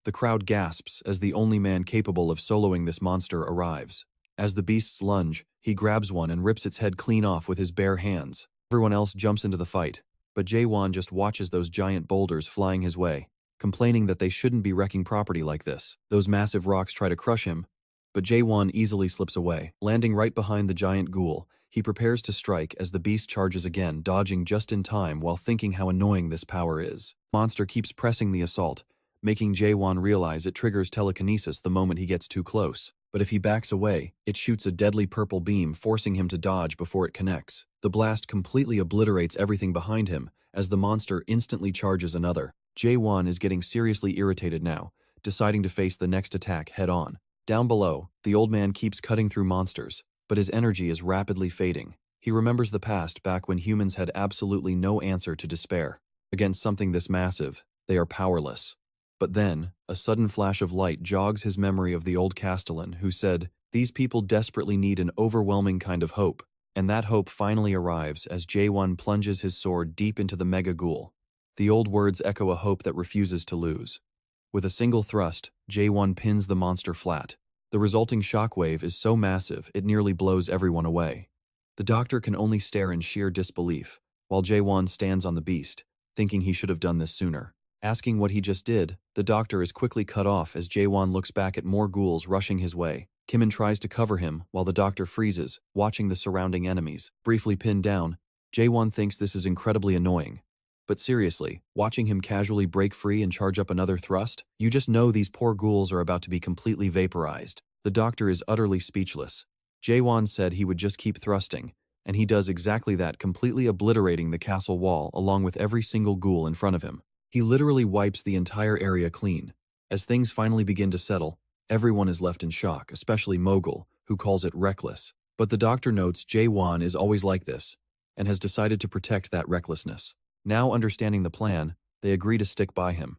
The crowd gasps as the only man capable of soloing this monster arrives. As the beasts lunge, he grabs one and rips its head clean off with his bare hands. Everyone else jumps into the fight, but Jaehwan just watches those giant boulders flying his way, complaining that they shouldn't be wrecking property like this. Those massive rocks try to crush him, but Jaehwan easily slips away. Landing right behind the giant ghoul, he prepares to strike as the beast charges again, dodging just in time while thinking how annoying this power is. Monster keeps pressing the assault, making Jaehwan realize it triggers telekinesis the moment he gets too close. But if he backs away, it shoots a deadly purple beam, forcing him to dodge before it connects. The blast completely obliterates everything behind him, as the monster instantly charges another. Jaehwan is getting seriously irritated now, deciding to face the next attack head-on. Down below, the old man keeps cutting through monsters, but his energy is rapidly fading. He remembers the past back when humans had absolutely no answer to despair. Against something this massive, they are powerless. But then, a sudden flash of light jogs his memory of the old Castellan who said, "These people desperately need an overwhelming kind of hope." And that hope finally arrives as Jaehwan plunges his sword deep into the mega ghoul. The old words echo a hope that refuses to lose. With a single thrust, Jaehwan pins the monster flat. The resulting shockwave is so massive it nearly blows everyone away. The Doctor can only stare in sheer disbelief, while Jaehwan stands on the beast, thinking he should have done this sooner. Asking what he just did, the doctor is quickly cut off as Jaehwan looks back at more ghouls rushing his way. Kimmin tries to cover him while the doctor freezes, watching the surrounding enemies. Briefly pinned down, Jaehwan thinks this is incredibly annoying. But seriously, watching him casually break free and charge up another thrust, you just know these poor ghouls are about to be completely vaporized. The doctor is utterly speechless. Jaehwan said he would just keep thrusting, and he does exactly that, completely obliterating the castle wall along with every single ghoul in front of him. He literally wipes the entire area clean. As things finally begin to settle, everyone is left in shock, especially Mogul, who calls it reckless. But the doctor notes Jaehwan is always like this, and has decided to protect that recklessness. Now understanding the plan, they agree to stick by him.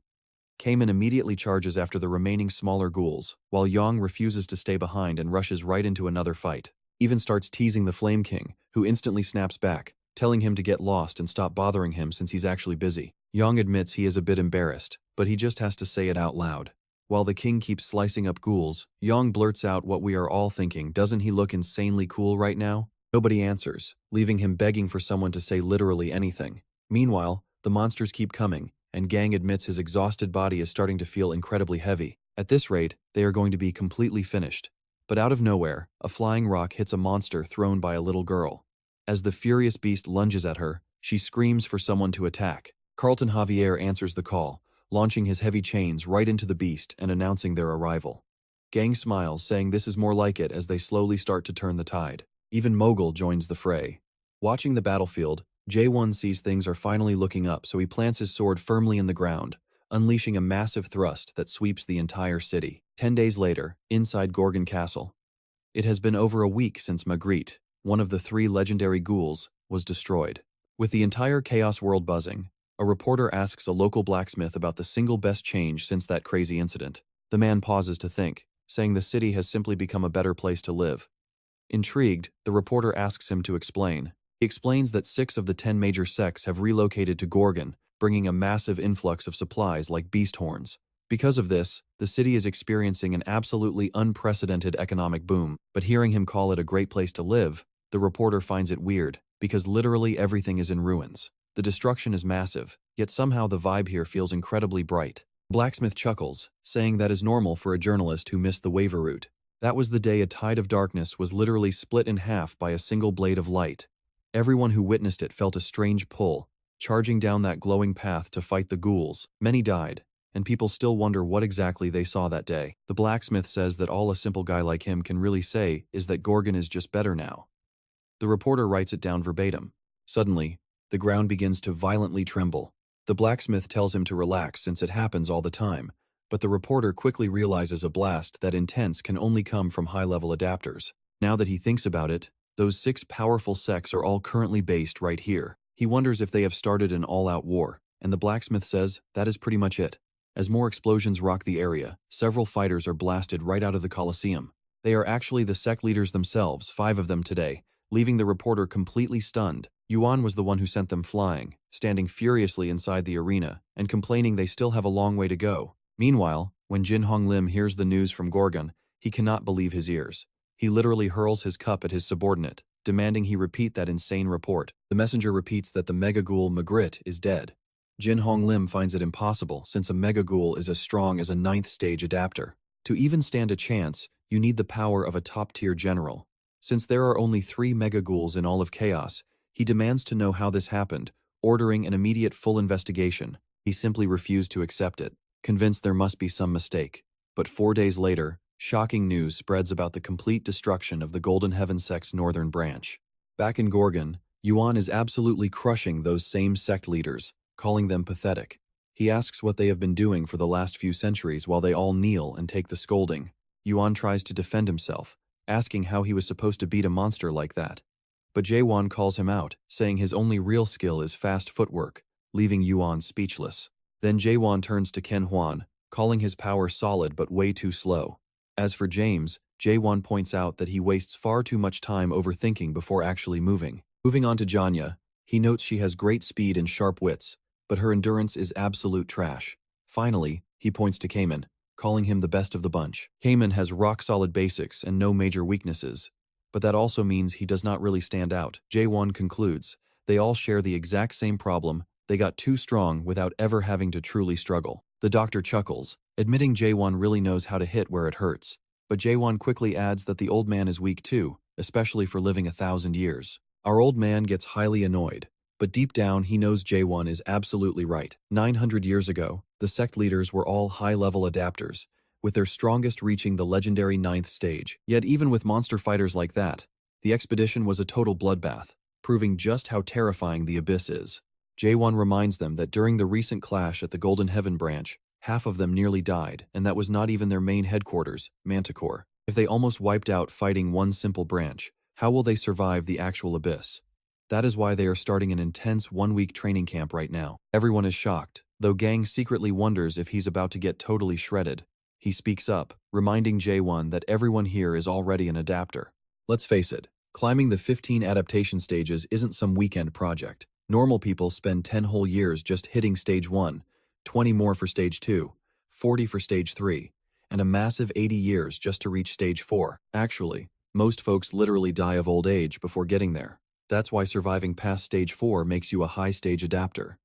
Cayman immediately charges after the remaining smaller ghouls, while Yang refuses to stay behind and rushes right into another fight. Even starts teasing the Flame King, who instantly snaps back, telling him to get lost and stop bothering him since he's actually busy. Yang admits he is a bit embarrassed, but he just has to say it out loud. While the king keeps slicing up ghouls, Yang blurts out what we are all thinking: doesn't he look insanely cool right now? Nobody answers, leaving him begging for someone to say literally anything. Meanwhile, the monsters keep coming, and Gang admits his exhausted body is starting to feel incredibly heavy. At this rate, they are going to be completely finished. But out of nowhere, a flying rock hits a monster thrown by a little girl. As the furious beast lunges at her, she screams for someone to attack. Carlton Javier answers the call, launching his heavy chains right into the beast and announcing their arrival. Gang smiles, saying this is more like it as they slowly start to turn the tide. Even Mogul joins the fray. Watching the battlefield, Jaehwan sees things are finally looking up, so he plants his sword firmly in the ground, unleashing a massive thrust that sweeps the entire city. 10 days later, inside Gorgon Castle. It has been over a week since Magritte, one of the 3 legendary ghouls, was destroyed. With the entire Chaos world buzzing, a reporter asks a local blacksmith about the single best change since that crazy incident. The man pauses to think, saying the city has simply become a better place to live. Intrigued, the reporter asks him to explain. He explains that 6 of the 10 major sects have relocated to Gorgon, bringing a massive influx of supplies like beast horns. Because of this, the city is experiencing an absolutely unprecedented economic boom. But hearing him call it a great place to live, the reporter finds it weird, because literally everything is in ruins. The destruction is massive, yet somehow the vibe here feels incredibly bright. Blacksmith chuckles, saying that is normal for a journalist who missed the waiver route. That was the day a tide of darkness was literally split in half by a single blade of light. Everyone who witnessed it felt a strange pull, charging down that glowing path to fight the ghouls. Many died, and people still wonder what exactly they saw that day. The blacksmith says that all a simple guy like him can really say is that Gorgon is just better now. The reporter writes it down verbatim. Suddenly, the ground begins to violently tremble. The blacksmith tells him to relax since it happens all the time, but the reporter quickly realizes a blast that intense can only come from high-level adapters. Now that he thinks about it, those 6 powerful sects are all currently based right here. He wonders if they have started an all-out war, and the blacksmith says that is pretty much it. As more explosions rock the area, several fighters are blasted right out of the Colosseum. They are actually the sect leaders themselves, 5 of them today, leaving the reporter completely stunned. Yuan was the one who sent them flying, standing furiously inside the arena, and complaining they still have a long way to go. Meanwhile, when Jin Hong Lim hears the news from Gorgon, he cannot believe his ears. He literally hurls his cup at his subordinate, demanding he repeat that insane report. The messenger repeats that the mega ghoul Magritte is dead. Jin Hong Lim finds it impossible since a mega ghoul is as strong as a 9th stage adapter. To even stand a chance, you need the power of a top-tier general. Since there are only 3 mega ghouls in all of Chaos, he demands to know how this happened, ordering an immediate full investigation. He simply refused to accept it, convinced there must be some mistake. But 4 days later, shocking news spreads about the complete destruction of the Golden Heaven sect's northern branch. Back in Gorgon, Yuan is absolutely crushing those same sect leaders, calling them pathetic. He asks what they have been doing for the last few centuries while they all kneel and take the scolding. Yuan tries to defend himself, asking how he was supposed to beat a monster like that. But Jaehwan calls him out, saying his only real skill is fast footwork, leaving Yuan speechless. Then Jaehwan turns to Ken Huan, calling his power solid but way too slow. As for James, Jaehwan points out that he wastes far too much time overthinking before actually moving. Moving on to Janya, he notes she has great speed and sharp wits, but her endurance is absolute trash. Finally, he points to Cayman, calling him the best of the bunch. Cayman has rock-solid basics and no major weaknesses, but that also means he does not really stand out. Jaehwan concludes, they all share the exact same problem, They got too strong without ever having to truly struggle. The doctor chuckles, admitting Jaehwan really knows how to hit where it hurts. But Jaehwan quickly adds that the old man is weak too, especially for living 1,000 years. Our old man gets highly annoyed, but deep down he knows Jaehwan is absolutely right. 900 years ago, the sect leaders were all high-level adapters, with their strongest reaching the legendary 9th stage. Yet even with monster fighters like that, the expedition was a total bloodbath, proving just how terrifying the abyss is. Jaehwan reminds them that during the recent clash at the Golden Heaven branch, half of them nearly died, and that was not even their main headquarters, Manticore. If they almost wiped out fighting one simple branch, how will they survive the actual abyss? That is why they are starting an intense 1-week training camp right now. Everyone is shocked, though Gang secretly wonders if he's about to get totally shredded. He speaks up, reminding Jaehwan that everyone here is already an adapter. Let's face it, climbing the 15 adaptation stages isn't some weekend project. Normal people spend 10 whole years just hitting stage 1, 20 more for stage 2, 40 for stage 3, and a massive 80 years just to reach stage 4. Actually, most folks literally die of old age before getting there. That's why surviving past stage 4 makes you a high-stage adapter.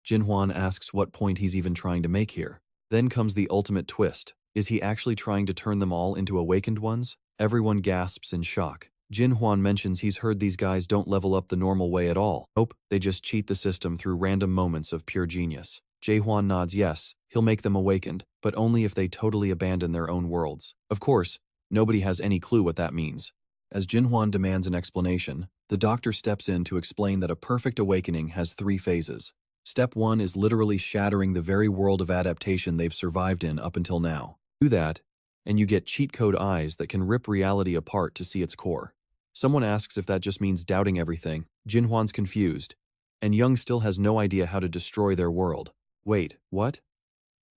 Jaehwan asks what point he's even trying to make here. Then comes the ultimate twist. Is he actually trying to turn them all into awakened ones? Everyone gasps in shock. Jaehwan mentions he's heard these guys don't level up the normal way at all. Nope, they just cheat the system through random moments of pure genius. Jaehwan nods yes, he'll make them awakened, but only if they totally abandon their own worlds. Of course, nobody has any clue what that means. As Jaehwan demands an explanation, the doctor steps in to explain that a perfect awakening has 3 phases. Step 1 is literally shattering the very world of adaptation they've survived in up until now. Do that, and you get cheat code eyes that can rip reality apart to see its core. Someone asks if that just means doubting everything. Jaehwan's confused, and Young still has no idea how to destroy their world. Wait, what?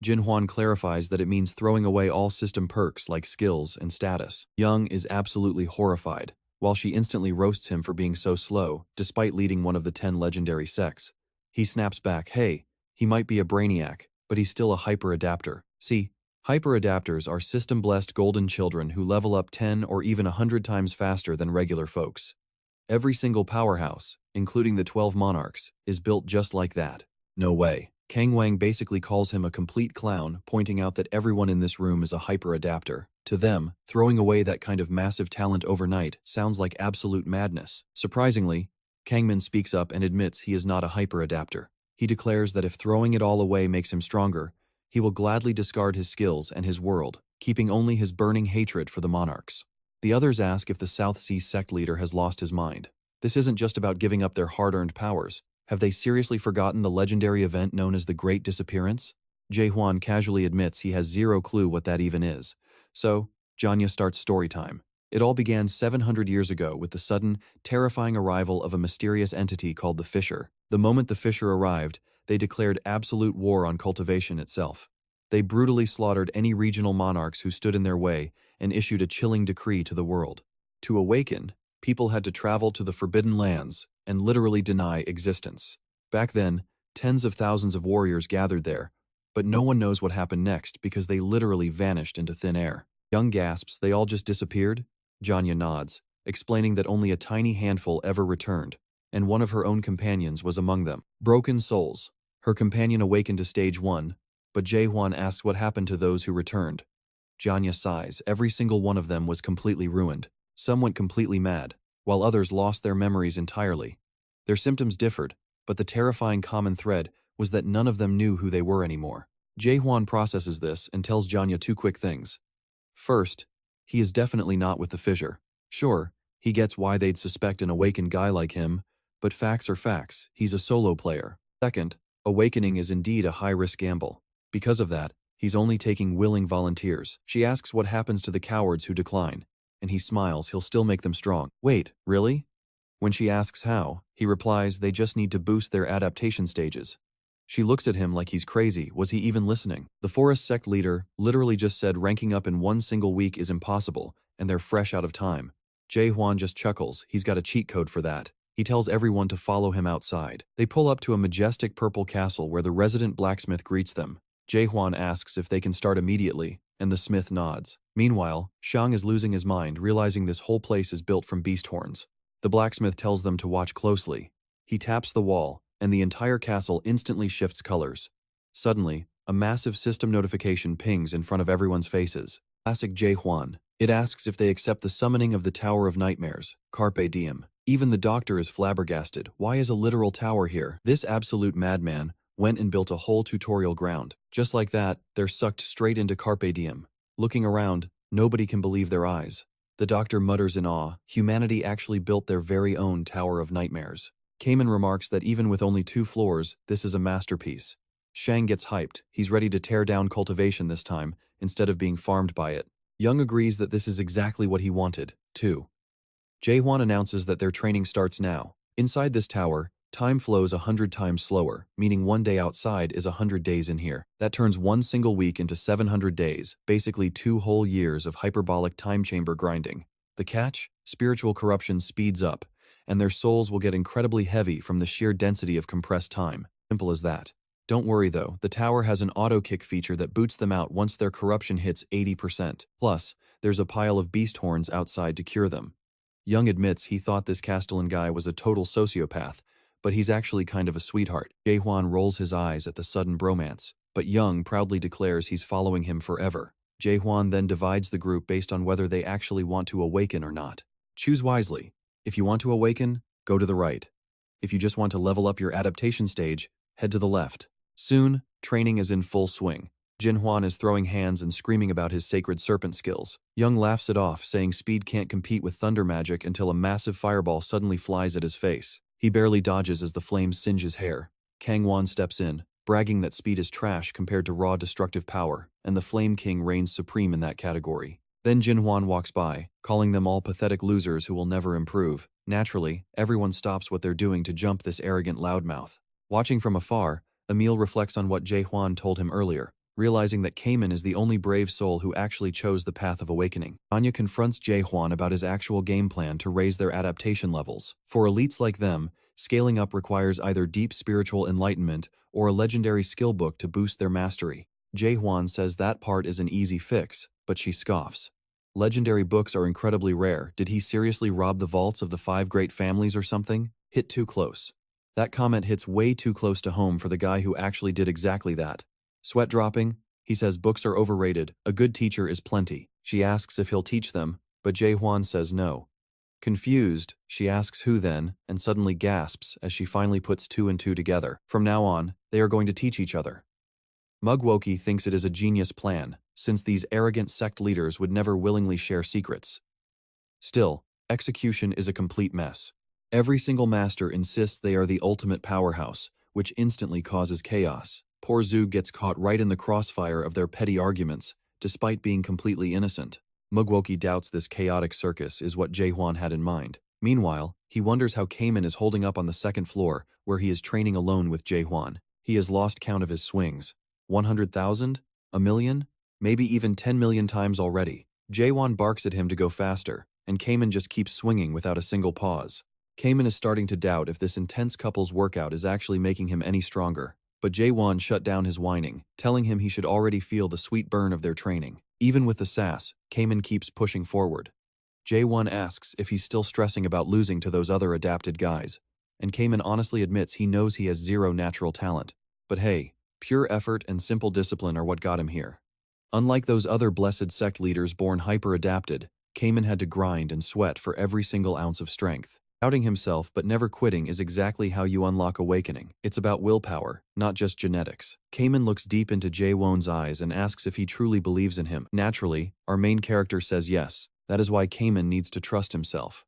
Jaehwan clarifies that it means throwing away all system perks like skills and status. Young is absolutely horrified, while she instantly roasts him for being so slow, despite leading one of the 10 legendary sects. He snaps back, hey, he might be a brainiac, but he's still a hyper-adapter. See, hyper-adapters are system-blessed golden children who level up 10 or even 100 times faster than regular folks. Every single powerhouse, including the 12 monarchs, is built just like that. No way. Kang Wang basically calls him a complete clown, pointing out that everyone in this room is a hyper-adapter. To them, throwing away that kind of massive talent overnight sounds like absolute madness. Surprisingly, Kangmin speaks up and admits he is not a hyper-adapter. He declares that if throwing it all away makes him stronger, he will gladly discard his skills and his world, keeping only his burning hatred for the monarchs. The others ask if the South Sea sect leader has lost his mind. This isn't just about giving up their hard-earned powers. Have they seriously forgotten the legendary event known as the Great Disappearance? Jaehwan casually admits he has zero clue what that even is. So, Janya starts story time. It all began 700 years ago with the sudden, terrifying arrival of a mysterious entity called the Fisher. The moment the Fisher arrived, they declared absolute war on cultivation itself. They brutally slaughtered any regional monarchs who stood in their way and issued a chilling decree to the world. To awaken, people had to travel to the Forbidden Lands and literally deny existence. Back then, tens of thousands of warriors gathered there, but no one knows what happened next because they literally vanished into thin air. Young gasps, they all just disappeared? Janya nods, explaining that only a tiny handful ever returned, and one of her own companions was among them. Broken souls. Her companion awakened to stage 1, but Jaehwan asks what happened to those who returned. Janya sighs, every single one of them was completely ruined. Some went completely mad, while others lost their memories entirely. Their symptoms differed, but the terrifying common thread was that none of them knew who they were anymore. Jaehwan processes this and tells Janya 2 quick things. First, he is definitely not with the Fissure. Sure, he gets why they'd suspect an awakened guy like him, but facts are facts, he's a solo player. Second, awakening is indeed a high-risk gamble. Because of that, he's only taking willing volunteers. She asks what happens to the cowards who decline, and he smiles, he'll still make them strong. Wait, really? When she asks how, he replies they just need to boost their adaptation stages. She looks at him like he's crazy, was he even listening? The forest sect leader literally just said ranking up in 1 single week is impossible, and they're fresh out of time. Jaehwan just chuckles, he's got a cheat code for that. He tells everyone to follow him outside. They pull up to a majestic purple castle where the resident blacksmith greets them. Jaehwan asks if they can start immediately, and the smith nods. Meanwhile, Shang is losing his mind, realizing this whole place is built from beast horns. The blacksmith tells them to watch closely. He taps the wall, and the entire castle instantly shifts colors. Suddenly, a massive system notification pings in front of everyone's faces. Classic Jaehwan. It asks if they accept the summoning of the Tower of Nightmares, Carpe Diem. Even the doctor is flabbergasted. Why is a literal tower here? This absolute madman went and built a whole tutorial ground. Just like that, they're sucked straight into Carpe Diem. Looking around, nobody can believe their eyes. The doctor mutters in awe, humanity actually built their very own Tower of Nightmares. Kamen remarks that even with only 2 floors, this is a masterpiece. Shang gets hyped. He's ready to tear down cultivation this time, instead of being farmed by it. Young agrees that this is exactly what he wanted, too. Jaehwan announces that their training starts now. Inside this tower, time flows 100 times slower, meaning 1 day outside is 100 days in here. That turns 1 single week into 700 days, basically 2 whole years of hyperbolic time chamber grinding. The catch? Spiritual corruption speeds up, and their souls will get incredibly heavy from the sheer density of compressed time. Simple as that. Don't worry though, the tower has an auto-kick feature that boots them out once their corruption hits 80%. Plus, there's a pile of beast horns outside to cure them. Young admits he thought this Castellan guy was a total sociopath, but he's actually kind of a sweetheart. Jaehwan rolls his eyes at the sudden bromance, but Young proudly declares he's following him forever. Jaehwan then divides the group based on whether they actually want to awaken or not. Choose wisely. If you want to awaken, go to the right. If you just want to level up your adaptation stage, head to the left. Soon, training is in full swing. Jaehwan is throwing hands and screaming about his sacred serpent skills. Young laughs it off, saying speed can't compete with thunder magic until a massive fireball suddenly flies at his face. He barely dodges as the flames singe his hair. Kangwon steps in, bragging that speed is trash compared to raw destructive power, and the Flame King reigns supreme in that category. Then Jaehwan walks by, calling them all pathetic losers who will never improve. Naturally, everyone stops what they're doing to jump this arrogant loudmouth. Watching from afar, Emil reflects on what Jaehwan told him earlier, realizing that Kamen is the only brave soul who actually chose the path of awakening. Anya confronts Jaehwan about his actual game plan to raise their adaptation levels. For elites like them, scaling up requires either deep spiritual enlightenment or a legendary skill book to boost their mastery. Jaehwan says that part is an easy fix, but she scoffs. Legendary books are incredibly rare. Did he seriously rob the vaults of the 5 great families or something? Hit too close. That comment hits way too close to home for the guy who actually did exactly that. Sweat dropping, he says books are overrated, a good teacher is plenty. She asks if he'll teach them, but Jaehwan says no. Confused, she asks who then, and suddenly gasps as she finally puts 2 and 2 together. From now on, they are going to teach each other. Mugwoki thinks it is a genius plan, since these arrogant sect leaders would never willingly share secrets. Still, execution is a complete mess. Every single master insists they are the ultimate powerhouse, which instantly causes chaos. Poor Zug gets caught right in the crossfire of their petty arguments, despite being completely innocent. Mugwoki doubts this chaotic circus is what Jaehwan had in mind. Meanwhile, he wonders how Kamen is holding up on the 2nd floor, where he is training alone with Jaehwan. He has lost count of his swings. 100,000? A million? Maybe even 10 million times already. Jaehwan barks at him to go faster, and Kamen just keeps swinging without a single pause. Kamen is starting to doubt if this intense couple's workout is actually making him any stronger, but Jaehwan shut down his whining, telling him he should already feel the sweet burn of their training. Even with the sass, Kamen keeps pushing forward. Jaehwan asks if he's still stressing about losing to those other adapted guys, and Kamen honestly admits he knows he has 0 natural talent. But hey, pure effort and simple discipline are what got him here. Unlike those other blessed sect leaders born hyper-adapted, Kamen had to grind and sweat for every single ounce of strength. Doubting himself but never quitting is exactly how you unlock awakening. It's about willpower, not just genetics. Kamen looks deep into Jaehwan's eyes and asks if he truly believes in him. Naturally, our main character says yes. That is why Kamen needs to trust himself.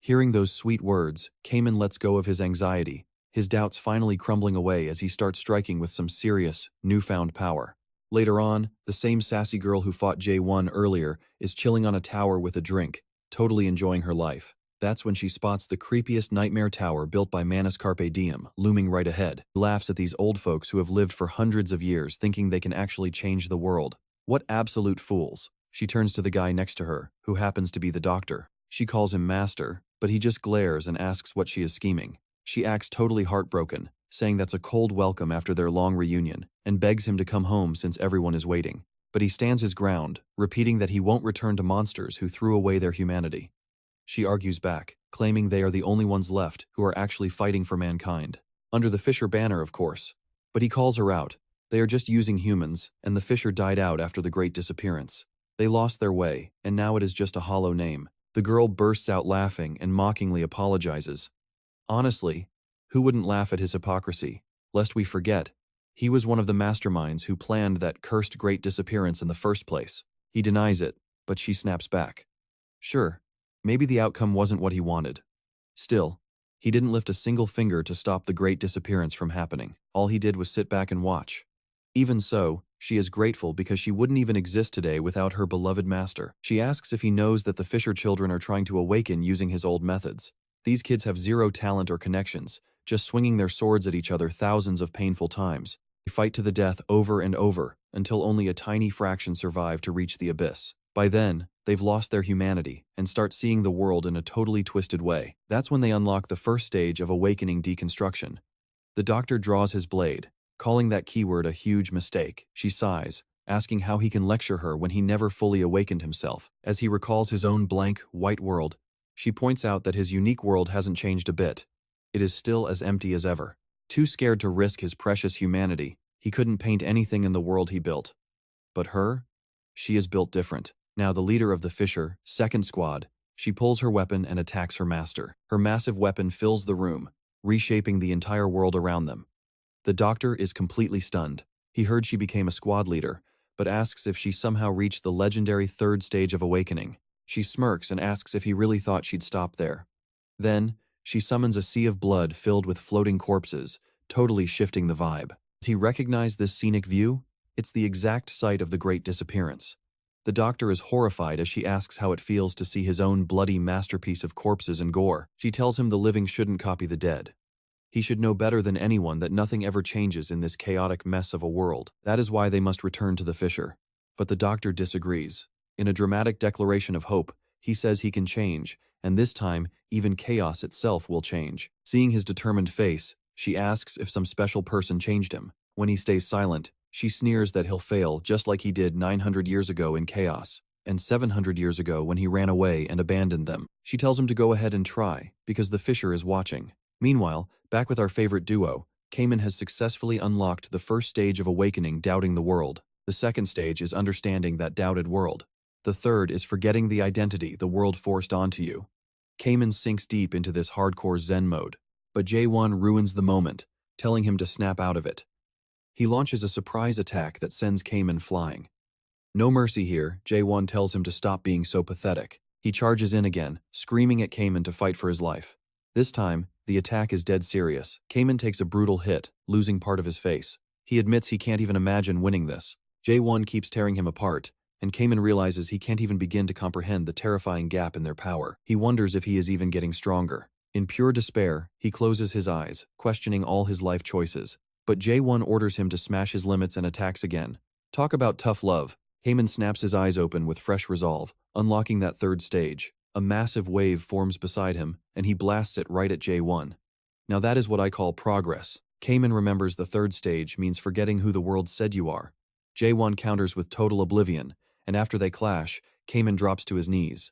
Hearing those sweet words, Kamen lets go of his anxiety, his doubts finally crumbling away as he starts striking with some serious, newfound power. Later on, the same sassy girl who fought Jaehwan earlier is chilling on a tower with a drink, totally enjoying her life. That's when she spots the creepiest nightmare tower built by Manus Carpe Diem, looming right ahead. She laughs at these old folks who have lived for hundreds of years thinking they can actually change the world. What absolute fools. She turns to the guy next to her, who happens to be the doctor. She calls him master, but he just glares and asks what she is scheming. She acts totally heartbroken, saying that's a cold welcome after their long reunion, and begs him to come home since everyone is waiting. But he stands his ground, repeating that he won't return to monsters who threw away their humanity. She argues back, claiming they are the only ones left who are actually fighting for mankind. Under the Fisher banner, of course. But he calls her out. They are just using humans, and the Fisher died out after the Great Disappearance. They lost their way, and now it is just a hollow name. The girl bursts out laughing and mockingly apologizes. Honestly, who wouldn't laugh at his hypocrisy? Lest we forget, he was one of the masterminds who planned that cursed Great Disappearance in the first place. He denies it, but she snaps back. Sure, maybe the outcome wasn't what he wanted. Still, he didn't lift a single finger to stop the Great Disappearance from happening. All he did was sit back and watch. Even so, she is grateful because she wouldn't even exist today without her beloved master. She asks if he knows that the Fisher children are trying to awaken using his old methods. These kids have zero talent or connections, just swinging their swords at each other thousands of painful times. They fight to the death over and over, until only a tiny fraction survive to reach the abyss. By then, they've lost their humanity and start seeing the world in a totally twisted way. That's when they unlock the first stage of awakening deconstruction. The doctor draws his blade, calling that keyword a huge mistake. She sighs, asking how he can lecture her when he never fully awakened himself. As he recalls his own blank, white world, she points out that his unique world hasn't changed a bit. It is still as empty as ever. Too scared to risk his precious humanity, he couldn't paint anything in the world he built. But her? She is built different. Now the leader of the Fisher, second squad, she pulls her weapon and attacks her master. Her massive weapon fills the room, reshaping the entire world around them. The doctor is completely stunned. He heard she became a squad leader, but asks if she somehow reached the legendary third stage of awakening. She smirks and asks if he really thought she'd stop there. Then, she summons a sea of blood filled with floating corpses, totally shifting the vibe. Does he recognize this scenic view? It's the exact site of the Great Disappearance. The doctor is horrified as she asks how it feels to see his own bloody masterpiece of corpses and gore. She tells him the living shouldn't copy the dead. He should know better than anyone that nothing ever changes in this chaotic mess of a world. That is why they must return to the Fisher. But the doctor disagrees. In a dramatic declaration of hope, he says he can change, and this time, even chaos itself will change. Seeing his determined face, she asks if some special person changed him. When he stays silent, she sneers that he'll fail just like he did 900 years ago in chaos, and 700 years ago when he ran away and abandoned them. She tells him to go ahead and try, because the Fisher is watching. Meanwhile, back with our favorite duo, Cayman has successfully unlocked the first stage of awakening, doubting the world. The second stage is understanding that doubted world. The third is forgetting the identity the world forced onto you. Cayman sinks deep into this hardcore Zen mode, but Jaehwan ruins the moment, telling him to snap out of it. He launches a surprise attack that sends Cayman flying. No mercy here, Jaehwan tells him to stop being so pathetic. He charges in again, screaming at Cayman to fight for his life. This time, the attack is dead serious. Cayman takes a brutal hit, losing part of his face. He admits he can't even imagine winning this. Jaehwan keeps tearing him apart, and Cayman realizes he can't even begin to comprehend the terrifying gap in their power. He wonders if he is even getting stronger. In pure despair, he closes his eyes, questioning all his life choices. But Jaehwan orders him to smash his limits and attacks again. Talk about tough love. Cayman snaps his eyes open with fresh resolve, unlocking that third stage. A massive wave forms beside him, and he blasts it right at Jaehwan. Now that is what I call progress. Cayman remembers the third stage means forgetting who the world said you are. Jaehwan counters with total oblivion, and after they clash, Cayman drops to his knees.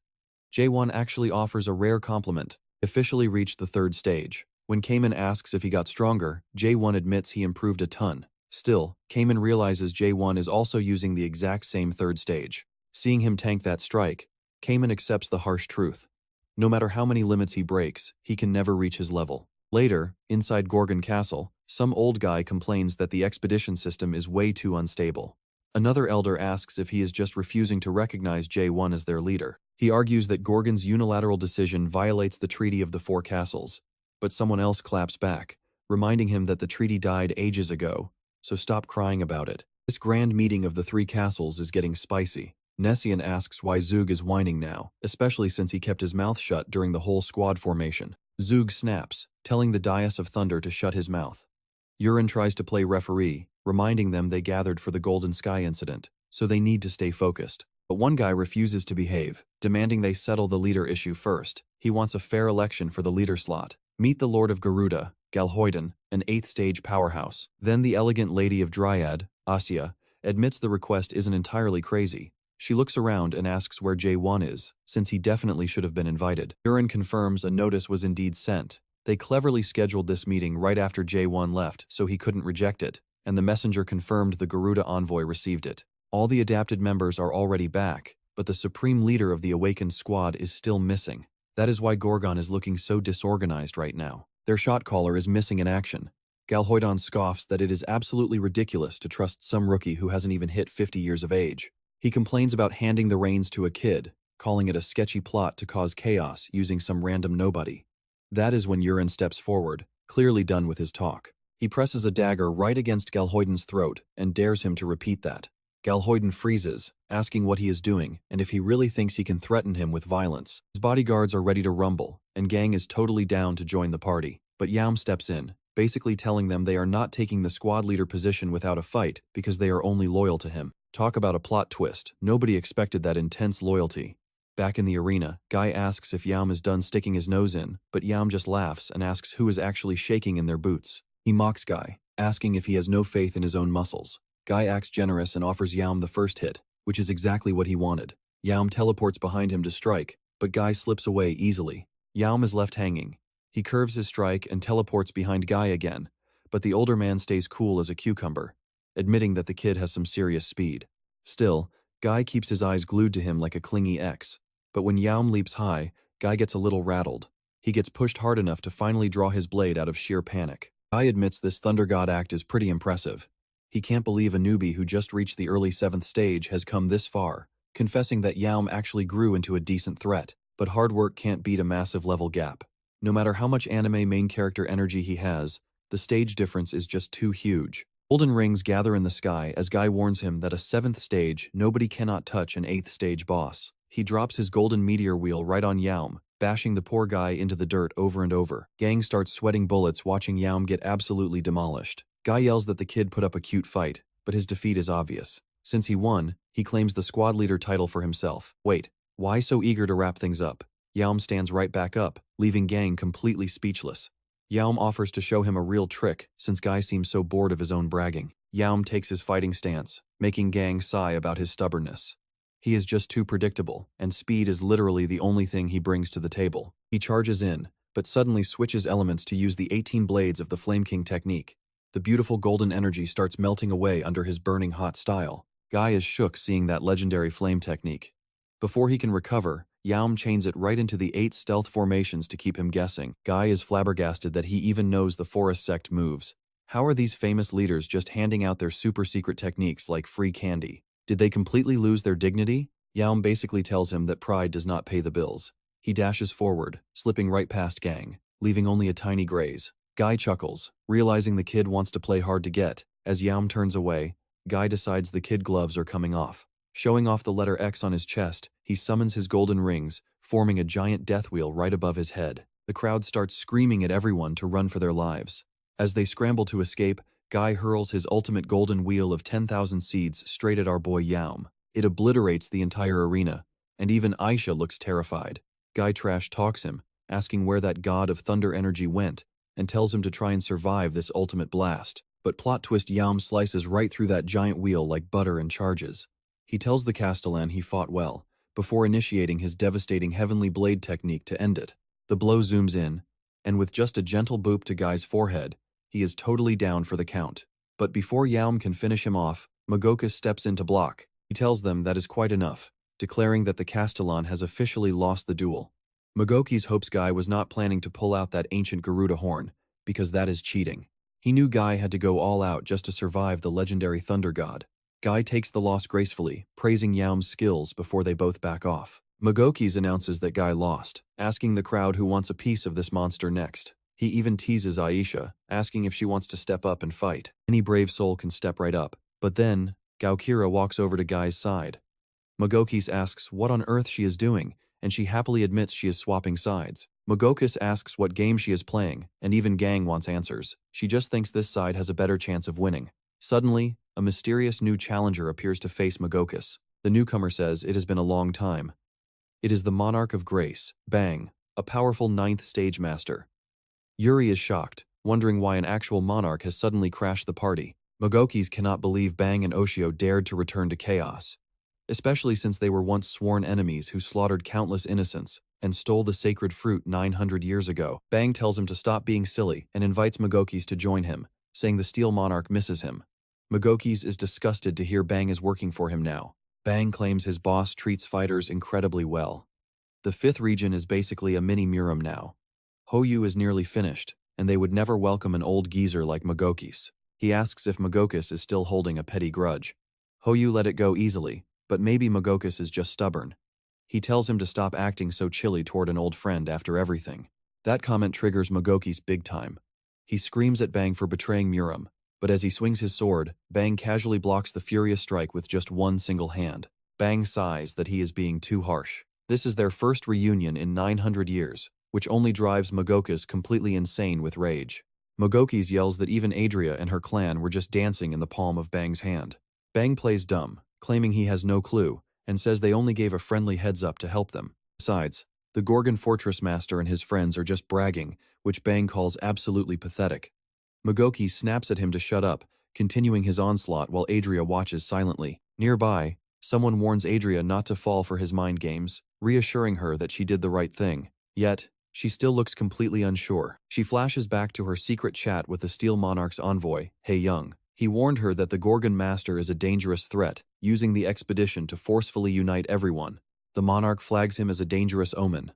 Jaehwan actually offers a rare compliment, officially reached the third stage. When Cayman asks if he got stronger, Jaehwan admits he improved a ton. Still, Cayman realizes Jaehwan is also using the exact same third stage. Seeing him tank that strike, Cayman accepts the harsh truth. No matter how many limits he breaks, he can never reach his level. Later, inside Gorgon Castle, some old guy complains that the expedition system is way too unstable. Another elder asks if he is just refusing to recognize Jaehwan as their leader. He argues that Gorgon's unilateral decision violates the Treaty of the Four Castles, but someone else claps back, reminding him that the treaty died ages ago, so stop crying about it. This grand meeting of the three castles is getting spicy. Nessian asks why Zug is whining now, especially since he kept his mouth shut during the whole squad formation. Zug snaps, telling the Dais of Thunder to shut his mouth. Urin tries to play referee, reminding them they gathered for the Golden Sky incident, so they need to stay focused. But one guy refuses to behave, demanding they settle the leader issue first. He wants a fair election for the leader slot. Meet the Lord of Garuda, Galhoiden, an 8th stage powerhouse. Then the elegant lady of Dryad, Asya, admits the request isn't entirely crazy. She looks around and asks where Jaehwan is, since he definitely should have been invited. Urin confirms a notice was indeed sent, They cleverly scheduled this meeting right after Jaehwan left so he couldn't reject it, and the messenger confirmed the Garuda envoy received it. All the adapted members are already back, but the supreme leader of the awakened squad is still missing. That is why Gorgon is looking so disorganized right now. Their shot caller is missing in action. Galhoidon scoffs that it is absolutely ridiculous to trust some rookie who hasn't even hit 50 years of age. He complains about handing the reins to a kid, calling it a sketchy plot to cause chaos using some random nobody. That is when Urin steps forward, clearly done with his talk. He presses a dagger right against Galhoidon's throat and dares him to repeat that. Galhoidon freezes, asking what he is doing and if he really thinks he can threaten him with violence. His bodyguards are ready to rumble, and Gang is totally down to join the party. But Yaum steps in, basically telling them they are not taking the squad leader position without a fight because they are only loyal to him. Talk about a plot twist. Nobody expected that intense loyalty. Back in the arena, Guy asks if Yaum is done sticking his nose in, but Yaum just laughs and asks who is actually shaking in their boots. He mocks Guy, asking if he has no faith in his own muscles. Guy acts generous and offers Yaum the first hit, which is exactly what he wanted. Yaum teleports behind him to strike, but Guy slips away easily. Yaum is left hanging. He curves his strike and teleports behind Guy again, but the older man stays cool as a cucumber, admitting that the kid has some serious speed. Still, Guy keeps his eyes glued to him like a clingy ex. But when Yaum leaps high, Guy gets a little rattled. He gets pushed hard enough to finally draw his blade out of sheer panic. Guy admits this Thunder God act is pretty impressive. He can't believe a newbie who just reached the early 7th stage has come this far, confessing that Yaum actually grew into a decent threat. But hard work can't beat a massive level gap. No matter how much anime main character energy he has, the stage difference is just too huge. Golden rings gather in the sky as Guy warns him that a 7th stage nobody cannot touch an 8th stage boss. He drops his golden meteor wheel right on Yaum, bashing the poor guy into the dirt over and over. Gang starts sweating bullets watching Yaum get absolutely demolished. Guy yells that the kid put up a cute fight, but his defeat is obvious. Since he won, he claims the squad leader title for himself. Wait, why so eager to wrap things up? Yaum stands right back up, leaving Gang completely speechless. Yaum offers to show him a real trick, since Guy seems so bored of his own bragging. Yaum takes his fighting stance, making Gang sigh about his stubbornness. He is just too predictable, and speed is literally the only thing he brings to the table. He charges in, but suddenly switches elements to use the 18 blades of the Flame King technique. The beautiful golden energy starts melting away under his burning hot style. Guy is shook seeing that legendary flame technique. Before he can recover, Yaum chains it right into the 8 stealth formations to keep him guessing. Guy is flabbergasted that he even knows the forest sect moves. How are these famous leaders just handing out their super secret techniques like free candy? Did they completely lose their dignity? Yaum basically tells him that pride does not pay the bills. He dashes forward, slipping right past Gang, leaving only a tiny graze. Guy chuckles, realizing the kid wants to play hard to get. As Yaum turns away, Guy decides the kid gloves are coming off. Showing off the letter X on his chest, he summons his golden rings, forming a giant death wheel right above his head. The crowd starts screaming at everyone to run for their lives. As they scramble to escape, Guy hurls his ultimate golden wheel of 10,000 seeds straight at our boy Yaum. It obliterates the entire arena, and even Aisha looks terrified. Guy trash talks him, asking where that god of thunder energy went, and tells him to try and survive this ultimate blast. But plot twist, Yaum slices right through that giant wheel like butter and charges. He tells the Castellan he fought well, before initiating his devastating heavenly blade technique to end it. The blow zooms in, and with just a gentle boop to Guy's forehead, he is totally down for the count. But before Yaum can finish him off, Magokus steps in to block. He tells them that is quite enough, declaring that the Castellan has officially lost the duel. Magokis hopes Guy was not planning to pull out that ancient Garuda horn, because that is cheating. He knew Guy had to go all out just to survive the legendary Thunder God. Guy takes the loss gracefully, praising Yaum's skills before they both back off. Magokis announces that Guy lost, asking the crowd who wants a piece of this monster next. He even teases Aisha, asking if she wants to step up and fight. Any brave soul can step right up. But then, Gaokira walks over to Guy's side. Magokis asks what on earth she is doing, and she happily admits she is swapping sides. Magokus asks what game she is playing, and even Gang wants answers. She just thinks this side has a better chance of winning. Suddenly, a mysterious new challenger appears to face Magokus. The newcomer says it has been a long time. It is the Monarch of Grace, Bang, a powerful 9th stage master. Yuri is shocked, wondering why an actual monarch has suddenly crashed the party. Magokis cannot believe Bang and Oshio dared to return to chaos, especially since they were once sworn enemies who slaughtered countless innocents, and stole the sacred fruit 900 years ago. Bang tells him to stop being silly and invites Mogokis to join him, saying the Steel Monarch misses him. Mogokis is disgusted to hear Bang is working for him now. Bang claims his boss treats fighters incredibly well. The 5th region is basically a mini Muram now. Hoyu is nearly finished, and they would never welcome an old geezer like Mogokis. He asks if Mogokis is still holding a petty grudge. Hoyu let it go easily, but maybe Mogokis is just stubborn. He tells him to stop acting so chilly toward an old friend after everything. That comment triggers Mogokis big time. He screams at Bang for betraying Muram, but as he swings his sword, Bang casually blocks the furious strike with just one single hand. Bang sighs that he is being too harsh. This is their first reunion in 900 years, which only drives Mogokis completely insane with rage. Mogokis yells that even Adria and her clan were just dancing in the palm of Bang's hand. Bang plays dumb, claiming he has no clue, and says they only gave a friendly heads-up to help them. Besides, the Gorgon Fortress Master and his friends are just bragging, which Bang calls absolutely pathetic. Mogokis snaps at him to shut up, continuing his onslaught while Adria watches silently. Nearby, someone warns Adria not to fall for his mind games, reassuring her that she did the right thing. Yet, she still looks completely unsure. She flashes back to her secret chat with the Steel Monarch's envoy, Hae Young. He warned her that the Gorgon Master is a dangerous threat, using the expedition to forcefully unite everyone. The Monarch flags him as a dangerous omen.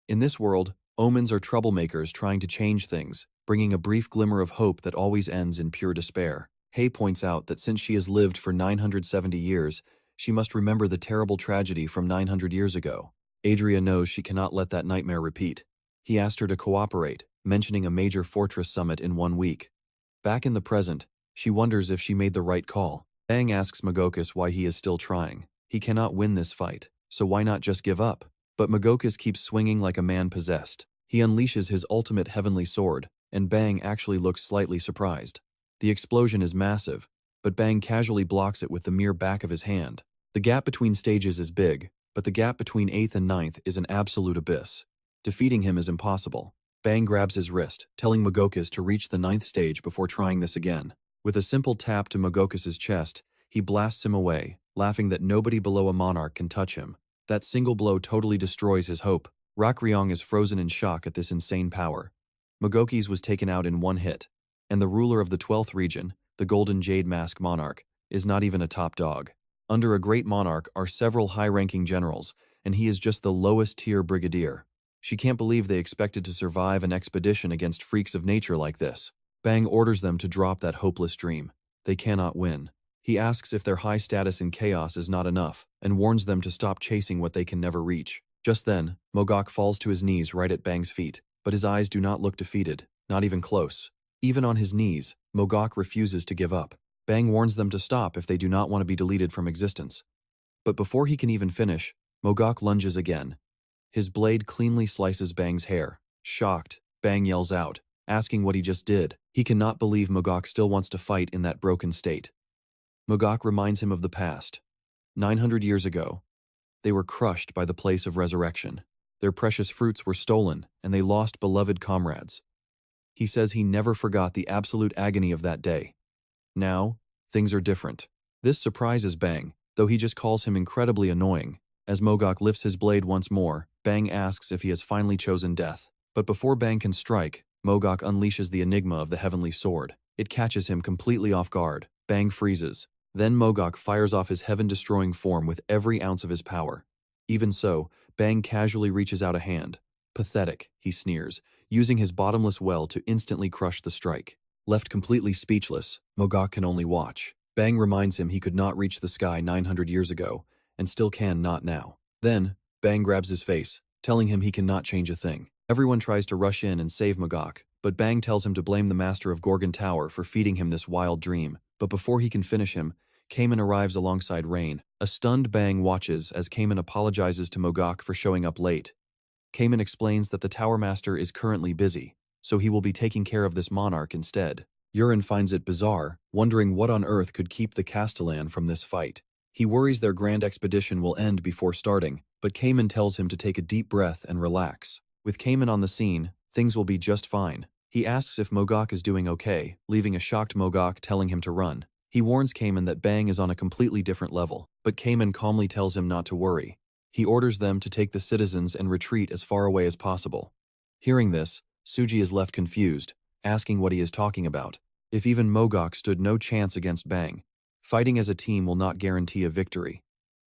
In this world, omens are troublemakers trying to change things, bringing a brief glimmer of hope that always ends in pure despair. Hae points out that since she has lived for 970 years, she must remember the terrible tragedy from 900 years ago. Adria knows she cannot let that nightmare repeat. He asked her to cooperate, mentioning a major fortress summit in 1 week. Back in the present, she wonders if she made the right call. Bang asks Mogokis why he is still trying. He cannot win this fight, so why not just give up? But Mogokis keeps swinging like a man possessed. He unleashes his ultimate heavenly sword, and Bang actually looks slightly surprised. The explosion is massive, but Bang casually blocks it with the mere back of his hand. The gap between stages is big, but the gap between 8th and 9th is an absolute abyss. Defeating him is impossible. Bang grabs his wrist, telling Mogokis to reach the 9th stage before trying this again. With a simple tap to Mogokis' chest, he blasts him away, laughing that nobody below a monarch can touch him. That single blow totally destroys his hope. Rakryong is frozen in shock at this insane power. Mogokis was taken out in 1 hit, and the ruler of the 12th region, the Golden Jade Mask Monarch, is not even a top dog. Under a great monarch are several high-ranking generals, and he is just the lowest-tier brigadier. She can't believe they expected to survive an expedition against freaks of nature like this. Bang orders them to drop that hopeless dream. They cannot win. He asks if their high status in chaos is not enough, and warns them to stop chasing what they can never reach. Just then, Mogok falls to his knees right at Bang's feet, but his eyes do not look defeated, not even close. Even on his knees, Mogok refuses to give up. Bang warns them to stop if they do not want to be deleted from existence. But before he can even finish, Mogok lunges again. His blade cleanly slices Bang's hair. Shocked, Bang yells out, asking what he just did. He cannot believe Mogok still wants to fight in that broken state. Mogok reminds him of the past. 900 years ago, they were crushed by the place of resurrection. Their precious fruits were stolen, and they lost beloved comrades. He says he never forgot the absolute agony of that day. Now, things are different. This surprises Bang, though he just calls him incredibly annoying. As Mogok lifts his blade once more, Bang asks if he has finally chosen death. But before Bang can strike, Mogok unleashes the enigma of the heavenly sword. It catches him completely off guard. Bang freezes. Then Mogok fires off his heaven-destroying form with every ounce of his power. Even so, Bang casually reaches out a hand. Pathetic, he sneers, using his bottomless well to instantly crush the strike. Left completely speechless, Mogok can only watch. Bang reminds him he could not reach the sky 900 years ago, and still can not now. Then, Bang grabs his face, telling him he cannot change a thing. Everyone tries to rush in and save Mogok, but Bang tells him to blame the master of Gorgon Tower for feeding him this wild dream. But before he can finish him, Cayman arrives alongside Rain. A stunned Bang watches as Cayman apologizes to Mogok for showing up late. Cayman explains that the Tower Master is currently busy, so he will be taking care of this monarch instead. Urin finds it bizarre, wondering what on earth could keep the Castellan from this fight. He worries their grand expedition will end before starting, but Cayman tells him to take a deep breath and relax. With Cayman on the scene, things will be just fine. He asks if Mogok is doing okay, leaving a shocked Mogok telling him to run. He warns Cayman that Bang is on a completely different level, but Cayman calmly tells him not to worry. He orders them to take the citizens and retreat as far away as possible. Hearing this, Suji is left confused, asking what he is talking about. If even Mogok stood no chance against Bang, fighting as a team will not guarantee a victory.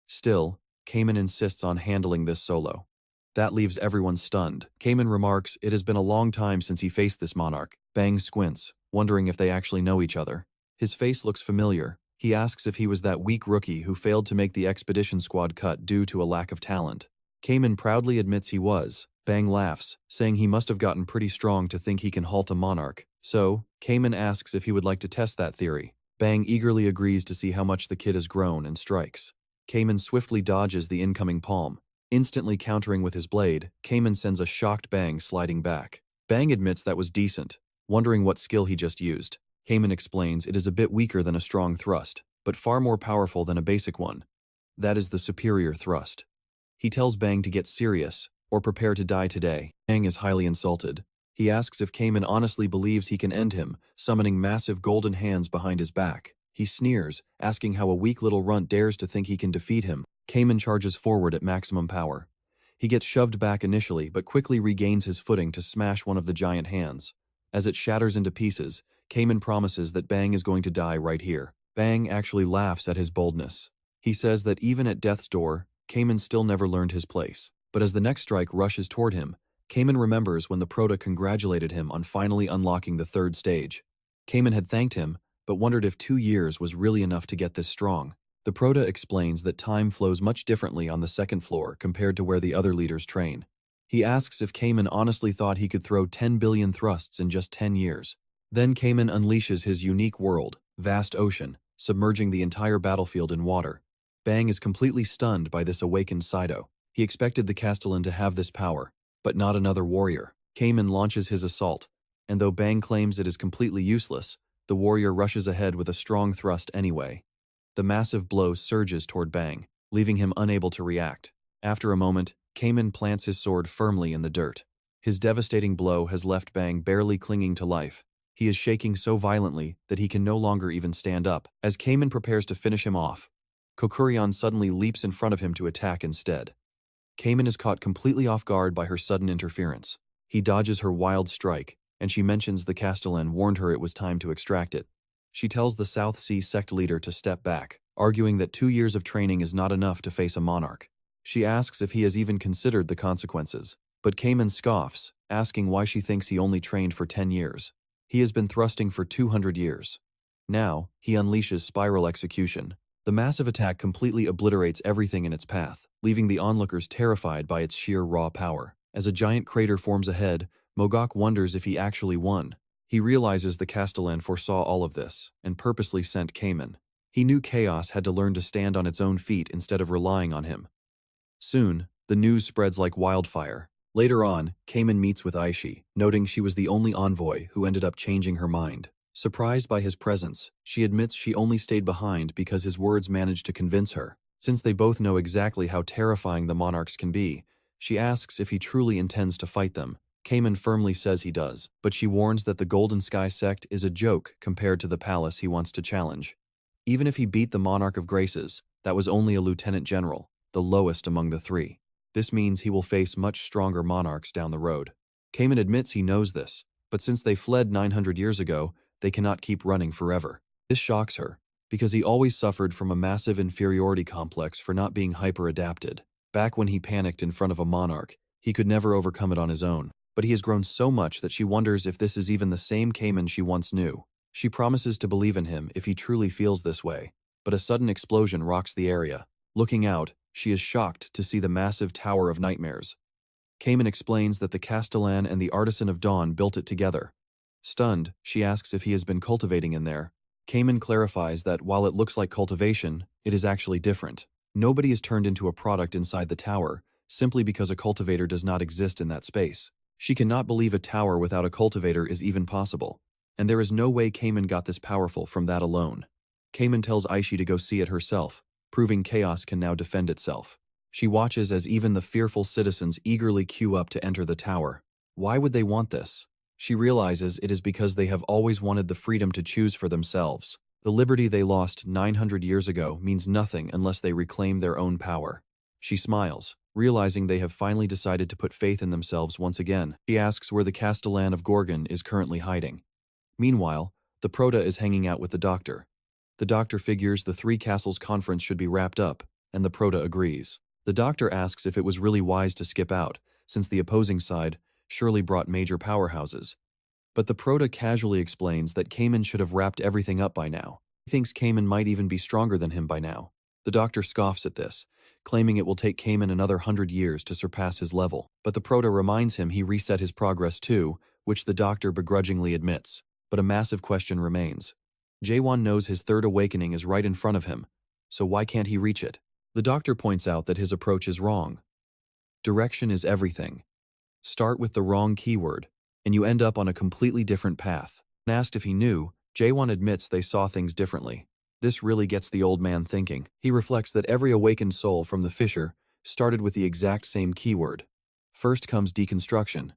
Still, Kamen insists on handling this solo. That leaves everyone stunned. Kamen remarks it has been a long time since he faced this monarch. Bang squints, wondering if they actually know each other. His face looks familiar. He asks if he was that weak rookie who failed to make the expedition squad cut due to a lack of talent. Kamen proudly admits he was. Bang laughs, saying he must have gotten pretty strong to think he can halt a monarch. So, Kamen asks if he would like to test that theory. Bang eagerly agrees to see how much the kid has grown and strikes. Kamen swiftly dodges the incoming palm. Instantly countering with his blade, Kamen sends a shocked Bang sliding back. Bang admits that was decent, wondering what skill he just used. Kamen explains it is a bit weaker than a strong thrust, but far more powerful than a basic one. That is the superior thrust. He tells Bang to get serious, or prepare to die today. Bang is highly insulted. He asks if Kamen honestly believes he can end him, summoning massive golden hands behind his back. He sneers, asking how a weak little runt dares to think he can defeat him. Kamen charges forward at maximum power. He gets shoved back initially, but quickly regains his footing to smash one of the giant hands. As it shatters into pieces, Kamen promises that Bang is going to die right here. Bang actually laughs at his boldness. He says that even at death's door, Kamen still never learned his place. But as the next strike rushes toward him, Kamen remembers when the Prota congratulated him on finally unlocking the third stage. Kamen had thanked him, but wondered if 2 years was really enough to get this strong. The Prota explains that time flows much differently on the second floor compared to where the other leaders train. He asks if Kamen honestly thought he could throw 10 billion thrusts in just 10 years. Then Kamen unleashes his unique world, vast ocean, submerging the entire battlefield in water. Bang is completely stunned by this awakened Saido. He expected the Castellan to have this power, but not another warrior. Kamen launches his assault, and though Bang claims it is completely useless, the warrior rushes ahead with a strong thrust anyway. The massive blow surges toward Bang, leaving him unable to react. After a moment, Kamen plants his sword firmly in the dirt. His devastating blow has left Bang barely clinging to life. He is shaking so violently that he can no longer even stand up. As Kamen prepares to finish him off, Kokurion suddenly leaps in front of him to attack instead. Kamen is caught completely off guard by her sudden interference. He dodges her wild strike, and she mentions the Castellan warned her it was time to extract it. She tells the South Sea sect leader to step back, arguing that 2 years of training is not enough to face a monarch. She asks if he has even considered the consequences, but Kamen scoffs, asking why she thinks he only trained for 10 years. He has been thrusting for 200 years. Now, he unleashes Spiral Execution. The massive attack completely obliterates everything in its path, leaving the onlookers terrified by its sheer raw power. As a giant crater forms ahead, Mogok wonders if he actually won. He realizes the Castellan foresaw all of this, and purposely sent Kamen. He knew Chaos had to learn to stand on its own feet instead of relying on him. Soon, the news spreads like wildfire. Later on, Kamen meets with Aishi, noting she was the only envoy who ended up changing her mind. Surprised by his presence, she admits she only stayed behind because his words managed to convince her. Since they both know exactly how terrifying the monarchs can be, she asks if he truly intends to fight them. Kamen firmly says he does, but she warns that the Golden Sky sect is a joke compared to the palace he wants to challenge. Even if he beat the Monarch of Graces, that was only a lieutenant general, the lowest among the three. This means he will face much stronger monarchs down the road. Kamen admits he knows this, but since they fled 900 years ago, they cannot keep running forever. This shocks her, because he always suffered from a massive inferiority complex for not being hyper-adapted. Back when he panicked in front of a monarch, he could never overcome it on his own. But he has grown so much that she wonders if this is even the same Kamen she once knew. She promises to believe in him if he truly feels this way, but a sudden explosion rocks the area. Looking out, she is shocked to see the massive Tower of Nightmares. Kamen explains that the Castellan and the Artisan of Dawn built it together. Stunned, she asks if he has been cultivating in there. Kamen clarifies that while it looks like cultivation, it is actually different. Nobody is turned into a product inside the tower, simply because a cultivator does not exist in that space. She cannot believe a tower without a cultivator is even possible, and there is no way Kamen got this powerful from that alone. Kamen tells Aishi to go see it herself, proving Chaos can now defend itself. She watches as even the fearful citizens eagerly queue up to enter the tower. Why would they want this? She realizes it is because they have always wanted the freedom to choose for themselves. The liberty they lost 900 years ago means nothing unless they reclaim their own power. She smiles, realizing they have finally decided to put faith in themselves once again. She asks where the Castellan of Gorgon is currently hiding. Meanwhile, the Proto is hanging out with the doctor. The doctor figures the three castles conference should be wrapped up, and the Proto agrees. The doctor asks if it was really wise to skip out, since the opposing side surely brought major powerhouses. But the Proto casually explains that Cayman should have wrapped everything up by now. He thinks Cayman might even be stronger than him by now. The doctor scoffs at this, claiming it will take Cayman another 100 years to surpass his level. But the Proto reminds him he reset his progress too, which the doctor begrudgingly admits. But a massive question remains. Jaehwan knows his third awakening is right in front of him, so why can't he reach it? The doctor points out that his approach is wrong. Direction is everything. Start with the wrong keyword, and you end up on a completely different path. When asked if he knew, Jaehwan admits they saw things differently. This really gets the old man thinking. He reflects that every awakened soul from the fissure started with the exact same keyword. First comes deconstruction,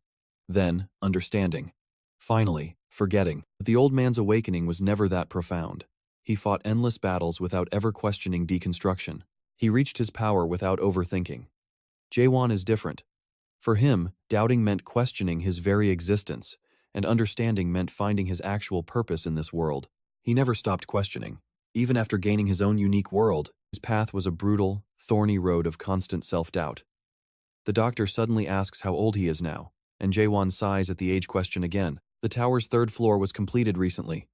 then understanding. Finally, forgetting. But the old man's awakening was never that profound. He fought endless battles without ever questioning deconstruction. He reached his power without overthinking. Jaehwan is different. For him, doubting meant questioning his very existence, and understanding meant finding his actual purpose in this world. He never stopped questioning. Even after gaining his own unique world, his path was a brutal, thorny road of constant self-doubt. The doctor suddenly asks how old he is now, and Jaehwan sighs at the age question again. The tower's third floor was completed recently.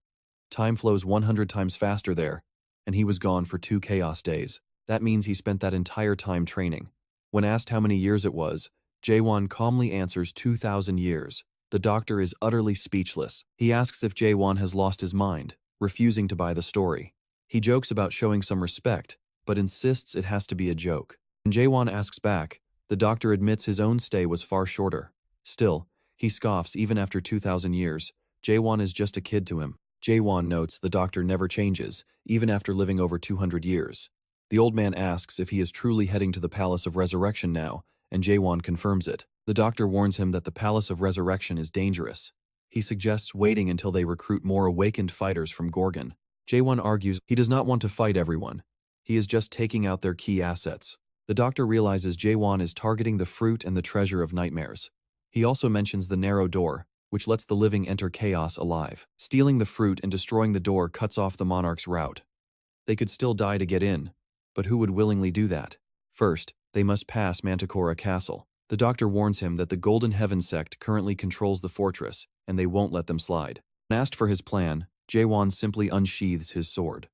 Time flows 100 times faster there, and he was gone for 2 chaos days. That means he spent that entire time training. When asked how many years it was, Jaehwan calmly answers 2,000 years. The doctor is utterly speechless. He asks if Jaehwan has lost his mind, refusing to buy the story. He jokes about showing some respect, but insists it has to be a joke. When Jaehwan asks back, the doctor admits his own stay was far shorter. Still, he scoffs even after 2,000 years. Jaehwan is just a kid to him. Jaehwan notes the doctor never changes, even after living over 200 years. The old man asks if he is truly heading to the Palace of Resurrection now, and Jaehwan confirms it. The doctor warns him that the Palace of Resurrection is dangerous. He suggests waiting until they recruit more awakened fighters from Gorgon. Jaehwan argues he does not want to fight everyone. He is just taking out their key assets. The doctor realizes Jaehwan is targeting the fruit and the treasure of nightmares. He also mentions the narrow door, which lets the living enter chaos alive. Stealing the fruit and destroying the door cuts off the monarch's route. They could still die to get in, but who would willingly do that? First, they must pass Manticora Castle. The doctor warns him that the Golden Heaven sect currently controls the fortress, and they won't let them slide. When asked for his plan, Jaehwan simply unsheathes his sword.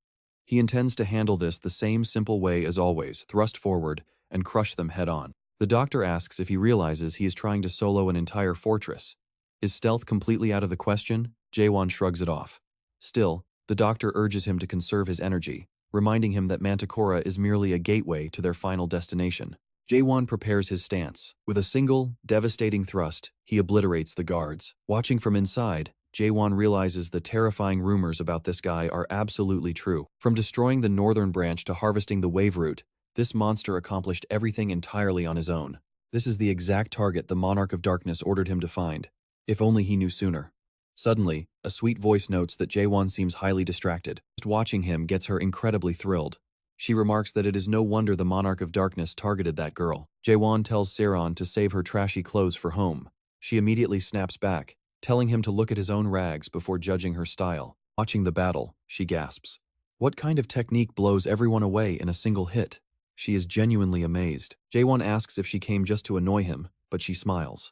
He intends to handle this the same simple way as always, thrust forward and crush them head-on. The doctor asks if he realizes he is trying to solo an entire fortress. Is stealth completely out of the question? Jaehwan shrugs it off. Still, the doctor urges him to conserve his energy, reminding him that Manticora is merely a gateway to their final destination. Jaehwan prepares his stance. With a single, devastating thrust, he obliterates the guards. Watching from inside, Jaehwan realizes the terrifying rumors about this guy are absolutely true. From destroying the northern branch to harvesting the wave root, this monster accomplished everything entirely on his own. This is the exact target the Monarch of Darkness ordered him to find. If only he knew sooner. Suddenly, a sweet voice notes that Jaehwan seems highly distracted. Just watching him gets her incredibly thrilled. She remarks that it is no wonder the Monarch of Darkness targeted that girl. Jaehwan tells Seiran to save her trashy clothes for home. She immediately snaps back, telling him to look at his own rags before judging her style. Watching the battle, she gasps. What kind of technique blows everyone away in a single hit? She is genuinely amazed. Jaehwan asks if she came just to annoy him, but she smiles.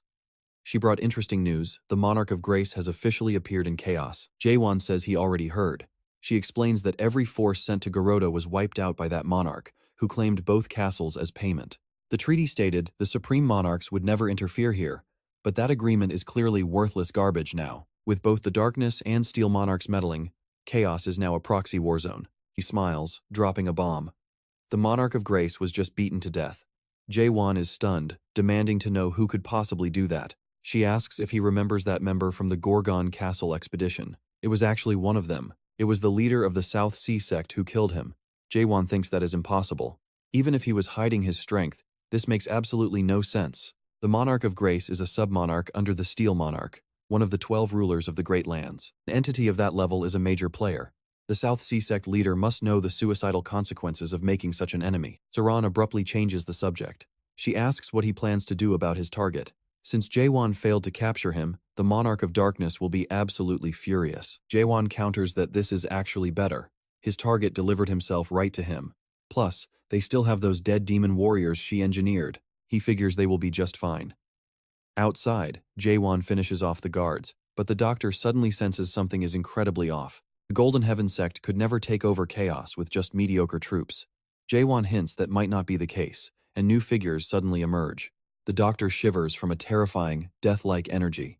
She brought interesting news. The Monarch of Grace has officially appeared in chaos. Jaehwan says he already heard. She explains that every force sent to Garoda was wiped out by that monarch, who claimed both castles as payment. The treaty stated the Supreme Monarchs would never interfere here, but that agreement is clearly worthless garbage now. With both the Darkness and Steel Monarchs meddling, chaos is now a proxy war zone. He smiles, dropping a bomb. The Monarch of Grace was just beaten to death. Jaehwan is stunned, demanding to know who could possibly do that. She asks if he remembers that member from the Gorgon Castle expedition. It was actually one of them. It was the leader of the South Sea sect who killed him. Jaehwan thinks that is impossible. Even if he was hiding his strength, this makes absolutely no sense. The Monarch of Grace is a sub-monarch under the Steel Monarch, one of the 12 rulers of the Great Lands. An entity of that level is a major player. The South Sea sect leader must know the suicidal consequences of making such an enemy. Saran abruptly changes the subject. She asks what he plans to do about his target. Since Jaehwan failed to capture him, the Monarch of Darkness will be absolutely furious. Jaehwan counters that this is actually better. His target delivered himself right to him. Plus, they still have those dead demon warriors she engineered. He figures they will be just fine. Outside, Jaehwan finishes off the guards, but the doctor suddenly senses something is incredibly off. The Golden Heaven sect could never take over chaos with just mediocre troops. Jaehwan hints that might not be the case, and new figures suddenly emerge. The doctor shivers from a terrifying, death-like energy.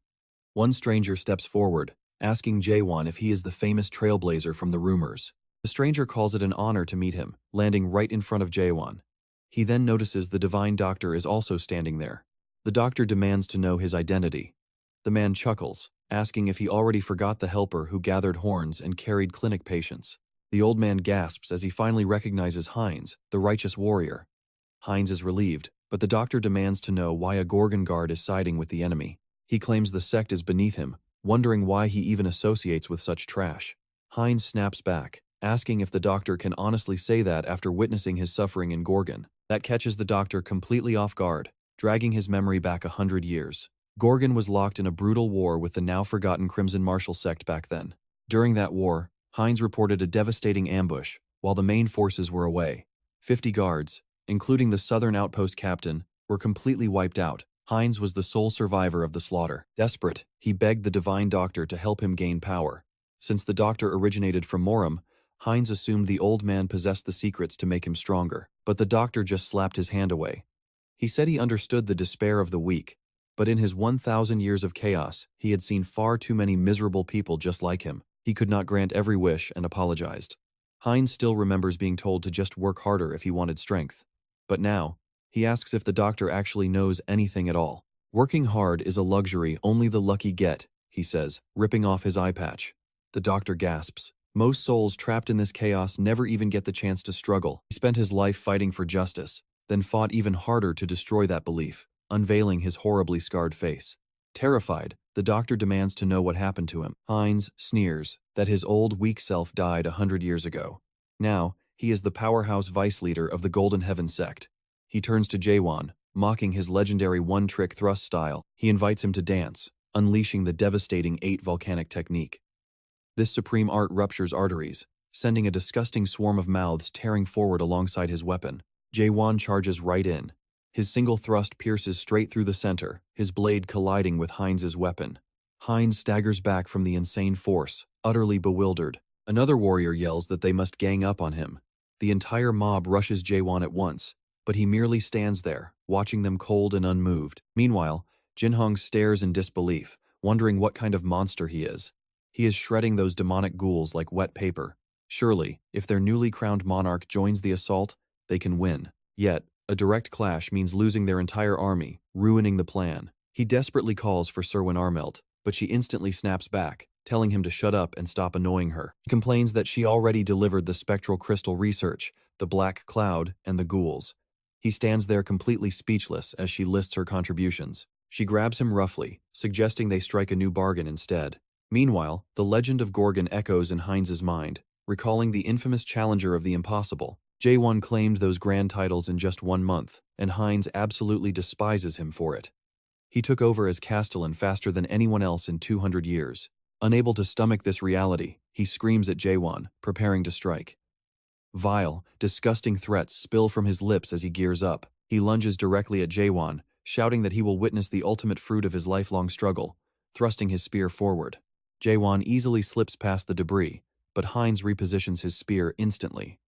One stranger steps forward, asking Jaehwan if he is the famous trailblazer from the rumors. The stranger calls it an honor to meet him, landing right in front of Jaehwan. He then notices the divine doctor is also standing there. The doctor demands to know his identity. The man chuckles, asking if he already forgot the helper who gathered horns and carried clinic patients. The old man gasps as he finally recognizes Heinz, the righteous warrior. Heinz is relieved, but the doctor demands to know why a Gorgon guard is siding with the enemy. He claims the sect is beneath him, wondering why he even associates with such trash. Heinz snaps back, asking if the doctor can honestly say that after witnessing his suffering in Gorgon. That catches the doctor completely off guard, dragging his memory back 100 years. Gorgon was locked in a brutal war with the now-forgotten Crimson Martial sect back then. During that war, Heinz reported a devastating ambush, while the main forces were away. 50 guards, including the southern outpost captain, were completely wiped out. Heinz was the sole survivor of the slaughter. Desperate, he begged the divine doctor to help him gain power. Since the doctor originated from Morum, Heinz assumed the old man possessed the secrets to make him stronger, but the doctor just slapped his hand away. He said he understood the despair of the weak, but in his 1,000 years of chaos, he had seen far too many miserable people just like him. He could not grant every wish and apologized. Heinz still remembers being told to just work harder if he wanted strength. But now, he asks if the doctor actually knows anything at all. Working hard is a luxury only the lucky get, he says, ripping off his eye patch. The doctor gasps. Most souls trapped in this chaos never even get the chance to struggle. He spent his life fighting for justice, then fought even harder to destroy that belief, unveiling his horribly scarred face. Terrified, the doctor demands to know what happened to him. Heinz sneers that his old weak self died 100 years ago. Now, he is the powerhouse vice leader of the Golden Heaven sect. He turns to Jaehwan, mocking his legendary one-trick thrust style. He invites him to dance, unleashing the devastating 8 volcanic technique. This supreme art ruptures arteries, sending a disgusting swarm of mouths tearing forward alongside his weapon. Jaehwan charges right in. His single thrust pierces straight through the center, his blade colliding with Heinz's weapon. Heinz staggers back from the insane force, utterly bewildered. Another warrior yells that they must gang up on him. The entire mob rushes Jaehwan at once, but he merely stands there, watching them cold and unmoved. Meanwhile, Jinhong stares in disbelief, wondering what kind of monster he is. He is shredding those demonic ghouls like wet paper. Surely, if their newly crowned monarch joins the assault, they can win. Yet, a direct clash means losing their entire army, ruining the plan. He desperately calls for Serwyn Armelt, but she instantly snaps back, telling him to shut up and stop annoying her. He complains that she already delivered the spectral crystal research, the black cloud, and the ghouls. He stands there completely speechless as she lists her contributions. She grabs him roughly, suggesting they strike a new bargain instead. Meanwhile, the legend of Gorgon echoes in Heinz's mind, recalling the infamous challenger of the impossible. Jaehwan claimed those grand titles in just 1 month, and Heinz absolutely despises him for it. He took over as Castellan faster than anyone else in 200 years. Unable to stomach this reality, he screams at Jaehwan, preparing to strike. Vile, disgusting threats spill from his lips as he gears up. He lunges directly at Jaehwan, shouting that he will witness the ultimate fruit of his lifelong struggle, thrusting his spear forward. Jaehwan easily slips past the debris, but Heinz repositions his spear instantly.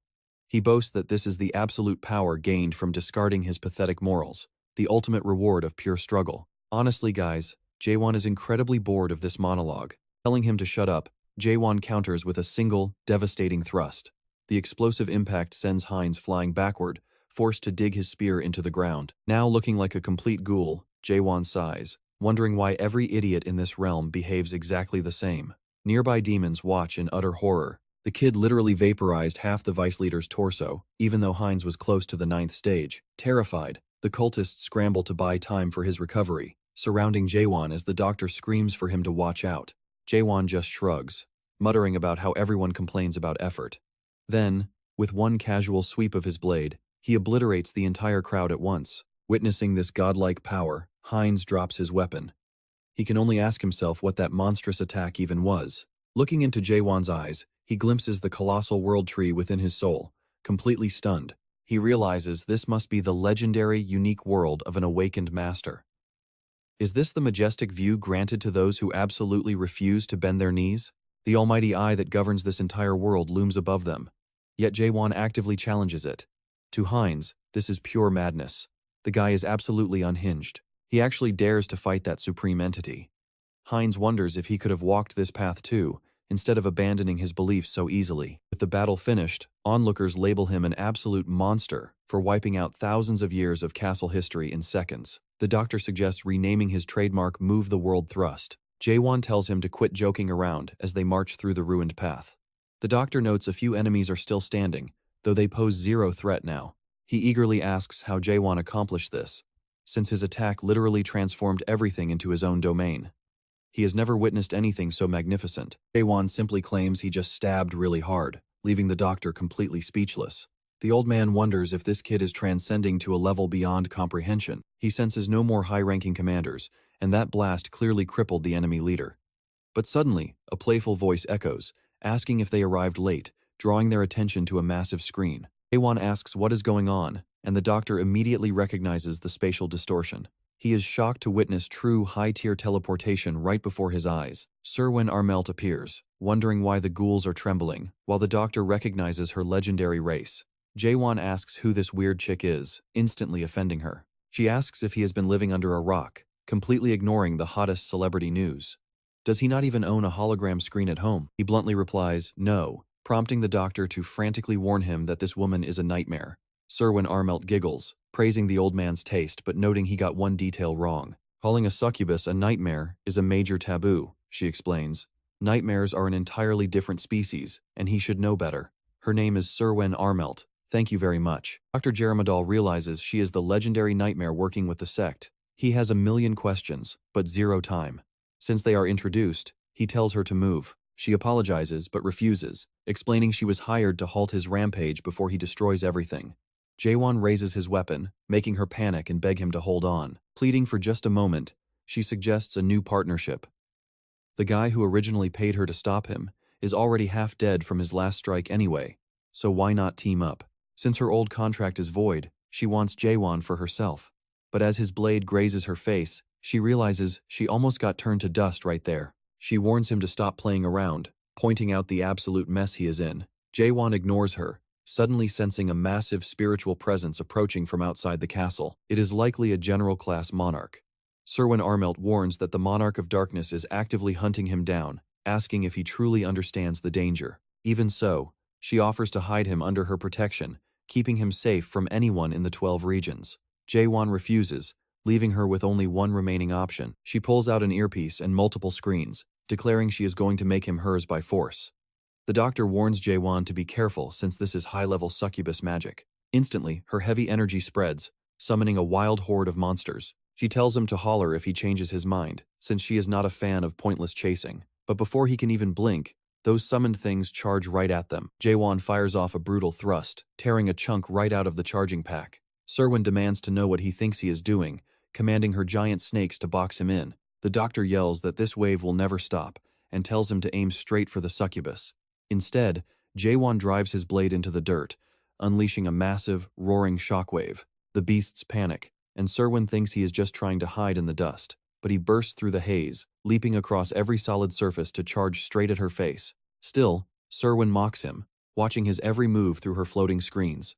He boasts that this is the absolute power gained from discarding his pathetic morals, the ultimate reward of pure struggle. Honestly, guys, Jaehwan is incredibly bored of this monologue. Telling him to shut up, Jaehwan counters with a single, devastating thrust. The explosive impact sends Heinz flying backward, forced to dig his spear into the ground. Now looking like a complete ghoul, Jaehwan sighs, wondering why every idiot in this realm behaves exactly the same. Nearby demons watch in utter horror. The kid literally vaporized half the vice leader's torso, even though Heinz was close to the 9th stage. Terrified, the cultists scramble to buy time for his recovery, surrounding Jaehwan as the doctor screams for him to watch out. Jaehwan just shrugs. muttering about how everyone complains about effort. Then, with one casual sweep of his blade, he obliterates the entire crowd at once. Witnessing this godlike power, Hines drops his weapon. He can only ask himself what that monstrous attack even was. Looking into Jaehwan's eyes, he glimpses the colossal world tree within his soul. Completely stunned, he realizes this must be the legendary, unique world of an awakened master. Is this the majestic view granted to those who absolutely refuse to bend their knees? The almighty eye that governs this entire world looms above them. Yet Jaehwan actively challenges it. To Hines, this is pure madness. The guy is absolutely unhinged. He actually dares to fight that supreme entity. Hines wonders if he could have walked this path too, instead of abandoning his beliefs so easily. With the battle finished, onlookers label him an absolute monster for wiping out thousands of years of castle history in seconds. The doctor suggests renaming his trademark Move the World thrust. Jaehwan tells him to quit joking around as they march through the ruined path. The doctor notes a few enemies are still standing, though they pose zero threat now. He eagerly asks how Jaehwan accomplished this, since his attack literally transformed everything into his own domain. He has never witnessed anything so magnificent. Jaehwan simply claims he just stabbed really hard, leaving the doctor completely speechless. The old man wonders if this kid is transcending to a level beyond comprehension. He senses no more high-ranking commanders, and that blast clearly crippled the enemy leader. But suddenly, a playful voice echoes, asking if they arrived late, drawing their attention to a massive screen. Jaehwan asks what is going on, and the doctor immediately recognizes the spatial distortion. He is shocked to witness true high-tier teleportation right before his eyes. Serwyn Armelt appears, wondering why the ghouls are trembling, while the doctor recognizes her legendary race. Jaehwan asks who this weird chick is, instantly offending her. She asks if he has been living under a rock, completely ignoring the hottest celebrity news. Does he not even own a hologram screen at home? He bluntly replies, no, prompting the doctor to frantically warn him that this woman is a nightmare. Serwyn Armelt giggles, praising the old man's taste but noting he got one detail wrong. Calling a succubus a nightmare is a major taboo, she explains. Nightmares are an entirely different species, and he should know better. Her name is Serwyn Armelt. Thank you very much. Dr. Jaramadal realizes she is the legendary nightmare working with the sect. He has a million questions, but zero time. Since they are introduced, he tells her to move. She apologizes but refuses, explaining she was hired to halt his rampage before he destroys everything. Jaehwan raises his weapon, making her panic and beg him to hold on. Pleading for just a moment, she suggests a new partnership. The guy who originally paid her to stop him is already half dead from his last strike anyway, so why not team up? Since her old contract is void, she wants Jaehwan for herself. But as his blade grazes her face, she realizes she almost got turned to dust right there. She warns him to stop playing around, pointing out the absolute mess he is in. Jaehwan ignores her, suddenly sensing a massive spiritual presence approaching from outside the castle. It is likely a general-class monarch. Serwyn Armelt warns that the Monarch of Darkness is actively hunting him down, asking if he truly understands the danger. Even so, she offers to hide him under her protection, keeping him safe from anyone in the 12 regions. Jaehwan refuses, leaving her with only one remaining option. She pulls out an earpiece and multiple screens, declaring she is going to make him hers by force. The doctor warns Jaehwan to be careful since this is high-level succubus magic. Instantly, her heavy energy spreads, summoning a wild horde of monsters. She tells him to holler if he changes his mind, since she is not a fan of pointless chasing. But before he can even blink, those summoned things charge right at them. Jaehwan fires off a brutal thrust, tearing a chunk right out of the charging pack. Serwyn demands to know what he thinks he is doing, commanding her giant snakes to box him in. The doctor yells that this wave will never stop, and tells him to aim straight for the succubus. Instead, Jaehwan drives his blade into the dirt, unleashing a massive, roaring shockwave. The beasts panic, and Serwyn thinks he is just trying to hide in the dust. But he bursts through the haze, leaping across every solid surface to charge straight at her face. Still, Serwyn mocks him, watching his every move through her floating screens.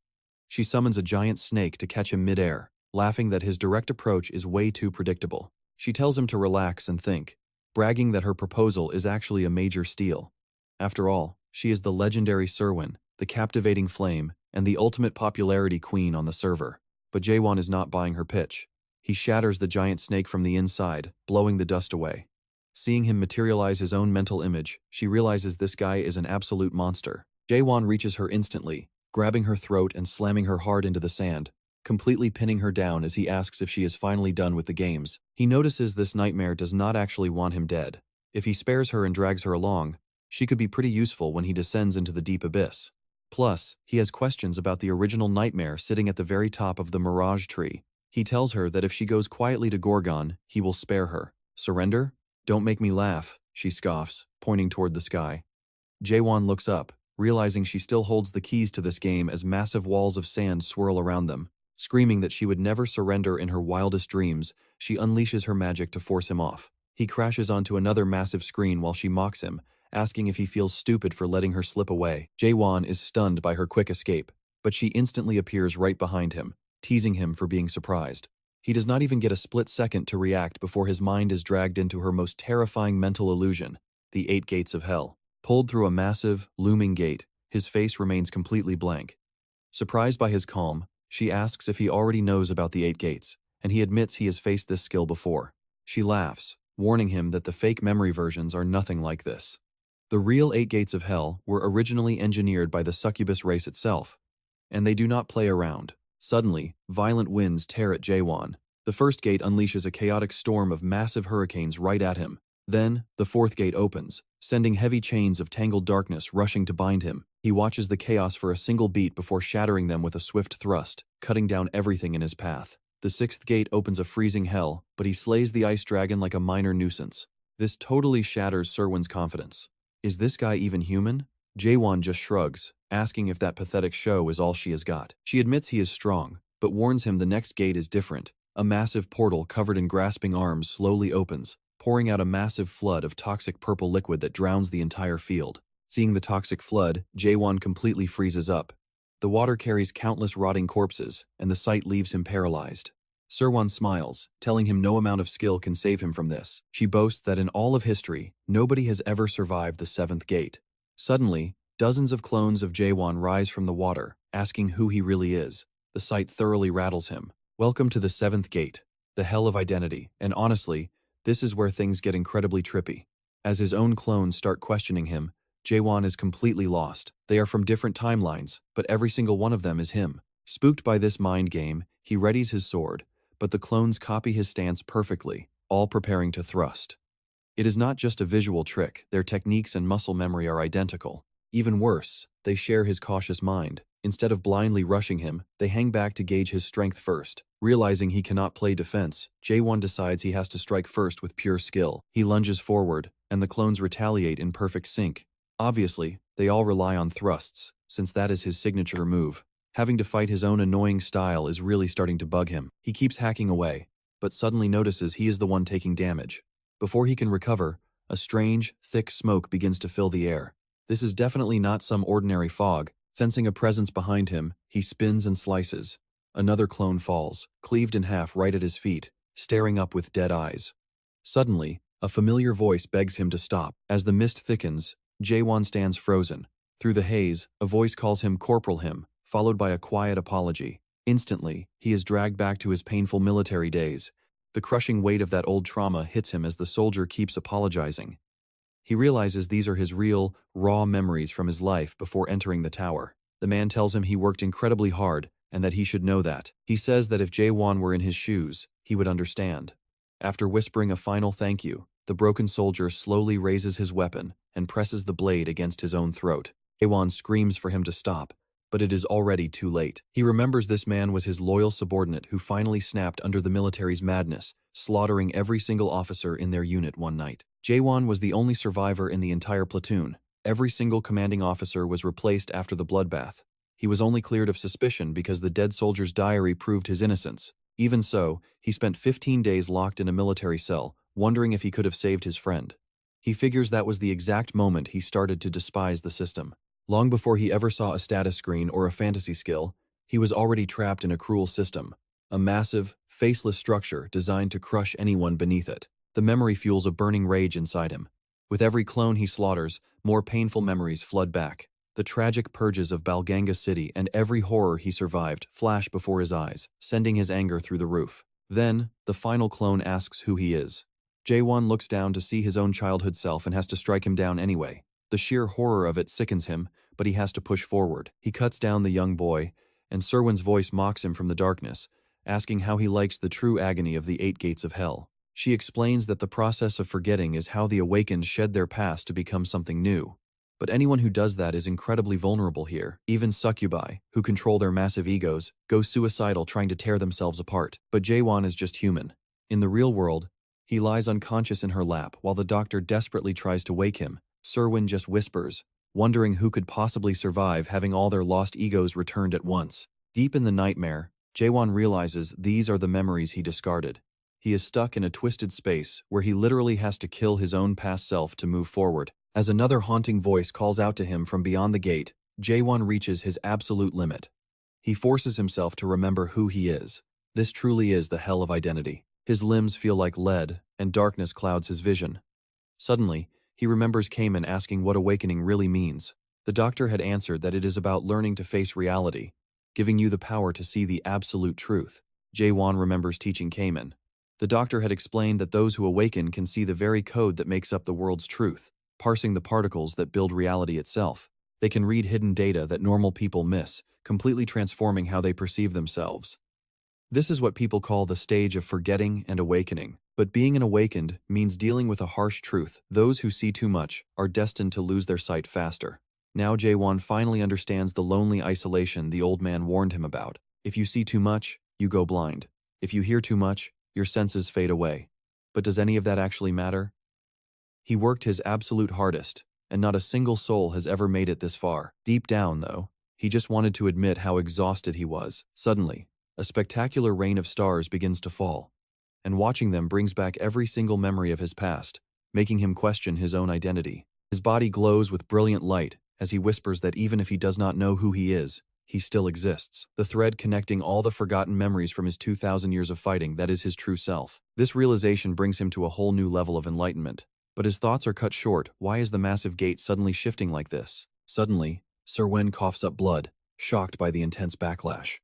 She summons a giant snake to catch him mid-air, laughing that his direct approach is way too predictable. She tells him to relax and think, bragging that her proposal is actually a major steal. After all, she is the legendary Serwyn, the captivating flame, and the ultimate popularity queen on the server. But Jaehwan is not buying her pitch. He shatters the giant snake from the inside, blowing the dust away. Seeing him materialize his own mental image, she realizes this guy is an absolute monster. Jaehwan reaches her instantly, grabbing her throat and slamming her hard into the sand, completely pinning her down as he asks if she is finally done with the games. He notices this nightmare does not actually want him dead. If he spares her and drags her along, She could be pretty useful when he descends into the deep abyss. Plus, he has questions about the original nightmare sitting at the very top of the mirage tree. He tells her that if she goes quietly to Gorgon, he will spare her. Surrender? Don't make me laugh, she scoffs, pointing toward the sky. Jaehwan looks up, realizing she still holds the keys to this game as massive walls of sand swirl around them. Screaming that she would never surrender in her wildest dreams, she unleashes her magic to force him off. He crashes onto another massive screen while she mocks him, asking if he feels stupid for letting her slip away. Jaehwan is stunned by her quick escape, but she instantly appears right behind him, teasing him for being surprised. He does not even get a split second to react before his mind is dragged into her most terrifying mental illusion, the 8 gates of hell. Pulled through a massive, looming gate, his face remains completely blank. Surprised by his calm, she asks if he already knows about the 8 gates, and he admits he has faced this skill before. She laughs, warning him that the fake memory versions are nothing like this. The real 8 gates of hell were originally engineered by the succubus race itself, and they do not play around. Suddenly, violent winds tear at Jaehwan. The first gate unleashes a chaotic storm of massive hurricanes right at him. Then, the 4th gate opens, sending heavy chains of tangled darkness rushing to bind him. He watches the chaos for a single beat before shattering them with a swift thrust, cutting down everything in his path. The 6th gate opens a freezing hell, but he slays the ice dragon like a minor nuisance. This totally shatters Serwin's confidence. Is this guy even human? Jaehwan just shrugs, asking if that pathetic show is all she has got. She admits he is strong, but warns him the next gate is different. A massive portal covered in grasping arms slowly opens, pouring out a massive flood of toxic purple liquid that drowns the entire field. Seeing the toxic flood, Jaehwan completely freezes up. The water carries countless rotting corpses, and the sight leaves him paralyzed. Serwan smiles, telling him no amount of skill can save him from this. She boasts that in all of history, nobody has ever survived the 7th gate. Suddenly, dozens of clones of Jaehwan rise from the water, asking who he really is. The sight thoroughly rattles him. Welcome to the 7th gate, the hell of identity, and honestly, this is where things get incredibly trippy. As his own clones start questioning him, Jaehwan is completely lost. They are from different timelines, but every single one of them is him. Spooked by this mind game, he readies his sword, but the clones copy his stance perfectly, all preparing to thrust. It is not just a visual trick, their techniques and muscle memory are identical. Even worse, they share his cautious mind. Instead of blindly rushing him, they hang back to gauge his strength first. Realizing he cannot play defense, Jaehwan decides he has to strike first with pure skill. He lunges forward, and the clones retaliate in perfect sync. Obviously, they all rely on thrusts, since that is his signature move. Having to fight his own annoying style is really starting to bug him. He keeps hacking away, but suddenly notices he is the one taking damage. Before he can recover, a strange, thick smoke begins to fill the air. This is definitely not some ordinary fog. Sensing a presence behind him, he spins and slices. Another clone falls, cleaved in half right at his feet, staring up with dead eyes. Suddenly, a familiar voice begs him to stop. As the mist thickens, Jaehwan stands frozen. Through the haze, a voice calls him Corporal Him, followed by a quiet apology. Instantly, he is dragged back to his painful military days. The crushing weight of that old trauma hits him as the soldier keeps apologizing. He realizes these are his real, raw memories from his life before entering the tower. The man tells him he worked incredibly hard and that he should know that. He says that if Jaehwan were in his shoes, he would understand. After whispering a final thank you, the broken soldier slowly raises his weapon and presses the blade against his own throat. Jaehwan screams for him to stop, but it is already too late. He remembers this man was his loyal subordinate who finally snapped under the military's madness, slaughtering every single officer in their unit one night. Jaehwan was the only survivor in the entire platoon. Every single commanding officer was replaced after the bloodbath. He was only cleared of suspicion because the dead soldier's diary proved his innocence. Even so, he spent 15 days locked in a military cell, wondering if he could have saved his friend. He figures that was the exact moment he started to despise the system. Long before he ever saw a status screen or a fantasy skill, he was already trapped in a cruel system, a massive, faceless structure designed to crush anyone beneath it. The memory fuels a burning rage inside him. With every clone he slaughters, more painful memories flood back. The tragic purges of Balganga City and every horror he survived flash before his eyes, sending his anger through the roof. Then, the final clone asks who he is. Jaehwan looks down to see his own childhood self and has to strike him down anyway. The sheer horror of it sickens him, but he has to push forward. He cuts down the young boy, and Serwin's voice mocks him from the darkness, asking how he likes the true agony of the 8 gates of hell. She explains that the process of forgetting is how the awakened shed their past to become something new. But anyone who does that is incredibly vulnerable here. Even succubi, who control their massive egos, go suicidal trying to tear themselves apart. But Jaehwan is just human. In the real world, he lies unconscious in her lap while the doctor desperately tries to wake him. Serwin just whispers, wondering who could possibly survive having all their lost egos returned at once. Deep in the nightmare, Jaehwan realizes these are the memories he discarded. He is stuck in a twisted space where he literally has to kill his own past self to move forward. As another haunting voice calls out to him from beyond the gate, Jaehwan reaches his absolute limit. He forces himself to remember who he is. This truly is the hell of identity. His limbs feel like lead, and darkness clouds his vision. Suddenly, he remembers Cayman asking what awakening really means. The doctor had answered that it is about learning to face reality, giving you the power to see the absolute truth. Jaehwan remembers teaching Cayman. The doctor had explained that those who awaken can see the very code that makes up the world's truth, parsing the particles that build reality itself. They can read hidden data that normal people miss, completely transforming how they perceive themselves. This is what people call the stage of forgetting and awakening. But being an awakened means dealing with a harsh truth. Those who see too much are destined to lose their sight faster. Now Jaehwan finally understands the lonely isolation the old man warned him about. If you see too much, you go blind. If you hear too much, your senses fade away. But does any of that actually matter? He worked his absolute hardest, and not a single soul has ever made it this far. Deep down, though, he just wanted to admit how exhausted he was. Suddenly, a spectacular rain of stars begins to fall, and watching them brings back every single memory of his past, making him question his own identity. His body glows with brilliant light as he whispers that even if he does not know who he is, he still exists. The thread connecting all the forgotten memories from his 2,000 years of fighting, that is his true self. This realization brings him to a whole new level of enlightenment. But his thoughts are cut short. Why is the massive gate suddenly shifting like this? Suddenly, Serwin coughs up blood, shocked by the intense backlash.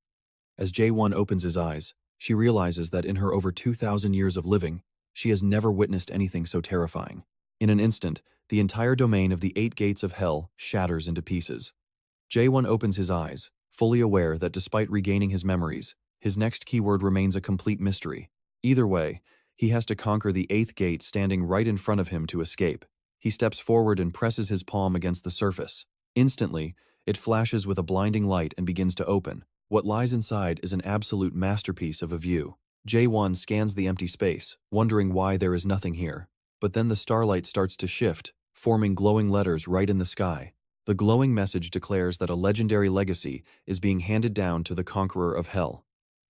As Jaehwan opens his eyes, she realizes that in her over 2,000 years of living, she has never witnessed anything so terrifying. In an instant, the entire domain of the 8 gates of hell shatters into pieces. Jaehwan opens his eyes, fully aware that despite regaining his memories, his next keyword remains a complete mystery. Either way, he has to conquer the 8th gate standing right in front of him to escape. He steps forward and presses his palm against the surface. Instantly, it flashes with a blinding light and begins to open. What lies inside is an absolute masterpiece of a view. Jaehwan scans the empty space, wondering why there is nothing here. But then the starlight starts to shift, forming glowing letters right in the sky. The glowing message declares that a legendary legacy is being handed down to the conqueror of hell.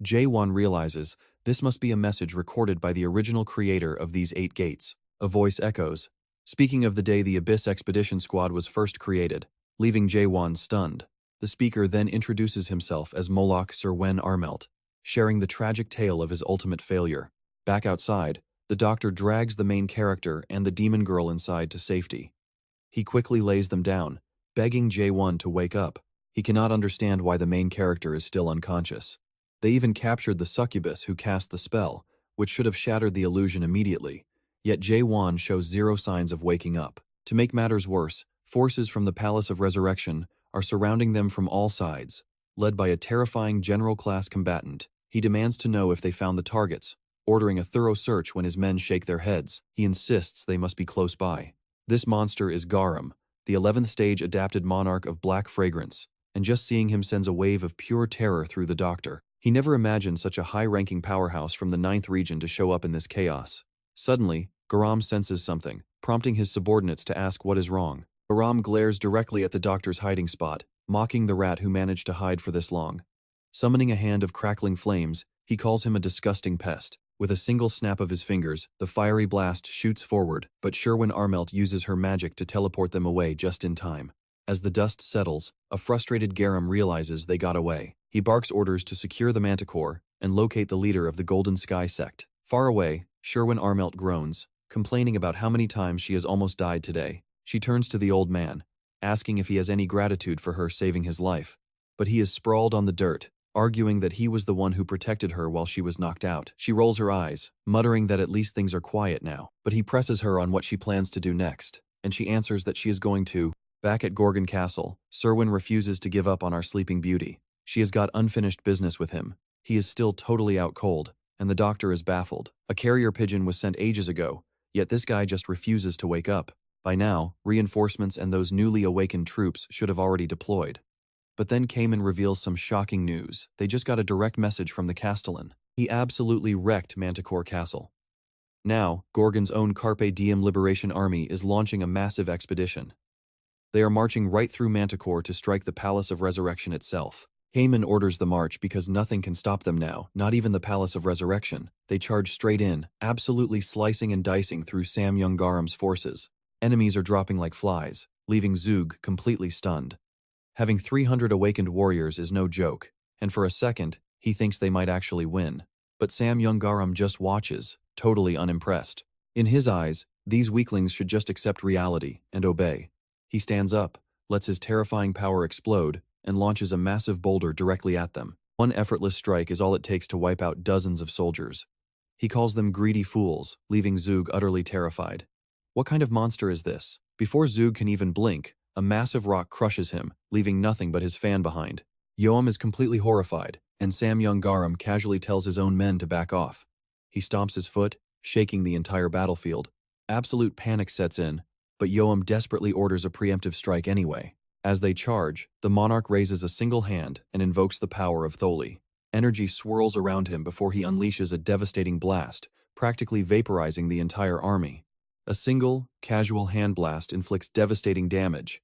Jaehwan realizes this must be a message recorded by the original creator of these 8 gates. A voice echoes, speaking of the day the Abyss Expedition Squad was first created, leaving Jaehwan stunned. The speaker then introduces himself as Moloch Serwen Armelt, sharing the tragic tale of his ultimate failure. Back outside, the doctor drags the main character and the demon girl inside to safety. He quickly lays them down, begging Jaehwan to wake up. He cannot understand why the main character is still unconscious. They even captured the succubus who cast the spell, which should have shattered the illusion immediately. Yet Jaehwan shows zero signs of waking up. To make matters worse, forces from the Palace of Resurrection are surrounding them from all sides, led by a terrifying general-class combatant. He demands to know if they found the targets, ordering a thorough search when his men shake their heads. He insists they must be close by. This monster is Garam, the 11th stage adapted monarch of Black Fragrance, and just seeing him sends a wave of pure terror through the doctor. He never imagined such a high-ranking powerhouse from the 9th region to show up in this chaos. Suddenly, Garam senses something, prompting his subordinates to ask what is wrong. Garam glares directly at the doctor's hiding spot, mocking the rat who managed to hide for this long. Summoning a hand of crackling flames, he calls him a disgusting pest. With a single snap of his fingers, the fiery blast shoots forward, but Serwen Armelt uses her magic to teleport them away just in time. As the dust settles, a frustrated Garam realizes they got away. He barks orders to secure the Manticore and locate the leader of the Golden Sky sect. Far away, Serwen Armelt groans, complaining about how many times she has almost died today. She turns to the old man, asking if he has any gratitude for her saving his life. But he is sprawled on the dirt, arguing that he was the one who protected her while she was knocked out. She rolls her eyes, muttering that at least things are quiet now. But he presses her on what she plans to do next, and she answers that she is going to. Back at Gorgon Castle, Serwin refuses to give up on our sleeping beauty. She has got unfinished business with him. He is still totally out cold, and the doctor is baffled. A carrier pigeon was sent ages ago, yet this guy just refuses to wake up. By now, reinforcements and those newly awakened troops should have already deployed. But then Cayman reveals some shocking news. They just got a direct message from the Castellan. He absolutely wrecked Manticore Castle. Now, Gorgon's own Carpe Diem Liberation Army is launching a massive expedition. They are marching right through Manticore to strike the Palace of Resurrection itself. Cayman orders the march because nothing can stop them now, not even the Palace of Resurrection. They charge straight in, absolutely slicing and dicing through Sam Yungaram's forces. Enemies are dropping like flies, leaving Zug completely stunned. Having 300 awakened warriors is no joke, and for a second, he thinks they might actually win. But Sam Yungaram just watches, totally unimpressed. In his eyes, these weaklings should just accept reality and obey. He stands up, lets his terrifying power explode, and launches a massive boulder directly at them. One effortless strike is all it takes to wipe out dozens of soldiers. He calls them greedy fools, leaving Zug utterly terrified. What kind of monster is this? Before Zug can even blink, a massive rock crushes him, leaving nothing but his fan behind. Yoam is completely horrified, and Sam Yungaram casually tells his own men to back off. He stomps his foot, shaking the entire battlefield. Absolute panic sets in, but Yoam desperately orders a preemptive strike anyway. As they charge, the monarch raises a single hand and invokes the power of Tholi. Energy swirls around him before he unleashes a devastating blast, practically vaporizing the entire army. A single, casual hand blast inflicts devastating damage.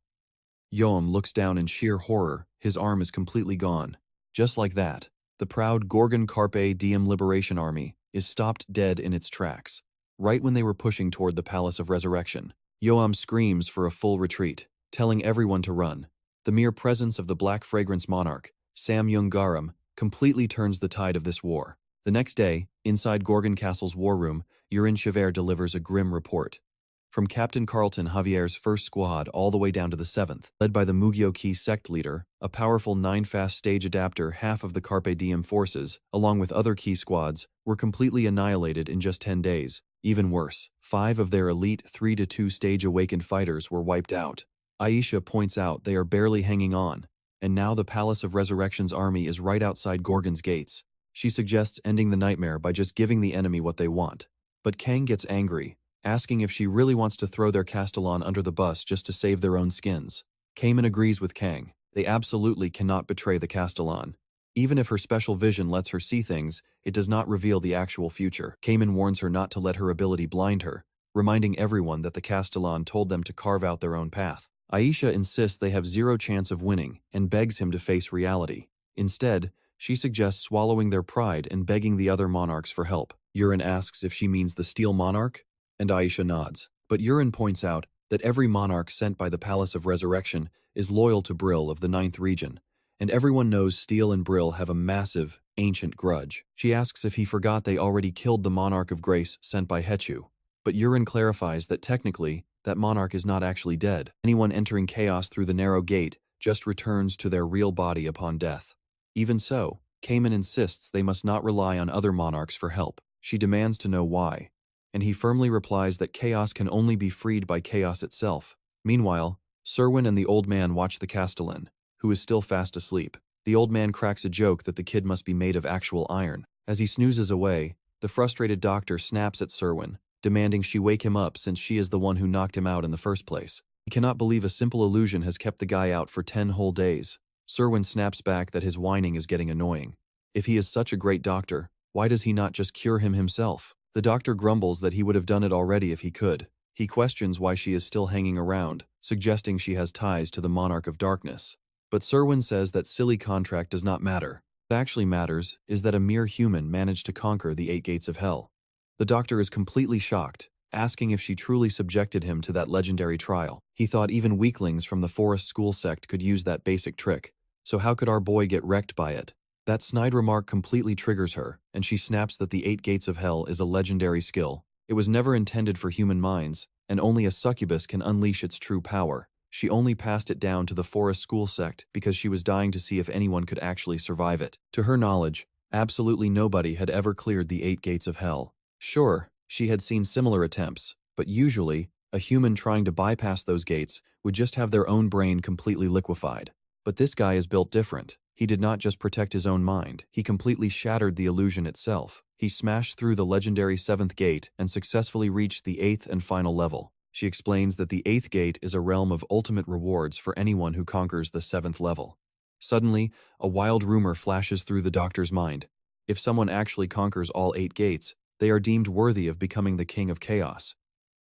Yoam looks down in sheer horror, his arm is completely gone. Just like that, the proud Gorgon Carpe Diem Liberation Army is stopped dead in its tracks. Right when they were pushing toward the Palace of Resurrection, Yoam screams for a full retreat, telling everyone to run. The mere presence of the Black Fragrance monarch, Sam Yungaram, completely turns the tide of this war. The next day, inside Gorgon Castle's war room, Urin Chevert delivers a grim report. From Captain Carlton Javier's first squad all the way down to the 7th, led by the Mugyo-Ki sect leader, a powerful 9-fast stage adapter, half of the Carpe Diem forces, along with other key squads, were completely annihilated in just 10 days. Even worse, 5 of their elite 3-2 stage awakened fighters were wiped out. Aisha points out they are barely hanging on, and now the Palace of Resurrection's army is right outside Gorgon's gates. She suggests ending the nightmare by just giving the enemy what they want. But Kang gets angry, asking if she really wants to throw their Castellan under the bus just to save their own skins. Cayman agrees with Kang. They absolutely cannot betray the Castellan. Even if her special vision lets her see things, it does not reveal the actual future. Cayman warns her not to let her ability blind her, reminding everyone that the Castellan told them to carve out their own path. Aisha insists they have zero chance of winning and begs him to face reality. Instead, she suggests swallowing their pride and begging the other monarchs for help. Urin asks if she means the Steel Monarch, and Aisha nods. But Urin points out that every monarch sent by the Palace of Resurrection is loyal to Brill of the 9th region, and everyone knows Steel and Brill have a massive, ancient grudge. She asks if he forgot they already killed the Monarch of Grace sent by Hechu, but Urin clarifies that technically, that monarch is not actually dead. Anyone entering chaos through the narrow gate just returns to their real body upon death. Even so, Cayman insists they must not rely on other monarchs for help. She demands to know why, and he firmly replies that chaos can only be freed by chaos itself. Meanwhile, Serwin and the old man watch the Castellan, who is still fast asleep. The old man cracks a joke that the kid must be made of actual iron. As he snoozes away, the frustrated doctor snaps at Serwin, demanding she wake him up since she is the one who knocked him out in the first place. He cannot believe a simple illusion has kept the guy out for 10 whole days. Serwin snaps back that his whining is getting annoying. If he is such a great doctor, why does he not just cure him himself? The doctor grumbles that he would have done it already if he could. He questions why she is still hanging around, suggesting she has ties to the Monarch of Darkness. But Serwin says that silly contract does not matter. What actually matters is that a mere human managed to conquer the 8 gates of hell. The doctor is completely shocked, asking if she truly subjected him to that legendary trial. He thought even weaklings from the Forest School sect could use that basic trick, so how could our boy get wrecked by it? That snide remark completely triggers her, and she snaps that the 8 gates of hell is a legendary skill. It was never intended for human minds, and only a succubus can unleash its true power. She only passed it down to the Forest School sect because she was dying to see if anyone could actually survive it. To her knowledge, absolutely nobody had ever cleared the 8 gates of hell. Sure, she had seen similar attempts, but usually, a human trying to bypass those gates would just have their own brain completely liquefied. But this guy is built different. He did not just protect his own mind, he completely shattered the illusion itself. He smashed through the legendary 7th gate and successfully reached the 8th and final level. She explains that the 8th gate is a realm of ultimate rewards for anyone who conquers the 7th level. Suddenly, a wild rumor flashes through the doctor's mind. If someone actually conquers all 8 gates, they are deemed worthy of becoming the king of chaos.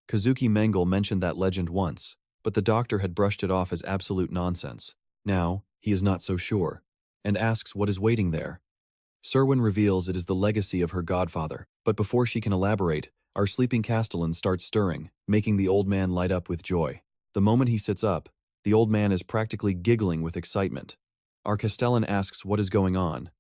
Kazuki Mengele mentioned that legend once, but the doctor had brushed it off as absolute nonsense. Now, he is not so sure, and asks what is waiting there. Serwin reveals it is the legacy of her godfather, but before she can elaborate, our sleeping castellan starts stirring, making the old man light up with joy. The moment he sits up, the old man is practically giggling with excitement. Our castellan asks what is going on,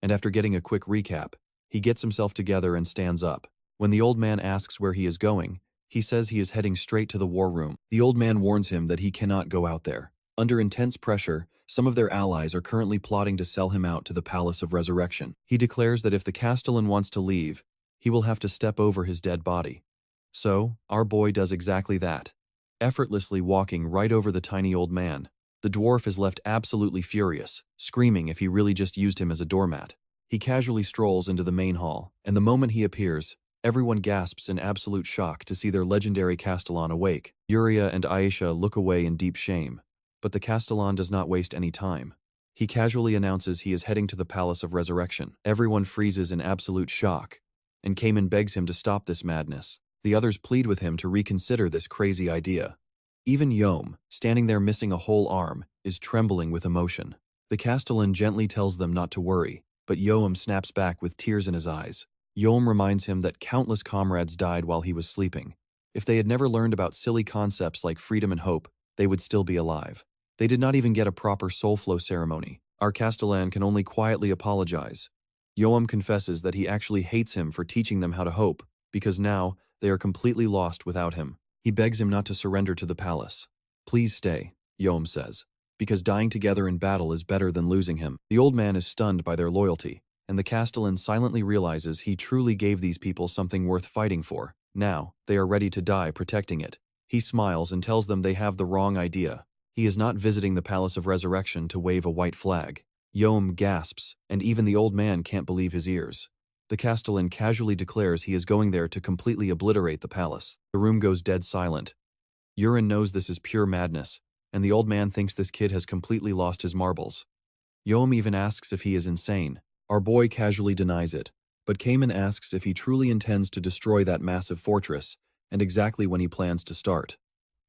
and after getting a quick recap, he gets himself together and stands up. When the old man asks where he is going, he says he is heading straight to the war room. The old man warns him that he cannot go out there. Under intense pressure, some of their allies are currently plotting to sell him out to the Palace of Resurrection. He declares that if the castellan wants to leave, he will have to step over his dead body. So, our boy does exactly that. Effortlessly walking right over the tiny old man, the dwarf is left absolutely furious, screaming if he really just used him as a doormat. He casually strolls into the main hall, and the moment he appears, everyone gasps in absolute shock to see their legendary castellan awake. Yuria and Aisha look away in deep shame, but the castellan does not waste any time. He casually announces he is heading to the Palace of Resurrection. Everyone freezes in absolute shock, and Cayman begs him to stop this madness. The others plead with him to reconsider this crazy idea. Even Yom, standing there missing a whole arm, is trembling with emotion. The castellan gently tells them not to worry, but Yom snaps back with tears in his eyes. Yom reminds him that countless comrades died while he was sleeping. If they had never learned about silly concepts like freedom and hope, they would still be alive. They did not even get a proper soul flow ceremony. Our castellan can only quietly apologize. Yom confesses that he actually hates him for teaching them how to hope, because now they are completely lost without him. He begs him not to surrender to the palace. Please stay, Yom says, because dying together in battle is better than losing him. The old man is stunned by their loyalty, and the castellan silently realizes he truly gave these people something worth fighting for. Now, they are ready to die protecting it. He smiles and tells them they have the wrong idea. He is not visiting the Palace of Resurrection to wave a white flag. Yom gasps, and even the old man can't believe his ears. The castellan casually declares he is going there to completely obliterate the palace. The room goes dead silent. Yurin knows this is pure madness, and the old man thinks this kid has completely lost his marbles. Yom even asks if he is insane. Our boy casually denies it, but Cayman asks if he truly intends to destroy that massive fortress, and exactly when he plans to start.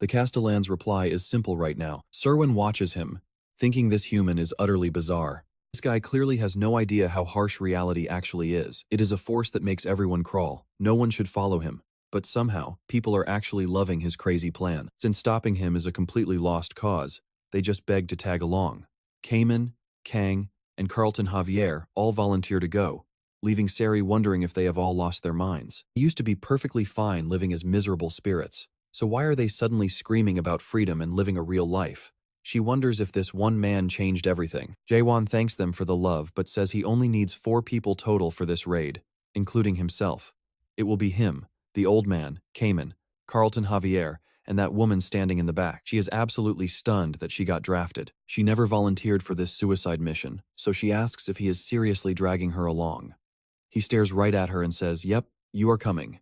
The castellan's reply is simple right now. Serwin watches him, thinking this human is utterly bizarre. This guy clearly has no idea how harsh reality actually is. It is a force that makes everyone crawl. No one should follow him. But somehow, people are actually loving his crazy plan. Since stopping him is a completely lost cause, they just beg to tag along. Cayman, Kang, and Carlton Javier all volunteer to go, leaving Sari wondering if they have all lost their minds. They used to be perfectly fine living as miserable spirits, so why are they suddenly screaming about freedom and living a real life? She wonders if this one man changed everything. Jaehwan thanks them for the love but says he only needs 4 people total for this raid, including himself. It will be him, the old man, Cayman, Carlton Javier, and that woman standing in the back. She is absolutely stunned that she got drafted. She never volunteered for this suicide mission, so she asks if he is seriously dragging her along. He stares right at her and says, "Yep, you are coming."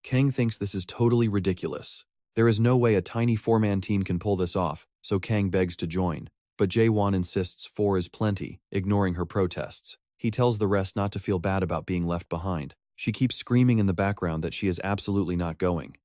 Kang thinks this is totally ridiculous. There is no way a tiny 4-man team can pull this off, so Kang begs to join. But Jaehwan insists 4 is plenty, ignoring her protests. He tells the rest not to feel bad about being left behind. She keeps screaming in the background that she is absolutely not going.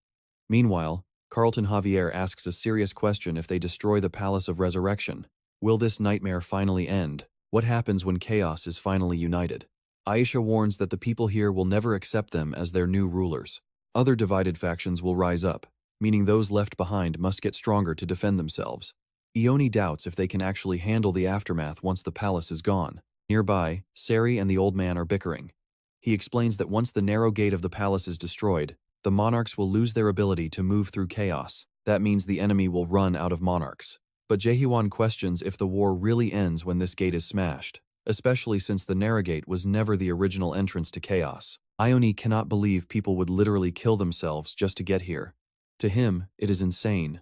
Meanwhile, Carlton Javier asks a serious question if they destroy the Palace of Resurrection. Will this nightmare finally end? What happens when chaos is finally united? Aisha warns that the people here will never accept them as their new rulers. Other divided factions will rise up, meaning those left behind must get stronger to defend themselves. Ioni doubts if they can actually handle the aftermath once the palace is gone. Nearby, Sari and the old man are bickering. He explains that once the narrow gate of the palace is destroyed, the monarchs will lose their ability to move through chaos. That means the enemy will run out of monarchs. But Jaehwan questions if the war really ends when this gate is smashed, especially since the narrow gate was never the original entrance to chaos. Ioni cannot believe people would literally kill themselves just to get here. To him, it is insane.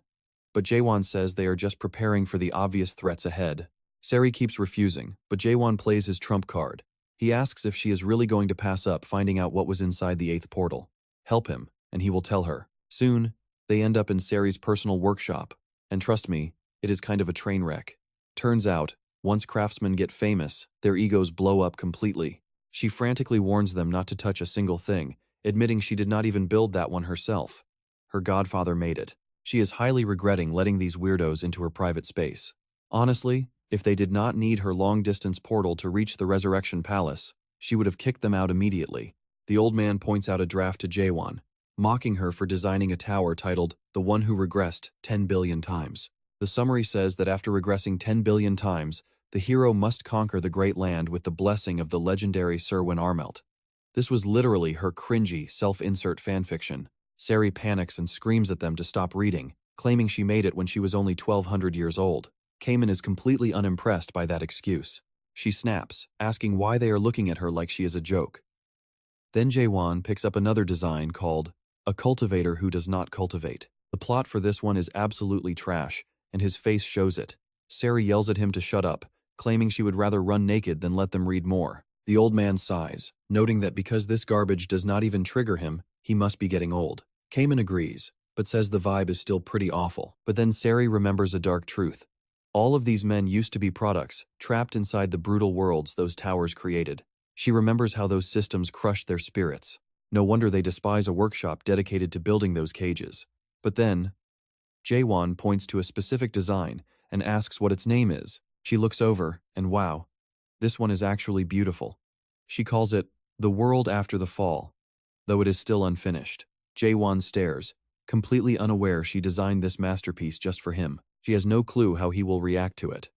But Jaehwan says they are just preparing for the obvious threats ahead. Sari keeps refusing, but Jaehwan plays his trump card. He asks if she is really going to pass up finding out what was inside the 8th portal. Help him, and he will tell her. Soon, They end up in Sari's personal workshop, and trust me, it is kind of a train wreck. Turns out, once craftsmen get famous, their egos blow up completely. She frantically warns them not to touch a single thing, admitting she did not even build that one herself. Her godfather made it. She is highly regretting letting these weirdos into her private space. Honestly, if they did not need her long-distance portal to reach the Resurrection Palace, she would have kicked them out immediately. The old man points out a draft to Jaehwan, mocking her for designing a tower titled "The One Who Regressed 10 billion times." The summary says that after regressing 10 billion times, the hero must conquer the Great Land with the blessing of the legendary Serwyn Armelt. This was literally her cringy, self-insert fanfiction. Sari panics and screams at them to stop reading, claiming she made it when she was only 1,200 years old. Kamen is completely unimpressed by that excuse. She snaps, asking why they are looking at her like she is a joke. Then Jaehwan picks up another design called "A Cultivator Who Does Not Cultivate." The plot for this one is absolutely trash, and his face shows it. Sari yells at him to shut up, claiming she would rather run naked than let them read more. The old man sighs, noting that because this garbage does not even trigger him, he must be getting old. Kamen agrees, but says the vibe is still pretty awful. But then Sari remembers a dark truth. All of these men used to be products, trapped inside the brutal worlds those towers created. She remembers how those systems crushed their spirits. No wonder they despise a workshop dedicated to building those cages. But then, Jaehwan points to a specific design and asks what its name is. She looks over, and wow, this one is actually beautiful. She calls it "The World After the Fall," though it is still unfinished. Jaehwan stares, completely unaware she designed this masterpiece just for him. She has no clue how he will react to it.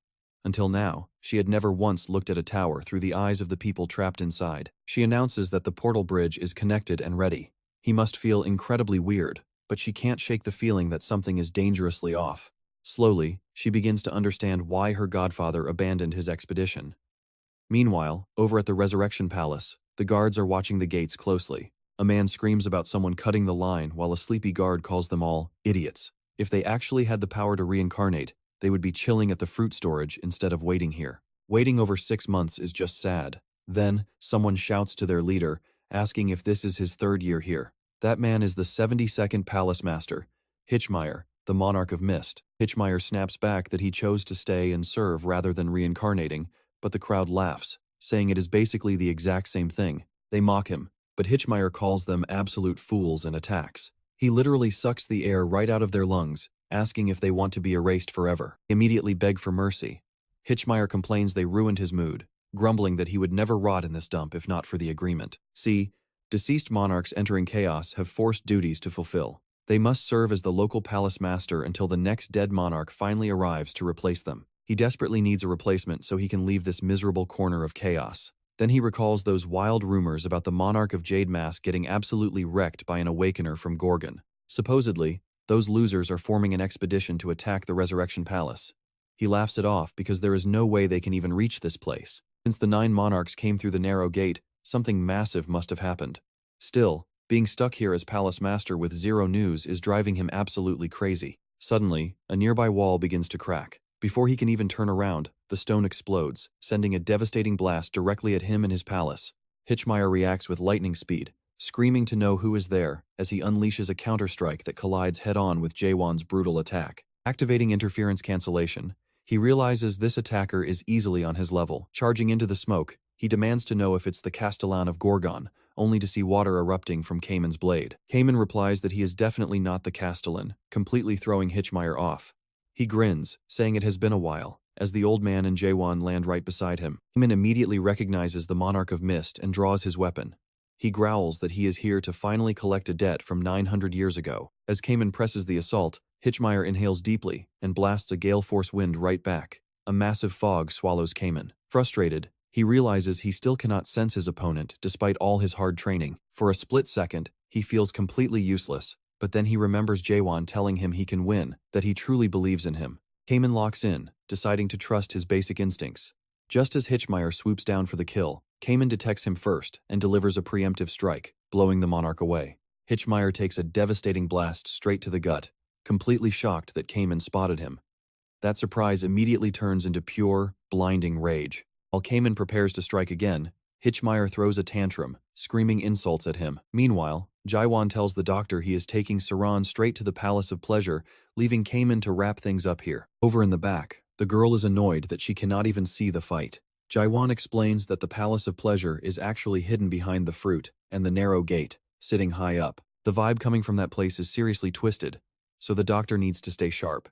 Until now, she had never once looked at a tower through the eyes of the people trapped inside. She announces that the portal bridge is connected and ready. He must feel incredibly weird, but she can't shake the feeling that something is dangerously off. Slowly, she begins to understand why her godfather abandoned his expedition. Meanwhile, over at the Resurrection Palace, the guards are watching the gates closely. A man screams about someone cutting the line while a sleepy guard calls them all idiots. If they actually had the power to reincarnate, they would be chilling at the fruit storage instead of waiting here. Waiting over 6 months is just sad. Then, someone shouts to their leader, asking if this is his 3rd year here. That man is the 72nd Palace Master, Hitchmeyer, the Monarch of Mist. Hitchmeyer snaps back that he chose to stay and serve rather than reincarnating, but the crowd laughs, saying it is basically the exact same thing. They mock him, but Hitchmeyer calls them absolute fools and attacks. He literally sucks the air right out of their lungs, asking if they want to be erased forever. They immediately beg for mercy. Hitchmeyer complains they ruined his mood, grumbling that he would never rot in this dump if not for the agreement. See, deceased monarchs entering chaos have forced duties to fulfill. They must serve as the local palace master until the next dead monarch finally arrives to replace them. He desperately needs a replacement so he can leave this miserable corner of chaos. Then he recalls those wild rumors about the monarch of Jade Mask getting absolutely wrecked by an awakener from Gorgon. Supposedly, those losers are forming an expedition to attack the Resurrection Palace. He laughs it off because there is no way they can even reach this place. Since the 9 monarchs came through the narrow gate, something massive must have happened. Still, being stuck here as palace master with zero news is driving him absolutely crazy. Suddenly, a nearby wall begins to crack. Before he can even turn around, the stone explodes, sending a devastating blast directly at him and his palace. Hitchmeyer reacts with lightning speed, screaming to know who is there as he unleashes a counterstrike that collides head-on with Jaehwan's brutal attack. Activating interference cancellation, he realizes this attacker is easily on his level. Charging into the smoke, he demands to know if it's the Castellan of Gorgon, only to see water erupting from Kamen's blade. Kamen replies that he is definitely not the Castellan, completely throwing Hitchmeyer off. He grins, saying it has been a while, as the old man and Jaehwan land right beside him. Kamen immediately recognizes the Monarch of Mist and draws his weapon. He growls that he is here to finally collect a debt from 900 years ago. As Kamen presses the assault, Hitchmeyer inhales deeply and blasts a gale force wind right back. A massive fog swallows Kamen. Frustrated, he realizes he still cannot sense his opponent despite all his hard training. For a split second, he feels completely useless, but then he remembers Jaehwan telling him he can win, that he truly believes in him. Kamen locks in, deciding to trust his basic instincts. Just as Hitchmeyer swoops down for the kill, Kamen detects him first and delivers a preemptive strike, blowing the monarch away. Hitchmeyer takes a devastating blast straight to the gut, completely shocked that Kamen spotted him. That surprise immediately turns into pure, blinding rage. While Kamen prepares to strike again, Hitchmeyer throws a tantrum, screaming insults at him. Meanwhile, Jaehwan tells the doctor he is taking Saran straight to the Palace of Pleasure, leaving Cayman to wrap things up here. Over in the back, the girl is annoyed that she cannot even see the fight. Jaehwan explains that the Palace of Pleasure is actually hidden behind the fruit and the narrow gate, sitting high up. The vibe coming from that place is seriously twisted, so the doctor needs to stay sharp.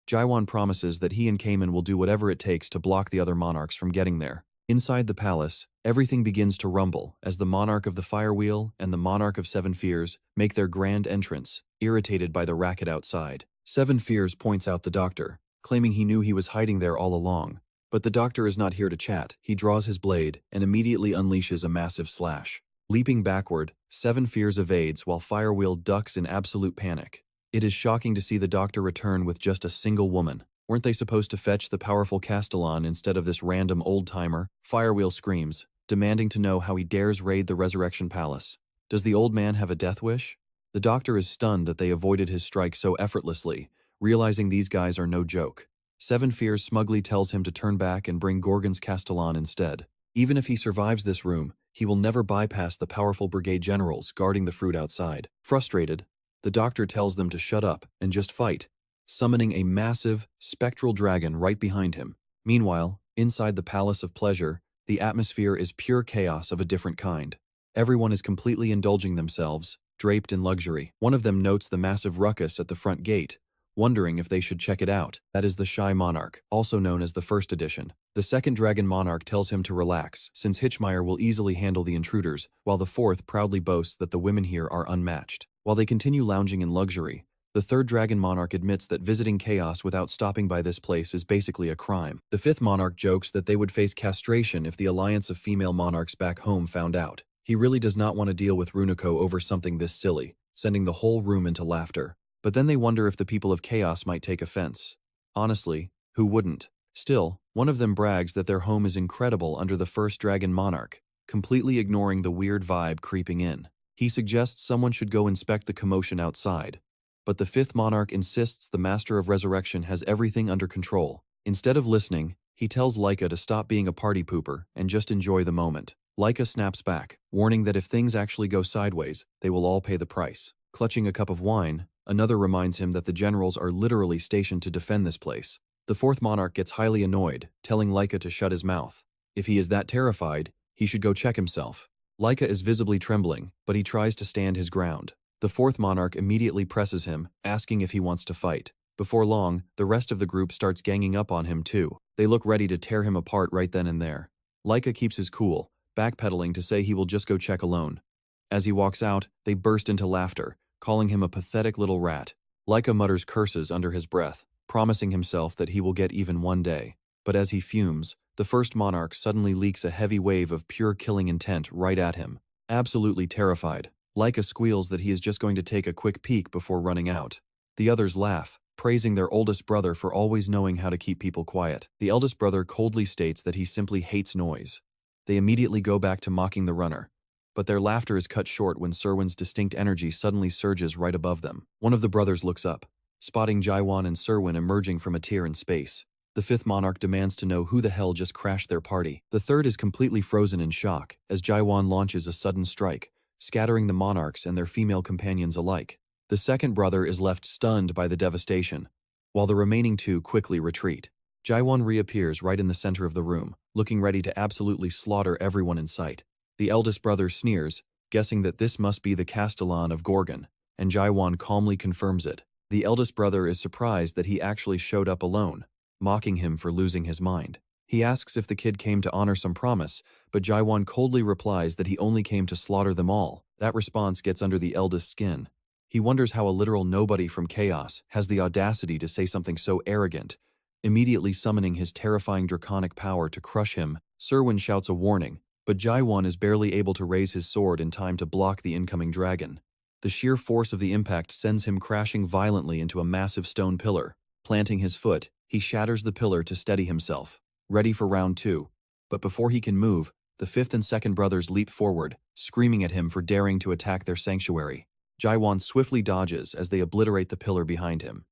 Jaehwan promises that he and Cayman will do whatever it takes to block the other monarchs from getting there. Inside the palace, everything begins to rumble as the monarch of the Firewheel and the monarch of Seven Fears make their grand entrance, irritated by the racket outside. Seven Fears points out the doctor, claiming he knew he was hiding there all along. But the doctor is not here to chat. He draws his blade and immediately unleashes a massive slash. Leaping backward, Seven Fears evades while Firewheel ducks in absolute panic. It is shocking to see the doctor return with just a single woman. Weren't they supposed to fetch the powerful Castellan instead of this random old-timer? Firewheel screams, demanding to know how he dares raid the Resurrection Palace. Does the old man have a death wish? The doctor is stunned that they avoided his strike so effortlessly, realizing these guys are no joke. Seven Fears smugly tells him to turn back and bring Gorgon's Castellan instead. Even if he survives this room, he will never bypass the powerful brigade generals guarding the fruit outside. Frustrated, the doctor tells them to shut up and just fight, summoning a massive, spectral dragon right behind him. Meanwhile, inside the Palace of Pleasure, the atmosphere is pure chaos of a different kind. Everyone is completely indulging themselves, draped in luxury. One of them notes the massive ruckus at the front gate, wondering if they should check it out. That is the Shy Monarch, also known as the First Edition. The second Dragon Monarch tells him to relax, since Hitchmeyer will easily handle the intruders, while the fourth proudly boasts that the women here are unmatched. While they continue lounging in luxury, the third Dragon Monarch admits that visiting chaos without stopping by this place is basically a crime. The fifth Monarch jokes that they would face castration if the alliance of female monarchs back home found out. He really does not want to deal with Runako over something this silly, sending the whole room into laughter. But then they wonder if the people of chaos might take offense. Honestly, who wouldn't? Still, one of them brags that their home is incredible under the first Dragon Monarch, completely ignoring the weird vibe creeping in. He suggests someone should go inspect the commotion outside. But the fifth monarch insists the Master of Resurrection has everything under control. Instead of listening, he tells Laika to stop being a party pooper and just enjoy the moment. Laika snaps back, warning that if things actually go sideways, they will all pay the price. Clutching a cup of wine, another reminds him that the generals are literally stationed to defend this place. The fourth monarch gets highly annoyed, telling Laika to shut his mouth. If he is that terrified, he should go check himself. Laika is visibly trembling, but he tries to stand his ground. The fourth monarch immediately presses him, asking if he wants to fight. Before long, the rest of the group starts ganging up on him too. They look ready to tear him apart right then and there. Laika keeps his cool, backpedaling to say he will just go check alone. As he walks out, they burst into laughter, calling him a pathetic little rat. Laika mutters curses under his breath, promising himself that he will get even one day. But as he fumes, the first monarch suddenly leaks a heavy wave of pure killing intent right at him. Absolutely terrified, Laika squeals that he is just going to take a quick peek before running out. The others laugh, praising their oldest brother for always knowing how to keep people quiet. The eldest brother coldly states that he simply hates noise. They immediately go back to mocking the runner. But their laughter is cut short when Serwin's distinct energy suddenly surges right above them. One of the brothers looks up, spotting Jaehwan and Serwin emerging from a tear in space. The fifth monarch demands to know who the hell just crashed their party. The third is completely frozen in shock as Jaehwan launches a sudden strike, scattering the monarchs and their female companions alike. The second brother is left stunned by the devastation, while the remaining two quickly retreat. Jaehwan reappears right in the center of the room, looking ready to absolutely slaughter everyone in sight. The eldest brother sneers, guessing that this must be the Castellan of Gorgon, and Jaehwan calmly confirms it. The eldest brother is surprised that he actually showed up alone, mocking him for losing his mind. He asks if the kid came to honor some promise, but Jaehwan coldly replies that he only came to slaughter them all. That response gets under the eldest's skin. He wonders how a literal nobody from chaos has the audacity to say something so arrogant. Immediately summoning his terrifying draconic power to crush him, Serwin shouts a warning, but Jaehwan is barely able to raise his sword in time to block the incoming dragon. The sheer force of the impact sends him crashing violently into a massive stone pillar. Planting his foot, he shatters the pillar to steady himself, ready for round two. But before he can move, the fifth and second brothers leap forward, screaming at him for daring to attack their sanctuary. Jaehwan swiftly dodges as they obliterate the pillar behind him.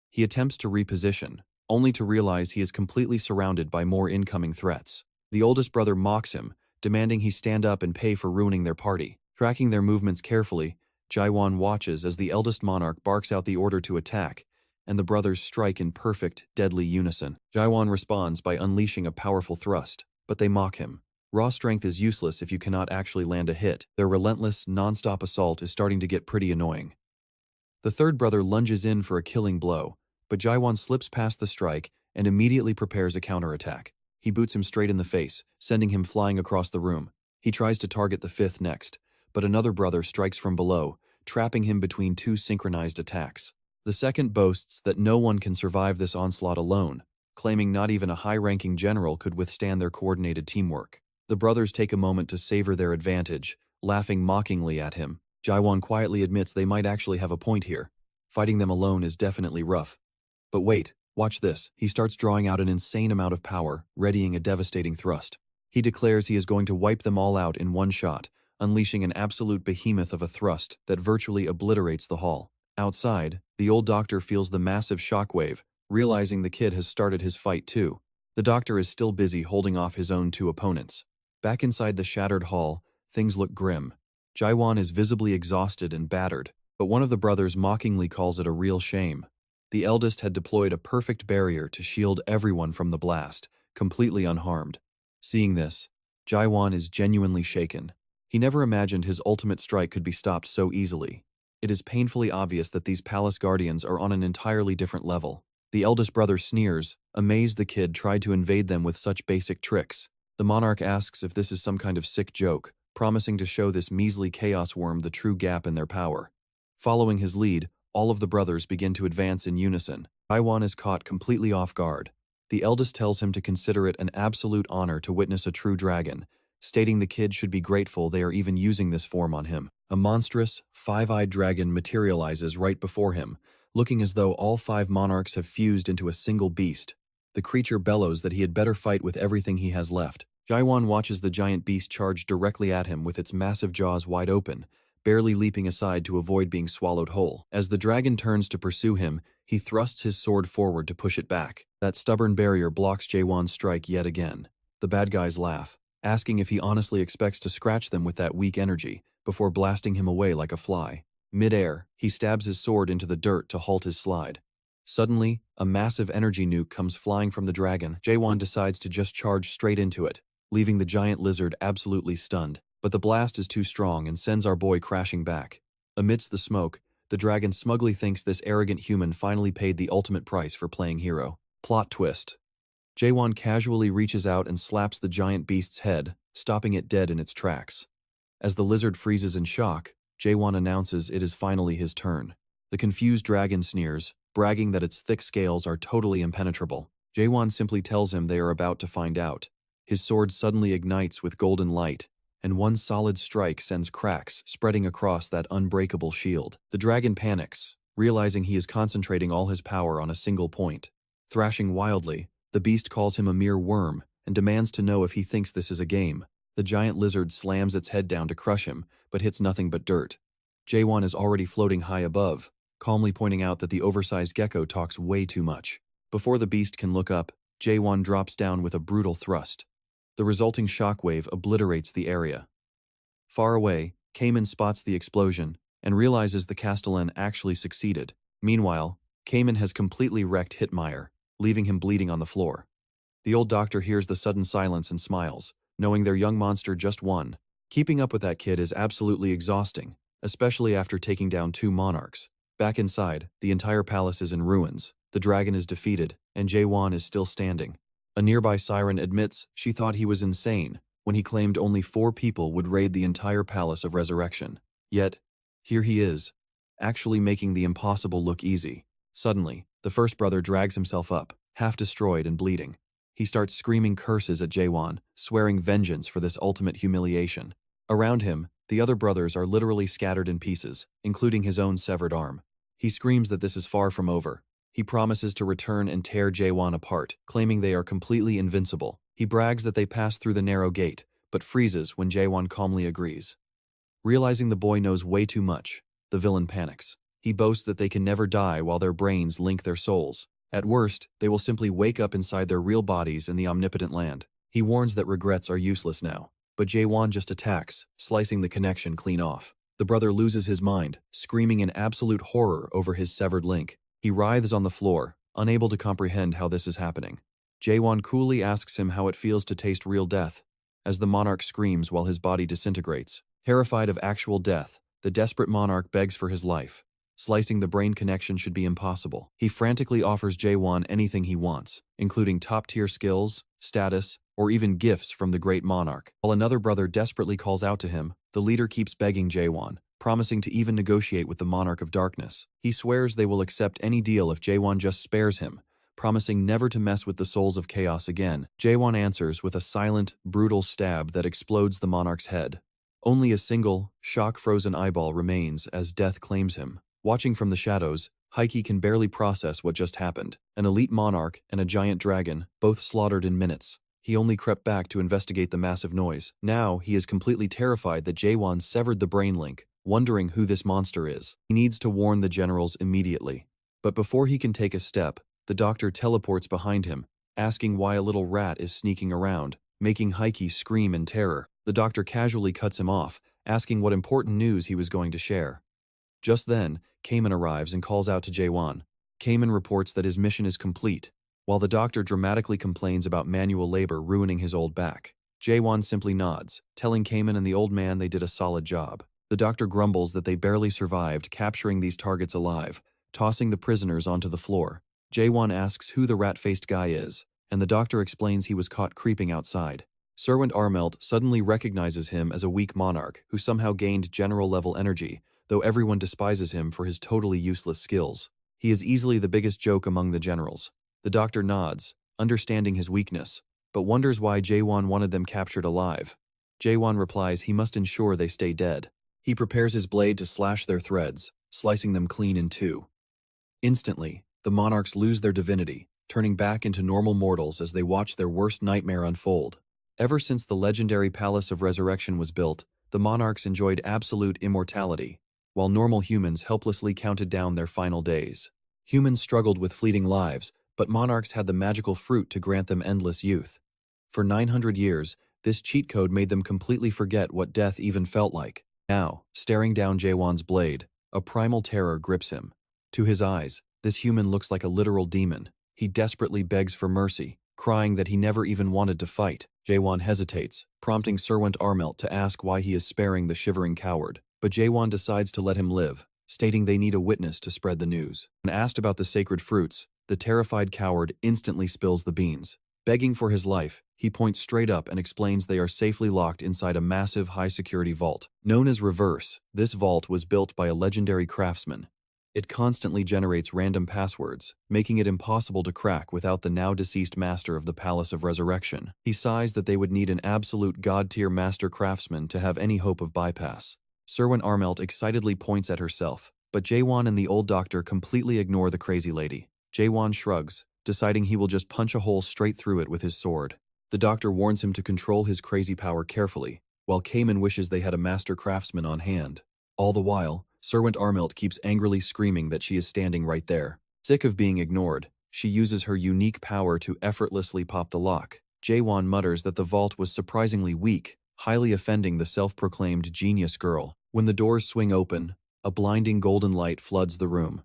He attempts to reposition, only to realize he is completely surrounded by more incoming threats. The oldest brother mocks him, demanding he stand up and pay for ruining their party. Tracking their movements carefully, Jaehwan watches as the eldest monarch barks out the order to attack, and the brothers strike in perfect, deadly unison. Jaehwan responds by unleashing a powerful thrust, but they mock him. Raw strength is useless if you cannot actually land a hit. Their relentless, non-stop assault is starting to get pretty annoying. The third brother lunges in for a killing blow, but Jaehwan slips past the strike and immediately prepares a counterattack. He boots him straight in the face, sending him flying across the room. He tries to target the fifth next, but another brother strikes from below, trapping him between two synchronized attacks. The second boasts that no one can survive this onslaught alone, claiming not even a high-ranking general could withstand their coordinated teamwork. The brothers take a moment to savor their advantage, laughing mockingly at him. Jaehwan quietly admits they might actually have a point here. Fighting them alone is definitely rough. But wait, watch this. He starts drawing out an insane amount of power, readying a devastating thrust. He declares he is going to wipe them all out in one shot, unleashing an absolute behemoth of a thrust that virtually obliterates the hall. Outside, the old doctor feels the massive shockwave, realizing the kid has started his fight too. The doctor is still busy holding off his own two opponents. Back inside the shattered hall, things look grim. Jaehwan is visibly exhausted and battered, but one of the brothers mockingly calls it a real shame. The eldest had deployed a perfect barrier to shield everyone from the blast, completely unharmed. Seeing this, Jaehwan is genuinely shaken. He never imagined his ultimate strike could be stopped so easily. It is painfully obvious that these palace guardians are on an entirely different level. The eldest brother sneers, amazed the kid tried to invade them with such basic tricks. The monarch asks if this is some kind of sick joke, promising to show this measly chaos worm the true gap in their power. Following his lead, all of the brothers begin to advance in unison. Jaehwan is caught completely off guard. The eldest tells him to consider it an absolute honor to witness a true dragon, stating the kid should be grateful they are even using this form on him. A monstrous, five-eyed dragon materializes right before him, looking as though all five monarchs have fused into a single beast. The creature bellows that he had better fight with everything he has left. Jaehwan watches the giant beast charge directly at him with its massive jaws wide open, barely leaping aside to avoid being swallowed whole. As the dragon turns to pursue him, he thrusts his sword forward to push it back. That stubborn barrier blocks Jaehwan's strike yet again. The bad guys laugh, asking if he honestly expects to scratch them with that weak energy, before blasting him away like a fly. Mid-air, he stabs his sword into the dirt to halt his slide. Suddenly, a massive energy nuke comes flying from the dragon. Jaehwan decides to just charge straight into it, leaving the giant lizard absolutely stunned. But the blast is too strong and sends our boy crashing back. Amidst the smoke, the dragon smugly thinks this arrogant human finally paid the ultimate price for playing hero. Plot twist. Jaehwan casually reaches out and slaps the giant beast's head, stopping it dead in its tracks. As the lizard freezes in shock, Jaehwan announces it is finally his turn. The confused dragon sneers, bragging that its thick scales are totally impenetrable. Jaehwan simply tells him they are about to find out. His sword suddenly ignites with golden light, and one solid strike sends cracks spreading across that unbreakable shield. The dragon panics, realizing he is concentrating all his power on a single point. Thrashing wildly, the beast calls him a mere worm and demands to know if he thinks this is a game. The giant lizard slams its head down to crush him, but hits nothing but dirt. Jaehwan is already floating high above, calmly pointing out that the oversized gecko talks way too much. Before the beast can look up, Jaehwan drops down with a brutal thrust. The resulting shockwave obliterates the area. Far away, Cayman spots the explosion and realizes the Castellan actually succeeded. Meanwhile, Cayman has completely wrecked Hitmeyer, leaving him bleeding on the floor. The old doctor hears the sudden silence and smiles, knowing their young monster just won. Keeping up with that kid is absolutely exhausting, especially after taking down two monarchs. Back inside, the entire palace is in ruins. The dragon is defeated, and Jaehwan is still standing. A nearby siren admits she thought he was insane when he claimed only 4 people would raid the entire Palace of Resurrection. Yet, here he is, actually making the impossible look easy. Suddenly, the first brother drags himself up, half destroyed and bleeding. He starts screaming curses at Jaehwan, swearing vengeance for this ultimate humiliation. Around him, the other brothers are literally scattered in pieces, including his own severed arm. He screams that this is far from over. He promises to return and tear Jaehwan apart, claiming they are completely invincible. He brags that they pass through the narrow gate, but freezes when Jaehwan calmly agrees. Realizing the boy knows way too much, the villain panics. He boasts that they can never die while their brains link their souls. At worst, they will simply wake up inside their real bodies in the omnipotent land. He warns that regrets are useless now. but Jaehwan just attacks, slicing the connection clean off. The brother loses his mind, screaming in absolute horror over his severed link. He writhes on the floor, unable to comprehend how this is happening. Jaehwan coolly asks him how it feels to taste real death, as the monarch screams while his body disintegrates. Terrified of actual death, the desperate monarch begs for his life. Slicing the brain connection should be impossible. He frantically offers Jaehwan anything he wants, including top-tier skills, status, or even gifts from the great monarch. While another brother desperately calls out to him, the leader keeps begging Jaehwan, promising to even negotiate with the monarch of darkness. He swears they will accept any deal if Jaehwan just spares him, promising never to mess with the souls of chaos again. Jaehwan answers with a silent, brutal stab that explodes the monarch's head. Only a single, shock-frozen eyeball remains as death claims him. Watching from the shadows, Heike can barely process what just happened. An elite monarch and a giant dragon, both slaughtered in minutes. He only crept back to investigate the massive noise. Now, he is completely terrified that Jaehwan severed the brain link, wondering who this monster is. He needs to warn the generals immediately. But before he can take a step, the doctor teleports behind him, asking why a little rat is sneaking around, making Heike scream in terror. The doctor casually cuts him off, asking what important news he was going to share. Just then, Cayman arrives and calls out to Jaehwan. Cayman reports that his mission is complete, while the doctor dramatically complains about manual labor ruining his old back. Jaehwan simply nods, telling Cayman and the old man they did a solid job. The doctor grumbles that they barely survived capturing these targets alive, tossing the prisoners onto the floor. Jaehwan asks who the rat-faced guy is, and the doctor explains he was caught creeping outside. Serwant Armelt suddenly recognizes him as a weak monarch who somehow gained general-level energy, though everyone despises him for his totally useless skills. He is easily the biggest joke among the generals. The doctor nods, understanding his weakness, but wonders why Jaehwan wanted them captured alive. Jaehwan replies he must ensure they stay dead. He prepares his blade to slash their threads, slicing them clean in two. Instantly, the monarchs lose their divinity, turning back into normal mortals as they watch their worst nightmare unfold. Ever since the legendary Palace of Resurrection was built, the monarchs enjoyed absolute immortality, while normal humans helplessly counted down their final days. Humans struggled with fleeting lives, but monarchs had the magical fruit to grant them endless youth. For 900 years, this cheat code made them completely forget what death even felt like. Now, staring down Jaehwan's blade, a primal terror grips him. To his eyes, this human looks like a literal demon. He desperately begs for mercy, crying that he never even wanted to fight. Jaehwan hesitates, prompting Serwant Armelt to ask why he is sparing the shivering coward. But Jaehwan decides to let him live, stating they need a witness to spread the news. When asked about the sacred fruits, the terrified coward instantly spills the beans. Begging for his life, he points straight up and explains they are safely locked inside a massive high-security vault. Known as Reverse, this vault was built by a legendary craftsman. It constantly generates random passwords, making it impossible to crack without the now-deceased master of the Palace of Resurrection. He sighs that they would need an absolute god-tier master craftsman to have any hope of bypass. Serwant Armelt excitedly points at herself, but Jaehwan and the old doctor completely ignore the crazy lady. Jaehwan shrugs, deciding he will just punch a hole straight through it with his sword. The doctor warns him to control his crazy power carefully, while Cayman wishes they had a master craftsman on hand. All the while, Serwant Armelt keeps angrily screaming that she is standing right there. Sick of being ignored, she uses her unique power to effortlessly pop the lock. Jaehwan mutters that the vault was surprisingly weak, highly offending the self-proclaimed genius girl. When the doors swing open, a blinding golden light floods the room.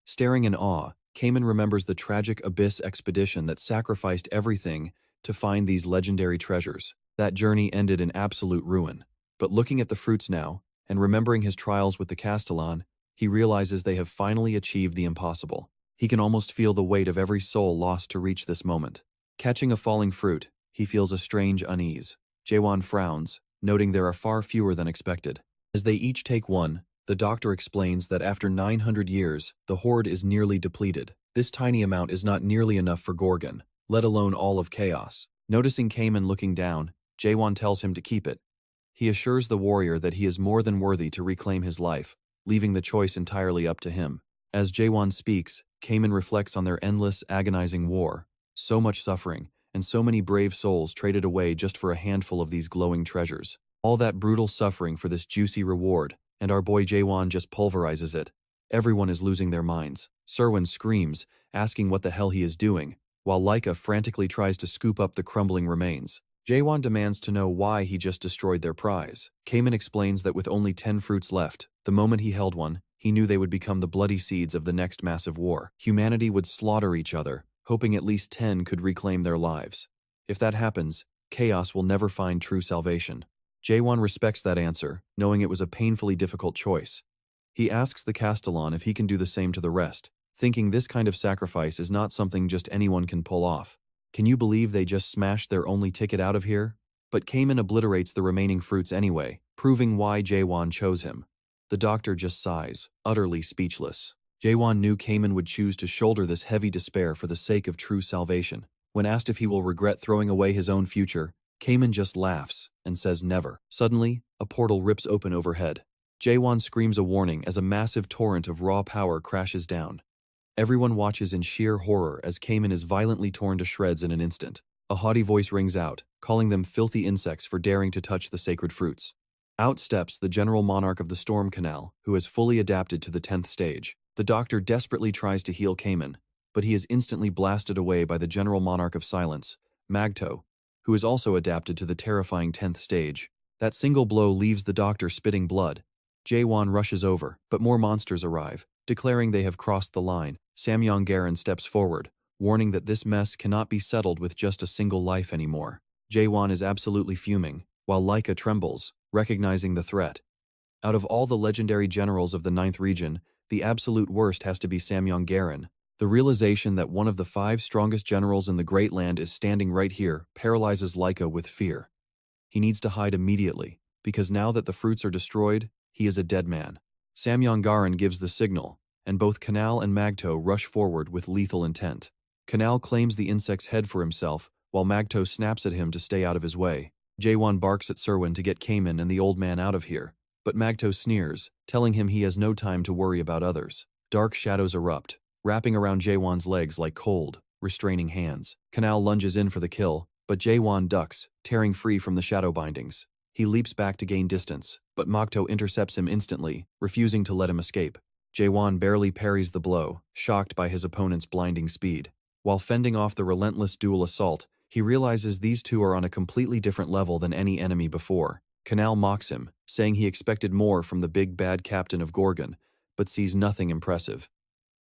Staring in awe, Cayman remembers the tragic Abyss expedition that sacrificed everything to find these legendary treasures. That journey ended in absolute ruin. But looking at the fruits now, and remembering his trials with the Castellan, he realizes they have finally achieved the impossible. He can almost feel the weight of every soul lost to reach this moment. Catching a falling fruit, he feels a strange unease. Jaehwan frowns, noting there are far fewer than expected. As they each take one, the doctor explains that after 900 years, the hoard is nearly depleted. This tiny amount is not nearly enough for Gorgon, let alone all of Chaos. Noticing Cayman looking down, Jaehwan tells him to keep it. He assures the warrior that he is more than worthy to reclaim his life, leaving the choice entirely up to him. As Jaehwan speaks, Cayman reflects on their endless, agonizing war. So much suffering, and so many brave souls traded away just for a handful of these glowing treasures. All that brutal suffering for this juicy reward, and our boy Jaehwan just pulverizes it. Everyone is losing their minds. Serwin screams, asking what the hell he is doing, while Laika frantically tries to scoop up the crumbling remains. Jaehwan demands to know why he just destroyed their prize. Cayman explains that with only 10 fruits left, the moment he held one, he knew they would become the bloody seeds of the next massive war. Humanity would slaughter each other, hoping at least 10 could reclaim their lives. If that happens, chaos will never find true salvation. Jaehwan respects that answer, knowing it was a painfully difficult choice. He asks the Castellan if he can do the same to the rest, thinking this kind of sacrifice is not something just anyone can pull off. Can you believe they just smashed their only ticket out of here? But Cayman obliterates the remaining fruits anyway, proving why Jaehwan chose him. The doctor just sighs, utterly speechless. Jaehwan knew Cayman would choose to shoulder this heavy despair for the sake of true salvation. When asked if he will regret throwing away his own future, Cayman just laughs and says never. Suddenly, a portal rips open overhead. Jaehwan screams a warning as a massive torrent of raw power crashes down. Everyone watches in sheer horror as Cayman is violently torn to shreds in an instant. A haughty voice rings out, calling them filthy insects for daring to touch the sacred fruits. Out steps the general monarch of the Storm Canal, who has fully adapted to the 10th stage. The doctor desperately tries to heal Cayman, but he is instantly blasted away by the general monarch of silence, Magto, who is also adapted to the terrifying 10th stage. That single blow leaves the doctor spitting blood. Jaehwan rushes over, but more monsters arrive, declaring they have crossed the line. Samyong-Garen steps forward, warning that this mess cannot be settled with just a single life anymore. Jaehwan is absolutely fuming, while Laika trembles, recognizing the threat. Out of all the legendary generals of the 9th region, the absolute worst has to be Samyong-Garen. The realization that one of the 5 strongest generals in the Great Land is standing right here paralyzes Laika with fear. He needs to hide immediately, because now that the fruits are destroyed, he is a dead man. Samyong-Garen gives the signal, and both Canal and Magto rush forward with lethal intent. Canal claims the insect's head for himself, while Magto snaps at him to stay out of his way. Jaehwan barks at Serwin to get Cayman and the old man out of here, but Magto sneers, telling him he has no time to worry about others. Dark shadows erupt, wrapping around Jaehwan's legs like cold, restraining hands. Canal lunges in for the kill, but Jaehwan ducks, tearing free from the shadow bindings. He leaps back to gain distance, but Magto intercepts him instantly, refusing to let him escape. Jaehwan barely parries the blow, shocked by his opponent's blinding speed. While fending off the relentless dual assault, he realizes these two are on a completely different level than any enemy before. Canal mocks him, saying he expected more from the big bad captain of Gorgon, but sees nothing impressive.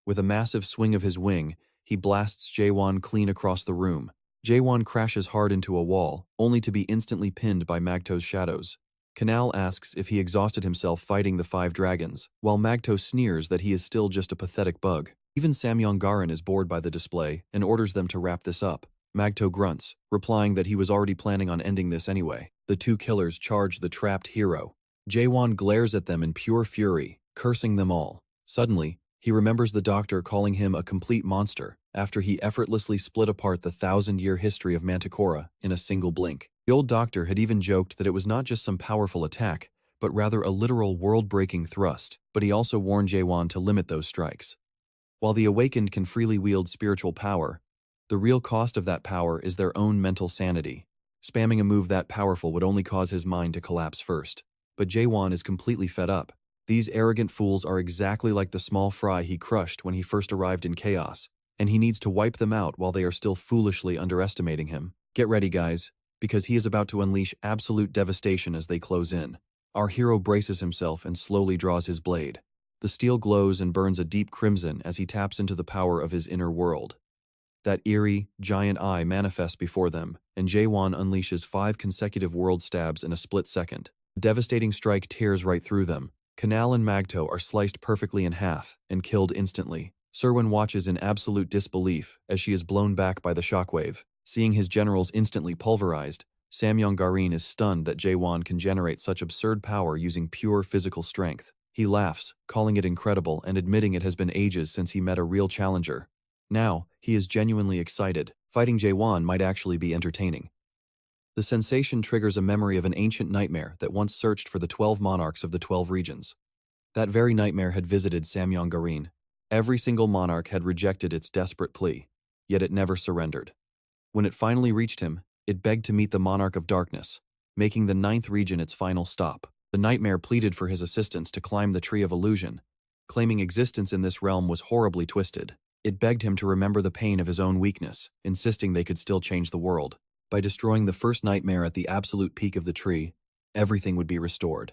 With a massive swing of his wing, he blasts Jaehwan clean across the room. Jaehwan crashes hard into a wall, only to be instantly pinned by Magto's shadows. Canal asks if he exhausted himself fighting the 5 dragons, while Magto sneers that he is still just a pathetic bug. Even Samyong-Garen is bored by the display and orders them to wrap this up. Magto grunts, replying that he was already planning on ending this anyway. The 2 killers charge the trapped hero. Jaehwan glares at them in pure fury, cursing them all. Suddenly, he remembers the doctor calling him a complete monster after he effortlessly split apart the 1,000-year history of Manticora in a single blink. The old doctor had even joked that it was not just some powerful attack, but rather a literal world-breaking thrust, but he also warned Jaehwan to limit those strikes. While the awakened can freely wield spiritual power, the real cost of that power is their own mental sanity. Spamming a move that powerful would only cause his mind to collapse first. But Jaehwan is completely fed up. These arrogant fools are exactly like the small fry he crushed when he first arrived in Chaos, and he needs to wipe them out while they are still foolishly underestimating him. Get ready, guys, because he is about to unleash absolute devastation as they close in. Our hero braces himself and slowly draws his blade. The steel glows and burns a deep crimson as he taps into the power of his inner world. That eerie, giant eye manifests before them, and Jaehwan unleashes 5 consecutive world stabs in a split second. The devastating strike tears right through them. Canal and Magto are sliced perfectly in half and killed instantly. Serwin watches in absolute disbelief as she is blown back by the shockwave. Seeing his generals instantly pulverized, Samyong-Garen is stunned that Jaehwan can generate such absurd power using pure physical strength. He laughs, calling it incredible and admitting it has been ages since he met a real challenger. Now, he is genuinely excited. Fighting Jaehwan might actually be entertaining. The sensation triggers a memory of an ancient nightmare that once searched for the 12 monarchs of the 12 regions. That very nightmare had visited Samyong-Garen. Every single monarch had rejected its desperate plea, yet it never surrendered. When it finally reached him, it begged to meet the monarch of darkness, making the 9th region its final stop. The nightmare pleaded for his assistance to climb the Tree of Illusion, claiming existence in this realm was horribly twisted. It begged him to remember the pain of his own weakness, insisting they could still change the world. By destroying the first nightmare at the absolute peak of the tree, everything would be restored.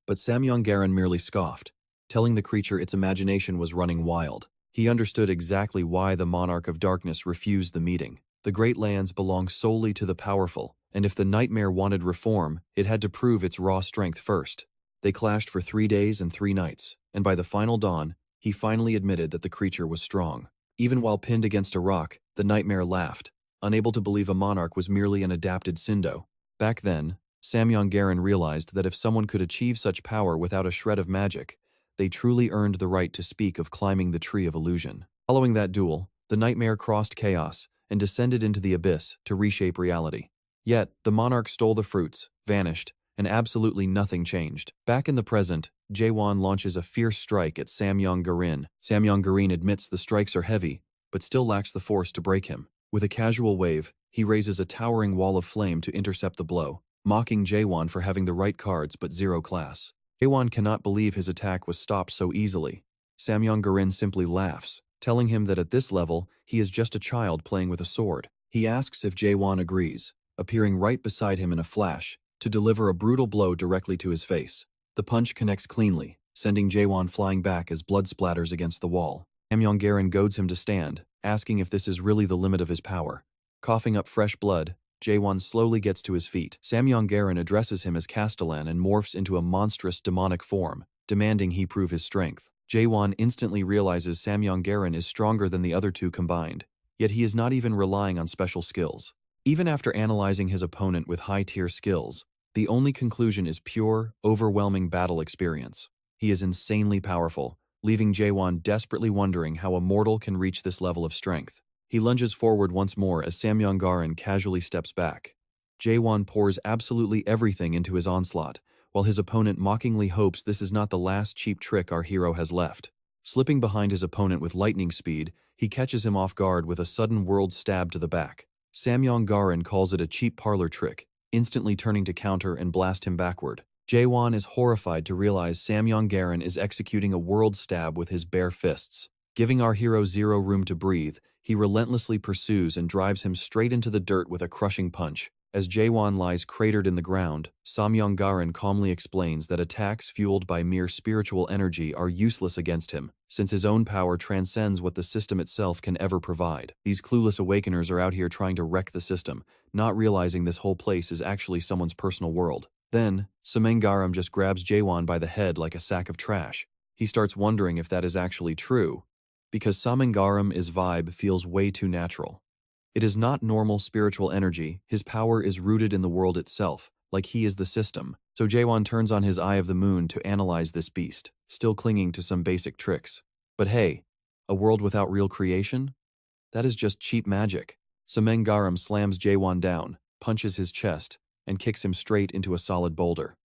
But Samyong-Garen merely scoffed, telling the creature its imagination was running wild. He understood exactly why the Monarch of Darkness refused the meeting. The Great Lands belong solely to the powerful, and if the nightmare wanted reform, it had to prove its raw strength first. They clashed for 3 days and 3 nights, and by the final dawn, he finally admitted that the creature was strong. Even while pinned against a rock, the nightmare laughed, unable to believe a monarch was merely an adapted Sindo. Back then, Samyong-Garen realized that if someone could achieve such power without a shred of magic, they truly earned the right to speak of climbing the Tree of Illusion. Following that duel, the nightmare crossed chaos and descended into the abyss to reshape reality. Yet, the monarch stole the fruits, vanished, and absolutely nothing changed. Back in the present, Jaehwan launches a fierce strike at Samyong-Garen. Samyong-Garen admits the strikes are heavy, but still lacks the force to break him. With a casual wave, he raises a towering wall of flame to intercept the blow, mocking Jaehwan for having the right cards but zero class. Jaehwan cannot believe his attack was stopped so easily. Samyong-Garen simply laughs, telling him that at this level, he is just a child playing with a sword. He asks if Jaehwan agrees, appearing right beside him in a flash, to deliver a brutal blow directly to his face. The punch connects cleanly, sending Jaehwan flying back as blood splatters against the wall. Samyong-Garen goads him to stand, asking if this is really the limit of his power. Coughing up fresh blood, Jaehwan slowly gets to his feet. Samyong-Garen addresses him as Castellan and morphs into a monstrous demonic form, demanding he prove his strength. Jaehwan instantly realizes Samyong-Garen is stronger than the other two combined, yet he is not even relying on special skills. Even after analyzing his opponent with high-tier skills, the only conclusion is pure, overwhelming battle experience. He is insanely powerful, leaving Jaehwan desperately wondering how a mortal can reach this level of strength. He lunges forward once more as Samyong-Garen casually steps back. Jaehwan pours absolutely everything into his onslaught, while his opponent mockingly hopes this is not the last cheap trick our hero has left. Slipping behind his opponent with lightning speed, he catches him off guard with a sudden world stab to the back. Samyong-Garen calls it a cheap parlor trick, instantly turning to counter and blast him backward. Jaehwan is horrified to realize Samyong-Garen is executing a world stab with his bare fists. Giving our hero zero room to breathe, he relentlessly pursues and drives him straight into the dirt with a crushing punch. As Jaehwan lies cratered in the ground, Samyong-Garen calmly explains that attacks fueled by mere spiritual energy are useless against him, since his own power transcends what the system itself can ever provide. These clueless awakeners are out here trying to wreck the system, not realizing this whole place is actually someone's personal world. Then, Samyong-Garen just grabs Jaehwan by the head like a sack of trash. He starts wondering if that is actually true, because Samyong-Garen's vibe feels way too natural. It is not normal spiritual energy, his power is rooted in the world itself, like he is the system. So Jaehwan turns on his Eye of the Moon to analyze this beast, still clinging to some basic tricks. But hey, a world without real creation? That is just cheap magic. Samyong-Garen slams Jaehwan down, punches his chest, and kicks him straight into a solid boulder.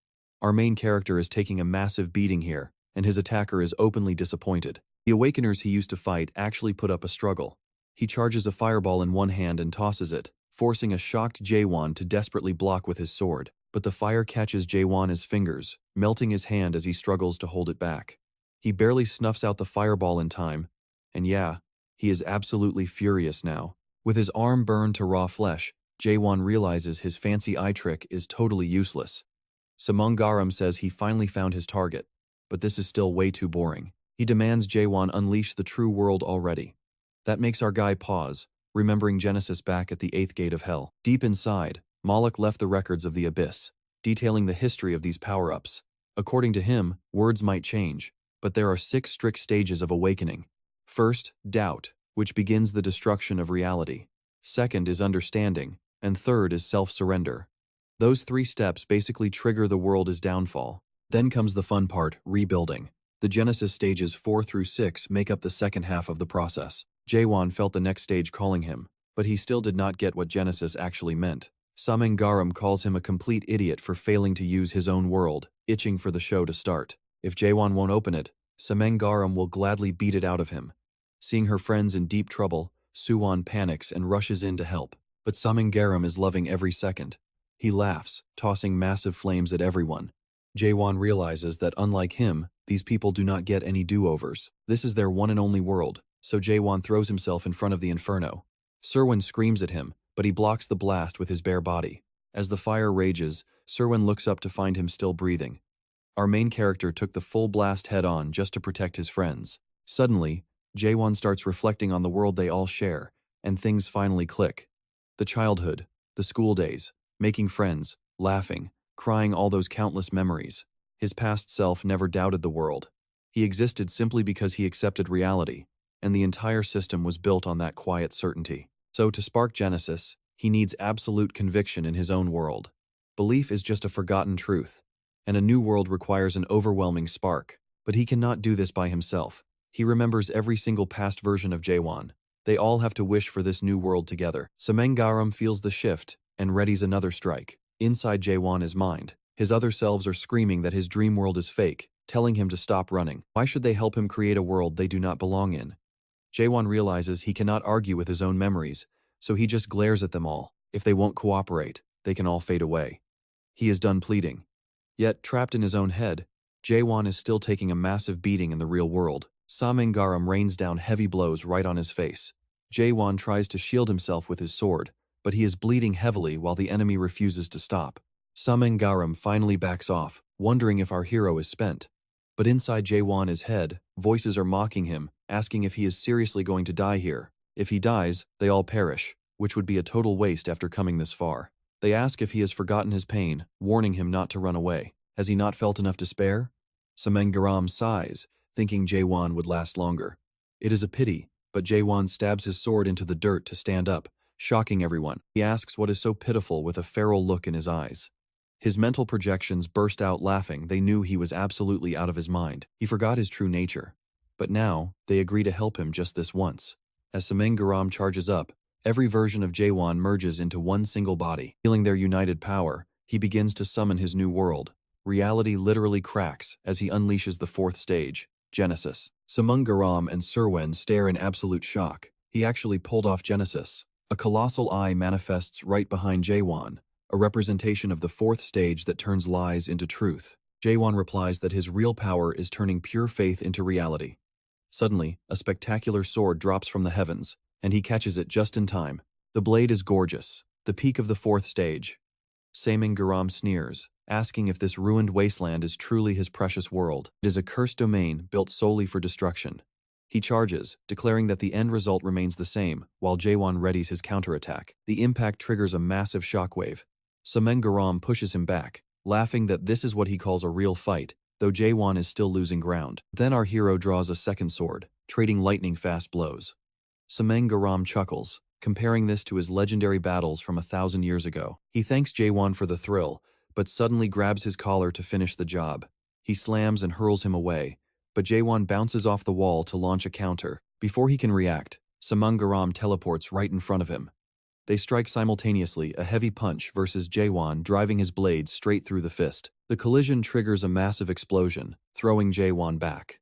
Our main character is taking a massive beating here, and his attacker is openly disappointed. The Awakeners he used to fight actually put up a struggle. He charges a fireball in one hand and tosses it, forcing a shocked Jaehwan to desperately block with his sword. But the fire catches Jaehwan's fingers, melting his hand as he struggles to hold it back. He barely snuffs out the fireball in time, and yeah, he is absolutely furious now. With his arm burned to raw flesh, Jaehwan realizes his fancy eye trick is totally useless. Samyong-Garen says he finally found his target, but this is still way too boring. He demands Jaehwan unleash the true world already. That makes our guy pause, remembering Genesis back at the 8th gate of hell. Deep inside, Moloch left the records of the abyss, detailing the history of these power-ups. According to him, words might change, but there are 6 strict stages of awakening. First, doubt, which begins the destruction of reality. Second is understanding, and third is self-surrender. Those 3 steps basically trigger the world's downfall. Then comes the fun part, rebuilding. The Genesis stages 4 through 6 make up the second half of the process. Jaehwan felt the next stage calling him, but he still did not get what Genesis actually meant. Samyong-Garen calls him a complete idiot for failing to use his own world, itching for the show to start. If Jaehwan won't open it, Samyong-Garen will gladly beat it out of him. Seeing her friends in deep trouble, Suwon panics and rushes in to help, but Samyong-Garen is loving every second. He laughs, tossing massive flames at everyone. Jaehwan realizes that unlike him, these people do not get any do-overs. This is their one and only world, so Jaehwan throws himself in front of the inferno. Serwin screams at him, but he blocks the blast with his bare body. As the fire rages, Serwin looks up to find him still breathing. Our main character took the full blast head-on just to protect his friends. Suddenly, Jaehwan starts reflecting on the world they all share, and things finally click. The childhood, the school days, making friends, laughing, crying, all those countless memories. His past self never doubted the world. He existed simply because he accepted reality, and the entire system was built on that quiet certainty. So to spark Genesis, he needs absolute conviction in his own world. Belief is just a forgotten truth, and a new world requires an overwhelming spark. But he cannot do this by himself. He remembers every single past version of Jaehwan. They all have to wish for this new world together. Semengaram feels the shift and readies another strike. Inside Jaehwan is mind. His other selves are screaming that his dream world is fake, telling him to stop running. Why should they help him create a world they do not belong in? Jaehwan realizes he cannot argue with his own memories, so he just glares at them all. If they won't cooperate, they can all fade away. He is done pleading. Yet, trapped in his own head, Jaehwan is still taking a massive beating in the real world. Semengaram rains down heavy blows right on his face. Jaehwan tries to shield himself with his sword, but he is bleeding heavily while the enemy refuses to stop. Semengaram finally backs off, wondering if our hero is spent. But inside Jaehwan's head, voices are mocking him, asking if he is seriously going to die here. If he dies, they all perish, which would be a total waste after coming this far. They ask if he has forgotten his pain, warning him not to run away. Has he not felt enough to spare? Semengaram sighs, thinking Jaehwan would last longer. It is a pity, but Jaehwan stabs his sword into the dirt to stand up, shocking everyone. He asks what is so pitiful with a feral look in his eyes. His mental projections burst out laughing. They knew he was absolutely out of his mind. He forgot his true nature. But now, they agree to help him just this once. As Semengaram charges up, every version of Jaehwan merges into one single body. Feeling their united power, he begins to summon his new world. Reality literally cracks as he unleashes the fourth stage, Genesis. Semengaram and Serwin stare in absolute shock. He actually pulled off Genesis. A colossal eye manifests right behind Jaehwan, a representation of the fourth stage that turns lies into truth. Jaehwan replies that his real power is turning pure faith into reality. Suddenly, a spectacular sword drops from the heavens, and he catches it just in time. The blade is gorgeous, the peak of the fourth stage. Semengaram sneers, asking if this ruined wasteland is truly his precious world. It is a cursed domain built solely for destruction. He charges, declaring that the end result remains the same, while Jaehwan readies his counterattack. The impact triggers a massive shockwave. Semengaram pushes him back, laughing that this is what he calls a real fight, though Jaehwan is still losing ground. Then our hero draws a second sword, trading lightning-fast blows. Semengaram chuckles, comparing this to his legendary battles from 1,000 years ago. He thanks Jaehwan for the thrill, but suddenly grabs his collar to finish the job. He slams and hurls him away, but Jaehwan bounces off the wall to launch a counter. Before he can react, Semengaram teleports right in front of him. They strike simultaneously, a heavy punch versus Jaehwan driving his blade straight through the fist. The collision triggers a massive explosion, throwing Jaehwan back.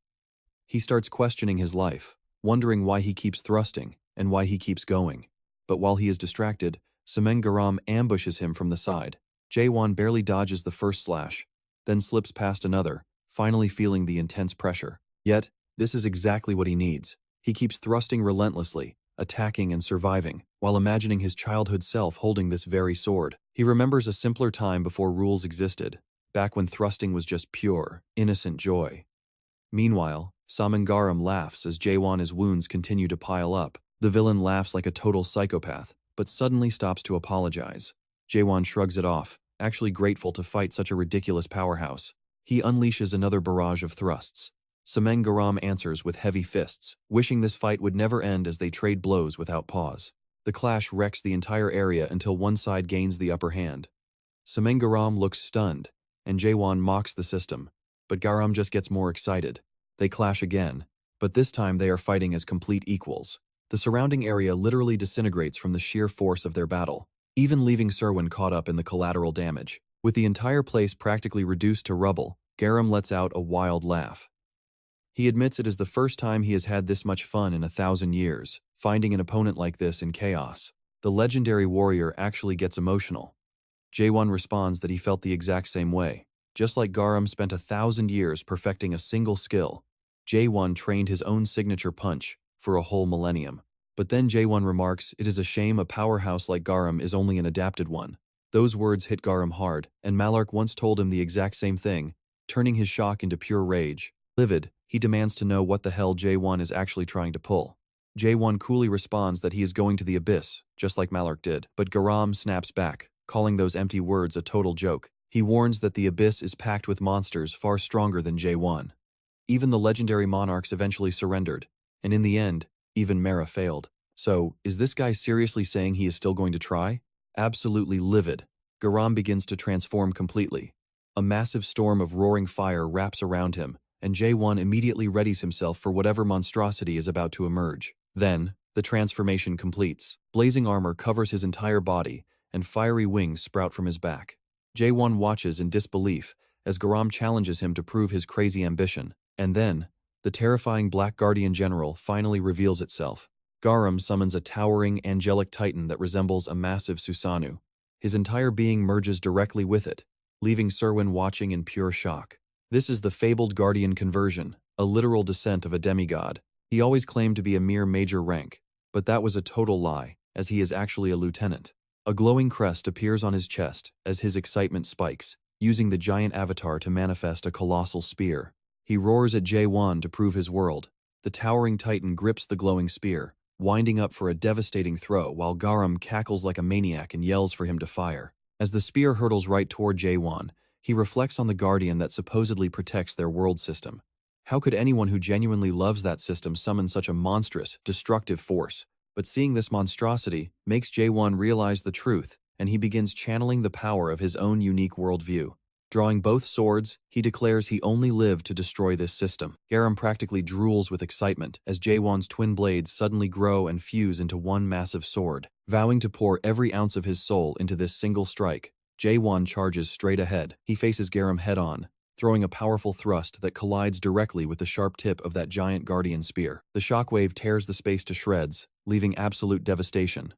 He starts questioning his life, wondering why he keeps thrusting and why he keeps going. But while he is distracted, Semengaram ambushes him from the side. Jaehwan barely dodges the first slash, then slips past another, finally feeling the intense pressure. Yet, this is exactly what he needs. He keeps thrusting relentlessly, attacking and surviving, while imagining his childhood self holding this very sword. He remembers a simpler time before rules existed, back when thrusting was just pure, innocent joy. Meanwhile, Semengaram laughs as Jaehwan's wounds continue to pile up. The villain laughs like a total psychopath, but suddenly stops to apologize. Jaehwan shrugs it off, actually grateful to fight such a ridiculous powerhouse. He unleashes another barrage of thrusts. Semengaram answers with heavy fists, wishing this fight would never end as they trade blows without pause. The clash wrecks the entire area until one side gains the upper hand. Semengaram looks stunned, and Jaehwan mocks the system, but Garam just gets more excited. They clash again, but this time they are fighting as complete equals. The surrounding area literally disintegrates from the sheer force of their battle, even leaving Serwin caught up in the collateral damage. With the entire place practically reduced to rubble, Garam lets out a wild laugh. He admits it is the first time he has had this much fun in 1,000 years, finding an opponent like this in chaos. The legendary warrior actually gets emotional. Jaehwan responds that he felt the exact same way. Just like Garam spent 1,000 years perfecting a single skill, Jaehwan trained his own signature punch for a whole millennium. But then Jaehwan remarks, "It is a shame a powerhouse like Garam is only an adapted one." Those words hit Garam hard, and Malark once told him the exact same thing, turning his shock into pure rage. Livid, he demands to know what the hell Jaehwan is actually trying to pull. Jaehwan coolly responds that he is going to the abyss, just like Malark did, but Garam snaps back, calling those empty words a total joke. He warns that the abyss is packed with monsters far stronger than Jaehwan. Even the legendary monarchs eventually surrendered, and in the end, even Mara failed. So, is this guy seriously saying he is still going to try? Absolutely livid, Garam begins to transform completely. A massive storm of roaring fire wraps around him, and Jaehwan immediately readies himself for whatever monstrosity is about to emerge. Then, the transformation completes. Blazing armor covers his entire body, and fiery wings sprout from his back. Jaehwan watches in disbelief as Garam challenges him to prove his crazy ambition. And then, the terrifying Black Guardian General finally reveals itself. Garam summons a towering, angelic titan that resembles a massive Susanoo. His entire being merges directly with it, leaving Serwin watching in pure shock. This is the fabled Guardian conversion, a literal descent of a demigod. He always claimed to be a mere major rank, but that was a total lie, as he is actually a lieutenant. A glowing crest appears on his chest as his excitement spikes, using the giant avatar to manifest a colossal spear. He roars at Jaehwan to prove his world. The towering titan grips the glowing spear, winding up for a devastating throw while Garam cackles like a maniac and yells for him to fire. As the spear hurtles right toward Jaehwan, he reflects on the guardian that supposedly protects their world system. How could anyone who genuinely loves that system summon such a monstrous, destructive force? But seeing this monstrosity makes Jaehwan realize the truth, and he begins channeling the power of his own unique worldview. Drawing both swords, he declares he only lived to destroy this system. Garam practically drools with excitement as Jaehwan's twin blades suddenly grow and fuse into one massive sword. Vowing to pour every ounce of his soul into this single strike, Jaehwan charges straight ahead. He faces Garam head-on, throwing a powerful thrust that collides directly with the sharp tip of that giant guardian spear. The shockwave tears the space to shreds, leaving absolute devastation.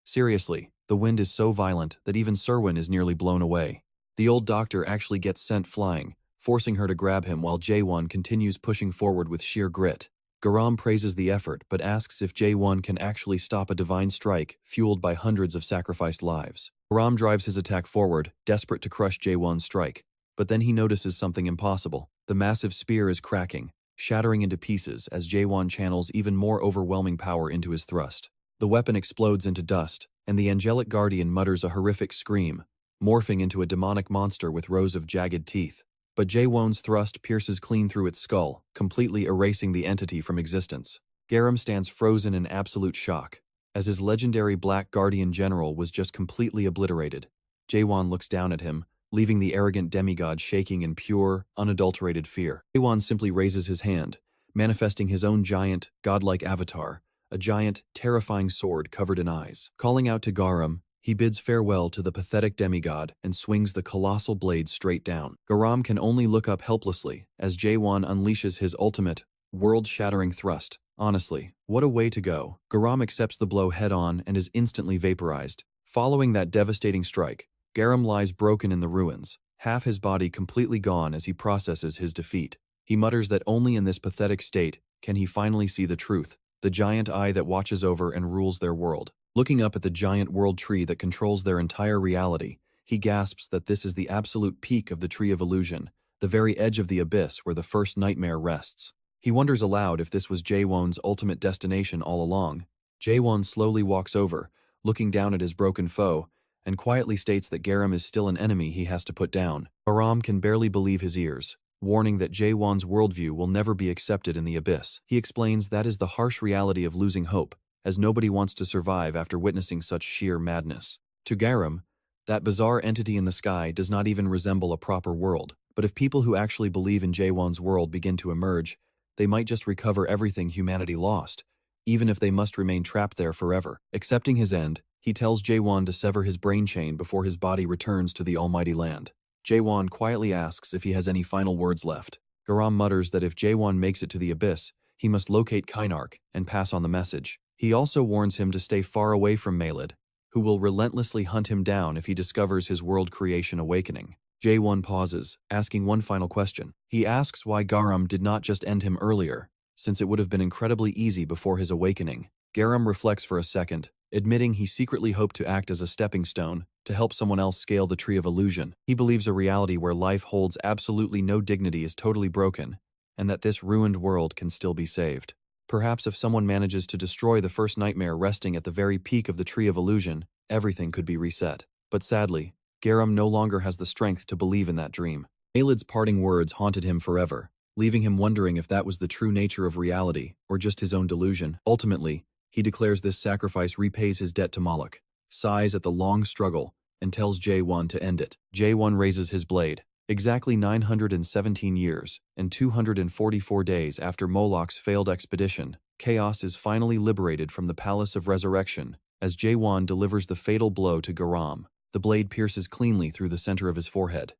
Seriously, the wind is so violent that even Serwin is nearly blown away. The old doctor actually gets sent flying, forcing her to grab him while Jaehwan continues pushing forward with sheer grit. Garam praises the effort but asks if Jaehwan can actually stop a divine strike fueled by hundreds of sacrificed lives. Garam drives his attack forward, desperate to crush Jaehwan's strike. But then he notices something impossible. The massive spear is cracking, shattering into pieces as Jaehwan channels even more overwhelming power into his thrust. The weapon explodes into dust, and the angelic guardian mutters a horrific scream, morphing into a demonic monster with rows of jagged teeth. But Jaehwan's thrust pierces clean through its skull, completely erasing the entity from existence. Garam stands frozen in absolute shock, as his legendary Black Guardian General was just completely obliterated. Jaehwan looks down at him, leaving the arrogant demigod shaking in pure, unadulterated fear. Jaehwan simply raises his hand, manifesting his own giant, godlike avatar, a giant, terrifying sword covered in eyes. Calling out to Garam, he bids farewell to the pathetic demigod and swings the colossal blade straight down. Garam can only look up helplessly as Jaehwan unleashes his ultimate, world-shattering thrust. Honestly, what a way to go. Garam accepts the blow head-on and is instantly vaporized. Following that devastating strike, Garam lies broken in the ruins, half his body completely gone as he processes his defeat. He mutters that only in this pathetic state can he finally see the truth, the giant eye that watches over and rules their world. Looking up at the giant world tree that controls their entire reality, he gasps that this is the absolute peak of the Tree of Illusion, the very edge of the abyss where the first nightmare rests. He wonders aloud if this was Jaehwan's ultimate destination all along. Jaehwan slowly walks over, looking down at his broken foe, and quietly states that Garam is still an enemy he has to put down. Garam can barely believe his ears, warning that Jaehwan's worldview will never be accepted in the abyss. He explains that is the harsh reality of losing hope, as nobody wants to survive after witnessing such sheer madness. To Garam, that bizarre entity in the sky does not even resemble a proper world, but if people who actually believe in Jaehwan's world begin to emerge, they might just recover everything humanity lost, even if they must remain trapped there forever. Accepting his end, he tells Jaehwan to sever his brain chain before his body returns to the almighty land. Jaehwan quietly asks if he has any final words left. Garam mutters that if Jaehwan makes it to the abyss, he must locate Kynark and pass on the message. He also warns him to stay far away from Maled, who will relentlessly hunt him down if he discovers his world creation awakening. Jaehwan pauses, asking one final question. He asks why Garam did not just end him earlier, since it would have been incredibly easy before his awakening. Garam reflects for a second, admitting he secretly hoped to act as a stepping stone to help someone else scale the tree of illusion. He believes a reality where life holds absolutely no dignity is totally broken, and that this ruined world can still be saved. Perhaps if someone manages to destroy the first nightmare resting at the very peak of the tree of illusion, everything could be reset. But sadly, Garam no longer has the strength to believe in that dream. Aelid's parting words haunted him forever, leaving him wondering if that was the true nature of reality or just his own delusion. Ultimately, he declares this sacrifice repays his debt to Moloch, sighs at the long struggle, and tells Jaehwan to end it. Jaehwan raises his blade. Exactly 917 years and 244 days after Moloch's failed expedition, chaos is finally liberated from the Palace of Resurrection as Jaehwan delivers the fatal blow to Garam. The blade pierces cleanly through the center of his forehead.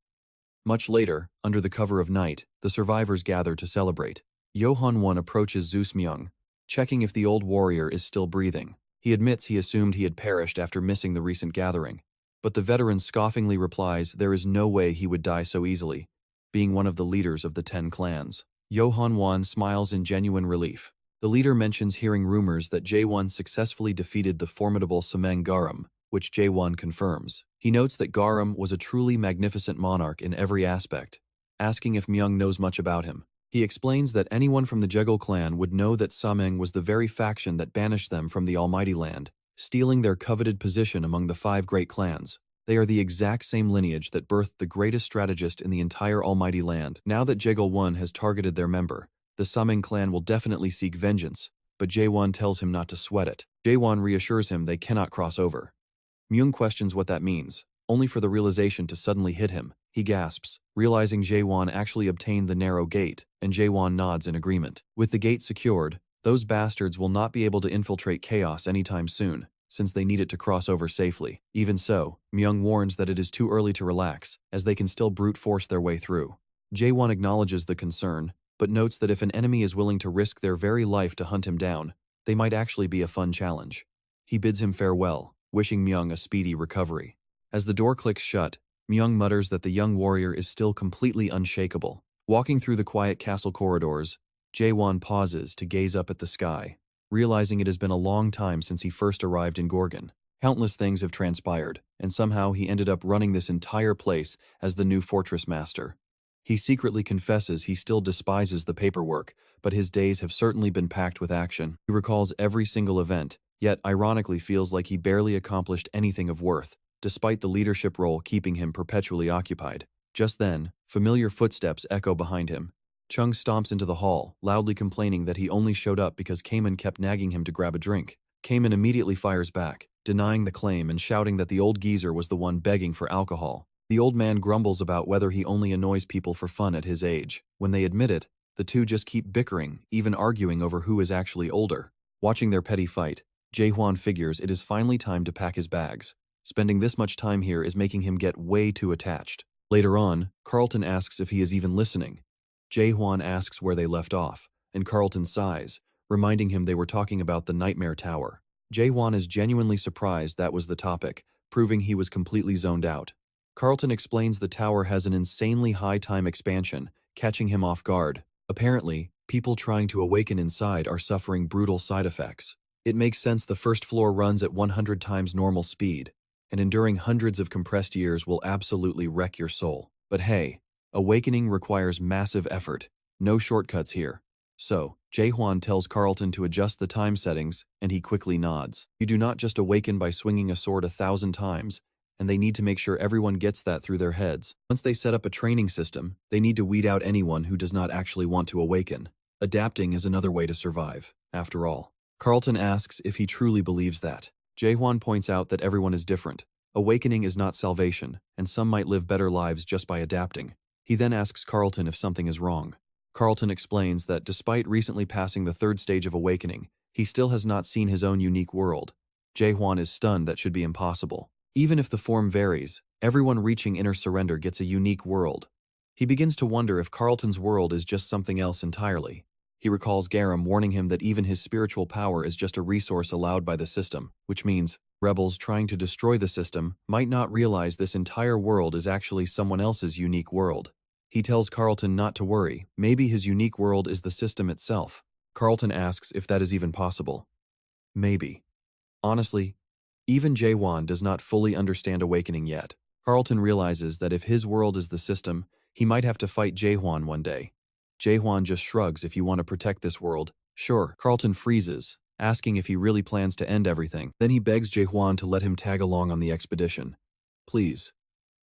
Much later, under the cover of night, the survivors gather to celebrate. Jaehwan approaches Zeus Myung, checking if the old warrior is still breathing. He admits he assumed he had perished after missing the recent gathering, but the veteran scoffingly replies there is no way he would die so easily, being one of the leaders of the 10 clans. Jaehwan smiles in genuine relief. The leader mentions hearing rumors that Jaehwan successfully defeated the formidable Sameng Garam, which Jaehwan confirms. He notes that Garam was a truly magnificent monarch in every aspect, asking if Myung knows much about him. He explains that anyone from the Jegal clan would know that Sameng was the very faction that banished them from the Almighty Land, stealing their coveted position among the 5 great clans. They are the exact same lineage that birthed the greatest strategist in the entire Almighty Land. Now that Jegal 1 has targeted their member, the Sameng clan will definitely seek vengeance, but Jaehwan tells him not to sweat it. Jaehwan reassures him they cannot cross over. Myung questions what that means, only for the realization to suddenly hit him. He gasps, realizing Jaehwan actually obtained the narrow gate, and Jaehwan nods in agreement. With the gate secured, those bastards will not be able to infiltrate chaos anytime soon, since they need it to cross over safely. Even so, Myung warns that it is too early to relax, as they can still brute force their way through. Jaehwan acknowledges the concern, but notes that if an enemy is willing to risk their very life to hunt him down, they might actually be a fun challenge. He bids him farewell, wishing Myung a speedy recovery. As the door clicks shut, Myung mutters that the young warrior is still completely unshakable. Walking through the quiet castle corridors, Jaehwan pauses to gaze up at the sky, realizing it has been a long time since he first arrived in Gorgon. Countless things have transpired, and somehow he ended up running this entire place as the new fortress master. He secretly confesses he still despises the paperwork, but his days have certainly been packed with action. He recalls every single event, yet ironically feels like he barely accomplished anything of worth, despite the leadership role keeping him perpetually occupied. Just then, familiar footsteps echo behind him. Chung stomps into the hall, loudly complaining that he only showed up because Kamen kept nagging him to grab a drink. Kamen immediately fires back, denying the claim and shouting that the old geezer was the one begging for alcohol. The old man grumbles about whether he only annoys people for fun at his age. When they admit it, the two just keep bickering, even arguing over who is actually older. Watching their petty fight, Jaehwan figures it is finally time to pack his bags. Spending this much time here is making him get way too attached. Later on, Carlton asks if he is even listening. Jaehwan asks where they left off, and Carlton sighs, reminding him they were talking about the Nightmare Tower. Jaehwan is genuinely surprised that was the topic, proving he was completely zoned out. Carlton explains the tower has an insanely high time expansion, catching him off guard. Apparently, people trying to awaken inside are suffering brutal side effects. It makes sense the first floor runs at 100 times normal speed, and enduring hundreds of compressed years will absolutely wreck your soul. But hey, awakening requires massive effort. No shortcuts here. So, Jaehwan tells Carlton to adjust the time settings, and he quickly nods. You do not just awaken by swinging a sword 1,000 times, and they need to make sure everyone gets that through their heads. Once they set up a training system, they need to weed out anyone who does not actually want to awaken. Adapting is another way to survive, after all. Carlton asks if he truly believes that. Jaehwan points out that everyone is different. Awakening is not salvation, and some might live better lives just by adapting. He then asks Carlton if something is wrong. Carlton explains that despite recently passing the 3rd stage of awakening, he still has not seen his own unique world. Jaehwan is stunned that should be impossible. Even if the form varies, everyone reaching inner surrender gets a unique world. He begins to wonder if Carlton's world is just something else entirely. He recalls Garam warning him that even his spiritual power is just a resource allowed by the system, which means rebels trying to destroy the system might not realize this entire world is actually someone else's unique world. He tells Carlton not to worry, maybe his unique world is the system itself. Carlton asks if that is even possible. Maybe. Honestly, even Jaehwan does not fully understand awakening yet. Carlton realizes that if his world is the system, he might have to fight Jaehwan one day. Jaehwan just shrugs. If you want to protect this world, sure. Carlton freezes, asking if he really plans to end everything. Then he begs Jaehwan to let him tag along on the expedition. Please.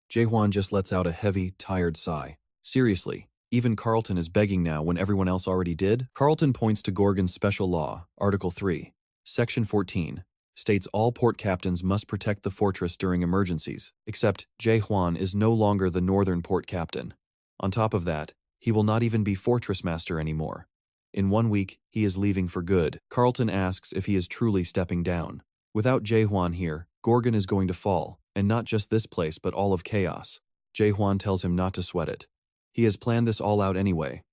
Jaehwan just lets out a heavy, tired sigh. Seriously, even Carlton is begging now when everyone else already did? Carlton points to Gorgon's special law, Article 3, Section 14, states all port captains must protect the fortress during emergencies, except Jaehwan is no longer the northern port captain. On top of that, he will not even be fortress master anymore. In 1 week, he is leaving for good. Carlton asks if he is truly stepping down. Without Jaehwan here, Gorgon is going to fall, and not just this place but all of chaos. Jaehwan tells him not to sweat it. He has planned this all out anyway.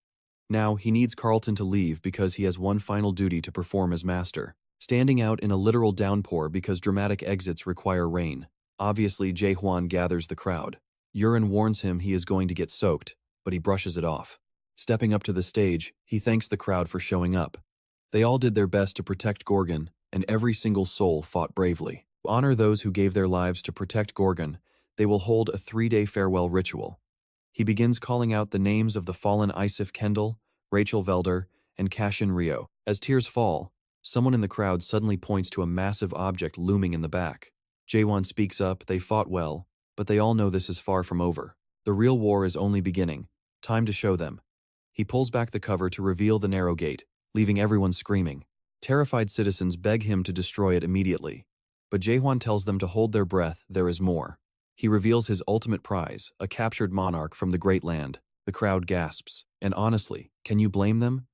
Now, he needs Carlton to leave because he has one final duty to perform as master. Standing out in a literal downpour because dramatic exits require rain. Obviously, Jaehwan gathers the crowd. Yurin warns him he is going to get soaked, but he brushes it off. Stepping up to the stage, he thanks the crowd for showing up. They all did their best to protect Gorgon, and every single soul fought bravely. To honor those who gave their lives to protect Gorgon, they will hold a 3-day farewell ritual. He begins calling out the names of the fallen Isif Kendall, Rachel Velder, and Cashin Rio. As tears fall, someone in the crowd suddenly points to a massive object looming in the back. Jaehwan speaks up. They fought well, but they all know this is far from over. The real war is only beginning. Time to show them. He pulls back the cover to reveal the narrow gate, leaving everyone screaming. Terrified citizens beg him to destroy it immediately. But Jaehwan tells them to hold their breath. There is more. He reveals his ultimate prize, a captured monarch from the Great Land. The crowd gasps. And honestly, can you blame them?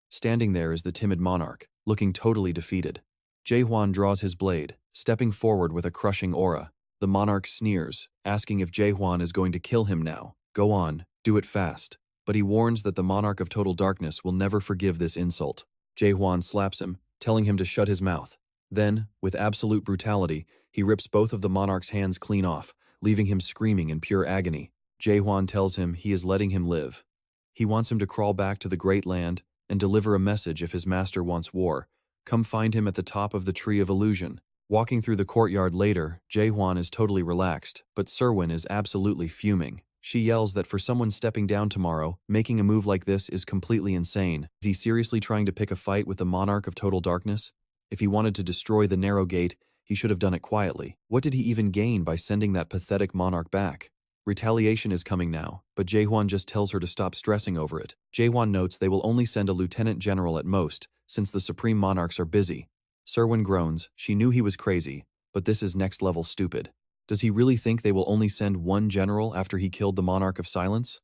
Standing there is the timid monarch, looking totally defeated. Jaehwan draws his blade, stepping forward with a crushing aura. The monarch sneers, asking if Jaehwan is going to kill him now. Go on, do it fast. But he warns that the monarch of total darkness will never forgive this insult. Jaehwan slaps him, telling him to shut his mouth. Then, with absolute brutality, he rips both of the monarch's hands clean off, leaving him screaming in pure agony. Jaehwan tells him he is letting him live. He wants him to crawl back to the Great Land and deliver a message if his master wants war. Come find him at the top of the Tree of Illusion. Walking through the courtyard later, Jaehwan is totally relaxed, but Serwin is absolutely fuming. She yells that for someone stepping down tomorrow, making a move like this is completely insane. Is he seriously trying to pick a fight with the monarch of total darkness? If he wanted to destroy the narrow gate, he should have done it quietly. What did he even gain by sending that pathetic monarch back? Retaliation is coming now, but Jaehwan just tells her to stop stressing over it. Jaehwan notes they will only send a lieutenant general at most, since the supreme monarchs are busy. Serwin groans. She knew he was crazy, but this is next level stupid. Does he really think they will only send one general after he killed the monarch of silence?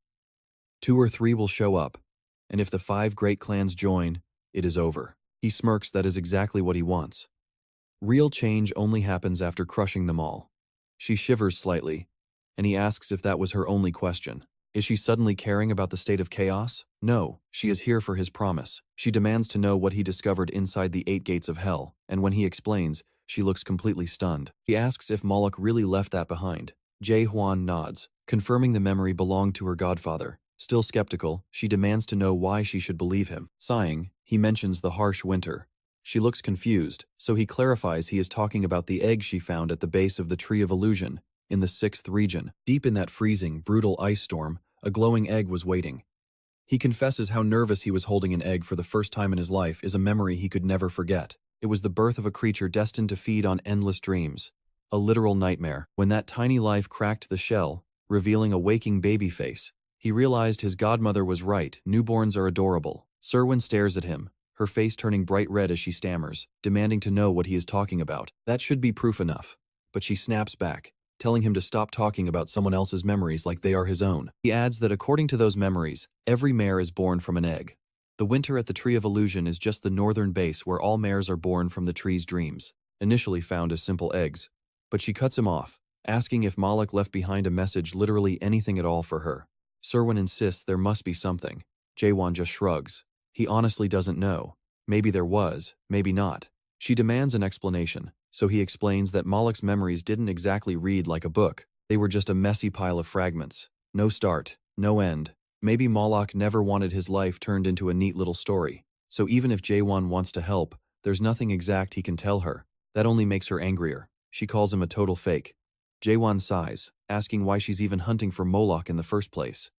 2 or 3 will show up, and if the 5 great clans join, it is over. He smirks. That is exactly what he wants. Real change only happens after crushing them all. She shivers slightly, and he asks if that was her only question. Is she suddenly caring about the state of chaos? No, she is here for his promise. She demands to know what he discovered inside the 8 gates of hell, and when he explains, she looks completely stunned. She asks if Moloch really left that behind. Jaehwan nods, confirming the memory belonged to her godfather. Still skeptical, she demands to know why she should believe him. Sighing, he mentions the harsh winter. She looks confused, so he clarifies he is talking about the egg she found at the base of the Tree of Illusion, in the 6th region. Deep in that freezing, brutal ice storm, a glowing egg was waiting. He confesses how nervous he was holding an egg for the first time in his life is a memory he could never forget. It was the birth of a creature destined to feed on endless dreams. A literal nightmare. When that tiny life cracked the shell, revealing a waking baby face, he realized his godmother was right. Newborns are adorable. Serwin stares at him, her face turning bright red as she stammers, demanding to know what he is talking about. That should be proof enough. But she snaps back, telling him to stop talking about someone else's memories like they are his own. He adds that according to those memories, every mare is born from an egg. The winter at the Tree of Illusion is just the northern base where all mares are born from the tree's dreams, initially found as simple eggs. But she cuts him off, asking if Moloch left behind a message, literally anything at all for her. Serwin insists there must be something. Jaehwan just shrugs. He honestly doesn't know. Maybe there was, maybe not. She demands an explanation, so he explains that Moloch's memories didn't exactly read like a book. They were just a messy pile of fragments. No start, no end. Maybe Moloch never wanted his life turned into a neat little story. So even if Jaehwan wants to help, There's nothing exact he can tell her. That only makes her angrier. She calls him a total fake. Jaehwan sighs, asking why she's even hunting for Moloch in the first place.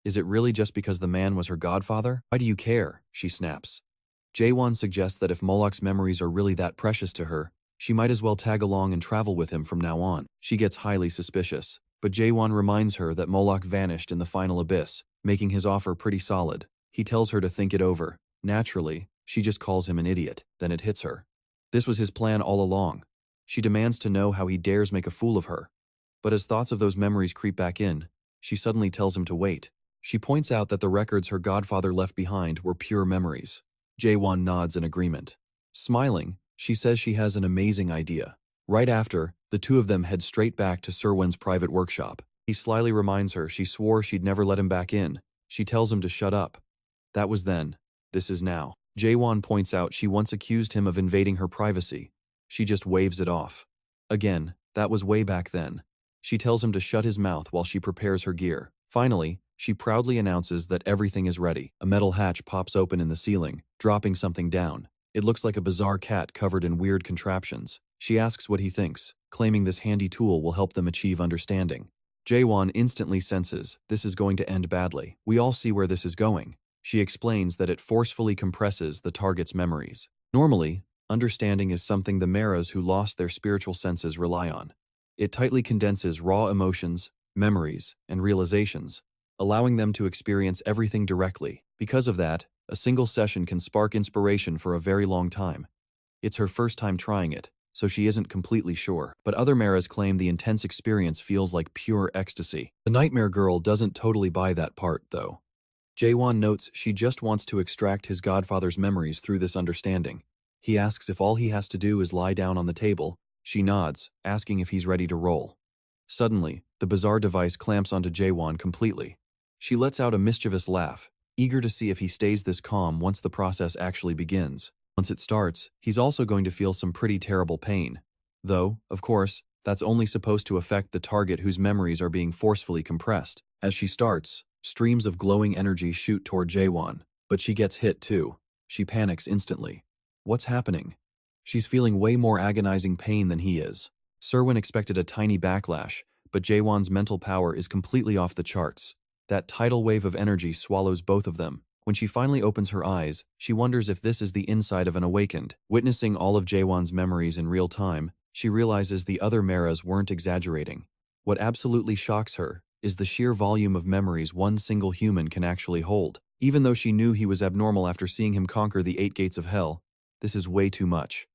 Is it really just because the man was her godfather? Why do you care? She snaps. Jaehwan suggests that if Moloch's memories are really that precious to her, she might as well tag along and travel with him from now on. She gets highly suspicious, but Jaehwan reminds her that Moloch vanished in the final abyss, making his offer pretty solid. He tells her to think it over. Naturally, she just calls him an idiot. Then it hits her. This was his plan all along. She demands to know how he dares make a fool of her. But as thoughts of those memories creep back in, she suddenly tells him to wait. She points out that the records her godfather left behind were pure memories. Jaehwan nods in agreement. Smiling, she says she has an amazing idea. Right after, the two of them head straight back to Serwin's private workshop. He slyly reminds her she swore she'd never let him back in. She tells him to shut up. That was then. This is now. Jaehwan points out she once accused him of invading her privacy. She just waves it off. Again, that was way back then. She tells him to shut his mouth while she prepares her gear. Finally, she proudly announces that everything is ready. A metal hatch pops open in the ceiling, dropping something down. It looks like a bizarre cat covered in weird contraptions. She asks what he thinks, claiming this handy tool will help them achieve understanding. Jaehwan instantly senses this is going to end badly. We all see where this is going. She explains that it forcefully compresses the target's memories. Normally, understanding is something the Maras who lost their spiritual senses rely on. It tightly condenses raw emotions, memories, and realizations, allowing them to experience everything directly. Because of that, a single session can spark inspiration for a very long time. It's her first time trying it, so she isn't completely sure. But other Maras claim the intense experience feels like pure ecstasy. The Nightmare Girl doesn't totally buy that part, though. Jaehwan notes she just wants to extract his godfather's memories through this understanding. He asks if all he has to do is lie down on the table. She nods, asking if he's ready to roll. Suddenly, the bizarre device clamps onto Jaehwan completely. She lets out a mischievous laugh, eager to see if he stays this calm once the process actually begins. Once it starts, he's also going to feel some pretty terrible pain. Though, of course, that's only supposed to affect the target whose memories are being forcefully compressed. As she starts, streams of glowing energy shoot toward Jaehwan, but she gets hit too. She panics instantly. What's happening? She's feeling way more agonizing pain than he is. Serwin expected a tiny backlash, but Jaehwan's mental power is completely off the charts. That tidal wave of energy swallows both of them. When she finally opens her eyes, she wonders if this is the inside of an awakened. Witnessing all of Jaehwan's memories in real time, she realizes the other Maras weren't exaggerating. What absolutely shocks her is the sheer volume of memories one single human can actually hold. Even though she knew he was abnormal after seeing him conquer the 8 gates of hell, this is way too much.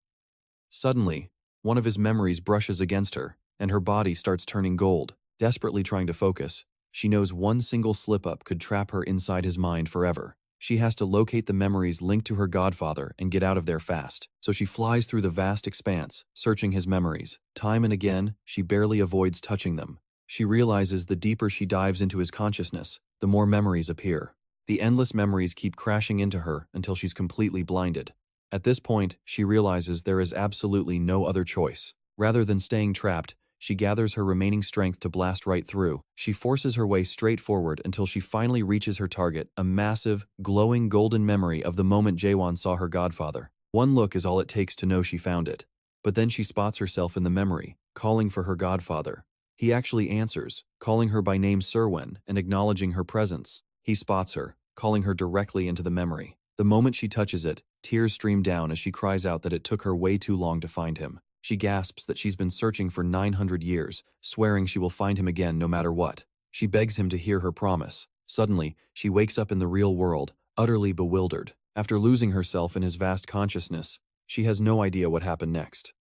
Suddenly, one of his memories brushes against her, and her body starts turning gold. Desperately trying to focus, she knows one single slip-up could trap her inside his mind forever. She has to locate the memories linked to her godfather and get out of there fast. So she flies through the vast expanse, searching his memories. Time and again, she barely avoids touching them. She realizes the deeper she dives into his consciousness, the more memories appear. The endless memories keep crashing into her until she's completely blinded. At this point, she realizes there is absolutely no other choice. Rather than staying trapped, she gathers her remaining strength to blast right through. She forces her way straight forward until she finally reaches her target, a massive, glowing golden memory of the moment Jaehwan saw her godfather. One look is all it takes to know she found it. But then she spots herself in the memory, calling for her godfather. He actually answers, calling her by name Serwin and acknowledging her presence. He spots her, calling her directly into the memory. The moment she touches it, tears stream down as she cries out that it took her way too long to find him. She gasps that she's been searching for 900 years, swearing she will find him again no matter what. She begs him to hear her promise. Suddenly, she wakes up in the real world, utterly bewildered. After losing herself in his vast consciousness, she has no idea what happened next.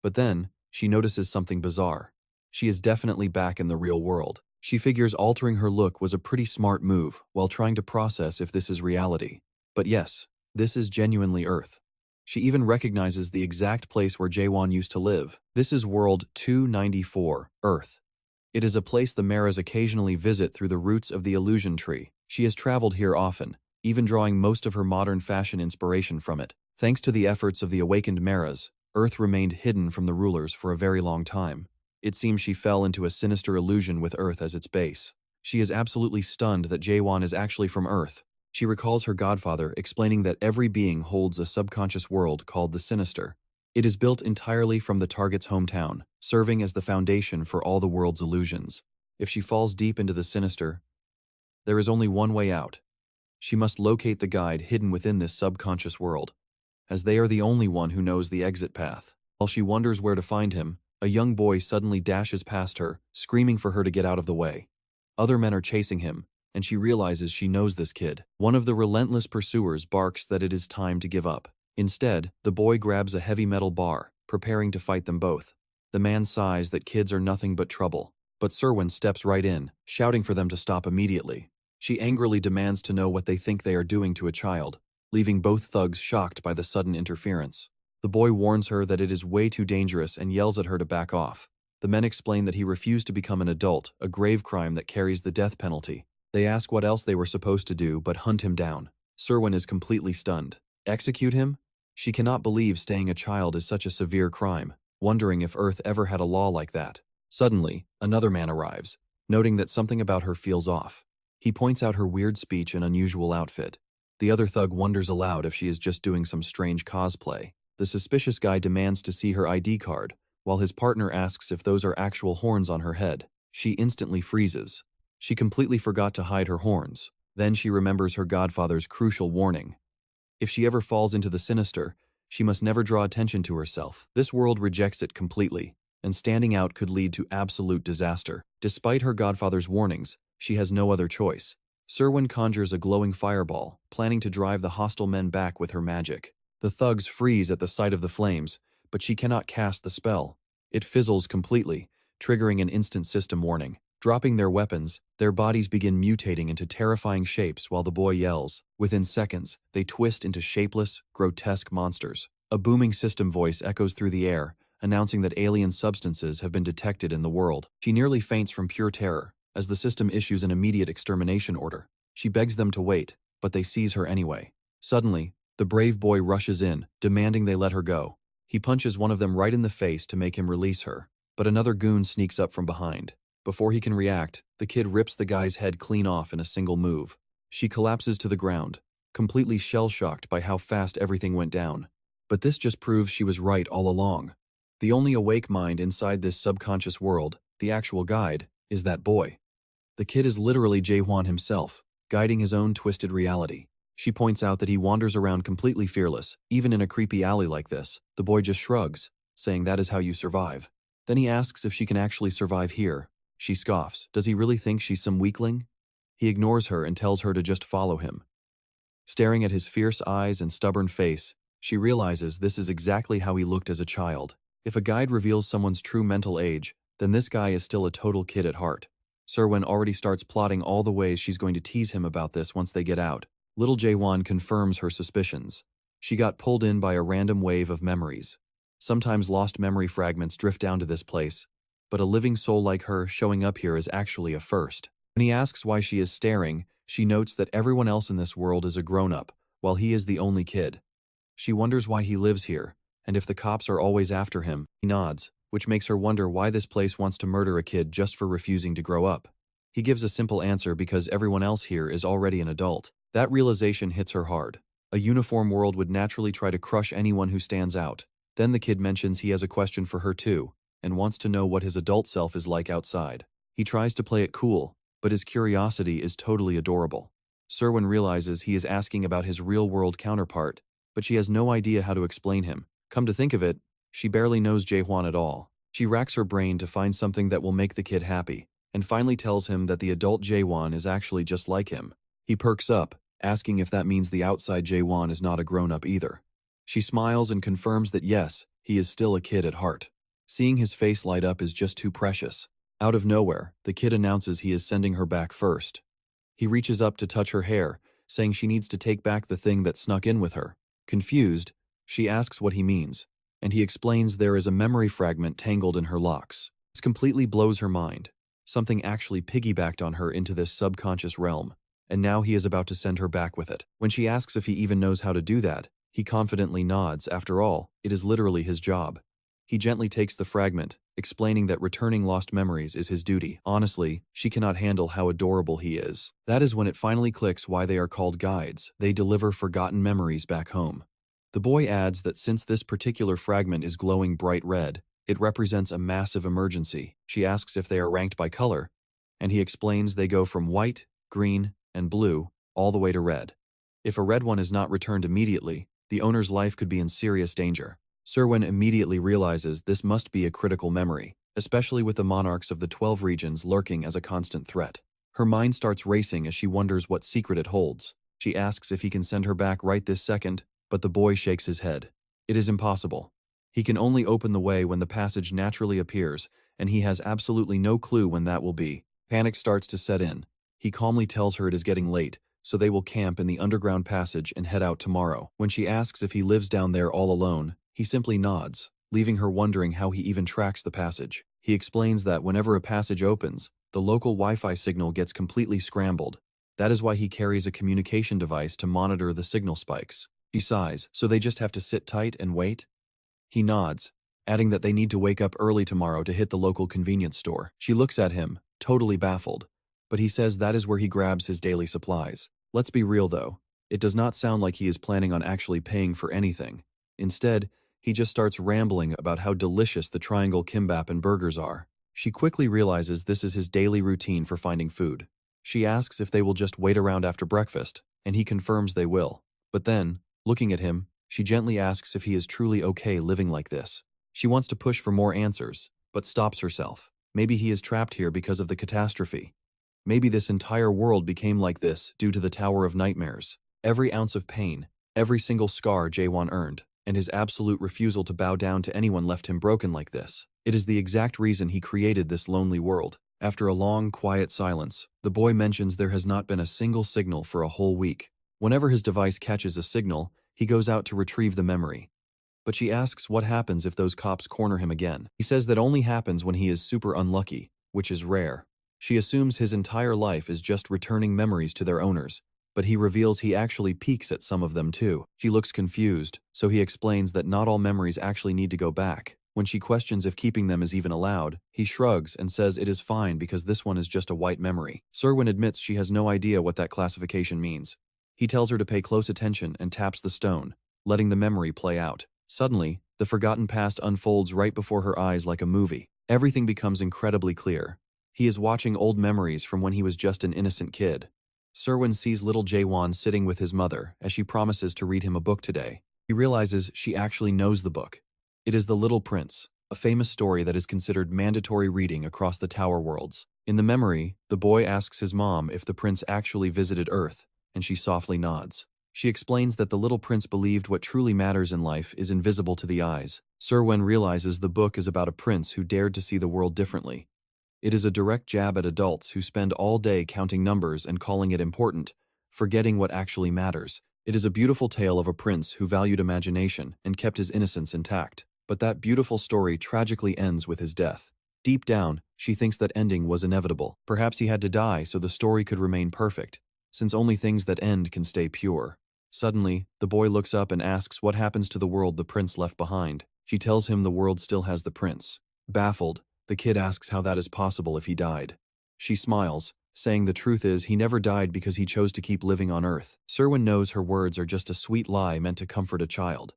But then, she notices something bizarre. She is definitely back in the real world. She figures altering her look was a pretty smart move while trying to process if this is reality. But yes, this is genuinely Earth. She even recognizes the exact place where Jaehwan used to live. This is World 294, Earth. It is a place the Maras occasionally visit through the roots of the illusion tree. She has traveled here often, even drawing most of her modern fashion inspiration from it. Thanks to the efforts of the awakened Maras, Earth remained hidden from the rulers for a very long time. It seems she fell into a sinister illusion with Earth as its base. She is absolutely stunned that Jaehwan is actually from Earth. She recalls her godfather explaining that every being holds a subconscious world called the Sinister. It is built entirely from the target's hometown, serving as the foundation for all the world's illusions. If she falls deep into the Sinister, there is only one way out. She must locate the guide hidden within this subconscious world, as they are the only one who knows the exit path. While she wonders where to find him, a young boy suddenly dashes past her, screaming for her to get out of the way. Other men are chasing him, and she realizes she knows this kid. One of the relentless pursuers barks that it is time to give up. Instead, the boy grabs a heavy metal bar, preparing to fight them both. The man sighs that kids are nothing but trouble, but Serwin steps right in, shouting for them to stop immediately. She angrily demands to know what they think they are doing to a child, leaving both thugs shocked by the sudden interference. The boy warns her that it is way too dangerous and yells at her to back off. The men explain that he refused to become an adult, a grave crime that carries the death penalty. They ask what else they were supposed to do but hunt him down. Serwin is completely stunned. Execute him? She cannot believe staying a child is such a severe crime, wondering if Earth ever had a law like that. Suddenly, another man arrives, noting that something about her feels off. He points out her weird speech and unusual outfit. The other thug wonders aloud if she is just doing some strange cosplay. The suspicious guy demands to see her ID card, while his partner asks if those are actual horns on her head. She instantly freezes. She completely forgot to hide her horns. Then she remembers her godfather's crucial warning. If she ever falls into the Sinister, she must never draw attention to herself. This world rejects it completely, and standing out could lead to absolute disaster. Despite her godfather's warnings, she has no other choice. Serwin conjures a glowing fireball, planning to drive the hostile men back with her magic. The thugs freeze at the sight of the flames, but she cannot cast the spell. It fizzles completely, triggering an instant system warning. Dropping their weapons, their bodies begin mutating into terrifying shapes while the boy yells. Within seconds, they twist into shapeless, grotesque monsters. A booming system voice echoes through the air, announcing that alien substances have been detected in the world. She nearly faints from pure terror, as the system issues an immediate extermination order. She begs them to wait, but they seize her anyway. Suddenly, the brave boy rushes in, demanding they let her go. He punches one of them right in the face to make him release her, but another goon sneaks up from behind. Before he can react, the kid rips the guy's head clean off in a single move. She collapses to the ground, completely shell-shocked by how fast everything went down. But this just proves she was right all along. The only awake mind inside this subconscious world, the actual guide, is that boy. The kid is literally Jaehwan himself, guiding his own twisted reality. She points out that he wanders around completely fearless, even in a creepy alley like this. The boy just shrugs, saying that is how you survive. Then he asks if she can actually survive here. She scoffs. Does he really think she's some weakling? He ignores her and tells her to just follow him. Staring at his fierce eyes and stubborn face, she realizes this is exactly how he looked as a child. If a guide reveals someone's true mental age, then this guy is still a total kid at heart. Serwin already starts plotting all the ways she's going to tease him about this once they get out. Little Jaehwan confirms her suspicions. She got pulled in by a random wave of memories. Sometimes lost memory fragments drift down to this place, but a living soul like her showing up here is actually a first. When he asks why she is staring, she notes that everyone else in this world is a grown-up, while he is the only kid. She wonders why he lives here, and if the cops are always after him. He nods, which makes her wonder why this place wants to murder a kid just for refusing to grow up. He gives a simple answer because everyone else here is already an adult. That realization hits her hard. A uniform world would naturally try to crush anyone who stands out. Then the kid mentions he has a question for her too, and wants to know what his adult self is like outside. He tries to play it cool, but his curiosity is totally adorable. Serwin realizes he is asking about his real-world counterpart, but she has no idea how to explain him. Come to think of it, she barely knows Jaehwan at all. She racks her brain to find something that will make the kid happy, and finally tells him that the adult Jaehwan is actually just like him. He perks up, asking if that means the outside Jaehwan is not a grown-up either. She smiles and confirms that yes, he is still a kid at heart. Seeing his face light up is just too precious. Out of nowhere, the kid announces he is sending her back first. He reaches up to touch her hair, saying she needs to take back the thing that snuck in with her. Confused, she asks what he means, and he explains there is a memory fragment tangled in her locks. This completely blows her mind. Something actually piggybacked on her into this subconscious realm, and now he is about to send her back with it. When she asks if he even knows how to do that, he confidently nods. After all, it is literally his job. He gently takes the fragment, explaining that returning lost memories is his duty. Honestly, she cannot handle how adorable he is. That is when it finally clicks why they are called guides. They deliver forgotten memories back home. The boy adds that since this particular fragment is glowing bright red, it represents a massive emergency. She asks if they are ranked by color, and he explains they go from white, green, and blue, all the way to red. If a red one is not returned immediately, the owner's life could be in serious danger. Serwin immediately realizes this must be a critical memory, especially with the monarchs of the 12 regions lurking as a constant threat. Her mind starts racing as she wonders what secret it holds. She asks if he can send her back right this second, but the boy shakes his head. It is impossible. He can only open the way when the passage naturally appears, and he has absolutely no clue when that will be. Panic starts to set in. He calmly tells her it is getting late, so they will camp in the underground passage and head out tomorrow. When she asks if he lives down there all alone, he simply nods, leaving her wondering how he even tracks the passage. He explains that whenever a passage opens, the local Wi-Fi signal gets completely scrambled. That is why he carries a communication device to monitor the signal spikes. She sighs, so they just have to sit tight and wait? He nods, adding that they need to wake up early tomorrow to hit the local convenience store. She looks at him, totally baffled, but he says that is where he grabs his daily supplies. Let's be real though, it does not sound like he is planning on actually paying for anything. Instead, he just starts rambling about how delicious the triangle kimbap and burgers are. She quickly realizes this is his daily routine for finding food. She asks if they will just wait around after breakfast, and he confirms they will. But then, looking at him, she gently asks if he is truly okay living like this. She wants to push for more answers, but stops herself. Maybe he is trapped here because of the catastrophe. Maybe this entire world became like this due to the Tower of Nightmares. Every ounce of pain, every single scar Jaehwan earned, and his absolute refusal to bow down to anyone left him broken like this. It is the exact reason he created this lonely world. After a long, quiet silence, the boy mentions there has not been a single signal for a whole week. Whenever his device catches a signal, he goes out to retrieve the memory. But she asks what happens if those cops corner him again. He says that only happens when he is super unlucky, which is rare. She assumes his entire life is just returning memories to their owners, but he reveals he actually peeks at some of them too. She looks confused, so he explains that not all memories actually need to go back. When she questions if keeping them is even allowed, he shrugs and says it is fine because this one is just a white memory. Serwin admits she has no idea what that classification means. He tells her to pay close attention and taps the stone, letting the memory play out. Suddenly, the forgotten past unfolds right before her eyes like a movie. Everything becomes incredibly clear. He is watching old memories from when he was just an innocent kid. Serwin sees little Jaehwan sitting with his mother as she promises to read him a book today. He realizes she actually knows the book. It is The Little Prince, a famous story that is considered mandatory reading across the Tower Worlds. In the memory, the boy asks his mom if the prince actually visited Earth, and she softly nods. She explains that the little prince believed what truly matters in life is invisible to the eyes. Serwin realizes the book is about a prince who dared to see the world differently. It is a direct jab at adults who spend all day counting numbers and calling it important, forgetting what actually matters. It is a beautiful tale of a prince who valued imagination and kept his innocence intact. But that beautiful story tragically ends with his death. Deep down, she thinks that ending was inevitable. Perhaps he had to die so the story could remain perfect, since only things that end can stay pure. Suddenly, the boy looks up and asks what happens to the world the prince left behind. She tells him the world still has the prince. Baffled, the kid asks how that is possible if he died. She smiles, saying the truth is he never died because he chose to keep living on Earth. Serwin knows her words are just a sweet lie meant to comfort a child.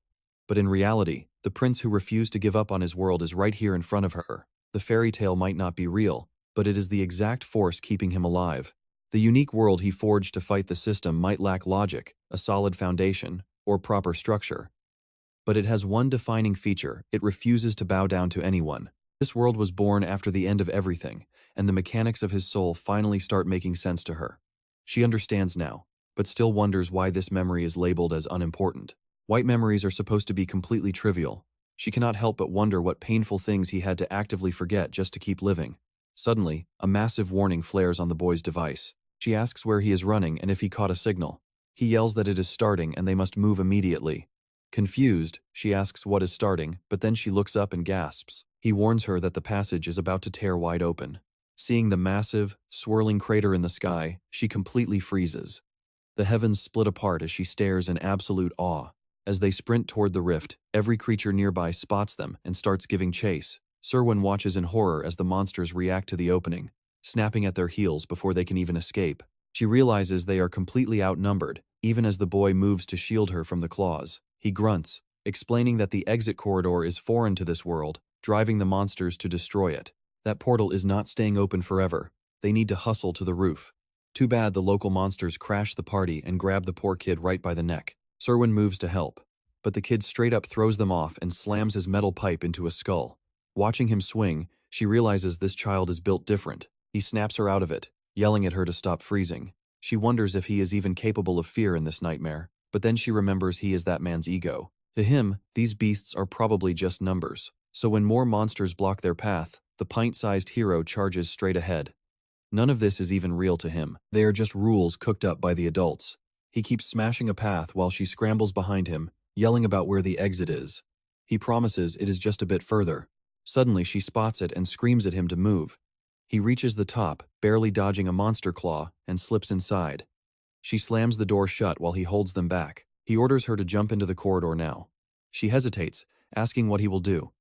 But in reality, the prince who refused to give up on his world is right here in front of her. The fairy tale might not be real, but it is the exact force keeping him alive. The unique world he forged to fight the system might lack logic, a solid foundation, or proper structure. But it has one defining feature: it refuses to bow down to anyone. This world was born after the end of everything, and the mechanics of his soul finally start making sense to her. She understands now, but still wonders why this memory is labeled as unimportant. White memories are supposed to be completely trivial. She cannot help but wonder what painful things he had to actively forget just to keep living. Suddenly, a massive warning flares on the boy's device. She asks where he is running and if he caught a signal. He yells that it is starting and they must move immediately. Confused, she asks what is starting, but then she looks up and gasps. He warns her that the passage is about to tear wide open. Seeing the massive, swirling crater in the sky, she completely freezes. The heavens split apart as she stares in absolute awe. As they sprint toward the rift, every creature nearby spots them and starts giving chase. Serwin watches in horror as the monsters react to the opening, snapping at their heels before they can even escape. She realizes they are completely outnumbered, even as the boy moves to shield her from the claws. He grunts, explaining that the exit corridor is foreign to this world, driving the monsters to destroy it. That portal is not staying open forever. They need to hustle to the roof. Too bad the local monsters crash the party and grab the poor kid right by the neck. Serwin moves to help, but the kid straight up throws them off and slams his metal pipe into a skull. Watching him swing, she realizes this child is built different. He snaps her out of it, yelling at her to stop freezing. She wonders if he is even capable of fear in this nightmare, but then she remembers he is that man's ego. To him, these beasts are probably just numbers. So when more monsters block their path, the pint-sized hero charges straight ahead. None of this is even real to him. They are just rules cooked up by the adults. He keeps smashing a path while she scrambles behind him, yelling about where the exit is. He promises it is just a bit further. Suddenly she spots it and screams at him to move. He reaches the top, barely dodging a monster claw, and slips inside. She slams the door shut while he holds them back. He orders her to jump into the corridor now. She hesitates, asking what he will do.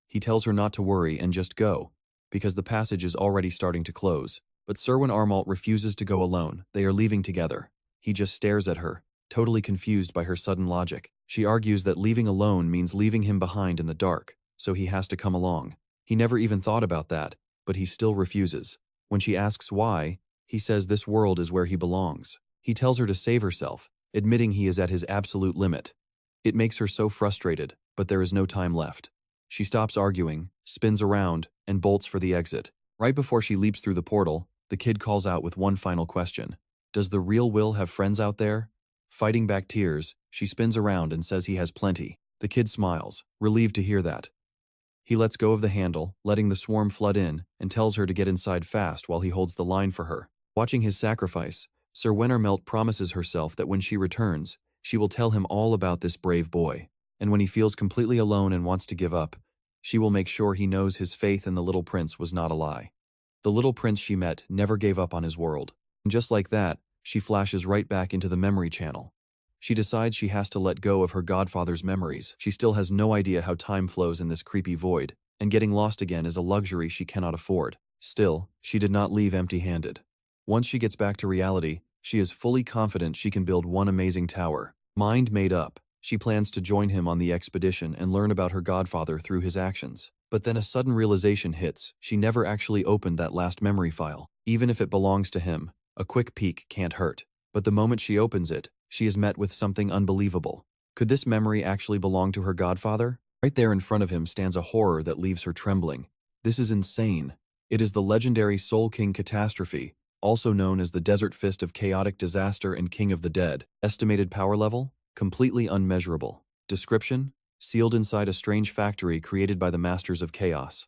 He tells her not to worry and just go, because the passage is already starting to close. But Serwin Armalt refuses to go alone. They are leaving together. He just stares at her, totally confused by her sudden logic. She argues that leaving alone means leaving him behind in the dark, so he has to come along. He never even thought about that, but he still refuses. When she asks why, he says this world is where he belongs. He tells her to save herself, admitting he is at his absolute limit. It makes her so frustrated, but there is no time left. She stops arguing, spins around, and bolts for the exit. Right before she leaps through the portal, the kid calls out with one final question. Does the real Will have friends out there? Fighting back tears, she spins around and says he has plenty. The kid smiles, relieved to hear that. He lets go of the handle, letting the swarm flood in, and tells her to get inside fast while he holds the line for her. Watching his sacrifice, Sir Wennermelt promises herself that when she returns, she will tell him all about this brave boy. And when he feels completely alone and wants to give up, she will make sure he knows his faith in the little prince was not a lie. The little prince she met never gave up on his world. And just like that, she flashes right back into the memory channel. She decides she has to let go of her godfather's memories. She still has no idea how time flows in this creepy void, and getting lost again is a luxury she cannot afford. Still, she did not leave empty-handed. Once she gets back to reality, she is fully confident she can build one amazing tower. Mind made up, she plans to join him on the expedition and learn about her godfather through his actions. But then a sudden realization hits. She never actually opened that last memory file. Even if it belongs to him, a quick peek can't hurt. But the moment she opens it, she is met with something unbelievable. Could this memory actually belong to her godfather? Right there in front of him stands a horror that leaves her trembling. This is insane. It is the legendary Soul King Catastrophe, also known as the Desert Fist of Chaotic Disaster and King of the Dead. Estimated power level? Completely unmeasurable. Description? Sealed inside a strange factory created by the Masters of Chaos.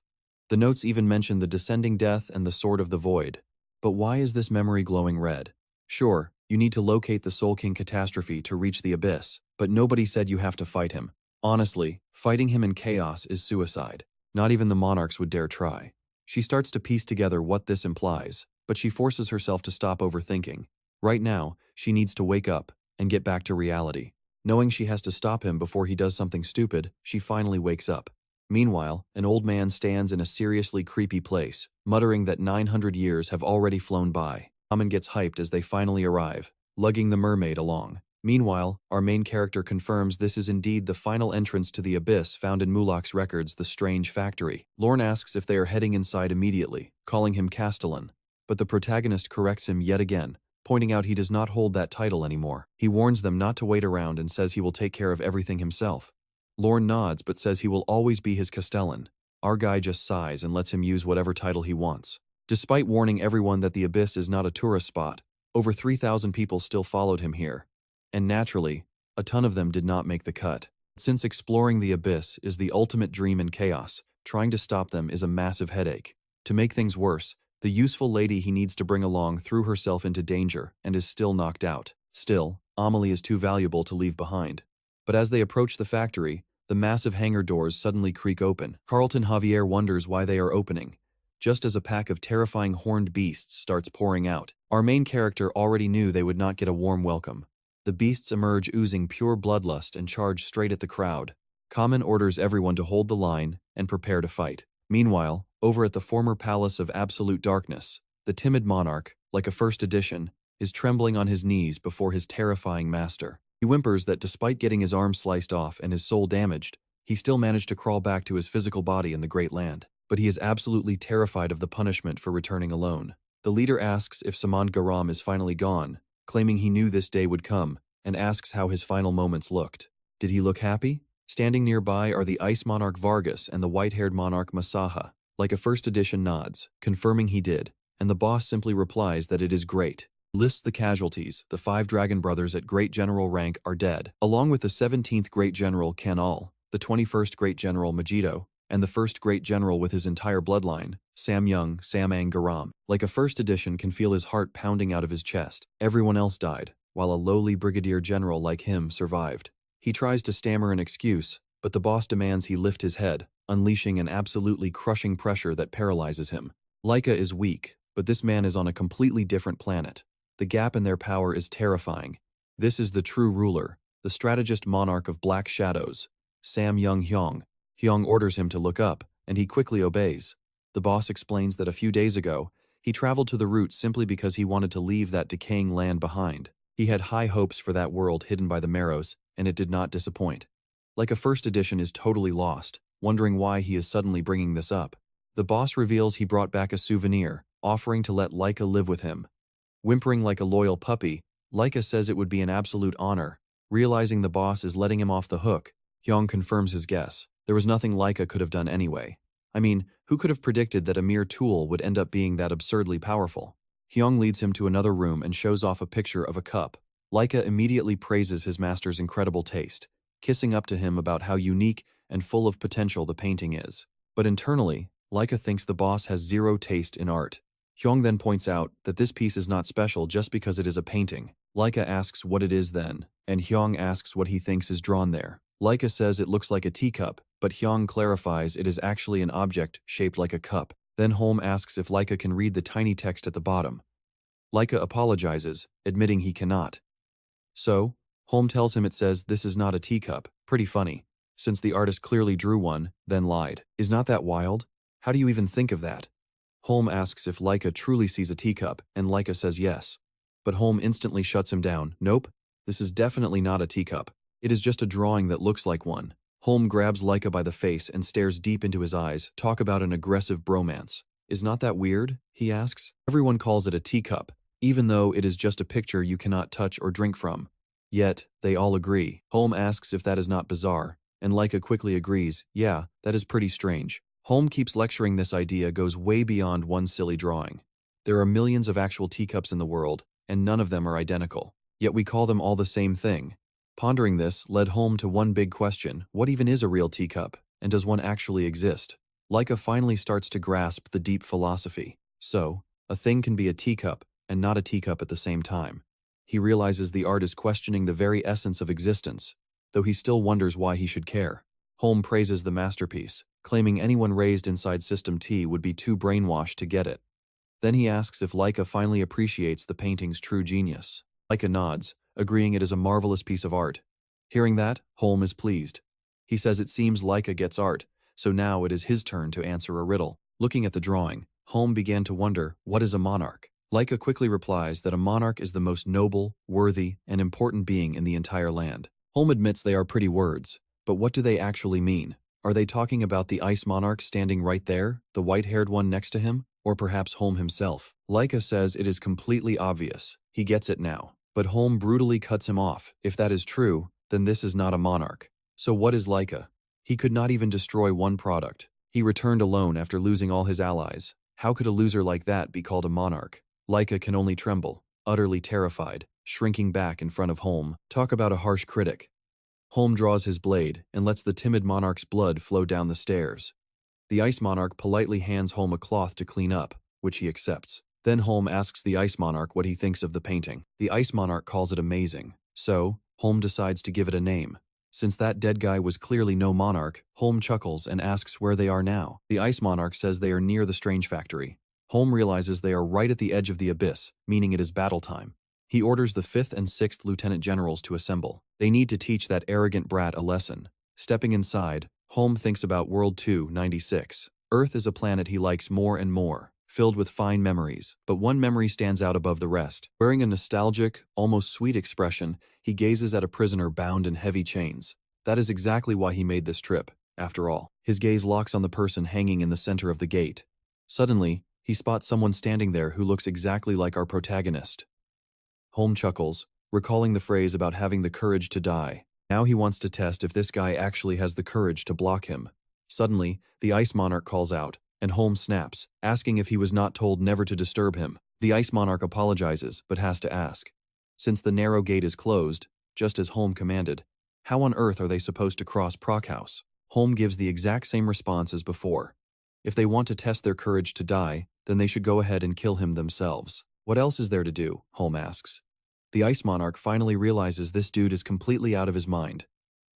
The notes even mention the Descending Death and the Sword of the Void. But why is this memory glowing red? Sure, you need to locate the Soul King Catastrophe to reach the Abyss, but nobody said you have to fight him. Honestly, fighting him in chaos is suicide. Not even the monarchs would dare try. She starts to piece together what this implies, but she forces herself to stop overthinking. Right now, she needs to wake up and get back to reality. Knowing she has to stop him before he does something stupid, she finally wakes up. Meanwhile, an old man stands in a seriously creepy place, muttering that 900 years have already flown by. Amin gets hyped as they finally arrive, lugging the mermaid along. Meanwhile, our main character confirms this is indeed the final entrance to the abyss found in Mulak's records, the Strange Factory. Lorne asks if they are heading inside immediately, calling him Castellan. But the protagonist corrects him yet again, pointing out he does not hold that title anymore. He warns them not to wait around and says he will take care of everything himself. Lorne nods but says he will always be his Castellan. Our guy just sighs and lets him use whatever title he wants. Despite warning everyone that the abyss is not a tourist spot, over 3,000 people still followed him here. And naturally, a ton of them did not make the cut. Since exploring the abyss is the ultimate dream in chaos, trying to stop them is a massive headache. To make things worse, the useful lady he needs to bring along threw herself into danger and is still knocked out. Still, Amelie is too valuable to leave behind. But as they approach the factory, the massive hangar doors suddenly creak open. Carlton Javier wonders why they are opening, just as a pack of terrifying horned beasts starts pouring out. Our main character already knew they would not get a warm welcome. The beasts emerge oozing pure bloodlust and charge straight at the crowd. Kamen orders everyone to hold the line and prepare to fight. Meanwhile, over at the former palace of absolute darkness, the timid monarch, like a first edition, is trembling on his knees before his terrifying master. He whimpers that despite getting his arm sliced off and his soul damaged, he still managed to crawl back to his physical body in the Great Land. But he is absolutely terrified of the punishment for returning alone. The leader asks if Samand Garam is finally gone, claiming he knew this day would come, and asks how his final moments looked. Did he look happy? Standing nearby are the Ice Monarch Vargas and the white-haired monarch Masaha. Like a first edition nods, confirming he did, and the boss simply replies that it is great. Lists the casualties. The 5 dragon brothers at Great General rank are dead, along with the 17th Great General Kanal, the 21st Great General Majito, and the 1st Great General with his entire bloodline, Samyang Samang Garam. Like a first edition can feel his heart pounding out of his chest. Everyone else died, while a lowly brigadier general like him survived. He tries to stammer an excuse, but the boss demands he lift his head, unleashing an absolutely crushing pressure that paralyzes him. Leica is weak, but this man is on a completely different planet. The gap in their power is terrifying. This is the true ruler, the strategist monarch of Black Shadows, Sam Young Hyung. Hyung orders him to look up, and he quickly obeys. The boss explains that a few days ago, he traveled to the route simply because he wanted to leave that decaying land behind. He had high hopes for that world hidden by the Marrows, and it did not disappoint. Like a first edition is totally lost, wondering why he is suddenly bringing this up. The boss reveals he brought back a souvenir, offering to let Leica live with him. Whimpering like a loyal puppy, Leica says it would be an absolute honor. Realizing the boss is letting him off the hook, Hyung confirms his guess. There was nothing Leica could have done anyway. I mean, who could have predicted that a mere tool would end up being that absurdly powerful? Hyung leads him to another room and shows off a picture of a cup. Leica immediately praises his master's incredible taste, kissing up to him about how unique and full of potential the painting is. But internally, Leica thinks the boss has zero taste in art. Hyung then points out that this piece is not special just because it is a painting. Leica asks what it is then, and Hyung asks what he thinks is drawn there. Leica says it looks like a teacup, but Hyung clarifies it is actually an object shaped like a cup. Then Holm asks if Leica can read the tiny text at the bottom. Leica apologizes, admitting he cannot. So, Holm tells him it says this is not a teacup. Pretty funny, since the artist clearly drew one, then lied. Is not that wild? How do you even think of that? Holm asks if Leica truly sees a teacup, and Leica says yes. But Holm instantly shuts him down. Nope, this is definitely not a teacup. It is just a drawing that looks like one. Holm grabs Leica by the face and stares deep into his eyes. Talk about an aggressive bromance. Is not that weird? He asks. Everyone calls it a teacup, even though it is just a picture you cannot touch or drink from. Yet, they all agree. Holm asks if that is not bizarre, and Leica quickly agrees, yeah, that is pretty strange. Holm keeps lecturing this idea goes way beyond one silly drawing. There are millions of actual teacups in the world, and none of them are identical. Yet we call them all the same thing. Pondering this led Holm to one big question: what even is a real teacup, and does one actually exist? Leica finally starts to grasp the deep philosophy. So, a thing can be a teacup, and not a teacup at the same time. He realizes the art is questioning the very essence of existence, though he still wonders why he should care. Holm praises the masterpiece, claiming anyone raised inside System T would be too brainwashed to get it. Then he asks if Leica finally appreciates the painting's true genius. Leica nods, agreeing it is a marvelous piece of art. Hearing that, Holm is pleased. He says it seems Leica gets art, so now it is his turn to answer a riddle. Looking at the drawing, Holm began to wonder, what is a monarch? Leica quickly replies that a monarch is the most noble, worthy, and important being in the entire land. Holm admits they are pretty words, but what do they actually mean? Are they talking about the ice monarch standing right there, the white-haired one next to him, or perhaps Holm himself? Leica says it is completely obvious. He gets it now. But Holm brutally cuts him off. If that is true, then this is not a monarch. So what is Leica? He could not even destroy one product. He returned alone after losing all his allies. How could a loser like that be called a monarch? Leica can only tremble, utterly terrified, shrinking back in front of Holm. Talk about a harsh critic. Holm draws his blade and lets the timid monarch's blood flow down the stairs. The ice monarch politely hands Holm a cloth to clean up, which he accepts. Then Holm asks the ice monarch what he thinks of the painting. The ice monarch calls it amazing. So, Holm decides to give it a name. Since that dead guy was clearly no monarch, Holm chuckles and asks where they are now. The ice monarch says they are near the strange factory. Holm realizes they are right at the edge of the abyss, meaning it is battle time. He orders the 5th and 6th lieutenant generals to assemble. They need to teach that arrogant brat a lesson. Stepping inside, Holm thinks about World 296. Earth is a planet he likes more and more, filled with fine memories, but one memory stands out above the rest. Wearing a nostalgic, almost sweet expression, he gazes at a prisoner bound in heavy chains. That is exactly why he made this trip, after all. His gaze locks on the person hanging in the center of the gate. Suddenly, he spots someone standing there who looks exactly like our protagonist. Holm chuckles, recalling the phrase about having the courage to die. Now he wants to test if this guy actually has the courage to block him. Suddenly, the Ice Monarch calls out, and Holm snaps, asking if he was not told never to disturb him. The Ice Monarch apologizes, but has to ask. Since the narrow gate is closed, just as Holm commanded, how on earth are they supposed to cross Prockhouse? Holm gives the exact same response as before. If they want to test their courage to die, then they should go ahead and kill him themselves. What else is there to do? Holm asks. The Ice Monarch finally realizes this dude is completely out of his mind.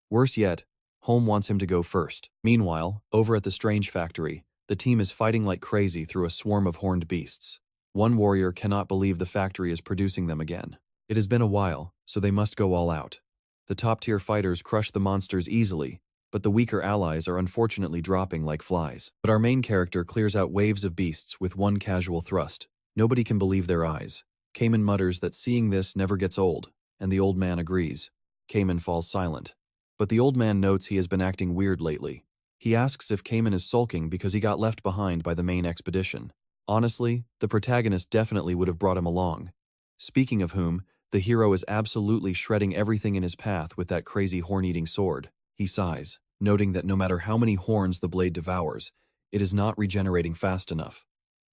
Worse yet, Holm wants him to go first. Meanwhile, over at the Strange Factory, the team is fighting like crazy through a swarm of horned beasts. One warrior cannot believe the factory is producing them again. It has been a while, so they must go all out. The top-tier fighters crush the monsters easily, but the weaker allies are unfortunately dropping like flies. But our main character clears out waves of beasts with one casual thrust. Nobody can believe their eyes. Cayman mutters that seeing this never gets old, and the old man agrees. Cayman falls silent. But the old man notes he has been acting weird lately. He asks if Cayman is sulking because he got left behind by the main expedition. Honestly, the protagonist definitely would have brought him along. Speaking of whom, the hero is absolutely shredding everything in his path with that crazy horn-eating sword. He sighs, noting that no matter how many horns the blade devours, it is not regenerating fast enough.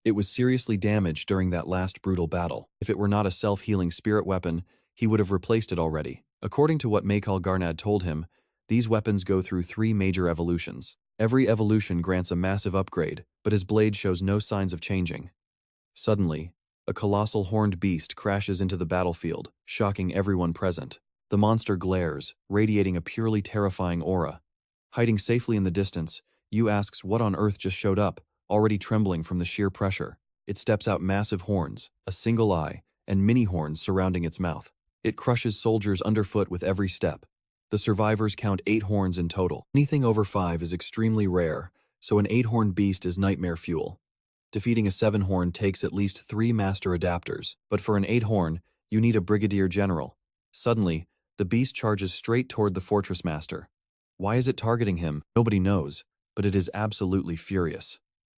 It was seriously damaged during that last brutal battle. If it were not a self-healing spirit weapon, he would have replaced it already. According to what Michael Garnad told him, these weapons go through 3 major evolutions. Every evolution grants a massive upgrade, but his blade shows no signs of changing. Suddenly, a colossal horned beast crashes into the battlefield, shocking everyone present. The monster glares, radiating a purely terrifying aura. Hiding safely in the distance, Yu asks what on earth just showed up, already trembling from the sheer pressure. It steps out massive horns, a single eye, and mini horns surrounding its mouth. It crushes soldiers underfoot with every step. The survivors count 8 horns in total. Anything over 5 is extremely rare, so an 8-horned beast is nightmare fuel. Defeating a 7-horn takes at least 3 master adapters, but for an 8-horn, you need a brigadier general. Suddenly, the beast charges straight toward the fortress master. Why is it targeting him? Nobody knows, but it is absolutely furious.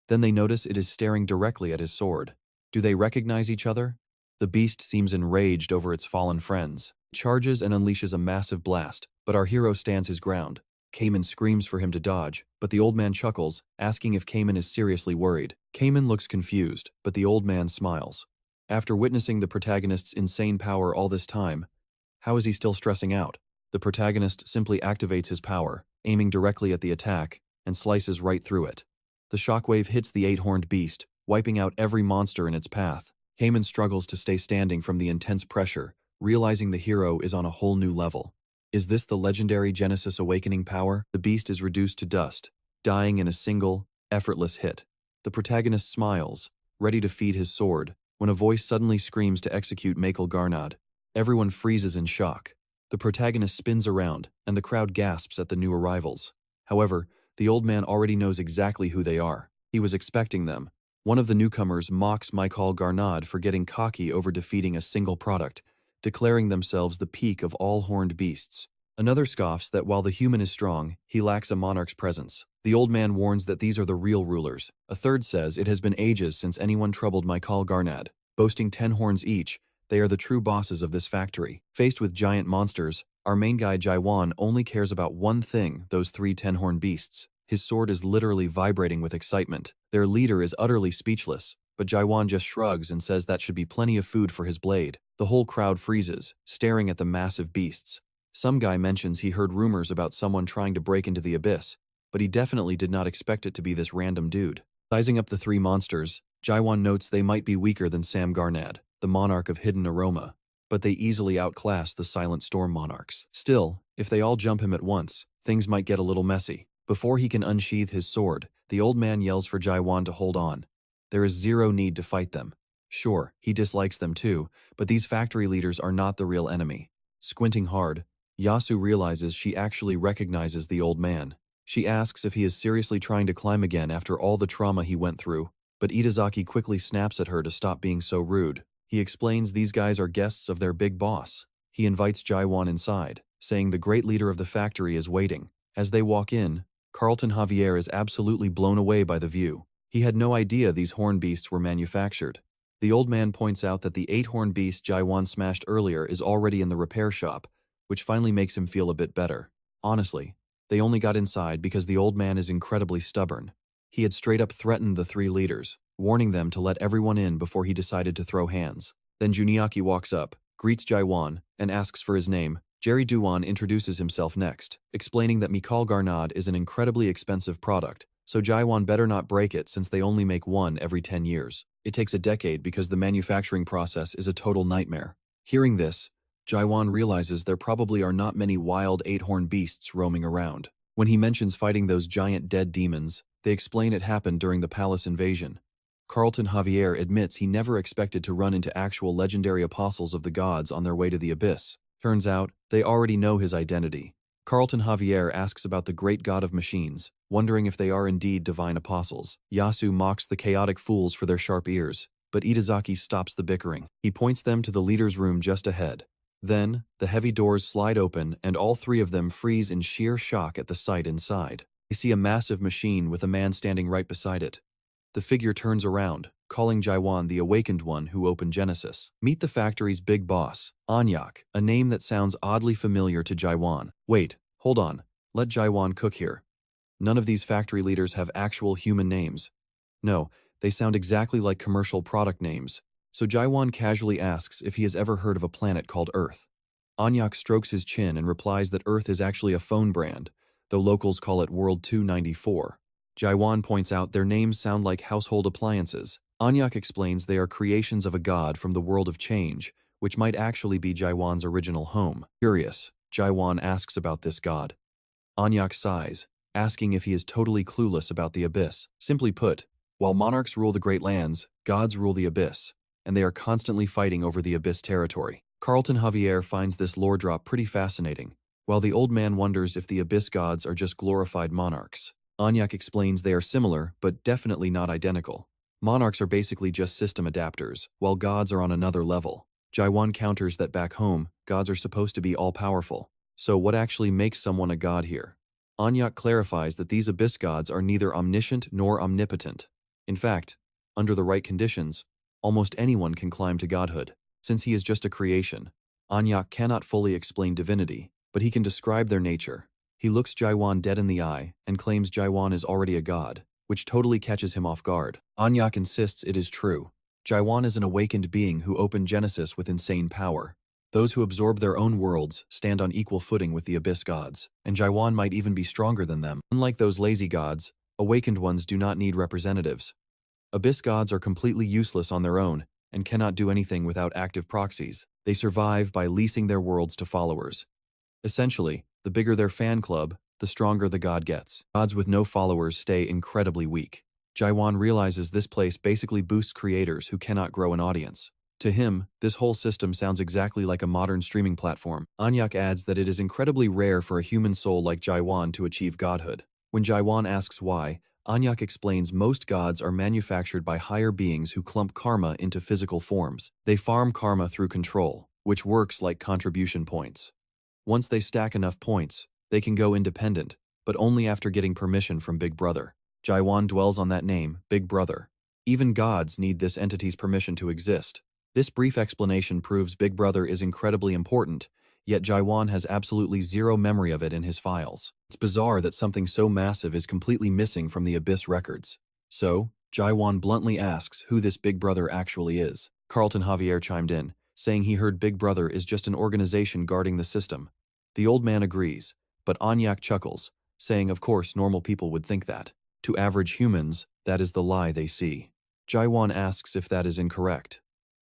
Then they notice it is staring directly at his sword. Do they recognize each other? The beast seems enraged over its fallen friends. It charges and unleashes a massive blast, but our hero stands his ground. Cayman screams for him to dodge, but the old man chuckles, asking if Cayman is seriously worried. Cayman looks confused, but the old man smiles. After witnessing the protagonist's insane power all this time, how is he still stressing out? The protagonist simply activates his power, aiming directly at the attack, and slices right through it. The shockwave hits the 8-horned beast, wiping out every monster in its path. Cayman struggles to stay standing from the intense pressure, realizing the hero is on a whole new level. Is this the legendary Genesis Awakening power? The beast is reduced to dust, dying in a single, effortless hit. The protagonist smiles, ready to feed his sword, when a voice suddenly screams to execute Michael Garnad. Everyone freezes in shock. The protagonist spins around, and the crowd gasps at the new arrivals. However, the old man already knows exactly who they are. He was expecting them. One of the newcomers mocks Michael Garnad for getting cocky over defeating a single product, declaring themselves the peak of all horned beasts. Another scoffs that while the human is strong, he lacks a monarch's presence. The old man warns that these are the real rulers. A third says it has been ages since anyone troubled Michael Garnad. Boasting 10 horns each, they are the true bosses of this factory. Faced with giant monsters, our main guy Jaehwan only cares about one thing, those 3 10-horn beasts. His sword is literally vibrating with excitement. Their leader is utterly speechless, but Jaehwan just shrugs and says that should be plenty of food for his blade. The whole crowd freezes, staring at the massive beasts. Some guy mentions he heard rumors about someone trying to break into the abyss, but he definitely did not expect it to be this random dude. Sizing up the 3 monsters, Jaehwan notes they might be weaker than Sam Garnad, the monarch of Hidden Aroma, but they easily outclass the Silent Storm monarchs. Still, if they all jump him at once, things might get a little messy. Before he can unsheath his sword, the old man yells for Jaehwan to hold on. There is zero need to fight them. Sure, he dislikes them too, but these factory leaders are not the real enemy. Squinting hard, Yasu realizes she actually recognizes the old man. She asks if he is seriously trying to climb again after all the trauma he went through, but Itazaki quickly snaps at her to stop being so rude. He explains these guys are guests of their big boss. He invites Jaehwan inside, saying the great leader of the factory is waiting. As they walk in, Carlton Javier is absolutely blown away by the view. He had no idea these horn beasts were manufactured. The old man points out that the 8-horn beast Jaehwan smashed earlier is already in the repair shop, which finally makes him feel a bit better. Honestly, they only got inside because the old man is incredibly stubborn. He had straight up threatened the 3 leaders, warning them to let everyone in before he decided to throw hands. Then Juniaki walks up, greets Jaehwan, and asks for his name. Jerry Duwan introduces himself next, explaining that Mikal Garnad is an incredibly expensive product, so Jaehwan better not break it since they only make one every 10 years. It takes a decade because the manufacturing process is a total nightmare. Hearing this, Jaehwan realizes there probably are not many wild 8-horn beasts roaming around. When he mentions fighting those giant dead demons, they explain it happened during the palace invasion. Carlton Javier admits he never expected to run into actual legendary apostles of the gods on their way to the abyss. Turns out, they already know his identity. Carlton Javier asks about the great god of machines, wondering if they are indeed divine apostles. Yasu mocks the chaotic fools for their sharp ears, but Itazaki stops the bickering. He points them to the leader's room just ahead. Then, the heavy doors slide open and all 3 of them freeze in sheer shock at the sight inside. They see a massive machine with a man standing right beside it. The figure turns around, calling Jaehwan the awakened one who opened Genesis. Meet the factory's big boss, Anyak, a name that sounds oddly familiar to Jaehwan. Wait, hold on, let Jaehwan cook here. None of these factory leaders have actual human names. No, they sound exactly like commercial product names, so Jaehwan casually asks if he has ever heard of a planet called Earth. Anyak strokes his chin and replies that Earth is actually a phone brand, though locals call it World 294. Jaehwan points out their names sound like household appliances. Anyak explains they are creations of a god from the world of change, which might actually be Jaehwan's original home. Curious, Jaehwan asks about this god. Anyak sighs, asking if he is totally clueless about the abyss. Simply put, while monarchs rule the great lands, gods rule the abyss, and they are constantly fighting over the abyss territory. Carlton Javier finds this lore drop pretty fascinating, while the old man wonders if the abyss gods are just glorified monarchs. Anyak explains they are similar, but definitely not identical. Monarchs are basically just system adapters, while gods are on another level. Jaehwan counters that back home, gods are supposed to be all-powerful. So what actually makes someone a god here? Anyak clarifies that these abyss gods are neither omniscient nor omnipotent. In fact, under the right conditions, almost anyone can climb to godhood. Since he is just a creation, Anyak cannot fully explain divinity, but he can describe their nature. He looks Jaehwan dead in the eye and claims Jaehwan is already a god, which totally catches him off guard. Anyak insists it is true. Jaehwan is an awakened being who opened Genesis with insane power. Those who absorb their own worlds stand on equal footing with the abyss gods, and Jaehwan might even be stronger than them. Unlike those lazy gods, awakened ones do not need representatives. Abyss gods are completely useless on their own and cannot do anything without active proxies. They survive by leasing their worlds to followers. Essentially, the bigger their fan club, the stronger the god gets. Gods with no followers stay incredibly weak. Jaehwan realizes this place basically boosts creators who cannot grow an audience. To him, this whole system sounds exactly like a modern streaming platform. Anyak adds that it is incredibly rare for a human soul like Jaehwan to achieve godhood. When Jaehwan asks why, Anyak explains most gods are manufactured by higher beings who clump karma into physical forms. They farm karma through control, which works like contribution points. Once they stack enough points, they can go independent, but only after getting permission from Big Brother. Jaehwan dwells on that name, Big Brother. Even gods need this entity's permission to exist. This brief explanation proves Big Brother is incredibly important, yet Jaehwan has absolutely zero memory of it in his files. It's bizarre that something so massive is completely missing from the Abyss records. So, Jaehwan bluntly asks who this Big Brother actually is. Carlton Javier chimed in, saying he heard Big Brother is just an organization guarding the system. The old man agrees, but Anyak chuckles, saying of course normal people would think that. To average humans, that is the lie they see. Jaehwan asks if that is incorrect.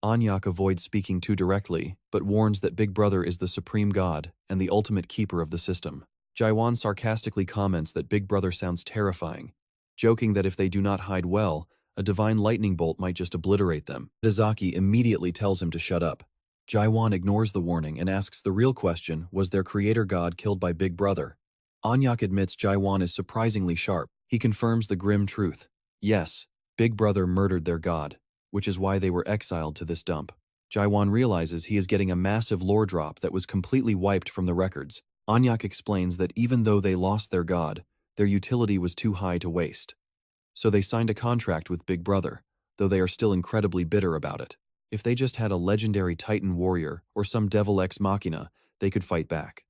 Anyak avoids speaking too directly, but warns that Big Brother is the supreme god and the ultimate keeper of the system. Jaehwan sarcastically comments that Big Brother sounds terrifying, joking that if they do not hide well, A divine lightning bolt might just obliterate them. Izaki immediately tells him to shut up. Jaehwan ignores the warning and asks the real question, was their creator god killed by Big Brother? Anyak admits Jaehwan is surprisingly sharp. He confirms the grim truth. Yes, Big Brother murdered their god, which is why they were exiled to this dump. Jaehwan realizes he is getting a massive lore drop that was completely wiped from the records. Anyak explains that even though they lost their god, their utility was too high to waste. So they signed a contract with Big Brother, though they are still incredibly bitter about it. If they just had a legendary Titan warrior or some devil ex machina, they could fight back.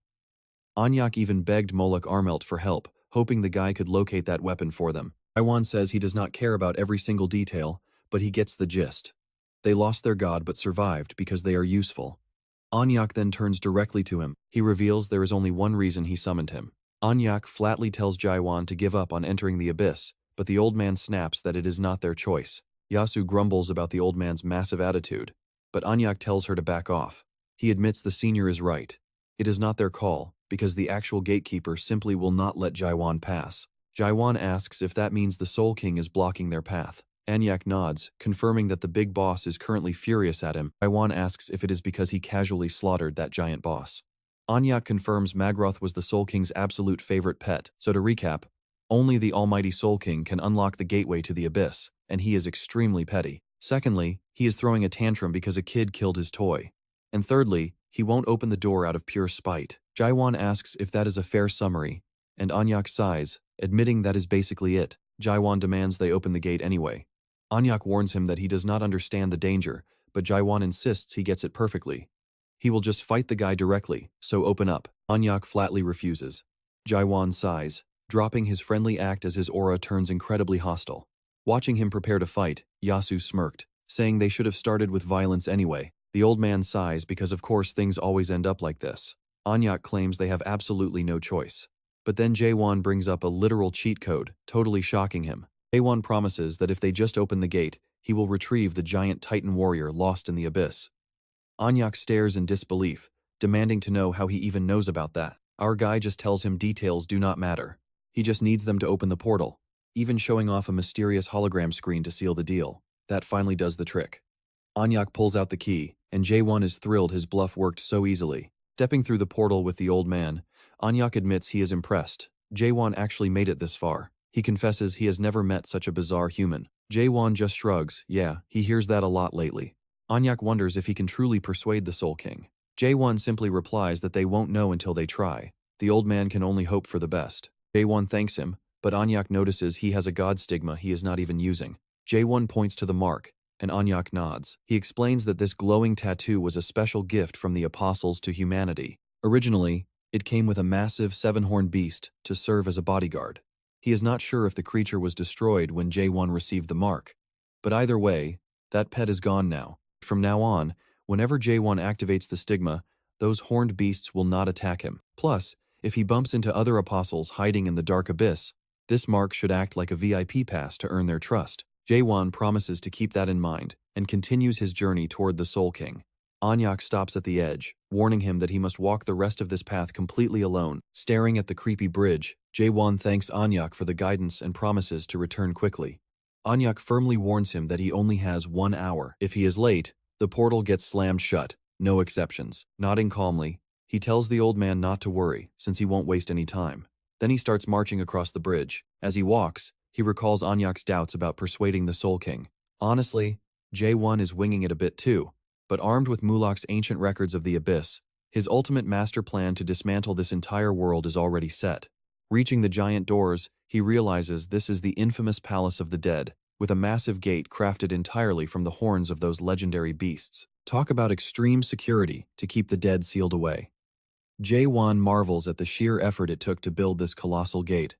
Anyak even begged Moloch Armelt for help, hoping the guy could locate that weapon for them. Jaehwan says he does not care about every single detail, but he gets the gist. They lost their god but survived because they are useful. Anyak then turns directly to him. He reveals there is only one reason he summoned him. Anyak flatly tells Jaehwan to give up on entering the abyss, but the old man snaps that it is not their choice. Yasu grumbles about the old man's massive attitude, but Anyak tells her to back off. He admits the senior is right. It is not their call, because the actual gatekeeper simply will not let Jaehwan pass. Jaehwan asks if that means the Soul King is blocking their path. Anyak nods, confirming that the big boss is currently furious at him. Jaehwan asks if it is because he casually slaughtered that giant boss. Anyak confirms Magroth was the Soul King's absolute favorite pet. So to recap, only the almighty Soul King can unlock the gateway to the abyss, and he is extremely petty. Secondly, he is throwing a tantrum because a kid killed his toy. And thirdly, he won't open the door out of pure spite. Jaehwan asks if that is a fair summary, and Anyak sighs, admitting that is basically it. Jaehwan demands they open the gate anyway. Anyak warns him that he does not understand the danger, but Jaehwan insists he gets it perfectly. He will just fight the guy directly, so open up. Anyak flatly refuses. Jaehwan sighs, dropping his friendly act as his aura turns incredibly hostile. Watching him prepare to fight, Yasu smirked, saying they should have started with violence anyway. The old man sighs because of course things always end up like this. Anyak claims they have absolutely no choice. But then Jaehwan brings up a literal cheat code, totally shocking him. Jaehwan promises that if they just open the gate, he will retrieve the giant Titan warrior lost in the abyss. Anyak stares in disbelief, demanding to know how he even knows about that. Our guy just tells him details do not matter. He just needs them to open the portal, even showing off a mysterious hologram screen to seal the deal. That finally does the trick. Anyak pulls out the key, and Jaehwan is thrilled his bluff worked so easily. Stepping through the portal with the old man, Anyak admits he is impressed. Jaehwan actually made it this far. He confesses he has never met such a bizarre human. Jaehwan just shrugs. Yeah, he hears that a lot lately. Anyak wonders if he can truly persuade the Soul King. Jaehwan simply replies that they won't know until they try. The old man can only hope for the best. Jaehwan thanks him, but Anyak notices he has a god stigma he is not even using. Jaehwan points to the mark, and Anyak nods. He explains that this glowing tattoo was a special gift from the apostles to humanity. Originally, it came with a massive 7-horned beast to serve as a bodyguard. He is not sure if the creature was destroyed when Jaehwan received the mark. But either way, that pet is gone now. From now on, whenever Jaehwan activates the stigma, those horned beasts will not attack him. Plus, if he bumps into other apostles hiding in the dark abyss, this mark should act like a VIP pass to earn their trust. Jaehwan promises to keep that in mind and continues his journey toward the Soul King. Anyak stops at the edge, warning him that he must walk the rest of this path completely alone. Staring at the creepy bridge, Jaehwan thanks Anyak for the guidance and promises to return quickly. Anyak firmly warns him that he only has 1 hour. If he is late, the portal gets slammed shut, no exceptions. Nodding calmly, he tells the old man not to worry, since he won't waste any time. Then he starts marching across the bridge. As he walks, he recalls Anyak's doubts about persuading the Soul King. Honestly, Jaehwan is winging it a bit too, but armed with Mulak's ancient records of the abyss, his ultimate master plan to dismantle this entire world is already set. Reaching the giant doors, he realizes this is the infamous Palace of the Dead, with a massive gate crafted entirely from the horns of those legendary beasts. Talk about extreme security to keep the dead sealed away. Jaehwan marvels at the sheer effort it took to build this colossal gate.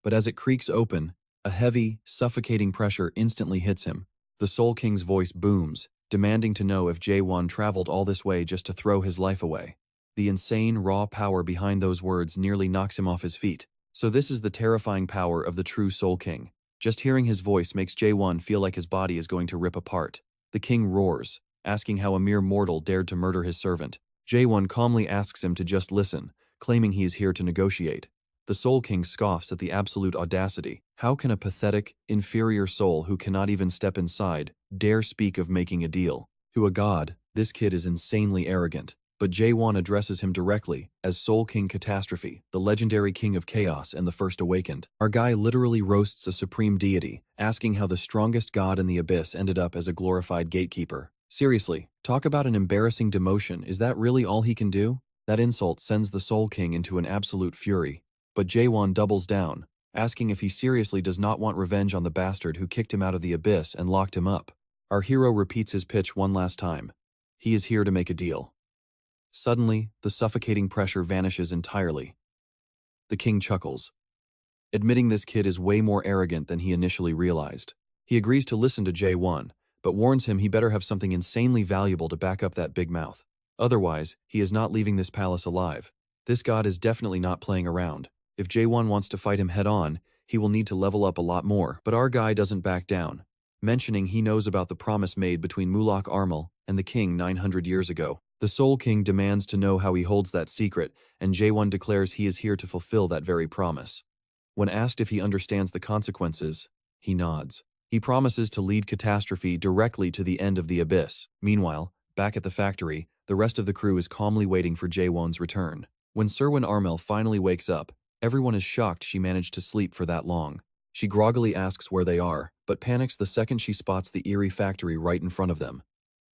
But as it creaks open, a heavy, suffocating pressure instantly hits him. The Soul King's voice booms, demanding to know if Jaehwan traveled all this way just to throw his life away. The insane, raw power behind those words nearly knocks him off his feet. So this is the terrifying power of the true Soul King. Just hearing his voice makes Jaehwan feel like his body is going to rip apart. The king roars, asking how a mere mortal dared to murder his servant. Jaehwan calmly asks him to just listen, claiming he is here to negotiate. The Soul King scoffs at the absolute audacity. How can a pathetic, inferior soul who cannot even step inside dare speak of making a deal? To a god, this kid is insanely arrogant. But Jaehwan addresses him directly as Soul King Catastrophe, the legendary king of chaos and the first awakened. Our guy literally roasts a supreme deity, asking how the strongest god in the abyss ended up as a glorified gatekeeper. Seriously, talk about an embarrassing demotion. Is that really all he can do? That insult sends the Soul King into an absolute fury. But Jaehwan doubles down, asking if he seriously does not want revenge on the bastard who kicked him out of the abyss and locked him up. Our hero repeats his pitch one last time. He is here to make a deal. Suddenly, the suffocating pressure vanishes entirely. The king chuckles, admitting this kid is way more arrogant than he initially realized. He agrees to listen to Jaehwan, but warns him he better have something insanely valuable to back up that big mouth. Otherwise, he is not leaving this palace alive. This god is definitely not playing around. If Jaehwan wants to fight him head-on, he will need to level up a lot more. But our guy doesn't back down, mentioning he knows about the promise made between Mulak Armal and the king 900 years ago. The Soul King demands to know how he holds that secret, and Jaehwan declares he is here to fulfill that very promise. When asked if he understands the consequences, he nods. He promises to lead Catastrophe directly to the end of the abyss. Meanwhile, back at the factory, the rest of the crew is calmly waiting for Jaehwan's return. When Serwin Armel finally wakes up, everyone is shocked she managed to sleep for that long. She groggily asks where they are, but panics the second she spots the eerie factory right in front of them.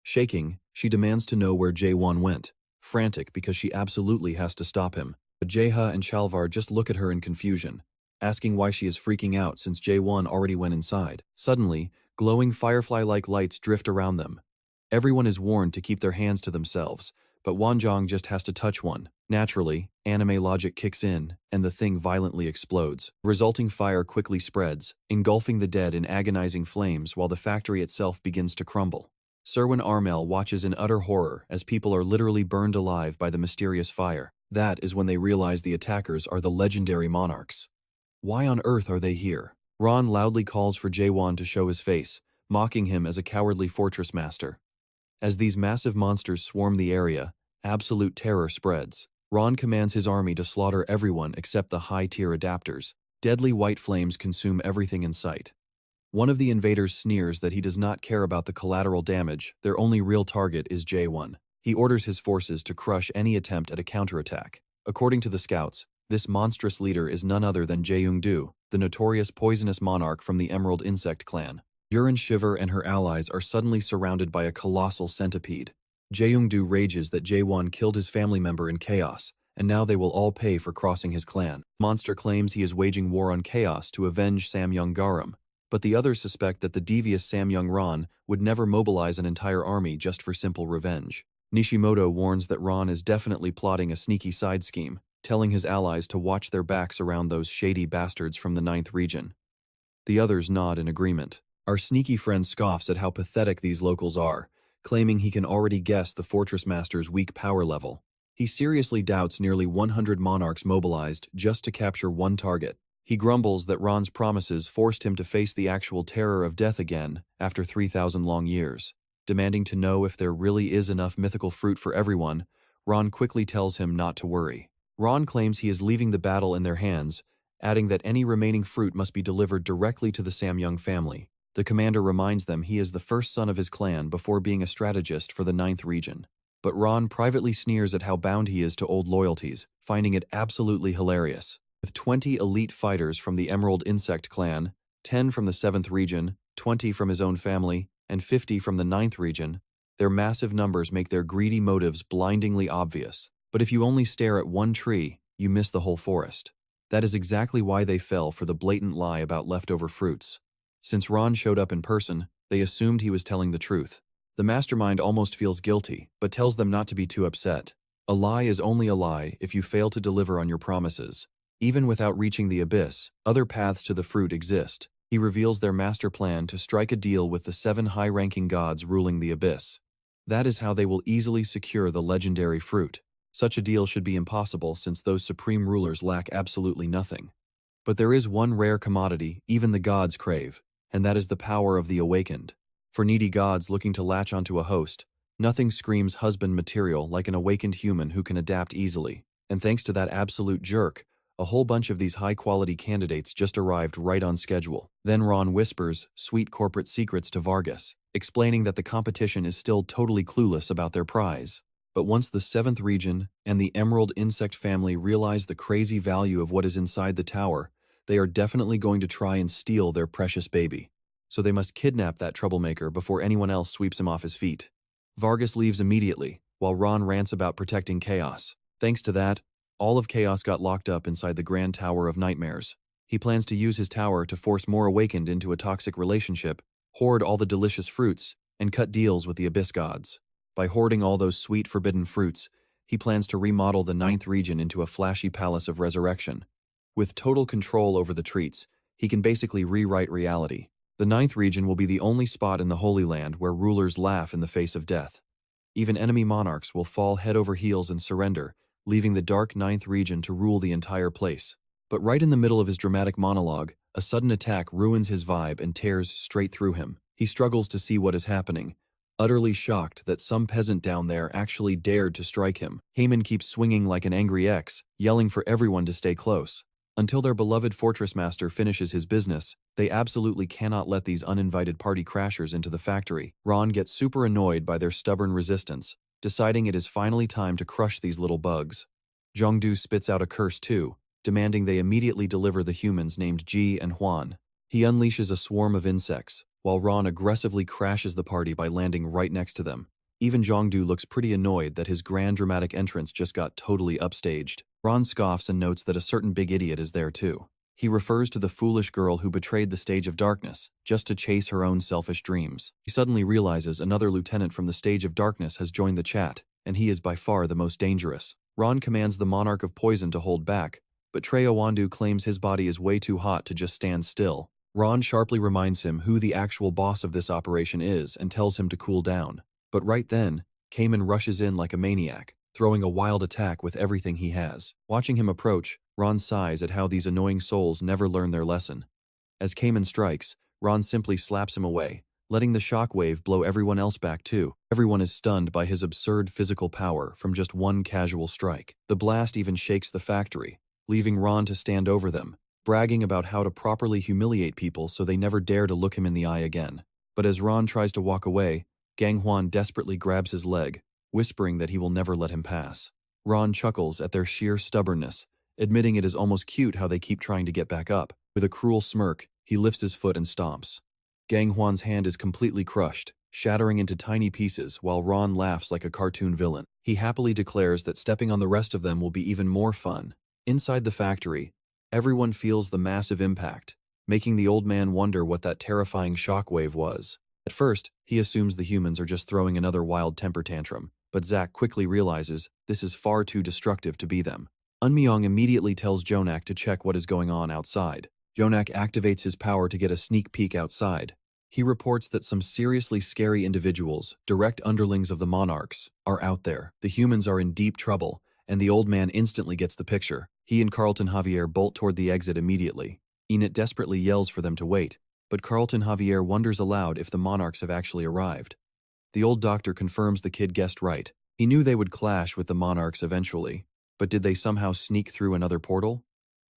Shaking, she demands to know where Jaehwan went, frantic because she absolutely has to stop him. But Jeha and Chalvar just look at her in confusion, asking why she is freaking out since Jaehwan already went inside. Suddenly, glowing firefly-like lights drift around them. Everyone is warned to keep their hands to themselves, but Wanzhong just has to touch one. Naturally, anime logic kicks in, and the thing violently explodes. Resulting fire quickly spreads, engulfing the dead in agonizing flames while the factory itself begins to crumble. Serwin Armel watches in utter horror as people are literally burned alive by the mysterious fire. That is when they realize the attackers are the legendary monarchs. Why on earth are they here? Ron loudly calls for Jaehwan to show his face, mocking him as a cowardly fortress master. As these massive monsters swarm the area, absolute terror spreads. Ron commands his army to slaughter everyone except the high-tier adapters. Deadly white flames consume everything in sight. One of the invaders sneers that he does not care about the collateral damage. Their only real target is Jaehwan. He orders his forces to crush any attempt at a counterattack. According to the scouts, this monstrous leader is none other than Jaeyoung-do, the notorious poisonous monarch from the Emerald Insect clan. Yurin Shiver and her allies are suddenly surrounded by a colossal centipede. Jaeyoung-do rages that Jaehwan killed his family member in chaos, and now they will all pay for crossing his clan. Monster claims he is waging war on chaos to avenge Samyang Garam, but the others suspect that the devious Samyang Ron would never mobilize an entire army just for simple revenge. Nishimoto warns that Ron is definitely plotting a sneaky side scheme, telling his allies to watch their backs around those shady bastards from the 9th region. The others nod in agreement. Our sneaky friend scoffs at how pathetic these locals are, claiming he can already guess the Fortress Master's weak power level. He seriously doubts nearly 100 monarchs mobilized just to capture one target. He grumbles that Ron's promises forced him to face the actual terror of death again after 3,000 long years. Demanding to know if there really is enough mythical fruit for everyone, Ron quickly tells him not to worry. Ron claims he is leaving the battle in their hands, adding that any remaining fruit must be delivered directly to the Samyang family. The commander reminds them he is the first son of his clan before being a strategist for the 9th region. But Ron privately sneers at how bound he is to old loyalties, finding it absolutely hilarious. With 20 elite fighters from the Emerald Insect clan, 10 from the 7th region, 20 from his own family, and 50 from the 9th region, their massive numbers make their greedy motives blindingly obvious. But if you only stare at one tree, you miss the whole forest. That is exactly why they fell for the blatant lie about leftover fruits. Since Ron showed up in person, they assumed he was telling the truth. The mastermind almost feels guilty, but tells them not to be too upset. A lie is only a lie if you fail to deliver on your promises. Even without reaching the abyss, other paths to the fruit exist. He reveals their master plan to strike a deal with the 7 high-ranking gods ruling the abyss. That is how they will easily secure the legendary fruit. Such a deal should be impossible since those supreme rulers lack absolutely nothing. But there is one rare commodity even the gods crave, and that is the power of the awakened. For needy gods looking to latch onto a host, nothing screams husband material like an awakened human who can adapt easily. And thanks to that absolute jerk, A whole bunch of these high-quality candidates just arrived right on schedule. Then Ron whispers sweet corporate secrets to Vargas, explaining that the competition is still totally clueless about their prize. But once the 7th region and the emerald insect family realize the crazy value of what is inside the tower, they are definitely going to try and steal their precious baby. So they must kidnap that troublemaker before anyone else sweeps him off his feet. Vargas leaves immediately, while Ron rants about protecting Chaos. Thanks to that, all of Chaos got locked up inside the Grand Tower of Nightmares. He plans to use his tower to force more Awakened into a toxic relationship, hoard all the delicious fruits, and cut deals with the Abyss Gods. By hoarding all those sweet forbidden fruits, he plans to remodel the 9th region into a flashy palace of resurrection. With total control over the treats, he can basically rewrite reality. The 9th region will be the only spot in the Holy Land where rulers laugh in the face of death. Even enemy monarchs will fall head over heels and surrender, leaving the dark 9th region to rule the entire place. But right in the middle of his dramatic monologue, a sudden attack ruins his vibe and tears straight through him. He struggles to see what is happening, utterly shocked that some peasant down there actually dared to strike him. Heyman keeps swinging like an angry ex, yelling for everyone to stay close. Until their beloved fortress master finishes his business, they absolutely cannot let these uninvited party crashers into the factory. Ron gets super annoyed by their stubborn resistance, deciding it is finally time to crush these little bugs. Zhongdu spits out a curse too, demanding they immediately deliver the humans named Ji and Huan. He unleashes a swarm of insects, while Ron aggressively crashes the party by landing right next to them. Even Zhongdu looks pretty annoyed that his grand dramatic entrance just got totally upstaged. Ron scoffs and notes that a certain big idiot is there too. He refers to the foolish girl who betrayed the Stage of Darkness, just to chase her own selfish dreams. He suddenly realizes another lieutenant from the Stage of Darkness has joined the chat, and he is by far the most dangerous. Ron commands the Monarch of Poison to hold back, but Treo Wandu claims his body is way too hot to just stand still. Ron sharply reminds him who the actual boss of this operation is and tells him to cool down. But right then, Cayman rushes in like a maniac, throwing a wild attack with everything he has. Watching him approach, Ron sighs at how these annoying souls never learn their lesson. As Cayman strikes, Ron simply slaps him away, letting the shockwave blow everyone else back too. Everyone is stunned by his absurd physical power from just one casual strike. The blast even shakes the factory, leaving Ron to stand over them, bragging about how to properly humiliate people so they never dare to look him in the eye again. But as Ron tries to walk away, Gang Huan desperately grabs his leg, whispering that he will never let him pass. Ron chuckles at their sheer stubbornness, admitting it is almost cute how they keep trying to get back up. With a cruel smirk, he lifts his foot and stomps. Gang Huan's hand is completely crushed, shattering into tiny pieces while Ron laughs like a cartoon villain. He happily declares that stepping on the rest of them will be even more fun. Inside the factory, everyone feels the massive impact, making the old man wonder what that terrifying shockwave was. At first, he assumes the humans are just throwing another wild temper tantrum, but Zack quickly realizes this is far too destructive to be them. Unmyong immediately tells Jonak to check what is going on outside. Jonak activates his power to get a sneak peek outside. He reports that some seriously scary individuals, direct underlings of the monarchs, are out there. The humans are in deep trouble, and the old man instantly gets the picture. He and Carlton Javier bolt toward the exit immediately. Enid desperately yells for them to wait, but Carlton Javier wonders aloud if the monarchs have actually arrived. The old doctor confirms the kid guessed right. He knew they would clash with the monarchs eventually, but did they somehow sneak through another portal?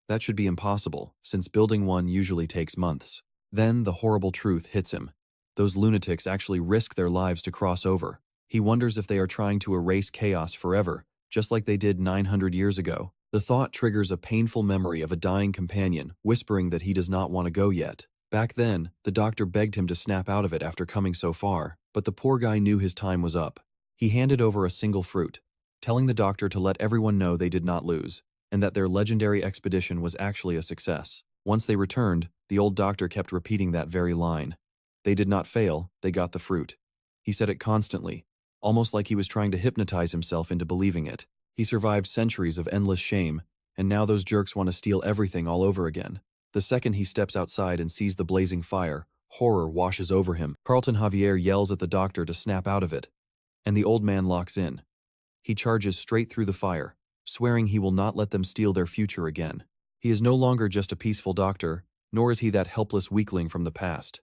That should be impossible, since building one usually takes months. Then the horrible truth hits him. Those lunatics actually risk their lives to cross over. He wonders if they are trying to erase chaos forever, just like they did 900 years ago. The thought triggers a painful memory of a dying companion, whispering that he does not want to go yet. Back then, the doctor begged him to snap out of it after coming so far, but the poor guy knew his time was up. He handed over a single fruit, telling the doctor to let everyone know they did not lose, and that their legendary expedition was actually a success. Once they returned, the old doctor kept repeating that very line. They did not fail, they got the fruit. He said it constantly, almost like he was trying to hypnotize himself into believing it. He survived centuries of endless shame, and now those jerks want to steal everything all over again. The second he steps outside and sees the blazing fire, horror washes over him. Carlton Javier yells at the doctor to snap out of it, and the old man locks in. He charges straight through the fire, swearing he will not let them steal their future again. He is no longer just a peaceful doctor, nor is he that helpless weakling from the past.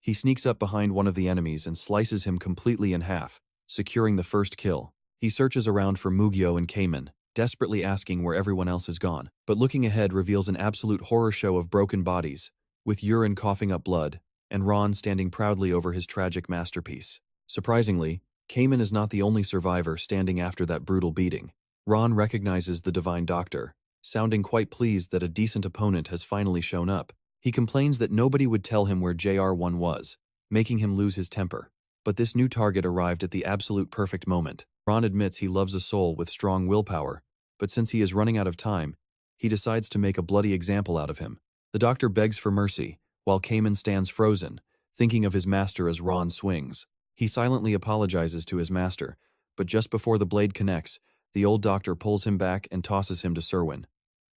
He sneaks up behind one of the enemies and slices him completely in half, securing the first kill. He searches around for Mugyo and Cayman, desperately asking where everyone else has gone. But looking ahead reveals an absolute horror show of broken bodies, with urine coughing up blood, and Ron standing proudly over his tragic masterpiece. Surprisingly, Kamen is not the only survivor standing after that brutal beating. Ron recognizes the Divine Doctor, sounding quite pleased that a decent opponent has finally shown up. He complains that nobody would tell him where JR1 was, making him lose his temper. But this new target arrived at the absolute perfect moment. Ron admits he loves a soul with strong willpower, but since he is running out of time, he decides to make a bloody example out of him. The doctor begs for mercy, while Kamen stands frozen, thinking of his master as Ron swings. He silently apologizes to his master, but just before the blade connects, the old doctor pulls him back and tosses him to Serwin.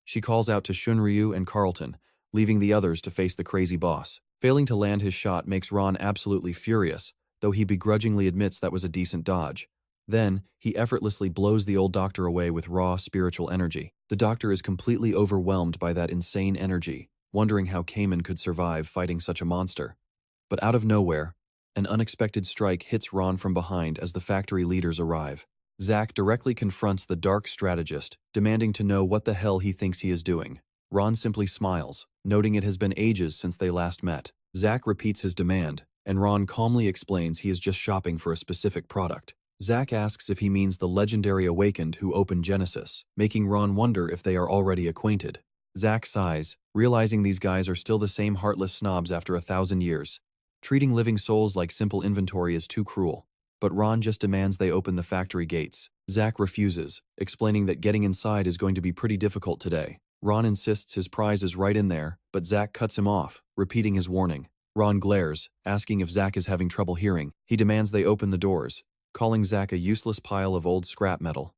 She calls out to Shunryu and Carlton, leaving the others to face the crazy boss. Failing to land his shot makes Ron absolutely furious, though he begrudgingly admits that was a decent dodge. Then, he effortlessly blows the old doctor away with raw spiritual energy. The doctor is completely overwhelmed by that insane energy, wondering how Kamen could survive fighting such a monster. But out of nowhere, an unexpected strike hits Ron from behind as the factory leaders arrive. Zack directly confronts the dark strategist, demanding to know what the hell he thinks he is doing. Ron simply smiles, noting it has been ages since they last met. Zack repeats his demand, and Ron calmly explains he is just shopping for a specific product. Zack asks if he means the legendary Awakened who opened Genesis, making Ron wonder if they are already acquainted. Zack sighs, realizing these guys are still the same heartless snobs after 1,000 years. Treating living souls like simple inventory is too cruel. But Ron just demands they open the factory gates. Zack refuses, explaining that getting inside is going to be pretty difficult today. Ron insists his prize is right in there, but Zack cuts him off, repeating his warning. Ron glares, asking if Zack is having trouble hearing. He demands they open the doors, calling Zack a useless pile of old scrap metal.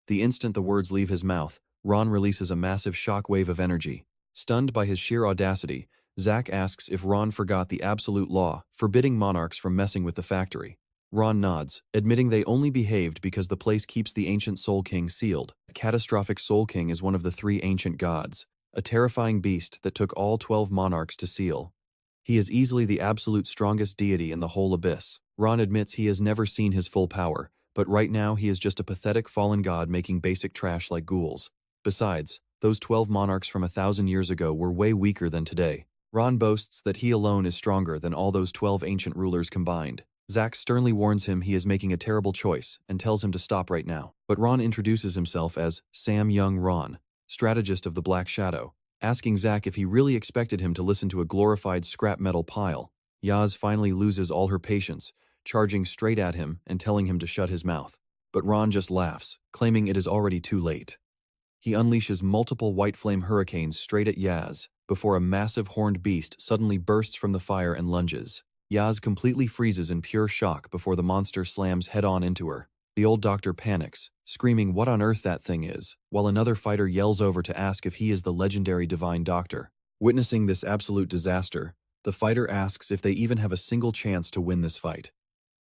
The instant the words leave his mouth, Ron releases a massive shockwave of energy. Stunned by his sheer audacity, Zack asks if Ron forgot the absolute law, forbidding monarchs from messing with the factory. Ron nods, admitting they only behaved because the place keeps the ancient Soul King sealed. The catastrophic Soul King is one of the 3 ancient gods, a terrifying beast that took all 12 monarchs to seal. He is easily the absolute strongest deity in the whole abyss. Ron admits he has never seen his full power, but right now he is just a pathetic fallen god making basic trash like ghouls. Besides, those 12 monarchs from 1,000 years ago were way weaker than today. Ron boasts that he alone is stronger than all those 12 ancient rulers combined. Zack sternly warns him he is making a terrible choice and tells him to stop right now. But Ron introduces himself as Sam Young Ron, strategist of the Black Shadow, asking Zack if he really expected him to listen to a glorified scrap metal pile. Yaz finally loses all her patience, charging straight at him and telling him to shut his mouth. But Ron just laughs, claiming it is already too late. He unleashes multiple white flame hurricanes straight at Yaz, before a massive horned beast suddenly bursts from the fire and lunges. Yaz completely freezes in pure shock before the monster slams head-on into her. The old doctor panics, screaming what on earth that thing is, while another fighter yells over to ask if he is the legendary Divine Doctor. Witnessing this absolute disaster, the fighter asks if they even have a single chance to win this fight.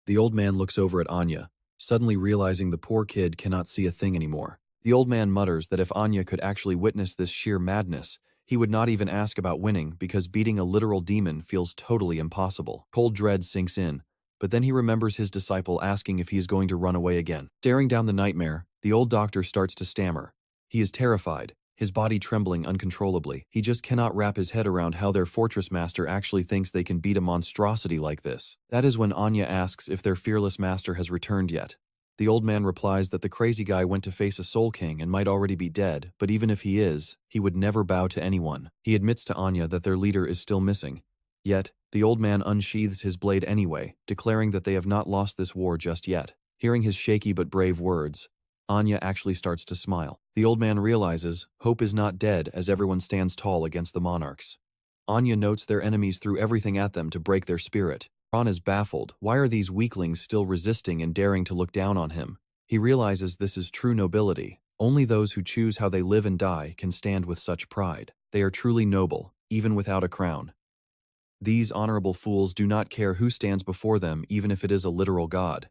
The old man looks over at Anya, suddenly realizing the poor kid cannot see a thing anymore. The old man mutters that if Anya could actually witness this sheer madness, he would not even ask about winning because beating a literal demon feels totally impossible. Cold dread sinks in, but then he remembers his disciple asking if he is going to run away again. Staring down the nightmare, the old doctor starts to stammer. He is terrified, his body trembling uncontrollably. He just cannot wrap his head around how their fortress master actually thinks they can beat a monstrosity like this. That is when Anya asks if their fearless master has returned yet. The old man replies that the crazy guy went to face a Soul King and might already be dead, but even if he is, he would never bow to anyone. He admits to Anya that their leader is still missing. Yet, the old man unsheathes his blade anyway, declaring that they have not lost this war just yet. Hearing his shaky but brave words, Anya actually starts to smile. The old man realizes hope is not dead as everyone stands tall against the monarchs. Anya notes their enemies threw everything at them to break their spirit. Ron is baffled. Why are these weaklings still resisting and daring to look down on him? He realizes this is true nobility. Only those who choose how they live and die can stand with such pride. They are truly noble, even without a crown. These honorable fools do not care who stands before them, even if it is a literal god.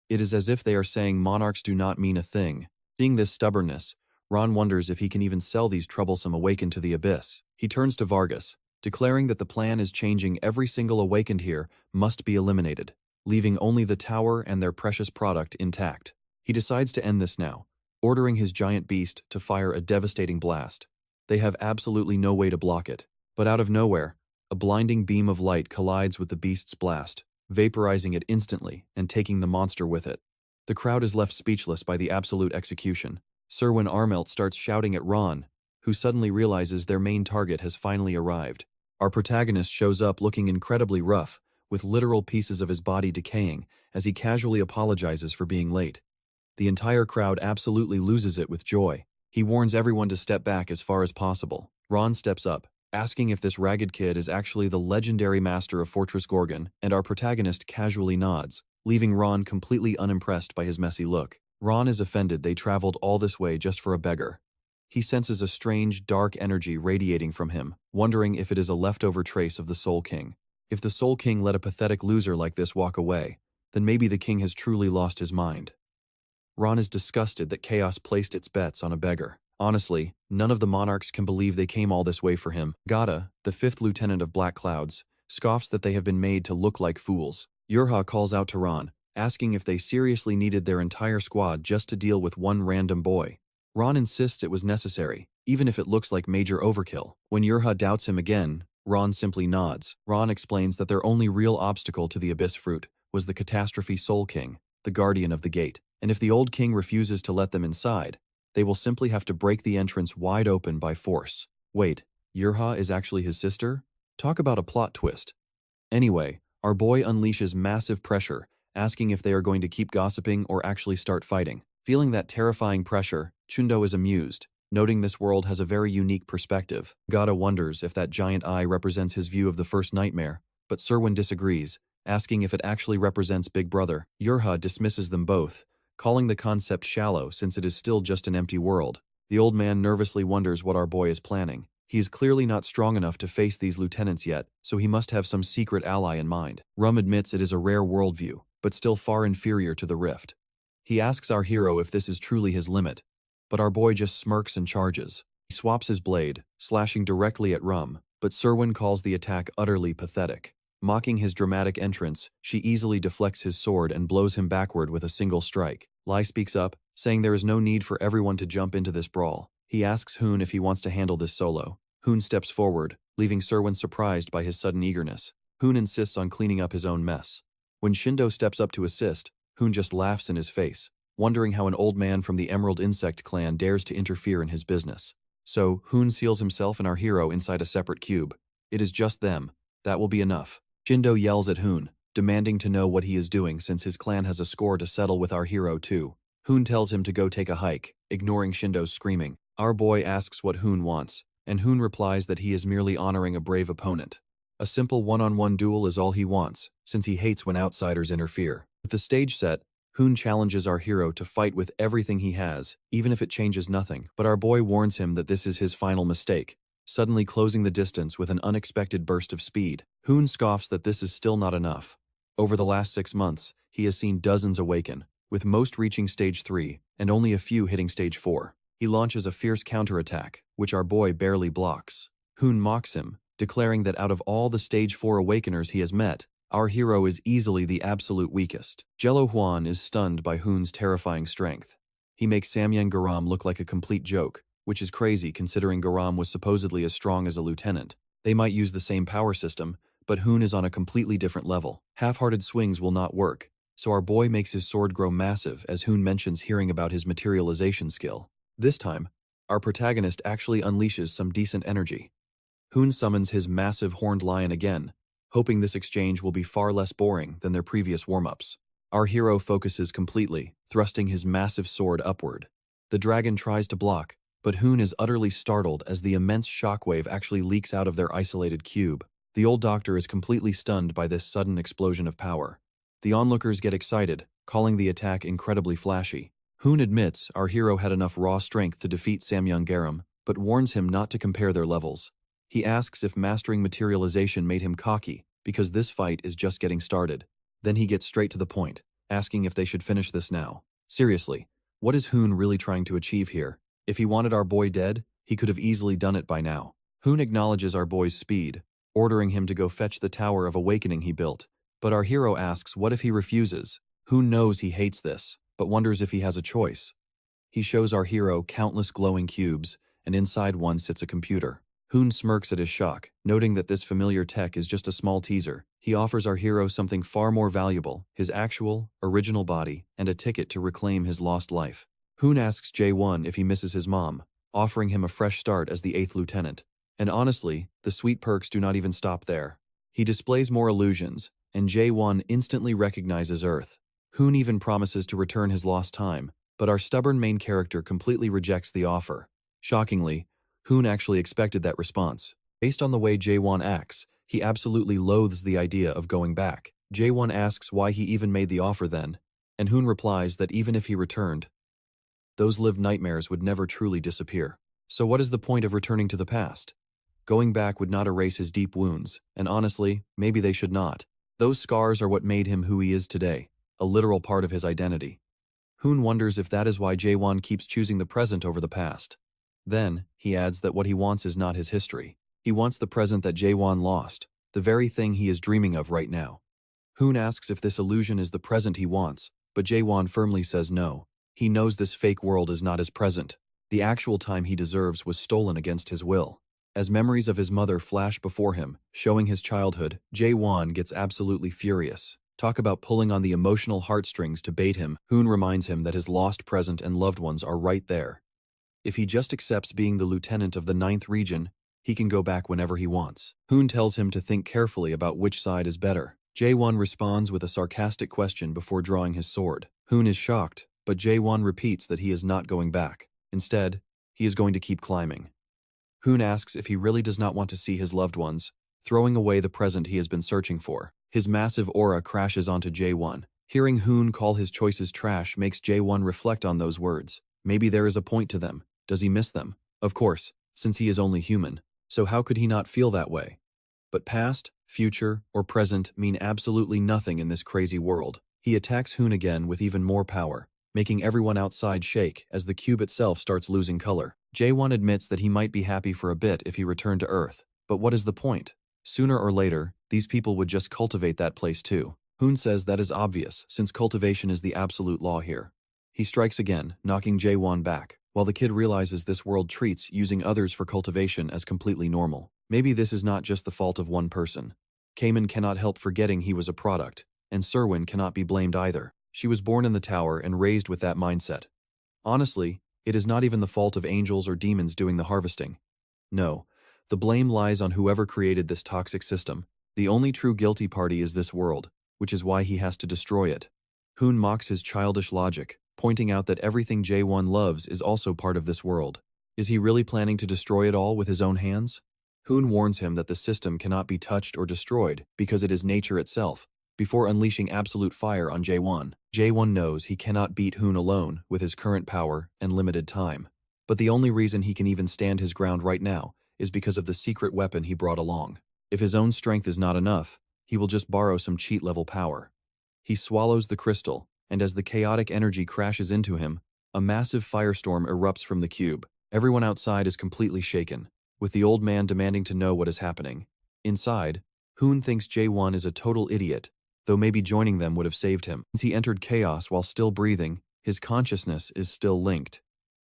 It is as if they are saying monarchs do not mean a thing. Seeing this stubbornness, Ron wonders if he can even sell these troublesome Awakened to the abyss. He turns to Vargas, declaring that the plan is changing. Every single Awakened here must be eliminated, leaving only the tower and their precious product intact. He decides to end this now, ordering his giant beast to fire a devastating blast. They have absolutely no way to block it. But out of nowhere, a blinding beam of light collides with the beast's blast, vaporizing it instantly and taking the monster with it. The crowd is left speechless by the absolute execution. Serwyn Armelt starts shouting at Ron, who suddenly realizes their main target has finally arrived. Our protagonist shows up looking incredibly rough, with literal pieces of his body decaying, as he casually apologizes for being late. The entire crowd absolutely loses it with joy. He warns everyone to step back as far as possible. Ron steps up, asking if this ragged kid is actually the legendary master of Fortress Gorgon, and our protagonist casually nods, leaving Ron completely unimpressed by his messy look. Ron is offended they traveled all this way just for a beggar. He senses a strange, dark energy radiating from him, wondering if it is a leftover trace of the Soul King. If the Soul King let a pathetic loser like this walk away, then maybe the king has truly lost his mind. Ron is disgusted that Chaos placed its bets on a beggar. Honestly, none of the monarchs can believe they came all this way for him. Gata, the 5th lieutenant of Black Clouds, scoffs that they have been made to look like fools. Yurha calls out to Ron, asking if they seriously needed their entire squad just to deal with one random boy. Ron insists it was necessary, even if it looks like major overkill. When Yurha doubts him again, Ron simply nods. Ron explains that their only real obstacle to the Abyss Fruit was the Catastrophe Soul King, the guardian of the gate, and if the old king refuses to let them inside, they will simply have to break the entrance wide open by force. Wait, Yurha is actually his sister? Talk about a plot twist. Anyway, our boy unleashes massive pressure, asking if they are going to keep gossiping or actually start fighting. Feeling that terrifying pressure, Chundo is amused, noting this world has a very unique perspective. Gata wonders if that giant eye represents his view of the first nightmare, but Serwyn disagrees, asking if it actually represents Big Brother. Yurha dismisses them both, calling the concept shallow since it is still just an empty world. The old man nervously wonders what our boy is planning. He is clearly not strong enough to face these lieutenants yet, so he must have some secret ally in mind. Rum admits it is a rare worldview, but still far inferior to the Rift. He asks our hero if this is truly his limit, but our boy just smirks and charges. He swaps his blade, slashing directly at Rum, but Serwyn calls the attack utterly pathetic. Mocking his dramatic entrance, she easily deflects his sword and blows him backward with a single strike. Lai speaks up, saying there is no need for everyone to jump into this brawl. He asks Hoon if he wants to handle this solo. Hoon steps forward, leaving Serwyn surprised by his sudden eagerness. Hoon insists on cleaning up his own mess. When Shindo steps up to assist, Hoon just laughs in his face, wondering how an old man from the Emerald Insect clan dares to interfere in his business. So, Hoon seals himself and our hero inside a separate cube. It is just them. That will be enough. Shindo yells at Hoon, demanding to know what he is doing since his clan has a score to settle with our hero too. Hoon tells him to go take a hike, ignoring Shindo's screaming. Our boy asks what Hoon wants, and Hoon replies that he is merely honoring a brave opponent. A simple one-on-one duel is all he wants, since he hates when outsiders interfere. With the stage set, Hoon challenges our hero to fight with everything he has, even if it changes nothing, but our boy warns him that this is his final mistake, suddenly closing the distance with an unexpected burst of speed. Hoon scoffs that this is still not enough. Over the last 6 months, he has seen dozens awaken, with most reaching stage 3, and only a few hitting stage 4. He launches a fierce counterattack, which our boy barely blocks. Hoon mocks him, declaring that out of all the stage 4 awakeners he has met, our hero is easily the absolute weakest. Jaehwan is stunned by Hoon's terrifying strength. He makes Samyang Garam look like a complete joke, which is crazy considering Garam was supposedly as strong as a lieutenant. They might use the same power system, but Hoon is on a completely different level. Half-hearted swings will not work, so our boy makes his sword grow massive as Hoon mentions hearing about his materialization skill. This time, our protagonist actually unleashes some decent energy. Hoon summons his massive horned lion again, hoping this exchange will be far less boring than their previous warm-ups. Our hero focuses completely, thrusting his massive sword upward. The dragon tries to block, but Hoon is utterly startled as the immense shockwave actually leaks out of their isolated cube. The old doctor is completely stunned by this sudden explosion of power. The onlookers get excited, calling the attack incredibly flashy. Hoon admits our hero had enough raw strength to defeat Samyang Garam, but warns him not to compare their levels. He asks if mastering materialization made him cocky, because this fight is just getting started. Then he gets straight to the point, asking if they should finish this now. Seriously, what is Hoon really trying to achieve here? If he wanted our boy dead, he could have easily done it by now. Hoon acknowledges our boy's speed, ordering him to go fetch the Tower of Awakening he built. But our hero asks what if he refuses. Hoon knows he hates this, but wonders if he has a choice. He shows our hero countless glowing cubes, and inside one sits a computer. Hoon smirks at his shock, noting that this familiar tech is just a small teaser. He offers our hero something far more valuable, his actual, original body, and a ticket to reclaim his lost life. Hoon asks Jaehwan if he misses his mom, offering him a fresh start as the 8th lieutenant. And honestly, the sweet perks do not even stop there. He displays more illusions, and Jaehwan instantly recognizes Earth. Hoon even promises to return his lost time, but our stubborn main character completely rejects the offer. Shockingly, Hoon actually expected that response. Based on the way Jaehwan acts, he absolutely loathes the idea of going back. Jaehwan asks why he even made the offer then, and Hoon replies that even if he returned, those lived nightmares would never truly disappear. So what is the point of returning to the past? Going back would not erase his deep wounds, and honestly, maybe they should not. Those scars are what made him who he is today, a literal part of his identity. Hoon wonders if that is why Jaehwan keeps choosing the present over the past. Then, he adds that what he wants is not his history. He wants the present that Jaehwan lost, the very thing he is dreaming of right now. Hoon asks if this illusion is the present he wants, but Jaehwan firmly says no. He knows this fake world is not his present. The actual time he deserves was stolen against his will. As memories of his mother flash before him, showing his childhood, Jaehwan gets absolutely furious. Talk about pulling on the emotional heartstrings to bait him. Hoon reminds him that his lost present and loved ones are right there. If he just accepts being the lieutenant of the 9th region, he can go back whenever he wants. Hoon tells him to think carefully about which side is better. Jaehwan responds with a sarcastic question before drawing his sword. Hoon is shocked, but Jaehwan repeats that he is not going back. Instead, he is going to keep climbing. Hoon asks if he really does not want to see his loved ones, throwing away the present he has been searching for. His massive aura crashes onto Jaehwan. Hearing Hoon call his choices trash makes Jaehwan reflect on those words. Maybe there is a point to them. Does he miss them? Of course, since he is only human. So how could he not feel that way? But past, future, or present mean absolutely nothing in this crazy world. He attacks Hoon again with even more power, making everyone outside shake as the cube itself starts losing color. Jaehwan admits that he might be happy for a bit if he returned to Earth. But what is the point? Sooner or later, these people would just cultivate that place too. Hoon says that is obvious, since cultivation is the absolute law here. He strikes again, knocking Jaehwan back, while the kid realizes this world treats using others for cultivation as completely normal. Maybe this is not just the fault of one person. Kamen cannot help forgetting he was a product, and Serwin cannot be blamed either. She was born in the tower and raised with that mindset. Honestly, it is not even the fault of angels or demons doing the harvesting. No, the blame lies on whoever created this toxic system. The only true guilty party is this world, which is why he has to destroy it. Hoon mocks his childish logic, pointing out that everything Jaehwan loves is also part of this world. Is he really planning to destroy it all with his own hands? Hoon warns him that the system cannot be touched or destroyed because it is nature itself, before unleashing absolute fire on Jaehwan. Jaehwan knows he cannot beat Hoon alone with his current power and limited time. But the only reason he can even stand his ground right now is because of the secret weapon he brought along. If his own strength is not enough, he will just borrow some cheat-level power. He swallows the crystal, and as the chaotic energy crashes into him, a massive firestorm erupts from the cube. Everyone outside is completely shaken, with the old man demanding to know what is happening. Inside, Hoon thinks Jaehwan is a total idiot, though maybe joining them would have saved him. Since he entered chaos while still breathing, his consciousness is still linked.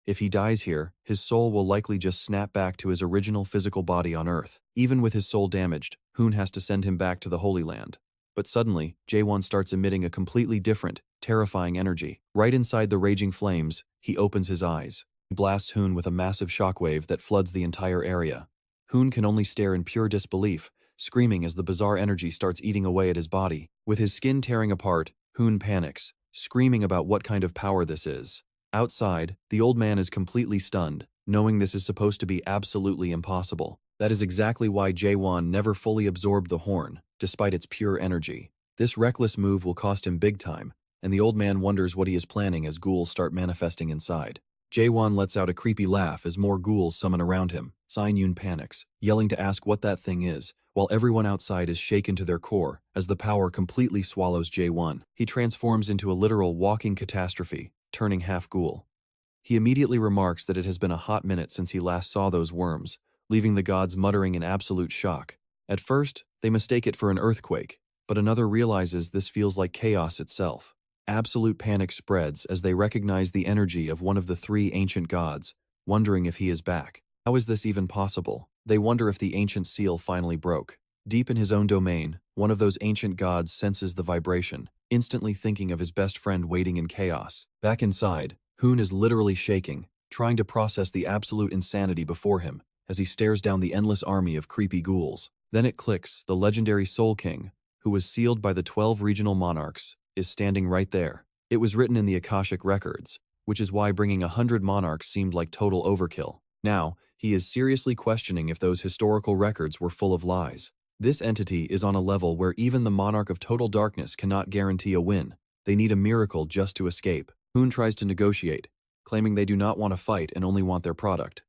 If he dies here, his soul will likely just snap back to his original physical body on Earth. Even with his soul damaged, Hoon has to send him back to the Holy Land. But suddenly, Jaehwan starts emitting a completely different, terrifying energy. Right inside the raging flames, he opens his eyes. He blasts Hoon with a massive shockwave that floods the entire area. Hoon can only stare in pure disbelief, screaming as the bizarre energy starts eating away at his body. With his skin tearing apart, Hoon panics, screaming about what kind of power this is. Outside, the old man is completely stunned, knowing this is supposed to be absolutely impossible. That is exactly why Jaehwan never fully absorbed the horn, despite its pure energy. This reckless move will cost him big time, and the old man wonders what he is planning as ghouls start manifesting inside. Jaehwan lets out a creepy laugh as more ghouls summon around him. Yun panics, yelling to ask what that thing is, while everyone outside is shaken to their core as the power completely swallows Jaehwan. He transforms into a literal walking catastrophe, turning half ghoul. He immediately remarks that it has been a hot minute since he last saw those worms, leaving the gods muttering in absolute shock. At first, they mistake it for an earthquake, but another realizes this feels like chaos itself. Absolute panic spreads as they recognize the energy of one of the three ancient gods, wondering if he is back. How is this even possible? They wonder if the ancient seal finally broke. Deep in his own domain, one of those ancient gods senses the vibration, instantly thinking of his best friend waiting in chaos. Back inside, Hoon is literally shaking, trying to process the absolute insanity before him as he stares down the endless army of creepy ghouls. Then it clicks, the legendary Soul King, who was sealed by the 12 regional monarchs, is standing right there. It was written in the Akashic records, which is why bringing 100 monarchs seemed like total overkill. Now, he is seriously questioning if those historical records were full of lies. This entity is on a level where even the monarch of total darkness cannot guarantee a win. They need a miracle just to escape. Hoon tries to negotiate, claiming they do not want to fight and only want their product.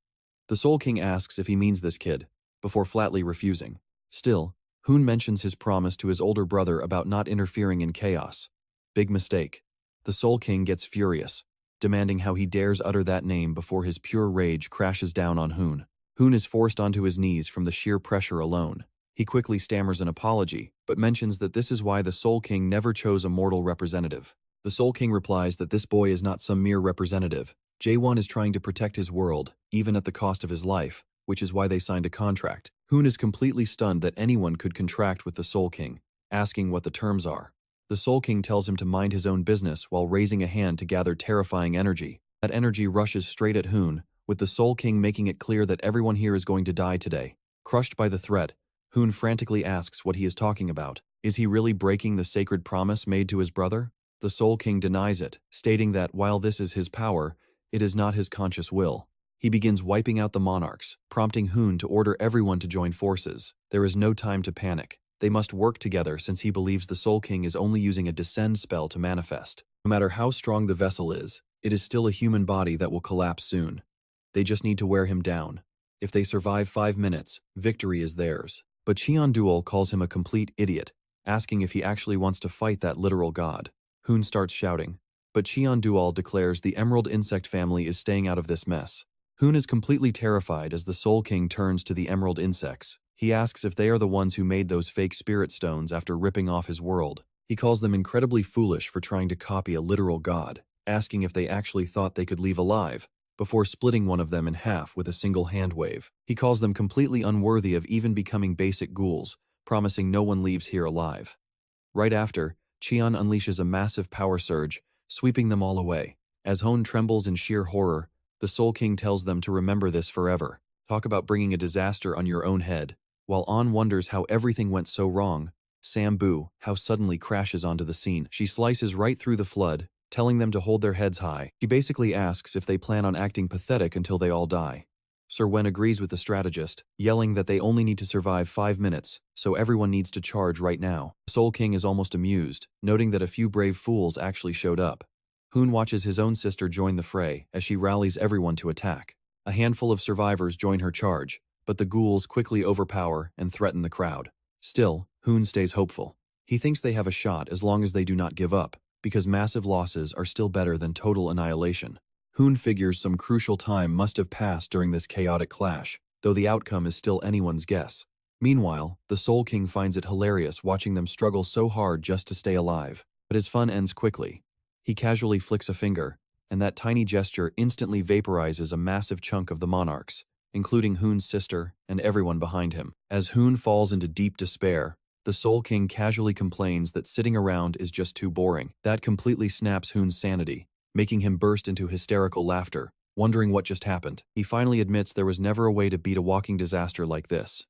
The Soul King asks if he means this kid, before flatly refusing. Still, Hoon mentions his promise to his older brother about not interfering in chaos. Big mistake. The Soul King gets furious, demanding how he dares utter that name before his pure rage crashes down on Hoon. Hoon is forced onto his knees from the sheer pressure alone. He quickly stammers an apology, but mentions that this is why the Soul King never chose a mortal representative. The Soul King replies that this boy is not some mere representative. Jaehwan is trying to protect his world, even at the cost of his life, which is why they signed a contract. Hoon is completely stunned that anyone could contract with the Soul King, asking what the terms are. The Soul King tells him to mind his own business while raising a hand to gather terrifying energy. That energy rushes straight at Hoon, with the Soul King making it clear that everyone here is going to die today. Crushed by the threat, Hoon frantically asks what he is talking about. Is he really breaking the sacred promise made to his brother? The Soul King denies it, stating that while this is his power, it is not his conscious will. He begins wiping out the monarchs, prompting Hoon to order everyone to join forces. There is no time to panic. They must work together since he believes the Soul King is only using a descend spell to manifest. No matter how strong the vessel is, it is still a human body that will collapse soon. They just need to wear him down. If they survive 5 minutes, victory is theirs. But Cheon-duol calls him a complete idiot, asking if he actually wants to fight that literal god. Hoon starts shouting, but Cheon-duol declares the Emerald Insect family is staying out of this mess. Hoon is completely terrified as the Soul King turns to the Emerald Insects. He asks if they are the ones who made those fake spirit stones after ripping off his world. He calls them incredibly foolish for trying to copy a literal god, asking if they actually thought they could leave alive, before splitting one of them in half with a single hand wave. He calls them completely unworthy of even becoming basic ghouls, promising no one leaves here alive. Right after, Cheon unleashes a massive power surge, sweeping them all away. As Hoon trembles in sheer horror, the Soul King tells them to remember this forever. Talk about bringing a disaster on your own head. While An wonders how everything went so wrong, Sam-bu, how suddenly crashes onto the scene. She slices right through the flood, telling them to hold their heads high. She basically asks if they plan on acting pathetic until they all die. Sir Wen agrees with the strategist, yelling that they only need to survive 5 minutes, so everyone needs to charge right now. The Soul King is almost amused, noting that a few brave fools actually showed up. Hoon watches his own sister join the fray as she rallies everyone to attack. A handful of survivors join her charge, but the ghouls quickly overpower and threaten the crowd. Still, Hoon stays hopeful. He thinks they have a shot as long as they do not give up, because massive losses are still better than total annihilation. Hoon figures some crucial time must have passed during this chaotic clash, though the outcome is still anyone's guess. Meanwhile, the Soul King finds it hilarious watching them struggle so hard just to stay alive. But his fun ends quickly. He casually flicks a finger, and that tiny gesture instantly vaporizes a massive chunk of the monarchs, including Hoon's sister and everyone behind him. As Hoon falls into deep despair, the Soul King casually complains that sitting around is just too boring. That completely snaps Hoon's sanity, making him burst into hysterical laughter, wondering what just happened. He finally admits there was never a way to beat a walking disaster like this.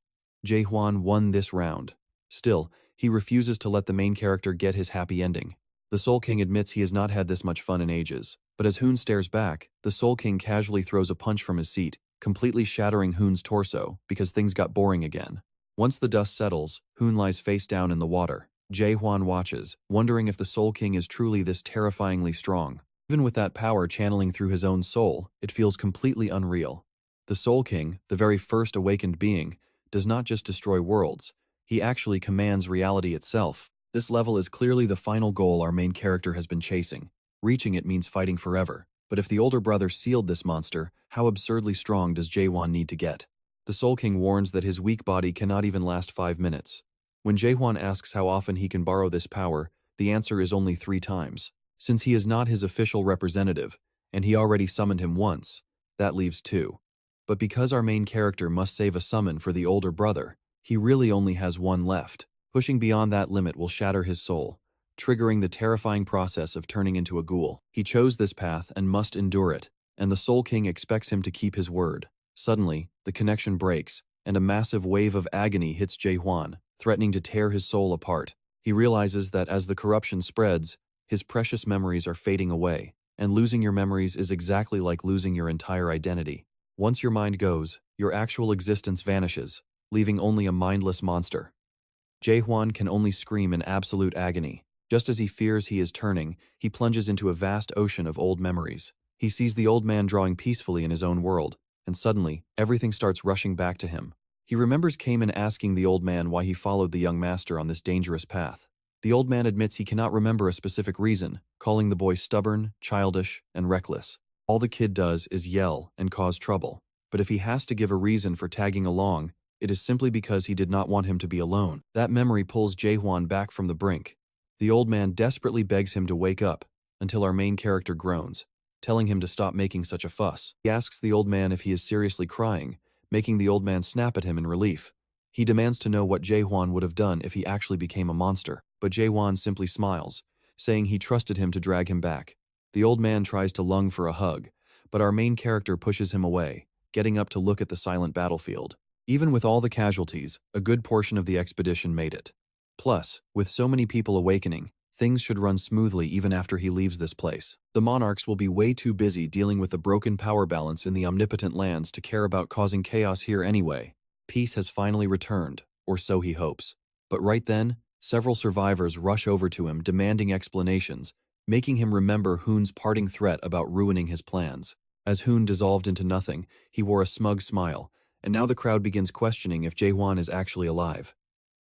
Jaehwan won this round. Still, he refuses to let the main character get his happy ending. The Soul King admits he has not had this much fun in ages, but as Hoon stares back, the Soul King casually throws a punch from his seat, completely shattering Hoon's torso because things got boring again. Once the dust settles, Hoon lies face down in the water. Jaehwan watches, wondering if the Soul King is truly this terrifyingly strong. Even with that power channeling through his own soul, it feels completely unreal. The Soul King, the very first awakened being, does not just destroy worlds, he actually commands reality itself. This level is clearly the final goal our main character has been chasing. Reaching it means fighting forever. But if the older brother sealed this monster, how absurdly strong does Jaehwan need to get? The Soul King warns that his weak body cannot even last 5 minutes. When Jaehwan asks how often he can borrow this power, the answer is only 3 times. Since he is not his official representative, and he already summoned him once, that leaves 2. But because our main character must save a summon for the older brother, he really only has 1 left. Pushing beyond that limit will shatter his soul, triggering the terrifying process of turning into a ghoul. He chose this path and must endure it, and the Soul King expects him to keep his word. Suddenly, the connection breaks, and a massive wave of agony hits Jaehwan, threatening to tear his soul apart. He realizes that as the corruption spreads, his precious memories are fading away, and losing your memories is exactly like losing your entire identity. Once your mind goes, your actual existence vanishes, leaving only a mindless monster. Jaehwan can only scream in absolute agony. Just as he fears he is turning, he plunges into a vast ocean of old memories. He sees the old man drawing peacefully in his own world, and suddenly, everything starts rushing back to him. He remembers Cayman asking the old man why he followed the young master on this dangerous path. The old man admits he cannot remember a specific reason, calling the boy stubborn, childish, and reckless. All the kid does is yell and cause trouble. But if he has to give a reason for tagging along, it is simply because he did not want him to be alone. That memory pulls Jaehwan back from the brink. The old man desperately begs him to wake up, until our main character groans, telling him to stop making such a fuss. He asks the old man if he is seriously crying, making the old man snap at him in relief. He demands to know what Jaehwan would have done if he actually became a monster, but Jaehwan simply smiles, saying he trusted him to drag him back. The old man tries to lung for a hug, but our main character pushes him away, getting up to look at the silent battlefield. Even with all the casualties, a good portion of the expedition made it. Plus, with so many people awakening, things should run smoothly even after he leaves this place. The monarchs will be way too busy dealing with the broken power balance in the omnipotent lands to care about causing chaos here anyway. Peace has finally returned, or so he hopes. But right then, several survivors rush over to him demanding explanations, making him remember Hoon's parting threat about ruining his plans. As Hoon dissolved into nothing, he wore a smug smile, and now the crowd begins questioning if Jaehwan is actually alive.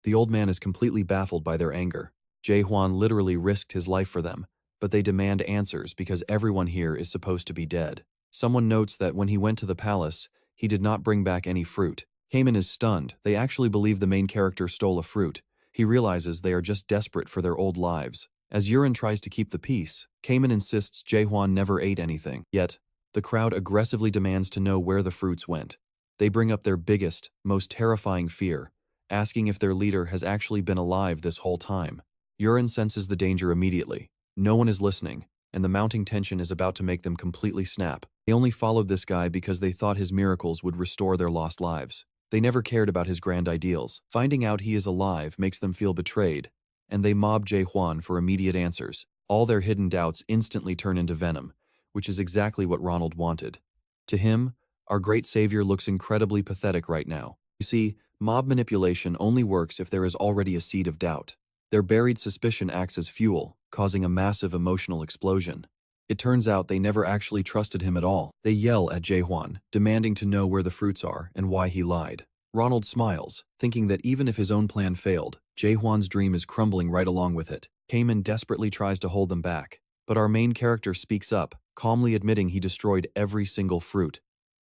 The old man is completely baffled by their anger. Jaehwan literally risked his life for them, but they demand answers because everyone here is supposed to be dead. Someone notes that when he went to the palace, he did not bring back any fruit. Cayman is stunned. They actually believe the main character stole a fruit. He realizes they are just desperate for their old lives. As Yurin tries to keep the peace, Cayman insists Jaehwan never ate anything. Yet, the crowd aggressively demands to know where the fruits went. They bring up their biggest, most terrifying fear, asking if their leader has actually been alive this whole time. Yurin senses the danger immediately. No one is listening, and the mounting tension is about to make them completely snap. They only followed this guy because they thought his miracles would restore their lost lives. They never cared about his grand ideals. Finding out he is alive makes them feel betrayed, and they mob Jaehwan for immediate answers. All their hidden doubts instantly turn into venom, which is exactly what Ronald wanted. To him, our great savior looks incredibly pathetic right now. You see, mob manipulation only works if there is already a seed of doubt. Their buried suspicion acts as fuel, causing a massive emotional explosion. It turns out they never actually trusted him at all. They yell at Jaehwan, demanding to know where the fruits are and why he lied. Ronald smiles, thinking that even if his own plan failed, Jaehwan's dream is crumbling right along with it. Cayman desperately tries to hold them back, but our main character speaks up, calmly admitting he destroyed every single fruit.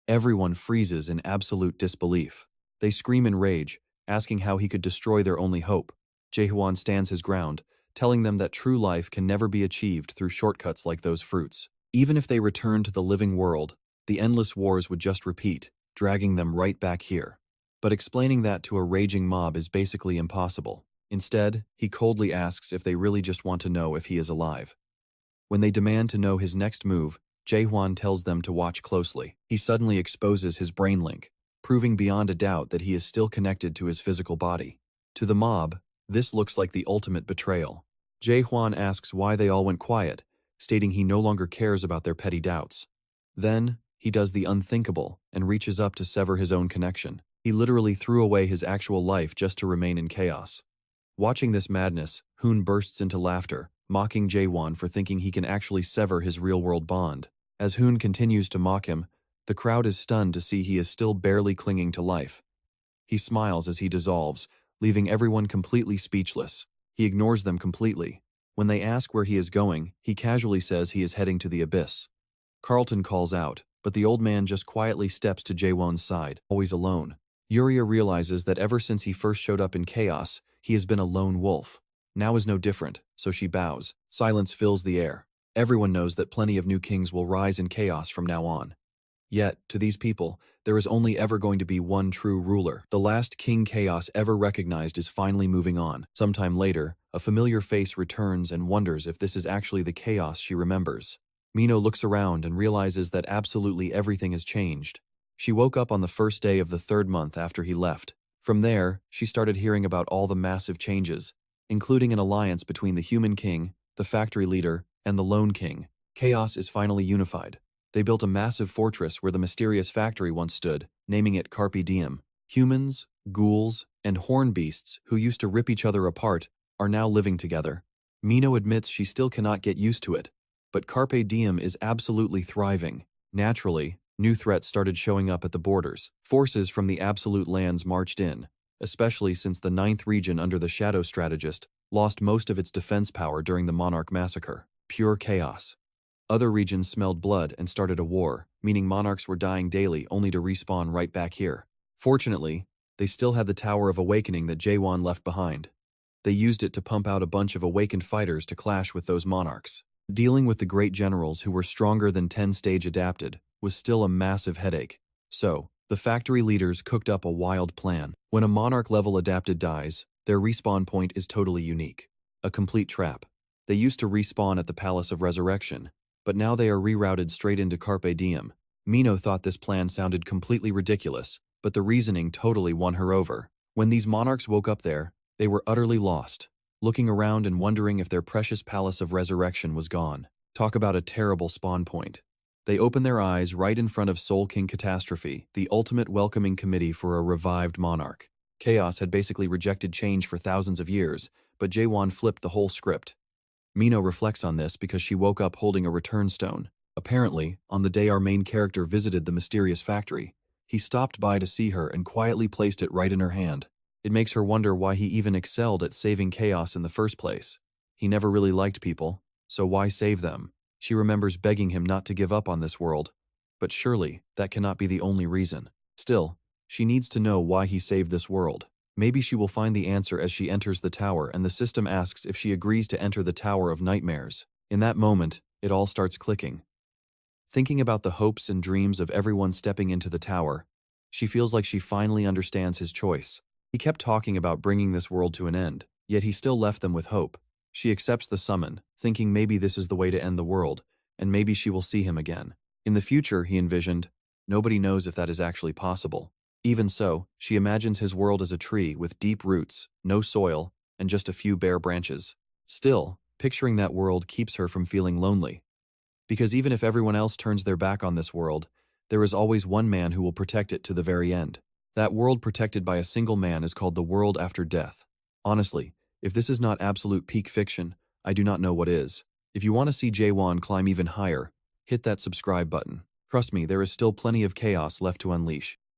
Everyone freezes in absolute disbelief. They scream in rage, asking how he could destroy their only hope. Jaehwan stands his ground, telling them that true life can never be achieved through shortcuts like those fruits. Even if they return to the living world, the endless wars would just repeat, dragging them right back here. But explaining that to a raging mob is basically impossible. Instead, he coldly asks if they really just want to know if he is alive. When they demand to know his next move, Jaehwan tells them to watch closely. He suddenly exposes his brain link, proving beyond a doubt that he is still connected to his physical body. To the mob, this looks like the ultimate betrayal. Jaehwan asks why they all went quiet, stating he no longer cares about their petty doubts. Then, he does the unthinkable and reaches up to sever his own connection. He literally threw away his actual life just to remain in chaos. Watching this madness, Hoon bursts into laughter, mocking Jaehwan for thinking he can actually sever his real-world bond. As Hoon continues to mock him, the crowd is stunned to see he is still barely clinging to life. He smiles as he dissolves, leaving everyone completely speechless. He ignores them completely. When they ask where he is going, he casually says he is heading to the abyss. Carlton calls out, but the old man just quietly steps to Jaehwan's side, always alone. Yuria realizes that ever since he first showed up in chaos, he has been a lone wolf. Now is no different, so she bows. Silence fills the air. Everyone knows that plenty of new kings will rise in chaos from now on. Yet, to these people, there is only ever going to be one true ruler. The last King Chaos ever recognized is finally moving on. Sometime later, a familiar face returns and wonders if this is actually the chaos she remembers. Mino looks around and realizes that absolutely everything has changed. She woke up on the first day of the third month after he left. From there, she started hearing about all the massive changes, including an alliance between the human king, the factory leader, and the lone king. Chaos is finally unified. They built a massive fortress where the mysterious factory once stood, naming it Carpe Diem. Humans, ghouls, and horn beasts who used to rip each other apart are now living together. Mino admits she still cannot get used to it, but Carpe Diem is absolutely thriving. Naturally, new threats started showing up at the borders. Forces from the Absolute Lands marched in, especially since the 9th region under the Shadow Strategist lost most of its defense power during the Monarch Massacre. Pure chaos. Other regions smelled blood and started a war, meaning monarchs were dying daily only to respawn right back here. Fortunately, they still had the Tower of Awakening that Jaehwan left behind. They used it to pump out a bunch of awakened fighters to clash with those monarchs. Dealing with the great generals who were stronger than 10-stage adapted was still a massive headache. So, the factory leaders cooked up a wild plan. When a monarch-level adapted dies, their respawn point is totally unique. A complete trap. They used to respawn at the Palace of Resurrection, but now they are rerouted straight into Carpe Diem. Mino thought this plan sounded completely ridiculous, but the reasoning totally won her over. When these monarchs woke up there, they were utterly lost, looking around and wondering if their precious Palace of Resurrection was gone. Talk about a terrible spawn point. They opened their eyes right in front of Soul King Catastrophe, the ultimate welcoming committee for a revived monarch. Chaos had basically rejected change for thousands of years, but Jaehwan flipped the whole script. Mino reflects on this because she woke up holding a return stone. Apparently, on the day our main character visited the mysterious factory, he stopped by to see her and quietly placed it right in her hand. It makes her wonder why he even excelled at saving chaos in the first place. He never really liked people, so why save them? She remembers begging him not to give up on this world, but surely that cannot be the only reason. Still, she needs to know why he saved this world. Maybe she will find the answer as she enters the tower and the system asks if she agrees to enter the Tower of Nightmares. In that moment, it all starts clicking. Thinking about the hopes and dreams of everyone stepping into the tower, she feels like she finally understands his choice. He kept talking about bringing this world to an end, yet he still left them with hope. She accepts the summon, thinking maybe this is the way to end the world, and maybe she will see him again. In the future, he envisioned, nobody knows if that is actually possible. Even so, she imagines his world as a tree with deep roots, no soil, and just a few bare branches. Still, picturing that world keeps her from feeling lonely. Because even if everyone else turns their back on this world, there is always one man who will protect it to the very end. That world protected by a single man is called the world after death. Honestly, if this is not absolute peak fiction, I do not know what is. If you want to see Jaehwan climb even higher, hit that subscribe button. Trust me, there is still plenty of chaos left to unleash.